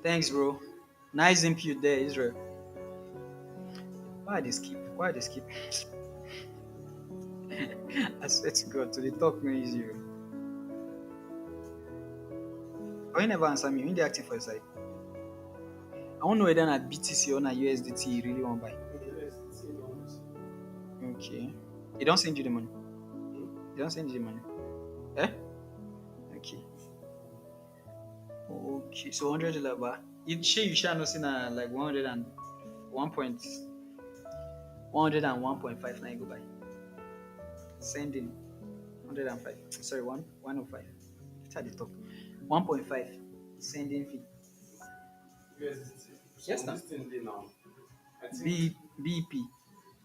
Thanks, bro. Nice input there, Israel. Why they skip? Why they skip? I swear to God, to the talk no easy. Why you never answer me? When they acting for your side, I want to know whether na BTC or na USDT you really want buy. Okay. They don't send you the money. They don't send you the money. Eh? Okay. Okay. So $100 bar. You shall not see na like 101.5 now you go buy. Sending 105. Sorry, 105. It's at the top. 1.5 sending fee. USDT. Yes, So now. this thing dey now. I think BEP.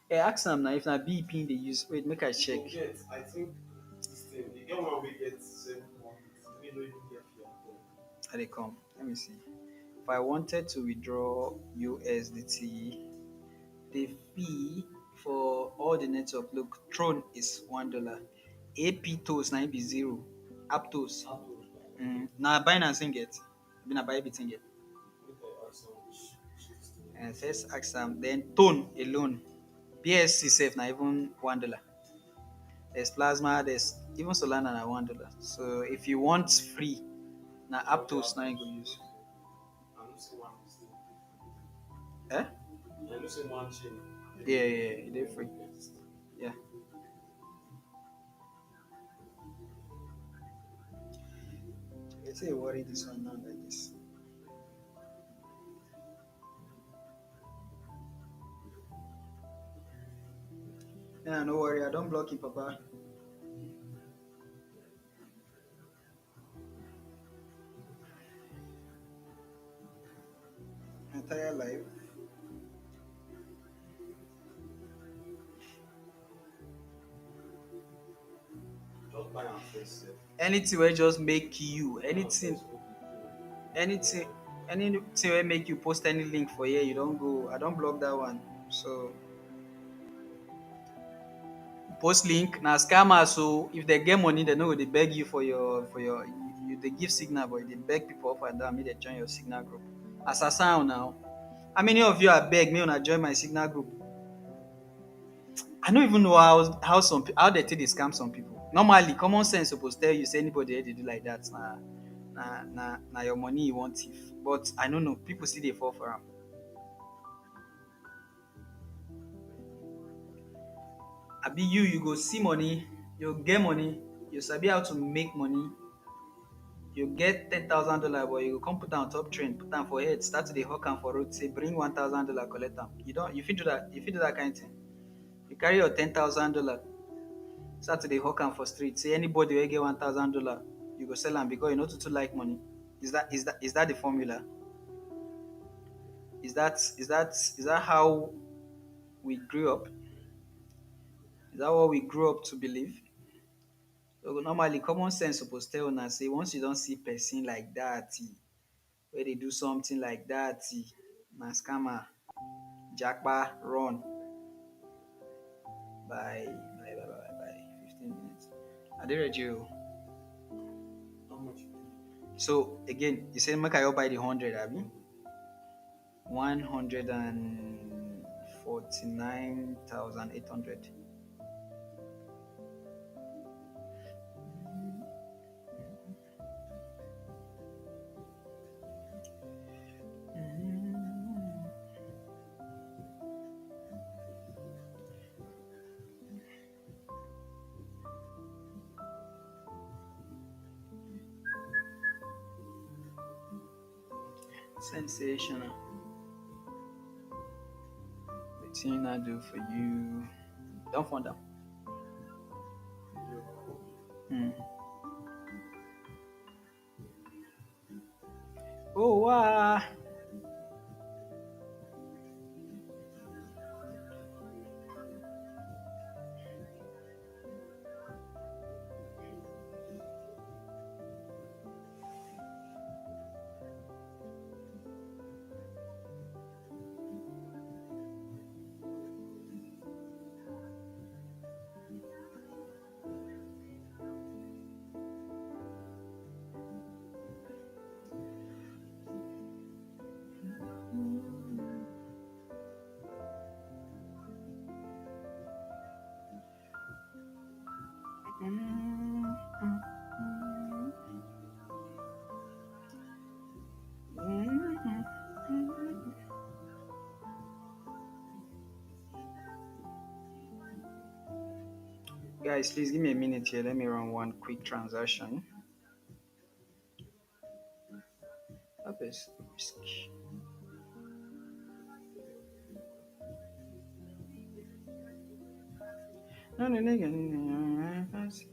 Hey, ask them now if na BEP they use. Wait, make I check. forget. I think this thing. You get one we get 7 points. We don't even get fear at all. How they come? Let me see. If I wanted to withdraw USDT, the fee for all the network, look, Tron is $1. AP toast na be zero. Aptos. Now Binance thing get. Be na buy everything get. Make I ask some which is this thing. And first ask them. Then Tone alone. BSC safe na even $1. There's Plasma. There's even Solana na $1. So if you want free, na Aptos now you go use. I don't see one this thing. Eh? I don't see one chain. Yeah, they're free. Yeah. Let's say worry this one now like this. Yeah, no worry, I don't block you, Papa. Entire life. Just buy and first sell. Anything will just make you anything anything will make you post any link for here, you don't go. I don't block that one. So post link now scammer, so if they get money they know they beg you for your they give signal, but they beg people up and down, make they join your signal group. As a sound now. How many of you are beg me when I join my signal group? I don't even know how they take they scam some people. Normally, common sense supposed tell you say anybody they do like that na your money you want thief. But I don't know. People see they fall for them. Abi you go see money, you get money, you sabi how to make money. You get $10,000, but you go come put am on top train, put am for head, start to dey hawk am for road, say bring $1,000, collect am. You fit do that. You fit do that kind of thing. You carry your $10,000, start to dey hawk am for street. Say anybody wey get $1,000, you go sell am because you no too like money. Is that the formula? Is that how we grew up? Is that what we grew up to believe? So normally common sense suppose tell una say once you don see person like that, wey dey do something like that, na scammer, japa, run by 15 minutes. Are they ready? Oh? How much? So again, you say make I buy the 100, abi? 149,800. Sensational. anything I do for you. Don't fund them. Hmm. Oh, wow. Guys, please give me a minute here. Let me run one quick transaction. That is risk. No, no, no, no, no, no,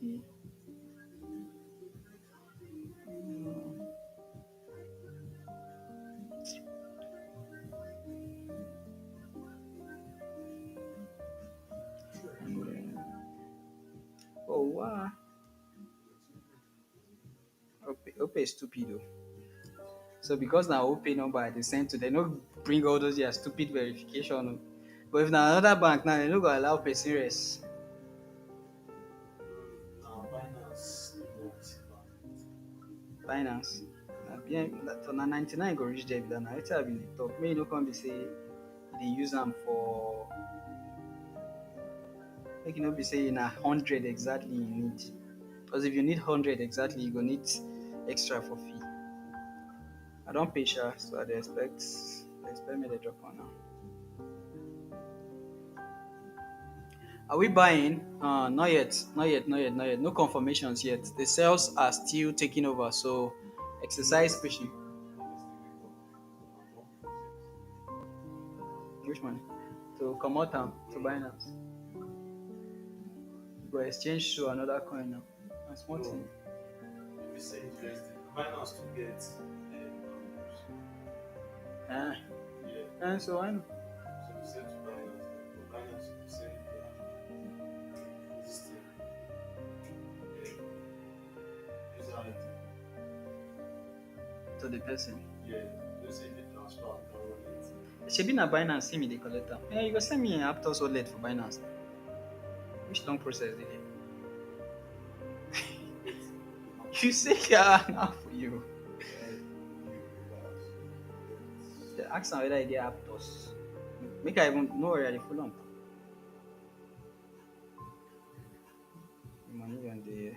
no. Oh, wow. Ope is stupid though. So because now Ope number they send to, they no bring all those your stupid verification. But if now another bank now, they no go allow person rest. Now, Binance, Finance. For na 99 go reach there, but now it's have been talk. May no come be say they use them for, make you no be say in 100 exactly you need. Because if you need 100 exactly, you go need extra for fee. I don't pay sure, so I expect me to drop on now. Are we buying? Not yet, not yet, not yet, not yet. No confirmations yet. The sales are still taking over, so exercise patience. Which money? To come out to Binance. Go exchange to another coin now. That's one thing. if you say USD, Binance to get Ah, yeah. and so I know. So you say to Binance, you say this thing, user ID, To the person. yeah. You say the transfer account wallet. She be na Binance, see me they collect them. Yeah, you go send me an Aptos wallet for Binance. Which long process did it? You say yeah now for you. They ask them whether they get Aptos. Make I even know where they full on. The money on the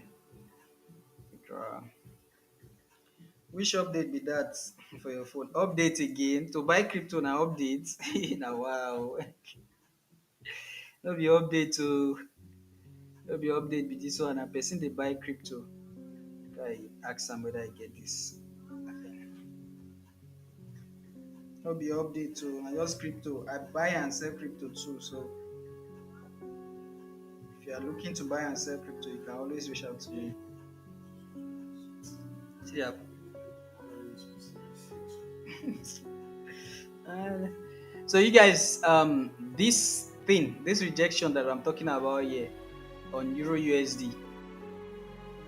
withdraw. Which update be that for your phone? Update again to buy crypto now. Update now. Wow, no be update to no be update be this one. A person they buy crypto. I ask them whether I get this. No be update to I just crypto. I buy and sell crypto too. So if you are looking to buy and sell crypto, you can always reach out to me. See ya. Uh, so you guys, this rejection that I'm talking about here on Euro USD,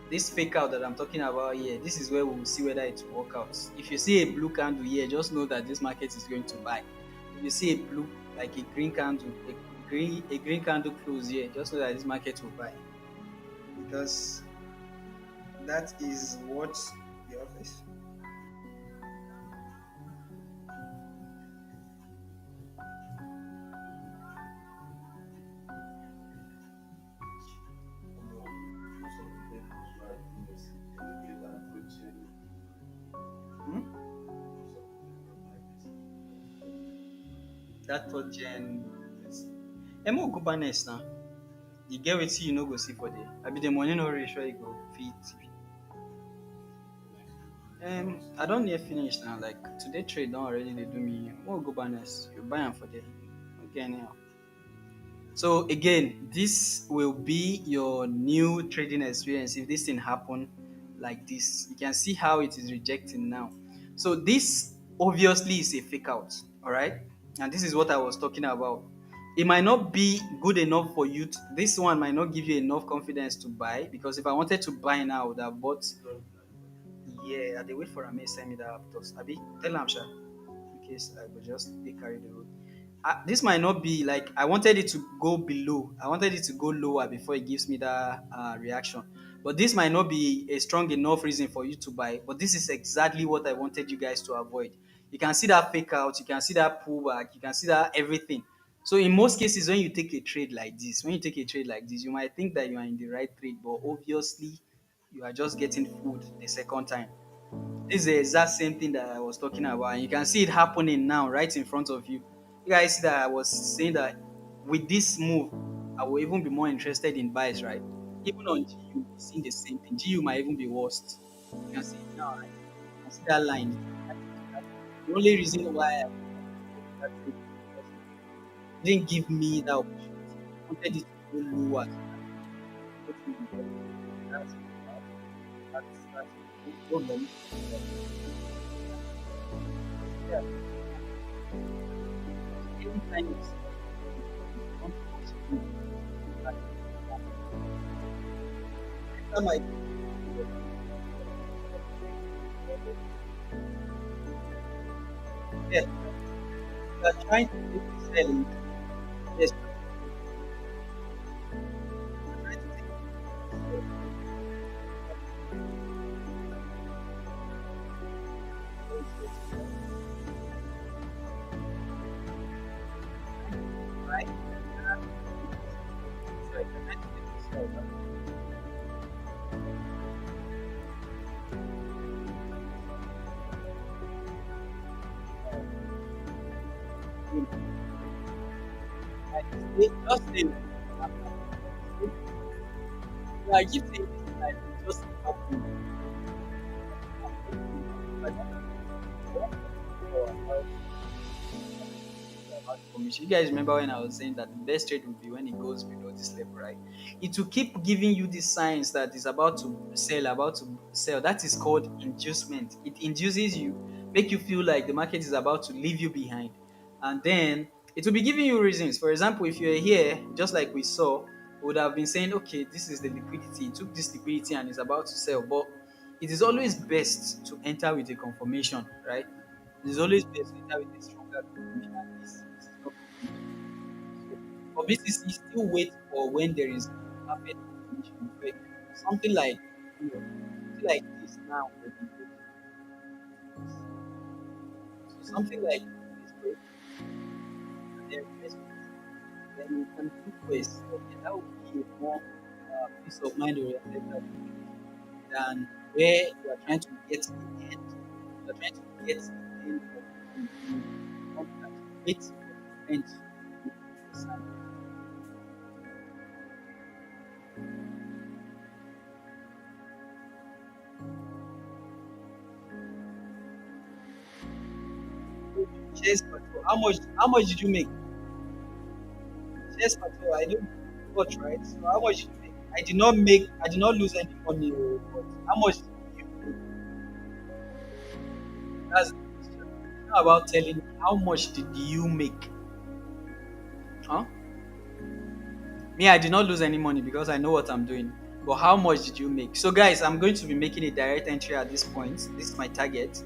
this fake out that I'm talking about here, this is where we will see whether it will work out. If you see a blue candle here, just know that this market is going to buy. If you see a blue, like a green candle, a green candle close here, just know that this market will buy. Because that is what the office. Hmm? That third gen. Emo go buy next now. You get wetin you no go see for there. I be the money no reach where you go fit. I don't near finish now. Like today trade don't already they do me. What go buy next? You buy am for there. Okay anyhow. So again, this will be your new trading experience if this thing happen like this. You can see how it is rejecting now. So this obviously is a fake out, all right? And this is what I was talking about. It might not be good enough for you. This one might not give you enough confidence to buy, because if I wanted to buy now, I would have bought. Yeah, they wait for a may send me that thoughts. Abi, tell am sha, in case I could just be carried away. This might not be like I wanted it to go below. I wanted it to go lower before it gives me that reaction. But this might not be a strong enough reason for you to buy. But this is exactly what I wanted you guys to avoid. You can see that fake out. You can see that pullback. You can see that everything. So in most cases, when you take a trade like this, you might think that you are in the right trade, but obviously you are just getting food the second time. This is the exact same thing that I was talking about. And you can see it happening now right in front of you. You guys see that I was saying that with this move, I will even be more interested in buys, right? Even on GU, we're seeing the same thing. GU might even be worst. You can see it now, right? You can see that line. The only reason why I that trade is because it didn't give me that opportunity. I wanted it to go lower so that both will be better. That's it. Right? That's it. Don't let me forget. Yeah. Anytime you see don't force me. Like, anytime I yes, you are trying to take the sell. Yes, you are trying to take the sell. Yes, yes, right? So if you're trying to take the sell, right? You like just say I keep saying this like just happen. But about information. You guys remember when I was saying that the best trade would be when it goes below this level, right? It will keep giving you these signs that is about to sell, about to sell. That is called inducement. It induces you, make you feel like the market is about to leave you behind. And then it will be giving you reasons. For example, if you're here, just like we saw, we would have been saying, okay, this is the liquidity. It took this liquidity and is about to sell. But it is always best to enter with a confirmation, right? It is always best to enter with a stronger confirmation. And this is not confirmation. So for BCC, still wait for when there is perfect confirmation before you can do something like here, something like this now will be good. So something like this way, and then rest it. Then you can look for a sell. And that would be a more peace of mind oriented type of trade than where you are trying to get the end. You are trying to get the end of the contract. Wait for the end to give you a sign. Chase patrol. How much did you make? Chase patrol. I don't what right? So how much did you make? I did not lose any money, oh, but how much did you make? That's the question. It's not about telling me how much did you make. Huh? Me, I did not lose any money because I know what I'm doing. But how much did you make? So guys, I'm going to be making a direct entry at this point. This is my target.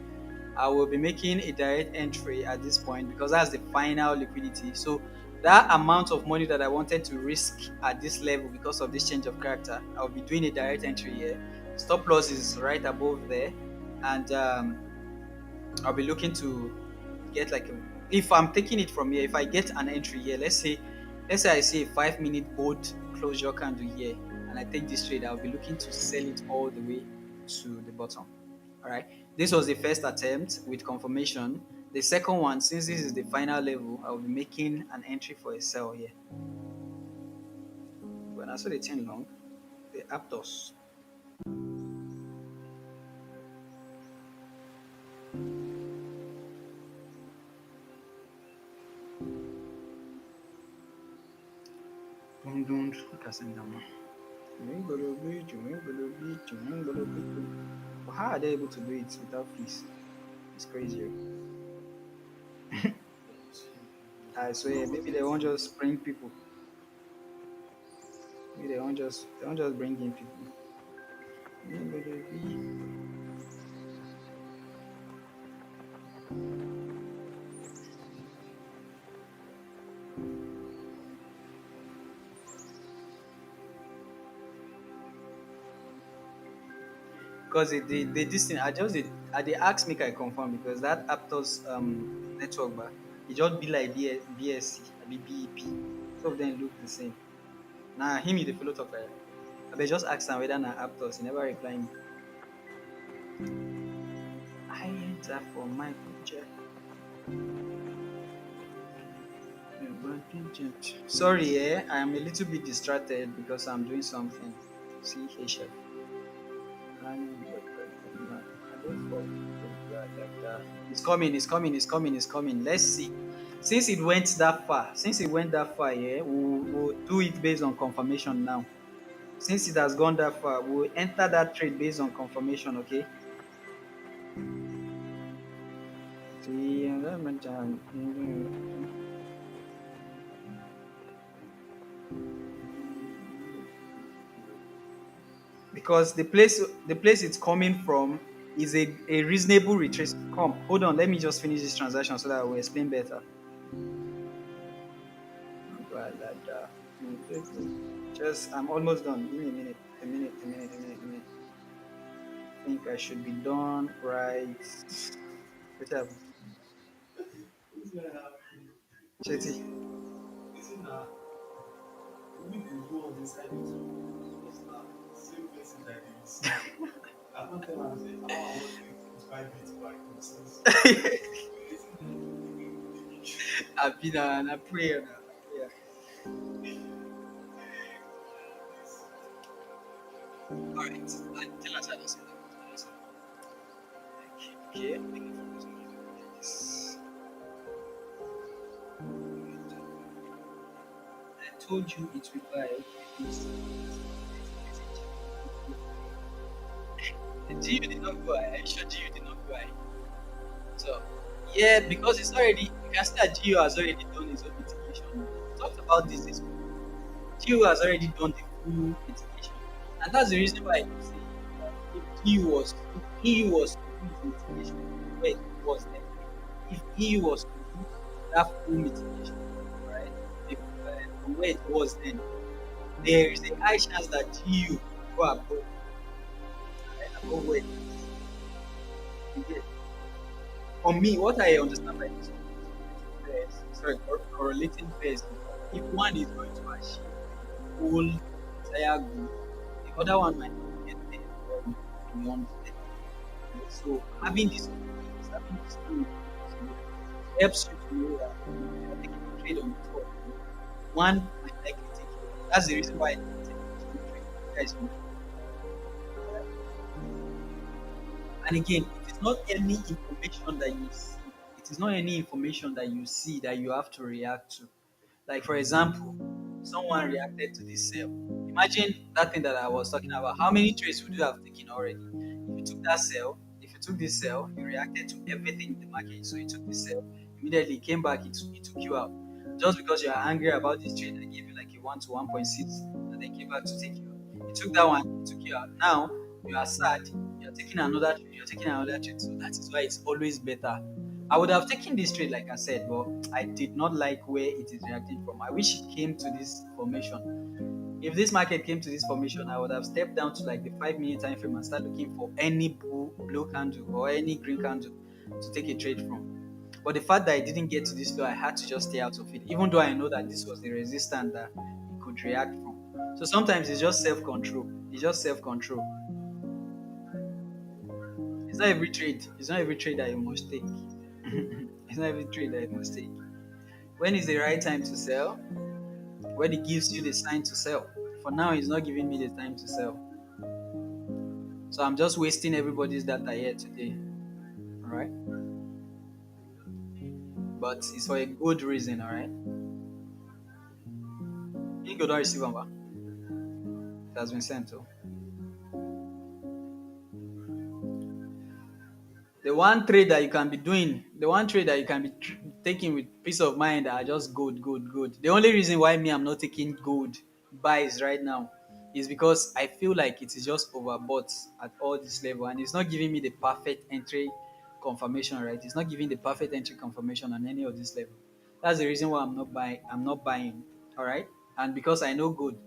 I will be making a direct entry at this point because that's the final liquidity. So that amount of money that I wanted to risk at this level because of this change of character, I'll be doing a direct entry here. Stop loss is right above there, and I'll be looking to get like if I'm taking it from here, if I get an entry here, let's say I see a 5 minute bold closure candle here, and I take this trade, I'll be looking to sell it all the way to the bottom. All right. This was the first attempt with confirmation. The second one, since this is the final level, I will be making an entry for a sell here. When I saw the 10 long, the Aptos. Look at send them now. But how are they able to do it without fees? It's crazy. I swear, maybe they won't just bring people. Maybe they won't just bring in people. Because they this thing I just did they ask make I confirm because that Aptos network bar it just be like BSC I be BEP. Two of them look the same. Now him the fellow talk like that. I be just ask him whether na Aptos. He never reply me. I enter for my project. Sorry, I am a little bit distracted because I'm doing something. See, hey chef. It's coming, it's coming, it's coming, it's coming. Let's see. Since it went that far, yeah, we'll do it based on confirmation now. Since it has gone that far, we'll enter that trade based on confirmation, okay? See, because the place it's coming from is a reasonable retrace. Come, hold on, let me just finish this transaction so that I will explain better. Just I'm almost done. Give me a minute, a minute, a minute, a minute, a minute. I think I should be done right. What happened? Who's gonna have Chetty. this in we will go on this side because now same person that they see. I don't tell them say, oh, I want to 5 bits by consensus. Listen, I've been on a prayer now. Yeah. All right. Tell us how to say that. Okay. Let me focus on this. I told you it required the GU did not go ahead. Are you sure GU did not go ahead? So yeah, because it's already you can see that GU has already done his own mitigation. We talked about this. GU has already done the full mitigation. And that's the reason why you say if EU was to do his mitigation where it was then, if EU was to do that full mitigation, right, from where it was then, there is a high chance that GU go above, right, above where it is. You get. For me, what I understand by this correlating pairs, if one is going to achieve the whole entire goal, the other one might not get there or beyond there. So having this two helps you to know that you are taking a trade on the top. One might likely take it. That's the reason why I take a trade. Guys, and again, it is not any information that you see. It is not any information that you see that you have to react to. Like for example, someone reacted to this sale. Imagine that thing that I was talking about. How many trades would you have taken already? If you took that sale, if you took this sale, you reacted to everything in the market. So you took this sale, immediately it came back, it took you out. Just because you are angry about this trade, I gave you like a 1 to 1.6, and then came back to take you out. You took that one, it took you out. Now you are sad, you're taking another trade, you're taking another trade. So that is why it's always better. I would have taken this trade, like I said, but I did not like where it is reacting from. I wish it came to this formation. If this market came to this formation, I would have stepped down to like the 5 minute time frame and start looking for any blue candle or any green candle to take a trade from. But the fact that I didn't get to this low, I had to just stay out of it, even though I know that this was the resistance that it could react from. So sometimes it's just self control. It's just self control. It's not every trade. It's not every trade that you must take. It's not every trade that you must take. When is the right time to sell? When it gives you the sign to sell. For now, it's not giving me the time to sell. So I'm just wasting everybody's data here today. Alright? But it's for a good reason, alright? You don't receive them, it has been sent to. The one trade that you can be doing, the one trade that you can be taking with peace of mind are just good, good, good. The only reason why me I'm not taking good buys right now is because I feel like it is just overbought at all this level, and it's not giving me the perfect entry confirmation, right? It's not giving the perfect entry confirmation on any of this level. That's the reason why I'm not buying. I'm not buying. All right, and because I know good.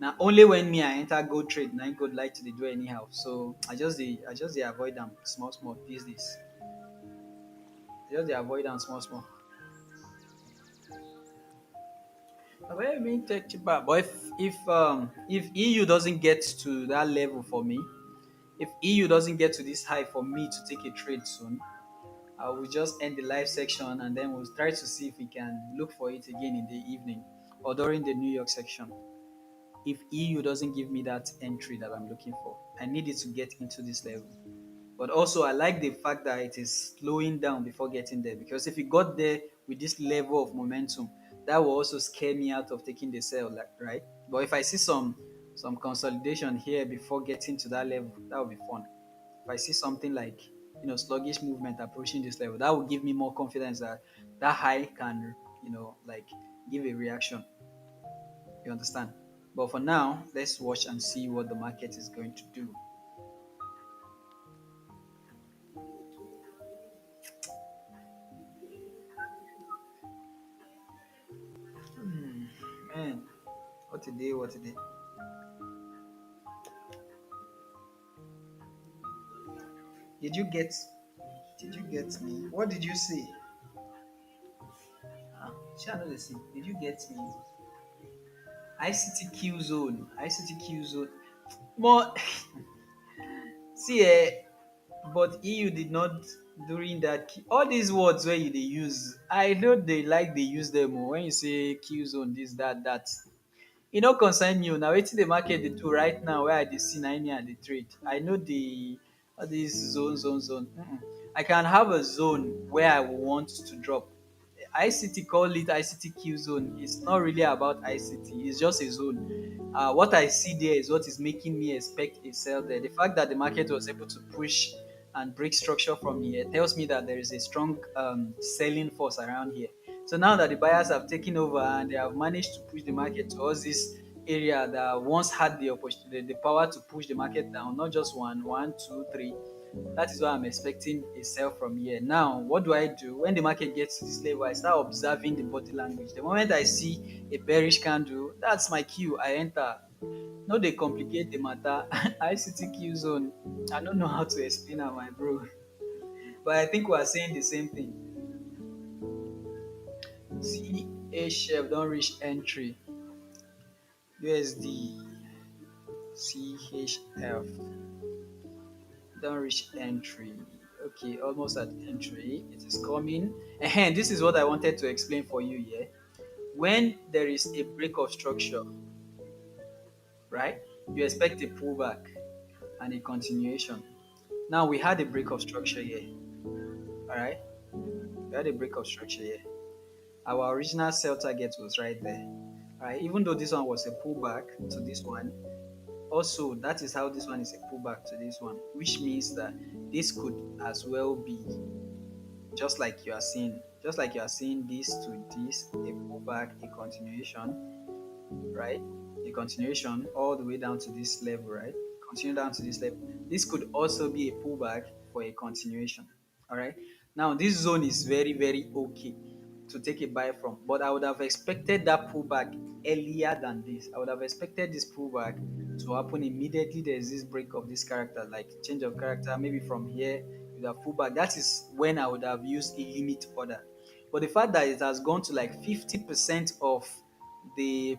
Now only when me I enter gold trade, now gold like to dey do anyhow. So I just avoid them small small these days. I just dey avoid them small small. Well, mean take cheaper. But if EU doesn't get to that level for me, if EU doesn't get to this high for me to take a trade soon, I will just end the live section and then we'll try to see if we can look for it again in the evening or during the New York section. If EU doesn't give me that entry that I'm looking for, I need it to get into this level. But also, I like the fact that it is slowing down before getting there, because if it got there with this level of momentum, that will also scare me out of taking the sell, like, right? But if I see some consolidation here before getting to that level, that will be fun. If I see something like sluggish movement approaching this level, that will give me more confidence that that high can like give a reaction. You understand? But for now, let's watch and see what the market is going to do. Man, what a day! What a day! Did you get? Did you get me? What did you say? Shall I know the same? Did you get me? ICTQ zone. ICTQ zone. More. See, but EU did not during that. All these words where you they use, I know they like they use them more. When you say Q zone, this, that, that. E no concern you na wetin the market dey do right now wey I dey see na me I dey trade. I know the all this zone. I can have a zone where I want to drop. ICT call it ICTQ zone. It's not really about ICT. It's just a zone. What I see there is what is making me expect a sell there. The fact that the market was able to push and break structure from here tells me that there is a strong selling force around here. So now that the buyers have taken over and they have managed to push the market towards this area that once had the opportunity, the power to push the market down, not just one, two, three. That is why I'm expecting a sell from here. Now, what do I do? When the market gets to this level, I start observing the body language. The moment I see a bearish candle, that's my cue. I enter. No, they complicate the matter. ICTQ zone. I don't know how to explain it, my bro. But I think we are saying the same thing. See, A chef don't reach entry. USD CHF don't reach entry. Okay, almost at entry. It is coming. And this is what I wanted to explain for you here. When there is a break of structure, right? You expect a pullback and a continuation. Now we had a break of structure here. All right, we had a break of structure here. Our original sell target was right there. All right, even though this one was a pullback to this one, also that is how this one is a pullback to this one, which means that this could as well be just like you are seeing this to this, a pullback, a continuation, right? A continuation all the way down to this level, right? Continue down to this level. This could also be a pullback for a continuation. All right. Now this zone is very, very okay to take a buy from, but I would have expected that pullback earlier than this. I would have expected this pullback to happen immediately. There's this break of this character, like change of character, maybe from here with a pullback. That is when I would have used a limit order. But the fact that it has gone to like 50% of the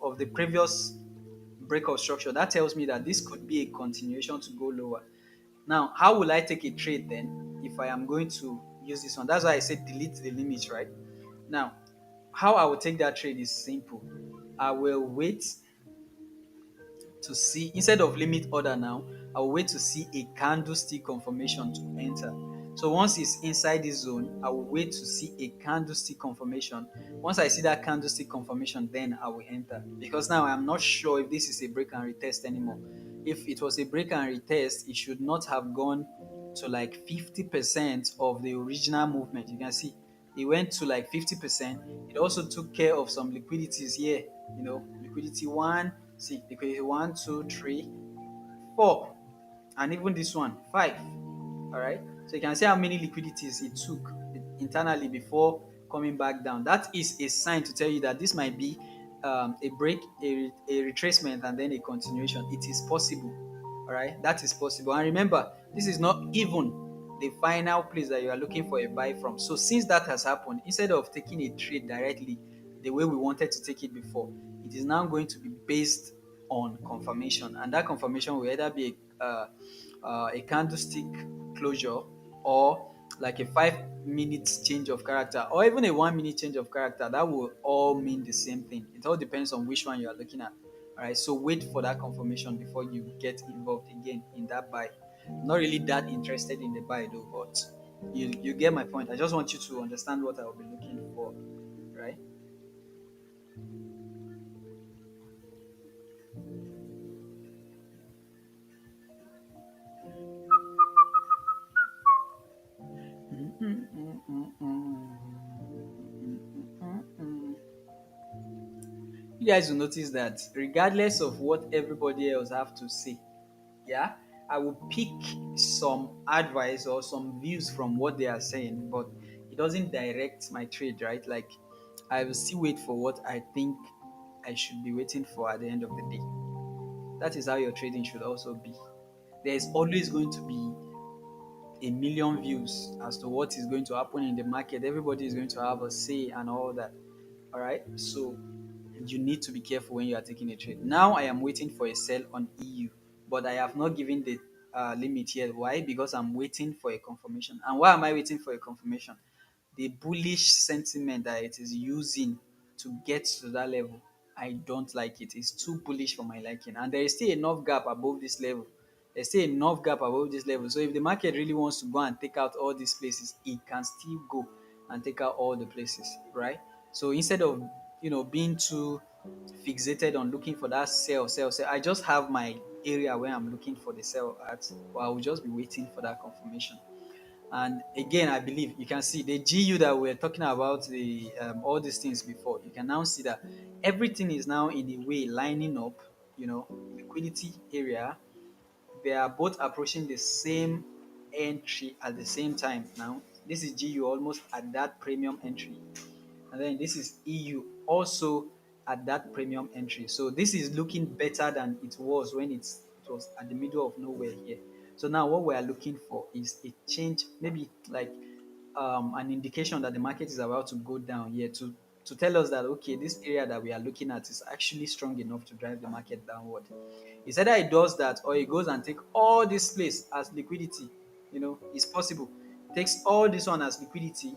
of the previous break of structure, that tells me that this could be a continuation to go lower. Now, how will I take a trade then if I am going to use this one? That's why I said delete the limit, right? Now, how I will take that trade is simple. I will wait to see, instead of limit order now, I will wait to see a candlestick confirmation to enter. So once it's inside this zone, I will wait to see a candlestick confirmation. Once I see that candlestick confirmation, then I will enter. Because now I'm not sure if this is a break and retest anymore. If it was a break and retest, it should not have gone to like 50% of the original movement. You can see it went to like 50%. It also took care of some liquidities here. Liquidity one, see, liquidity one, two, three, four, and even this one, five. All right. So you can see how many liquidities it took internally before coming back down. That is a sign to tell you that this might be a break, a retracement, and then a continuation. It is possible. All right. That is possible. And remember, this is not even the final place that you are looking for a buy from. So since that has happened, instead of taking a trade directly the way we wanted to take it before, it is now going to be based on confirmation, and that confirmation will either be a candlestick closure, or like a 5 minutes change of character, or even a 1 minute change of character. That will all mean the same thing. It all depends on which one you are looking at. All right, so wait for that confirmation before you get involved again in that buy. I'm not really that interested in the buy though, but you get my point. I just want you to understand what I will be looking for, right? You guys will notice that regardless of what everybody else have to say, yeah, I will pick some advice or some views from what they are saying, but it doesn't direct my trade, right? Like, I will still wait for what I think I should be waiting for at the end of the day. That is how your trading should also be. There is always going to be a million views as to what is going to happen in the market. Everybody is going to have a say and all that. All right. So you need to be careful when you are taking a trade. Now I am waiting for a sell on EU, but I have not given the limit yet. Why? Because I'm waiting for a confirmation. And why am I waiting for a confirmation? The bullish sentiment that it is using to get to that level, I don't like it. It's too bullish for my liking. And there is still enough gap above this level. There's still enough gap above this level. So if the market really wants to go and take out all these places, it can still go and take out all the places, right? So instead of being too fixated on looking for that sell, I just have my area where I'm looking for the sell at, but I will just be waiting for that confirmation. And again, I believe you can see the GU that we are talking about, the all these things before. You can now see that everything is now in a way lining up. Liquidity area. They are both approaching the same entry at the same time. Now, this is GU almost at that premium entry, and then this is EU also at that premium entry. So this is looking better than it was when it was at the middle of nowhere here. So now what we are looking for is a change, maybe like an indication that the market is about to go down here, to tell us that okay, this area that we are looking at is actually strong enough to drive the market downward. It's either it does that or it goes and take all this place as liquidity. It's possible. Takes all this one as liquidity.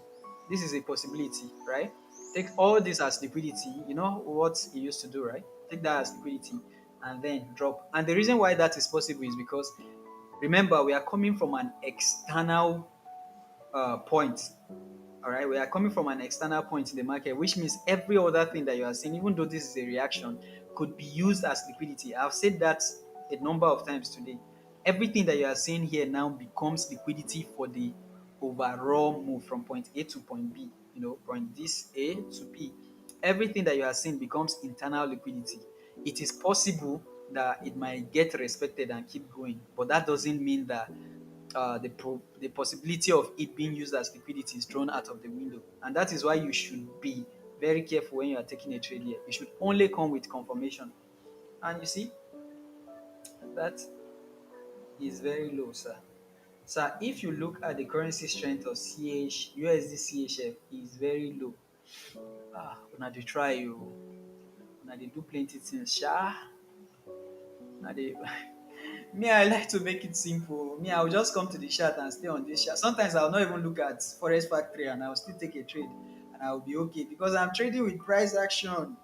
This is a possibility, right? Take all this as liquidity. You know what it used to do, right? Take that as liquidity and then drop. And the reason why that is possible is because remember, we are coming from an external point. All right, we are coming from an external point in the market, which means every other thing that you are seeing, even though this is a reaction, could be used as liquidity. I've said that a number of times today. Everything that you are seeing here now becomes liquidity for the overall move from point A to point B, point this A to B. Everything that you are seeing becomes internal liquidity. It is possible that it might get respected and keep going, but that doesn't mean that the possibility of it being used as liquidity is thrown out of the window. And that is why you should be very careful when you are taking a trade here. You should only come with confirmation. And you see, that is very low, sir. Sir, if you look at the currency strength of USD CHF is very low. Una dey try you. Una dey do plenty things, sha. Una dey Me, I like to make it simple. Me, I'll just come to the chart and stay on this chart. Sometimes I'll not even look at Forex Factory and I'll still take a trade and I'll be okay because I'm trading with price action.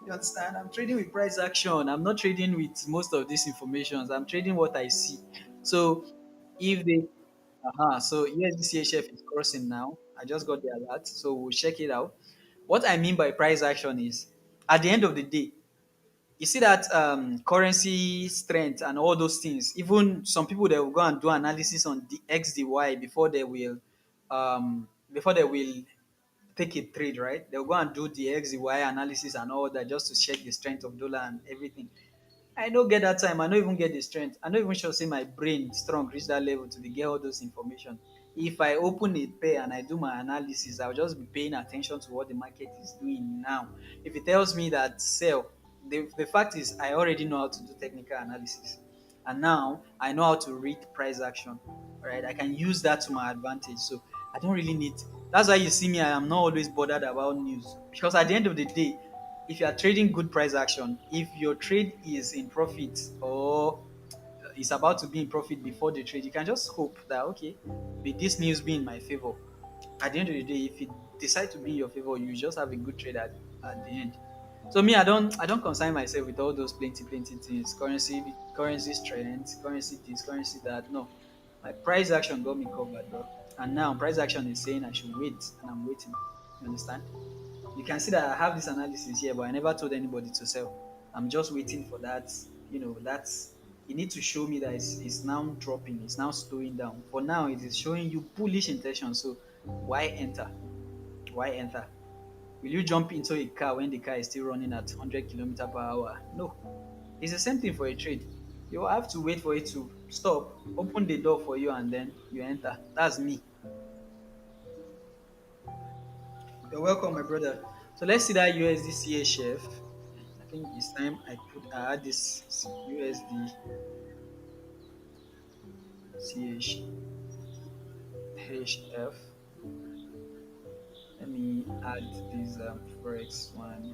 You understand? I'm trading with price action. I'm not trading with most of these informations. I'm trading what I see. So if they So USDCHF is crossing now. I just got the alert, so we'll check it out. What I mean by price action is, at the end of the day, you see that currency strength and all those things. Even some people, they will go and do analysis on the XDY before they will take a trade, right? They'll go and do the XDY analysis and all that just to check the strength of dollar and everything. I don't get that time. I don't even get the strength. I don't even sure say my brain strong reach that level to dey get all those information. If I open a pair and I do my analysis, I'll just be paying attention to what the market is doing now. If it tells me that sell, the fact is I already know how to do technical analysis. And now I know how to read price action. Right? I can use that to my advantage. So I don't really need, that's why you see me, I am not always bothered about news. Because at the end of the day, if you are trading good price action, if your trade is in profit or is about to be in profit before the trade, you can just hope that, okay, may this news be in my favor. At the end of the day, if it decide to be in your favor, you just have a good trade at the end. So me, I don't concern myself with all those plenty things, currency strength, currency this, currency that. No, my price action got me covered, bro. And now price action is saying I should wait, and I'm waiting. You understand? You can see that I have this analysis here, but I never told anybody to sell. I'm just waiting for that. That's, you need to show me that it's now dropping, it's now slowing down. For now, it is showing you bullish intention. So why enter? Why enter? Will you jump into a car when the car is still running at 100 km per hour? No. It's the same thing for a trade. You have to wait for it to stop, open the door for you, and then you enter. That's me. You're welcome, my brother. So let's see that USD chef. I think it's time I add this USD CHF. Let me add this Forex one.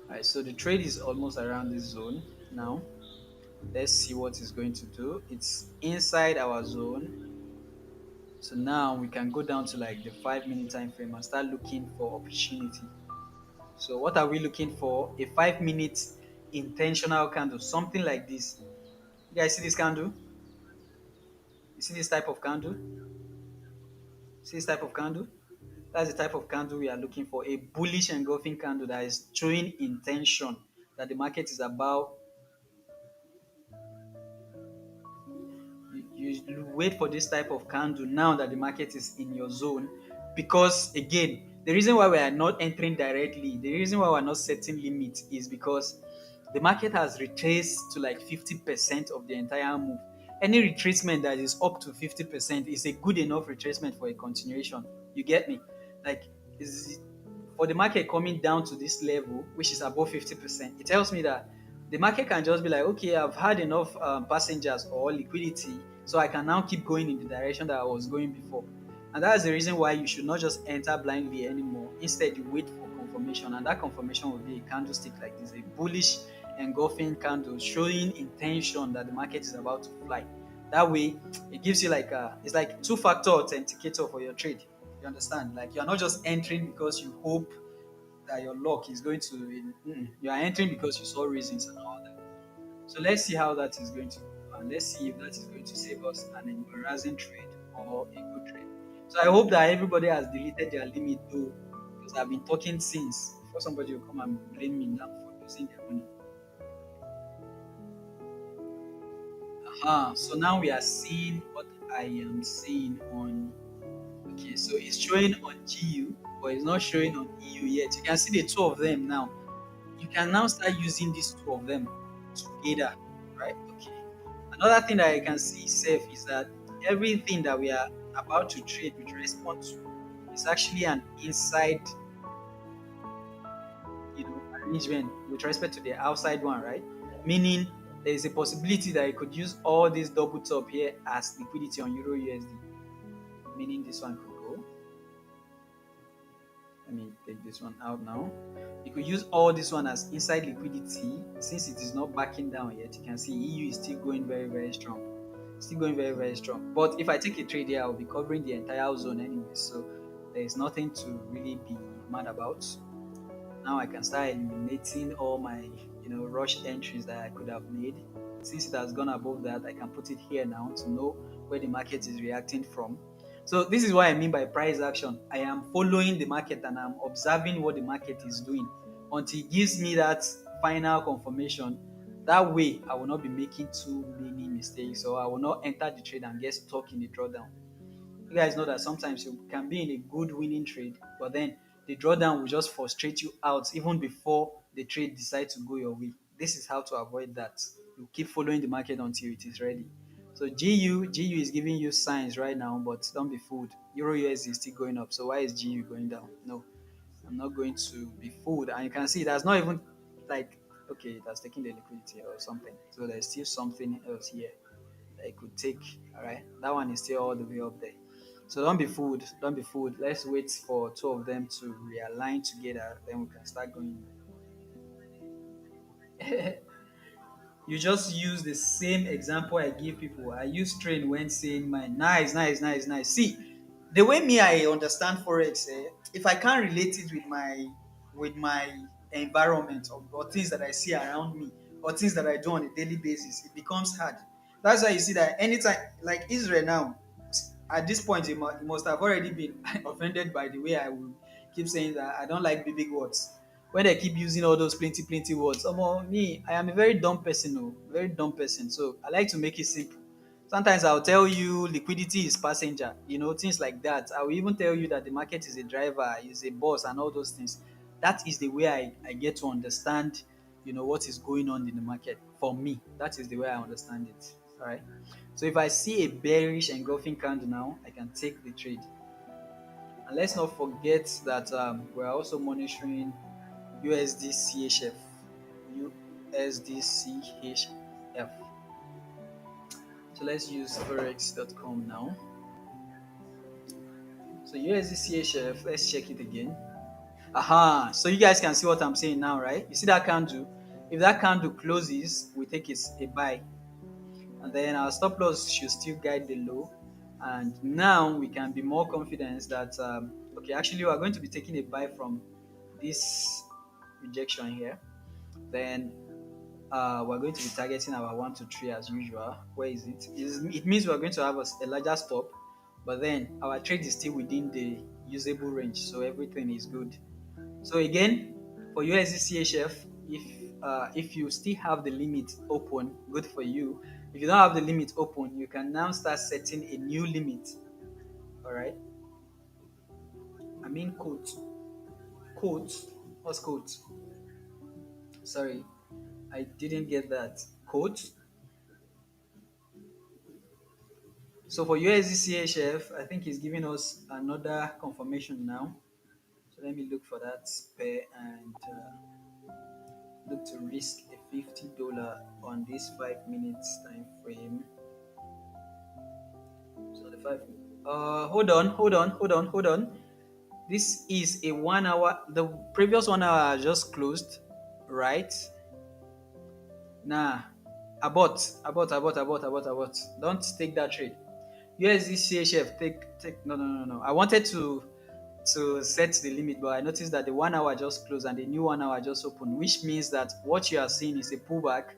Alright, so the trade is almost around this zone now. Let's see what it's going to do. It's inside our zone. So now we can go down to like the 5 minute time frame and start looking for opportunity. So what are we looking for? A 5 minute intentional candle, something like this. You guys see this candle? You see this type of candle? See this type of candle? That's the type of candle we are looking for. A bullish engulfing candle that is showing intention that the market is about. You wait for this type of candle now that the market is in your zone, because again, the reason why we are not entering directly, the reason why we're not setting limits is because the market has retraced to like 50% of the entire move. Any retracement that is up to 50% is a good enough retracement for a continuation. You get me? Like, is for the market coming down to this level, which is above 50%, it tells me that the market can just be like, okay, I've had enough passengers or liquidity, so I can now keep going in the direction that I was going before. And that's the reason why you should not just enter blindly anymore. Instead, you wait for confirmation, and that confirmation will be a candlestick like this, a bullish engulfing candle showing intention that the market is about to fly. That way, it gives you like it's like two-factor authenticator for your trade. You understand? Like, you're not just entering because you hope that your luck is going to. You are entering because you saw reasons and all that. So let's see how that is going to go, and let's see if that is going to save us an embarrassing trade or a good trade. So I hope that everybody has deleted their limit though, because I've been talking since before somebody will come and blame me now for losing their money. So now we are seeing what I am seeing on. Okay, so it's showing on GU, but it's not showing on EU yet. You can see the two of them now. You can now start using these two of them together, right? Okay. Another thing that I can see safe is that everything that we are about to trade with respect to is actually an inside, arrangement with respect to the outside one, right? Meaning there is a possibility that you could use all this double top here as liquidity on Euro USD. Meaning this one could go. Let me take this one out now. You could use all this one as inside liquidity since it is not backing down yet. You can see EU is still going very, very strong. Still going very, very strong. But if I take a trade here, I'll be covering the entire zone anyway. So there is nothing to really be mad about. Now I can start eliminating all my, rush entries that I could have made. Since it has gone above that, I can put it here now to know where the market is reacting from. So this is what I mean by price action. I am following the market and I'm observing what the market is doing until it gives me that final confirmation. That way, I will not be making too many mistakes, or I will not enter the trade and get stuck in the drawdown. You guys know that sometimes you can be in a good winning trade, but then the drawdown will just frustrate you out even before the trade decides to go your way. This is how to avoid that. You keep following the market until it is ready. So GU is giving you signs right now, but don't be fooled. Euro US is still going up. So why is GU going down? No, I'm not going to be fooled. And you can see that's not even like, okay, it has taken the liquidity or something. So there's still something else here that it could take. All right, that one is still all the way up there. So don't be fooled. Don't be fooled. Let's wait for two of them to realign together. Then we can start going. You just use the same example I give people. I use train when saying mine. Nice, nice, nice, nice. See, the way me I understand forex, if I can't relate it with my environment, or things that I see around me, or things that I do on a daily basis, it becomes hard. That's why you see that anytime, like Israel now, at this point, he must have already been offended by the way I will keep saying that I don't like big words. When they keep using all those plenty, plenty words, me, I am a very dumb person, oh, very dumb person. So I like to make it simple. Sometimes I'll tell you liquidity is passenger, things like that. I will even tell you that the market is a driver, is a boss, and all those things. That is the way I get to understand, what is going on in the market. For me, that is the way I understand it. All right. So if I see a bearish engulfing candle now, I can take the trade. And let's not forget that we're also monitoring USD CHF. USD CHF. So let's use forex.com now. So USD CHF, let's check it again. Aha, so you guys can see what I'm saying now, right? You see that candle? If that candle closes, we take it a buy. And then our stop loss should still guide the low. And now we can be more confident that, okay, actually, we are going to be taking a buy from this rejection here. Then we're going to be targeting our 1 to 3 as usual. Where is it? It means we're going to have a larger stop, but then our trade is still within the usable range, so everything is good. So again, for USD CHF, if you still have the limit open, good for you. If you don't have the limit open, you can now start setting a new limit. All right. I mean quote. What's quote? Sorry, I didn't get that. Quote. So for USD CHF, I think he's giving us another confirmation now. So let me look for that pair and look to risk a $50 on this 5 minutes time frame. So the five. Hold on. This is a 1 hour. The previous 1 hour just closed, right? Nah, abort. Don't take that trade. USD CHF, take. No. I wanted to set the limit, but I noticed that the 1 hour just closed and the new 1 hour just opened, which means that what you are seeing is a pullback.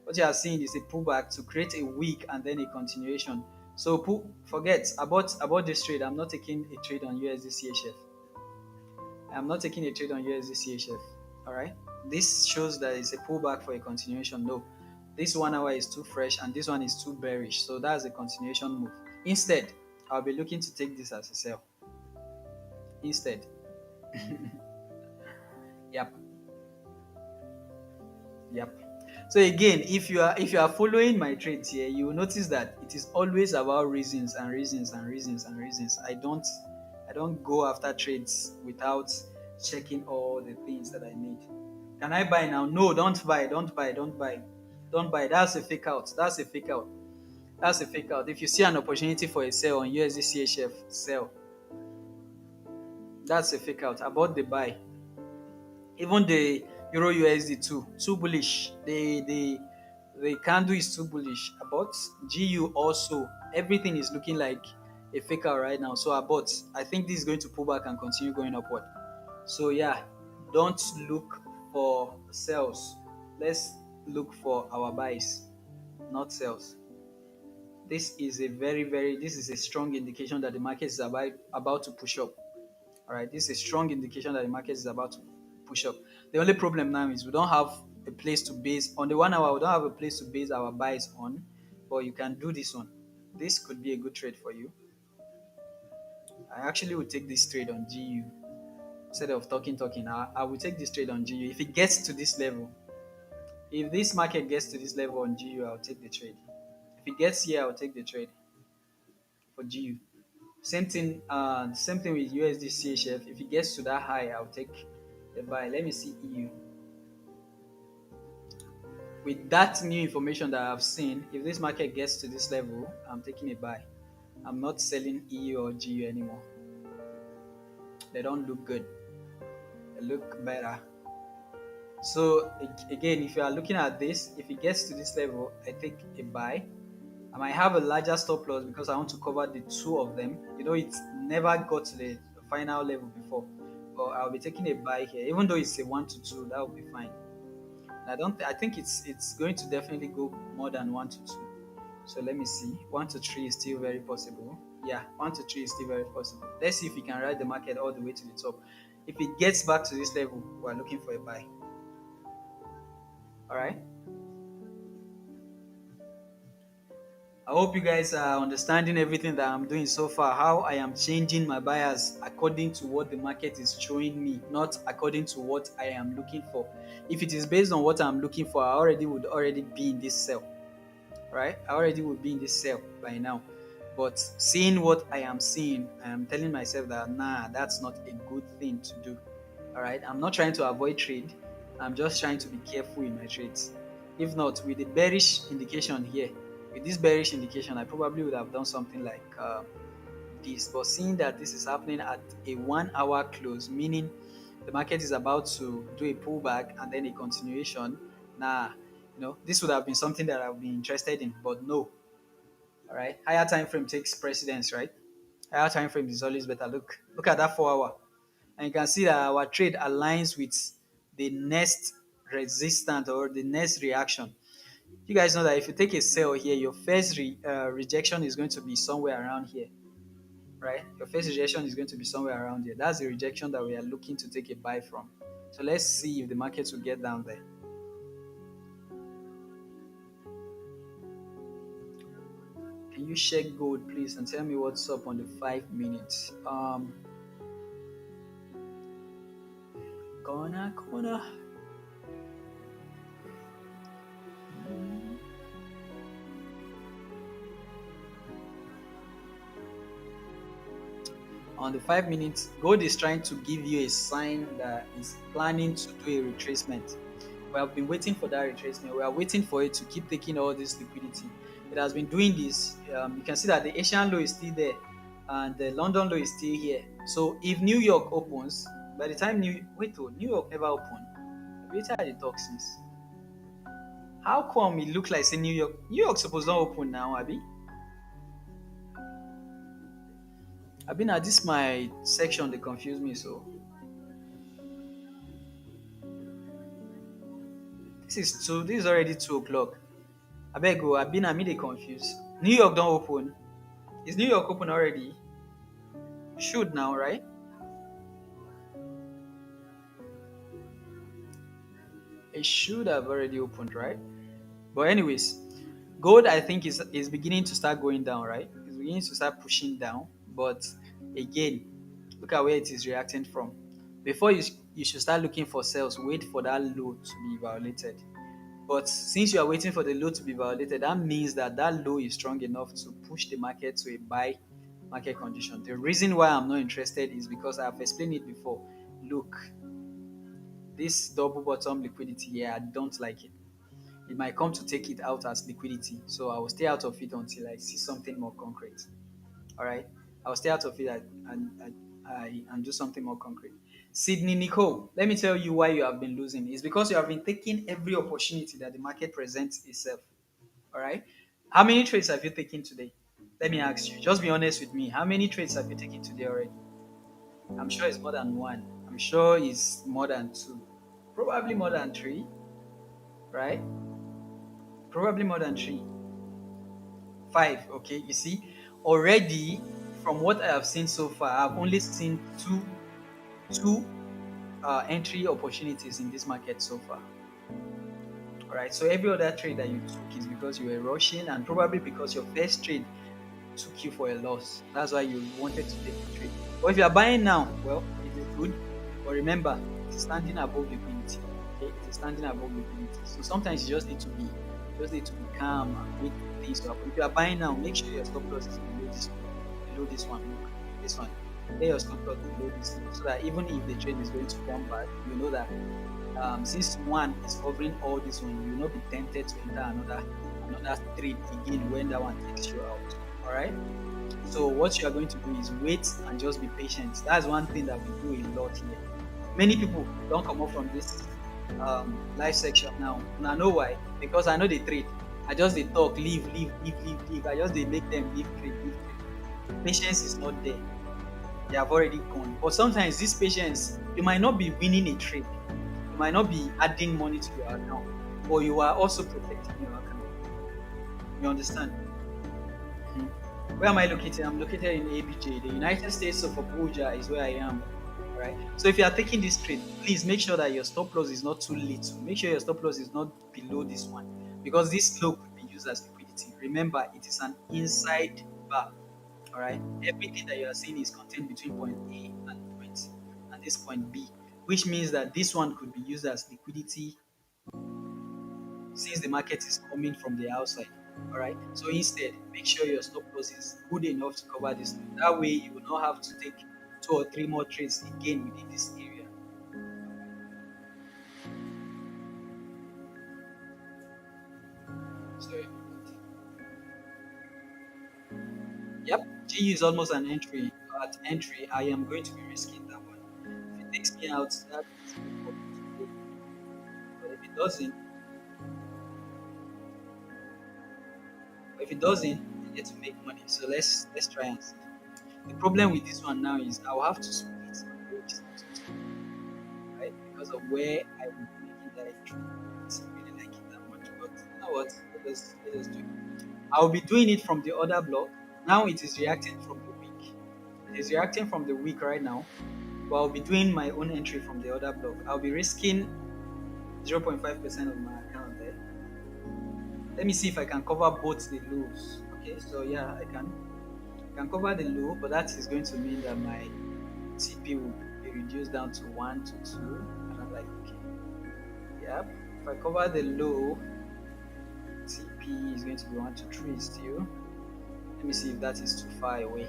What you are seeing is a pullback to create a wick and then a continuation. So forget about this trade. I'm not taking a trade on USD CHF. I'm not taking a trade on USD CHF. All right. This shows that it's a pullback for a continuation. No, this 1 hour is too fresh and this one is too bearish. So that's a continuation move. Instead, I'll be looking to take this as a sell. Instead. Yep. Yep. So again, if you are following my trades here, you will notice that it is always about reasons and reasons and reasons and reasons. I don't go after trades without checking all the things that I need. Can I buy now? No, don't buy. That's a fake out. If you see an opportunity for a sell on USD CHF, sell. That's a fake out. About the buy. Even the Euro USD too bullish. The candle is too bullish. About GU also, everything is looking like a fake out right now. So about, I think this is going to pull back and continue going upward. So yeah, don't look for sells. Let's look for our buys, not sells. This is a very this is a strong indication that the market is about to push up. All right, this is a strong indication that the market is about to push up. The only problem now is we don't have a place to base on the 1 hour. We don't have a place to base our buys on, but you can do this one. This could be a good trade for you. I actually would take this trade on GU instead of talking. I will take this trade on GU if it gets to this level. If this market gets to this level on GU, I'll take the trade. If it gets here, I'll take the trade for GU. Same thing with USD CHF. If it gets to that high, I'll take the buy. Let me see EU. With that new information that I've seen, if this market gets to this level, I'm taking a buy. I'm not selling EU or GU anymore. They don't look good. They look better. So again, if you are looking at this, if it gets to this level, I take a buy. I might have a larger stop loss because I want to cover the two of them. It's never got to the final level before, but I'll be taking a buy here. Even though it's a 1 to 2, that will be fine. I don't. I think it's going to definitely go more than 1 to 2. So let me see. 1 to 3 is still very possible. Yeah, 1 to 3 is still very possible. Let's see if we can ride the market all the way to the top. If it gets back to this level, we're looking for a buy. All right. I hope you guys are understanding everything that I'm doing so far, how I am changing my bias according to what the market is showing me, not according to what I am looking for. If it is based on what I'm looking for, I would already be in this sell, right? I already would be in this sell by now. But seeing what I am seeing, I am telling myself that, nah, that's not a good thing to do. All right. I'm not trying to avoid trade. I'm just trying to be careful in my trades. If not, with the bearish indication here, with this bearish indication, I probably would have done something like this. But seeing that this is happening at a 1 hour close, meaning the market is about to do a pullback and then a continuation, nah, this would have been something that I would be interested in, but no. All right. Higher time frame takes precedence, right? Higher time frame is always better. Look at that 4 hour. And you can see that our trade aligns with the next resistance or the next reaction. You guys know that if you take a sell here, your first rejection is going to be somewhere around here, right? Your first rejection is going to be somewhere around here. That's the rejection that we are looking to take a buy from. So let's see if the market will get down there. Can you check gold, please, and tell me what's up on the 5 minutes? Corner. On the 5 minutes, gold is trying to give you a sign that it's planning to do a retracement. We have been waiting for that retracement. We are waiting for it to keep taking all this liquidity. It has been doing this. You can see that the Asian low is still there and the London low is still here. So if New York opens, by the time New York never opened. Wait till the talk since. How come it look like say New York supposed to open now, Abi? Now this my section they confuse me so. This is already 2 o'clock. Abeg go, na me dey confused. New York don't open. Is New York open already? Should now, right? It should have already opened, right? But anyways, gold I think is beginning to start going down, right? It's beginning to start pushing down. But again, look at where it is reacting from. Before you should start looking for sales, wait for that low to be violated. But since you are waiting for the low to be violated, that means that low is strong enough to push the market to a buy market condition. The reason why I'm not interested is because I've explained it before. Look, this double bottom liquidity here, I don't like it. It might come to take it out as liquidity. So I will stay out of it until I see something more concrete. All right. I'll stay out of it and do something more concrete. Sydney Nicole, let me tell you why you have been losing. It's because you have been taking every opportunity that the market presents itself. All right. How many trades have you taken today? Let me ask you. Just be honest with me. How many trades have you taken today already? I'm sure it's more than one. I'm sure it's more than two. Probably more than three, right? Probably more than three. 5. Okay, you see, already from what I have seen so far, I've only seen two entry opportunities in this market so far. All right, so every other trade that you took is because you were rushing, and probably because your first trade took you for a loss. That's why you wanted to take the trade. But if you are buying now, well, it is good. But remember, it is standing above liquidity. Okay, it is standing above liquidity. So sometimes you just need to be calm and wait for things to happen. If you are buying now, make sure your stop loss is below this one. Look, this one. Lay your stop loss below this low, so that even if the trade is going to come back, you know that since one is covering all this one, you will not be tempted to enter another trade again when that one takes you out. All right. So what you are going to do is wait and just be patient. That's one thing that we do a lot here. Many people don't come up from this live section now. And I know why. Because I know they trade. I just they talk, leave, leave, leave, leave, leave. I just they make them leave trade, leave trade. Patience is not there. They have already gone. But sometimes this patience, you might not be winning a trade. You might not be adding money to your account, but you are also protecting your account. You understand? Mhm. Where am I located? I'm located in ABJ. The United States of Abuja is where I am. All right. So if you are taking this trade, please make sure that your stop loss is not too little. Make sure your stop loss is not below this one, because this low could be used as liquidity. Remember, it is an inside bar. All right. Everything that you are seeing is contained between point A and this point B, which means that this one could be used as liquidity since the market is coming from the outside. All right. So instead, make sure your stop loss is good enough to cover this. That way, you will not have to take two or three more trades again within this area. So, yep, GU is almost an entry. At entry, I am going to be risking that one. If it takes me out, that is good for me to go. But if it doesn't, I get to make money. So let's try and see. The problem with this one now is I will have to split my risk into two, right? Because of where I will be making that entry. It's really like it that much. But you know what? Let us do it. I'll be doing it from the other block. Now it is reacting from the week. It is reacting from the week right now. But I'll be doing my own entry from the other block. I'll be risking 0.5% of my account there. Let me see if I can cover both the lows. Okay, so yeah, I can cover the low, but that is going to mean that my TP will be reduced down to 1 to 2. And I'm like, okay, yep. If I cover the low, TP is going to be 1 to 3 still. Let me see if that is too far away.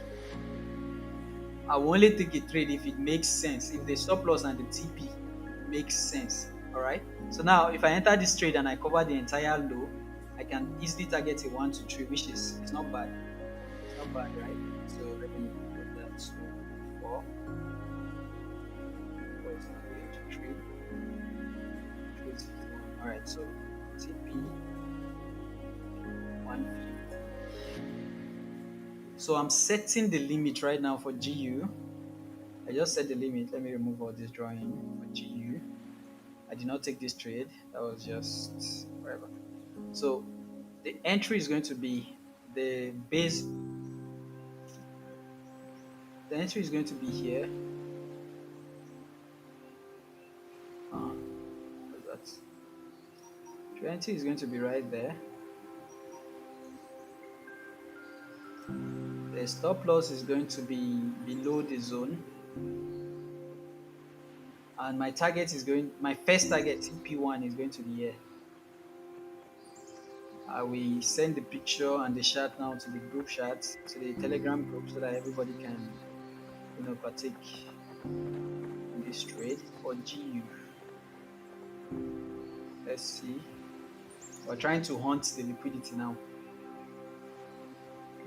I will only take a trade if it makes sense, if the stop loss and the TP makes sense. All right. So now, if I enter this trade and I cover the entire low, I can easily target a 1 to 3, which is it's not bad. It's not bad, right? So let me put that to 4. 4 is not going to 3. 3 is 51. All right. So TP 150. So I'm setting the limit right now for GU. I just set the limit. Let me remove all this drawing for GU. I did not take this trade. That was just whatever. So the entry is going to be the base. The entry is going to be here. Uh, that's 20 is going to be right there. The stop loss is going to be below the zone, and my first target TP1 is going to be here. I will send the picture and the chart now to the group chat, to the Telegram group, so that everybody can, partake in this trade for GU. Let's see. We're trying to hunt the liquidity now.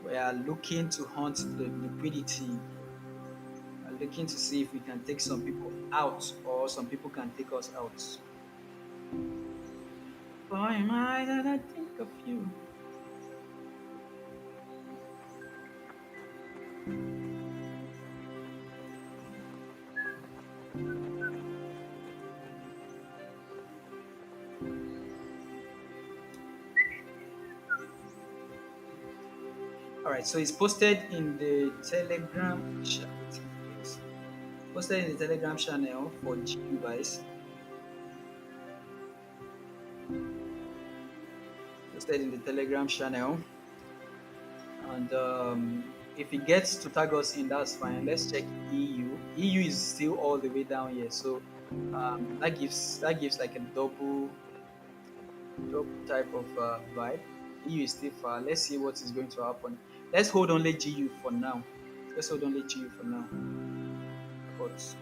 We are looking to hunt the liquidity. We're looking to see if we can take some people out, or some people can take us out. Why am I that I think of you? All right, so it's posted in the Telegram. Wait, please. Posted in the Telegram channel for GU guys. Posted in the Telegram channel, and if it gets to tag us in, that's fine. Let's check EU. EU is still all the way down here, so that gives like a double type of vibe. EU is still far. Let's see what is going to happen. Let's hold only GU for now. Let's hold only GU for now. But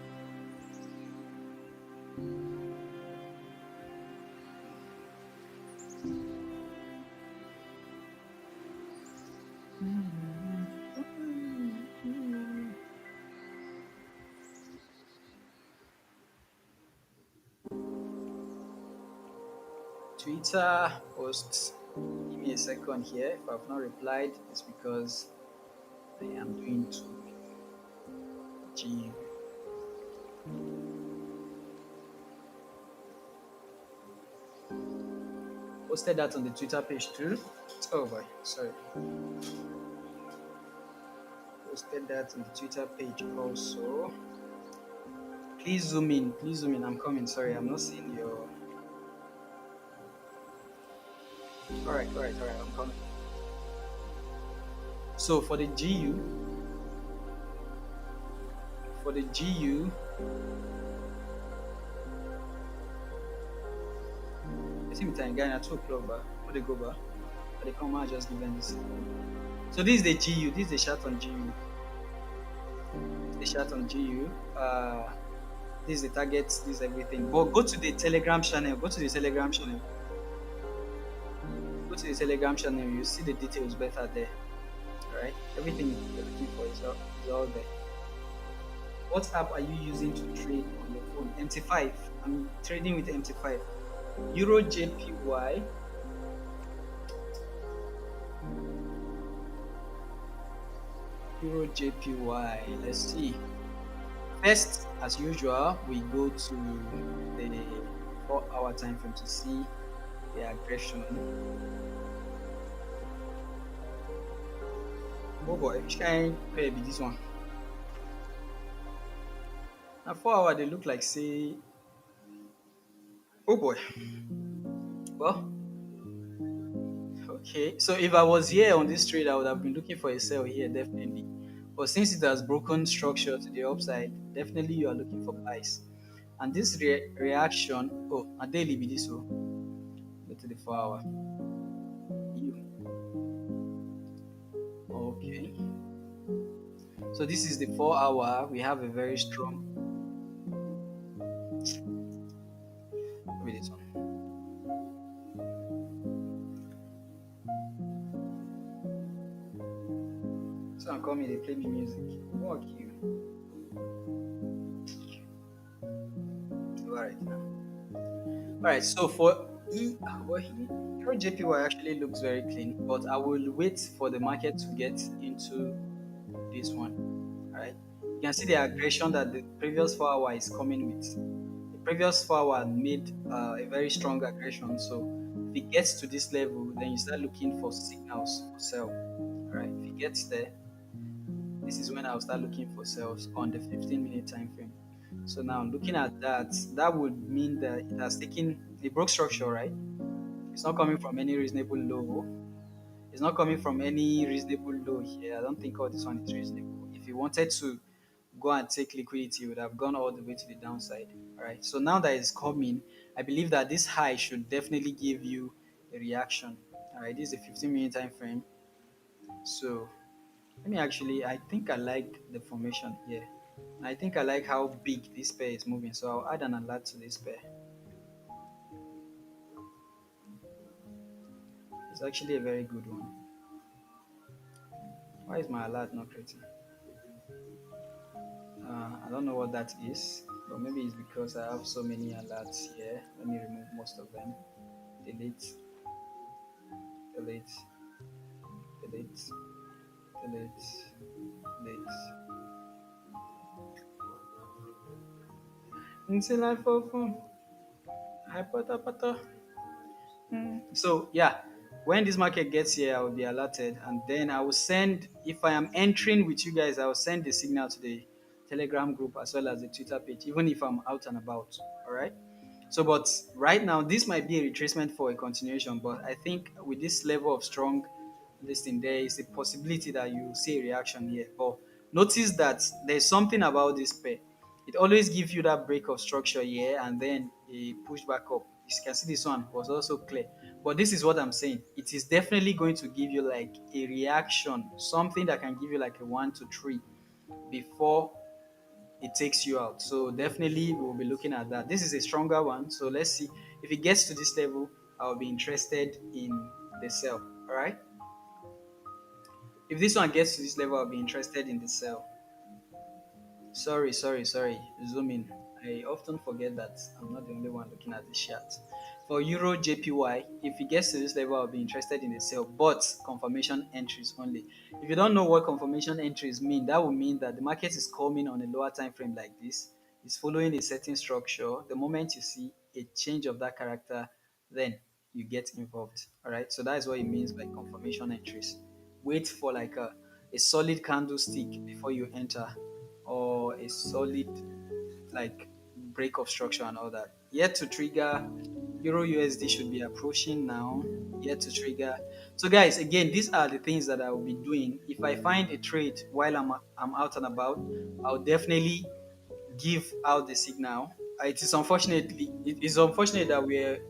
Twitter posts. Give me a second here. If I've not replied, it's because I am doing to GU. Posted that on the Twitter page too. Oh boy, sorry. Posted that on the Twitter page also. Please zoom in. Please zoom in. I'm coming. Sorry, I'm not seeing your. All right. I'm coming. So for the GU, I think it's guy at 2 o'clock, but when they go back, but they come out just give them this. So this is the GU. This is the chart on GU. The chart on GU. This is the targets. This is everything. But go to the Telegram channel. Go to the Telegram channel. Go to the Telegram channel. You see the details better there. All right. Everything you're looking for is all there. What app are you using to trade on your phone? MT5. I'm trading with MT5. Euro JPY. Euro JPY. Let's see. First, as usual, we go to the 4-hour time frame to see the aggression. Oh boy, which kind pair be this one? Now 4 hour they look like say. Oh boy. Well, okay. So if I was here on this trade, I would have been looking for a sell here definitely. But since it has broken structure to the upside, definitely you are looking for buys. And this reaction, oh, a daily be this one. Go to the 4 hour. You okay? So this is the 4 hour. We have a very strong. Maybe this one. So I'm coming. They play me music. Fuck you. All right now. All right. So for your JPY actually looks very clean, but I will wait for the market to get into this one. All right. You can see the aggression that the previous 4 hour is coming with. The previous 4 hour made a very strong aggression. So if it gets to this level, then you start looking for signals for sell. All right. If it gets there, this is when I'll start looking for sales on the 15-minute time frame. So now looking at that, that would mean that it has taken the broke structure, right? It's not coming from any reasonable low. It's not coming from any reasonable low here. I don't think all this one is reasonable. If you wanted to go and take liquidity, you would have gone all the way to the downside. All right. So now that it's coming, I believe that this high should definitely give you a reaction. All right. This is a 15-minute time frame. So let me actually, I think I like the formation here. I think I like how big this pair is moving. So I'll add an alert to this pair. It's actually a very good one. Why is my alert not creating? I don't know what that is, but maybe it's because I have so many alerts here. Let me remove most of them. Delete, delete, delete, delete, delete. Until I fall. So yeah, when this market gets here, I will be alerted, and then I will send. If I am entering with you guys, I will send the signal to the Telegram group as well as the Twitter page, even if I'm out and about. All right. So, but right now, this might be a retracement for a continuation. But I think with this level of strong listing, there is a possibility that you see a reaction here. But notice that there's something about this pair. It always gives you that break of structure here and then a push back up. You can see this one was also clear. But this is what I'm saying. It is definitely going to give you like a reaction, something that can give you like a 1 to 3 before it takes you out. So definitely we'll be looking at that. This is a stronger one. So let's see if it gets to this level. I'll be interested in the sell. All right. If this one gets to this level, I'll be interested in the sell. Sorry. Zoom in. I often forget that I'm not the only one looking at the chart. For Euro JPY, if it gets to this level, I'll be interested in the sell, but confirmation entries only. If you don't know what confirmation entries mean, that would mean that the market is coming on a lower time frame like this. It's following a certain structure. The moment you see a change of that character, then you get involved. All right. So that is what it means by confirmation entries. Wait for like a solid candlestick before you enter, or a solid like break of structure and all that. Yet to trigger, Euro USD should be approaching now. Yet to trigger. So guys, again, these are the things that I will be doing. If I find a trade while I'm out and about, I'll definitely give out the signal. It is unfortunate that we're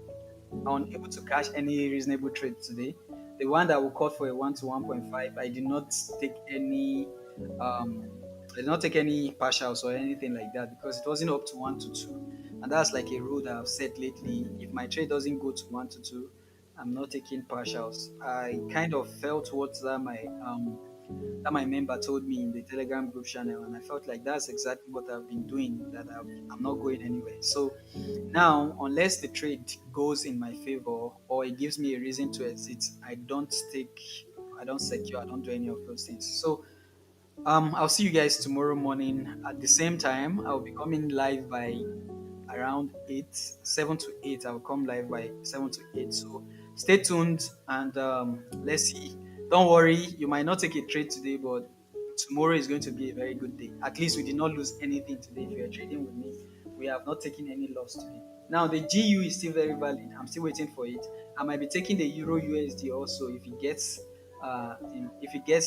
unable to cash any reasonable trade today. The one that we called for a 1 to 1.5, take any um I did not take any partials or anything like that because it wasn't up to 1 to 2. And that's like a rule that I've set lately. If my trade doesn't go to 1 to 2, I'm not taking partials. I kind of felt towards that my member told me in the Telegram group channel, and I felt like that's exactly what I've been doing. I'm not going anywhere. So now, unless the trade goes in my favor or it gives me a reason to exit, I don't secure, I don't do any of those things. So I'll see you guys tomorrow morning at the same time. I'll be coming live by around 8, 7 to 8. I'll come live by 7 to 8. So stay tuned and let's see. Don't worry, you might not take a trade today, but tomorrow is going to be a very good day. At least we did not lose anything today. If you are trading with me, we have not taken any loss today. Now the GU is still very valid. I'm still waiting for it. I might be taking the Euro USD also if it gets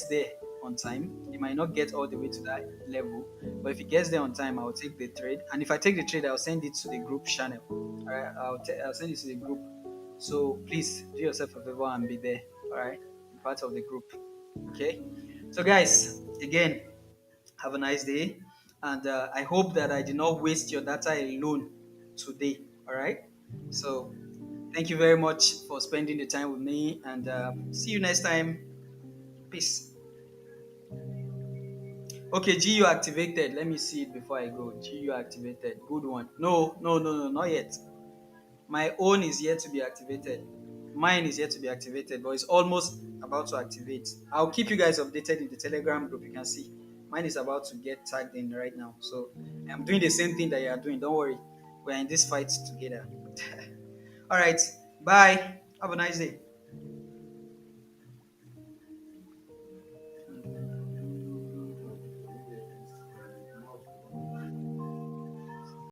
there on time. It might not get all the way to that level, but if it gets there on time, I'll take the trade. And if I take the trade, I'll send it to the group channel. All right, I'll send it to the group. So please do yourself a favor and be there. All right, be part of the group. Okay. So guys, again, have a nice day, and I hope that I did not waste your data alone today. All right. So thank you very much for spending the time with me, and see you next time. Peace. Okay, GU activated. Let me see it before I go. GU activated. Good one. No, not yet. My own is yet to be activated. Mine is yet to be activated, but it's almost about to activate. I'll keep you guys updated in the Telegram group. You can see mine is about to get tagged in right now. So I'm doing the same thing that you are doing. Don't worry. We're in this fight together. All right. Bye. Have a nice day.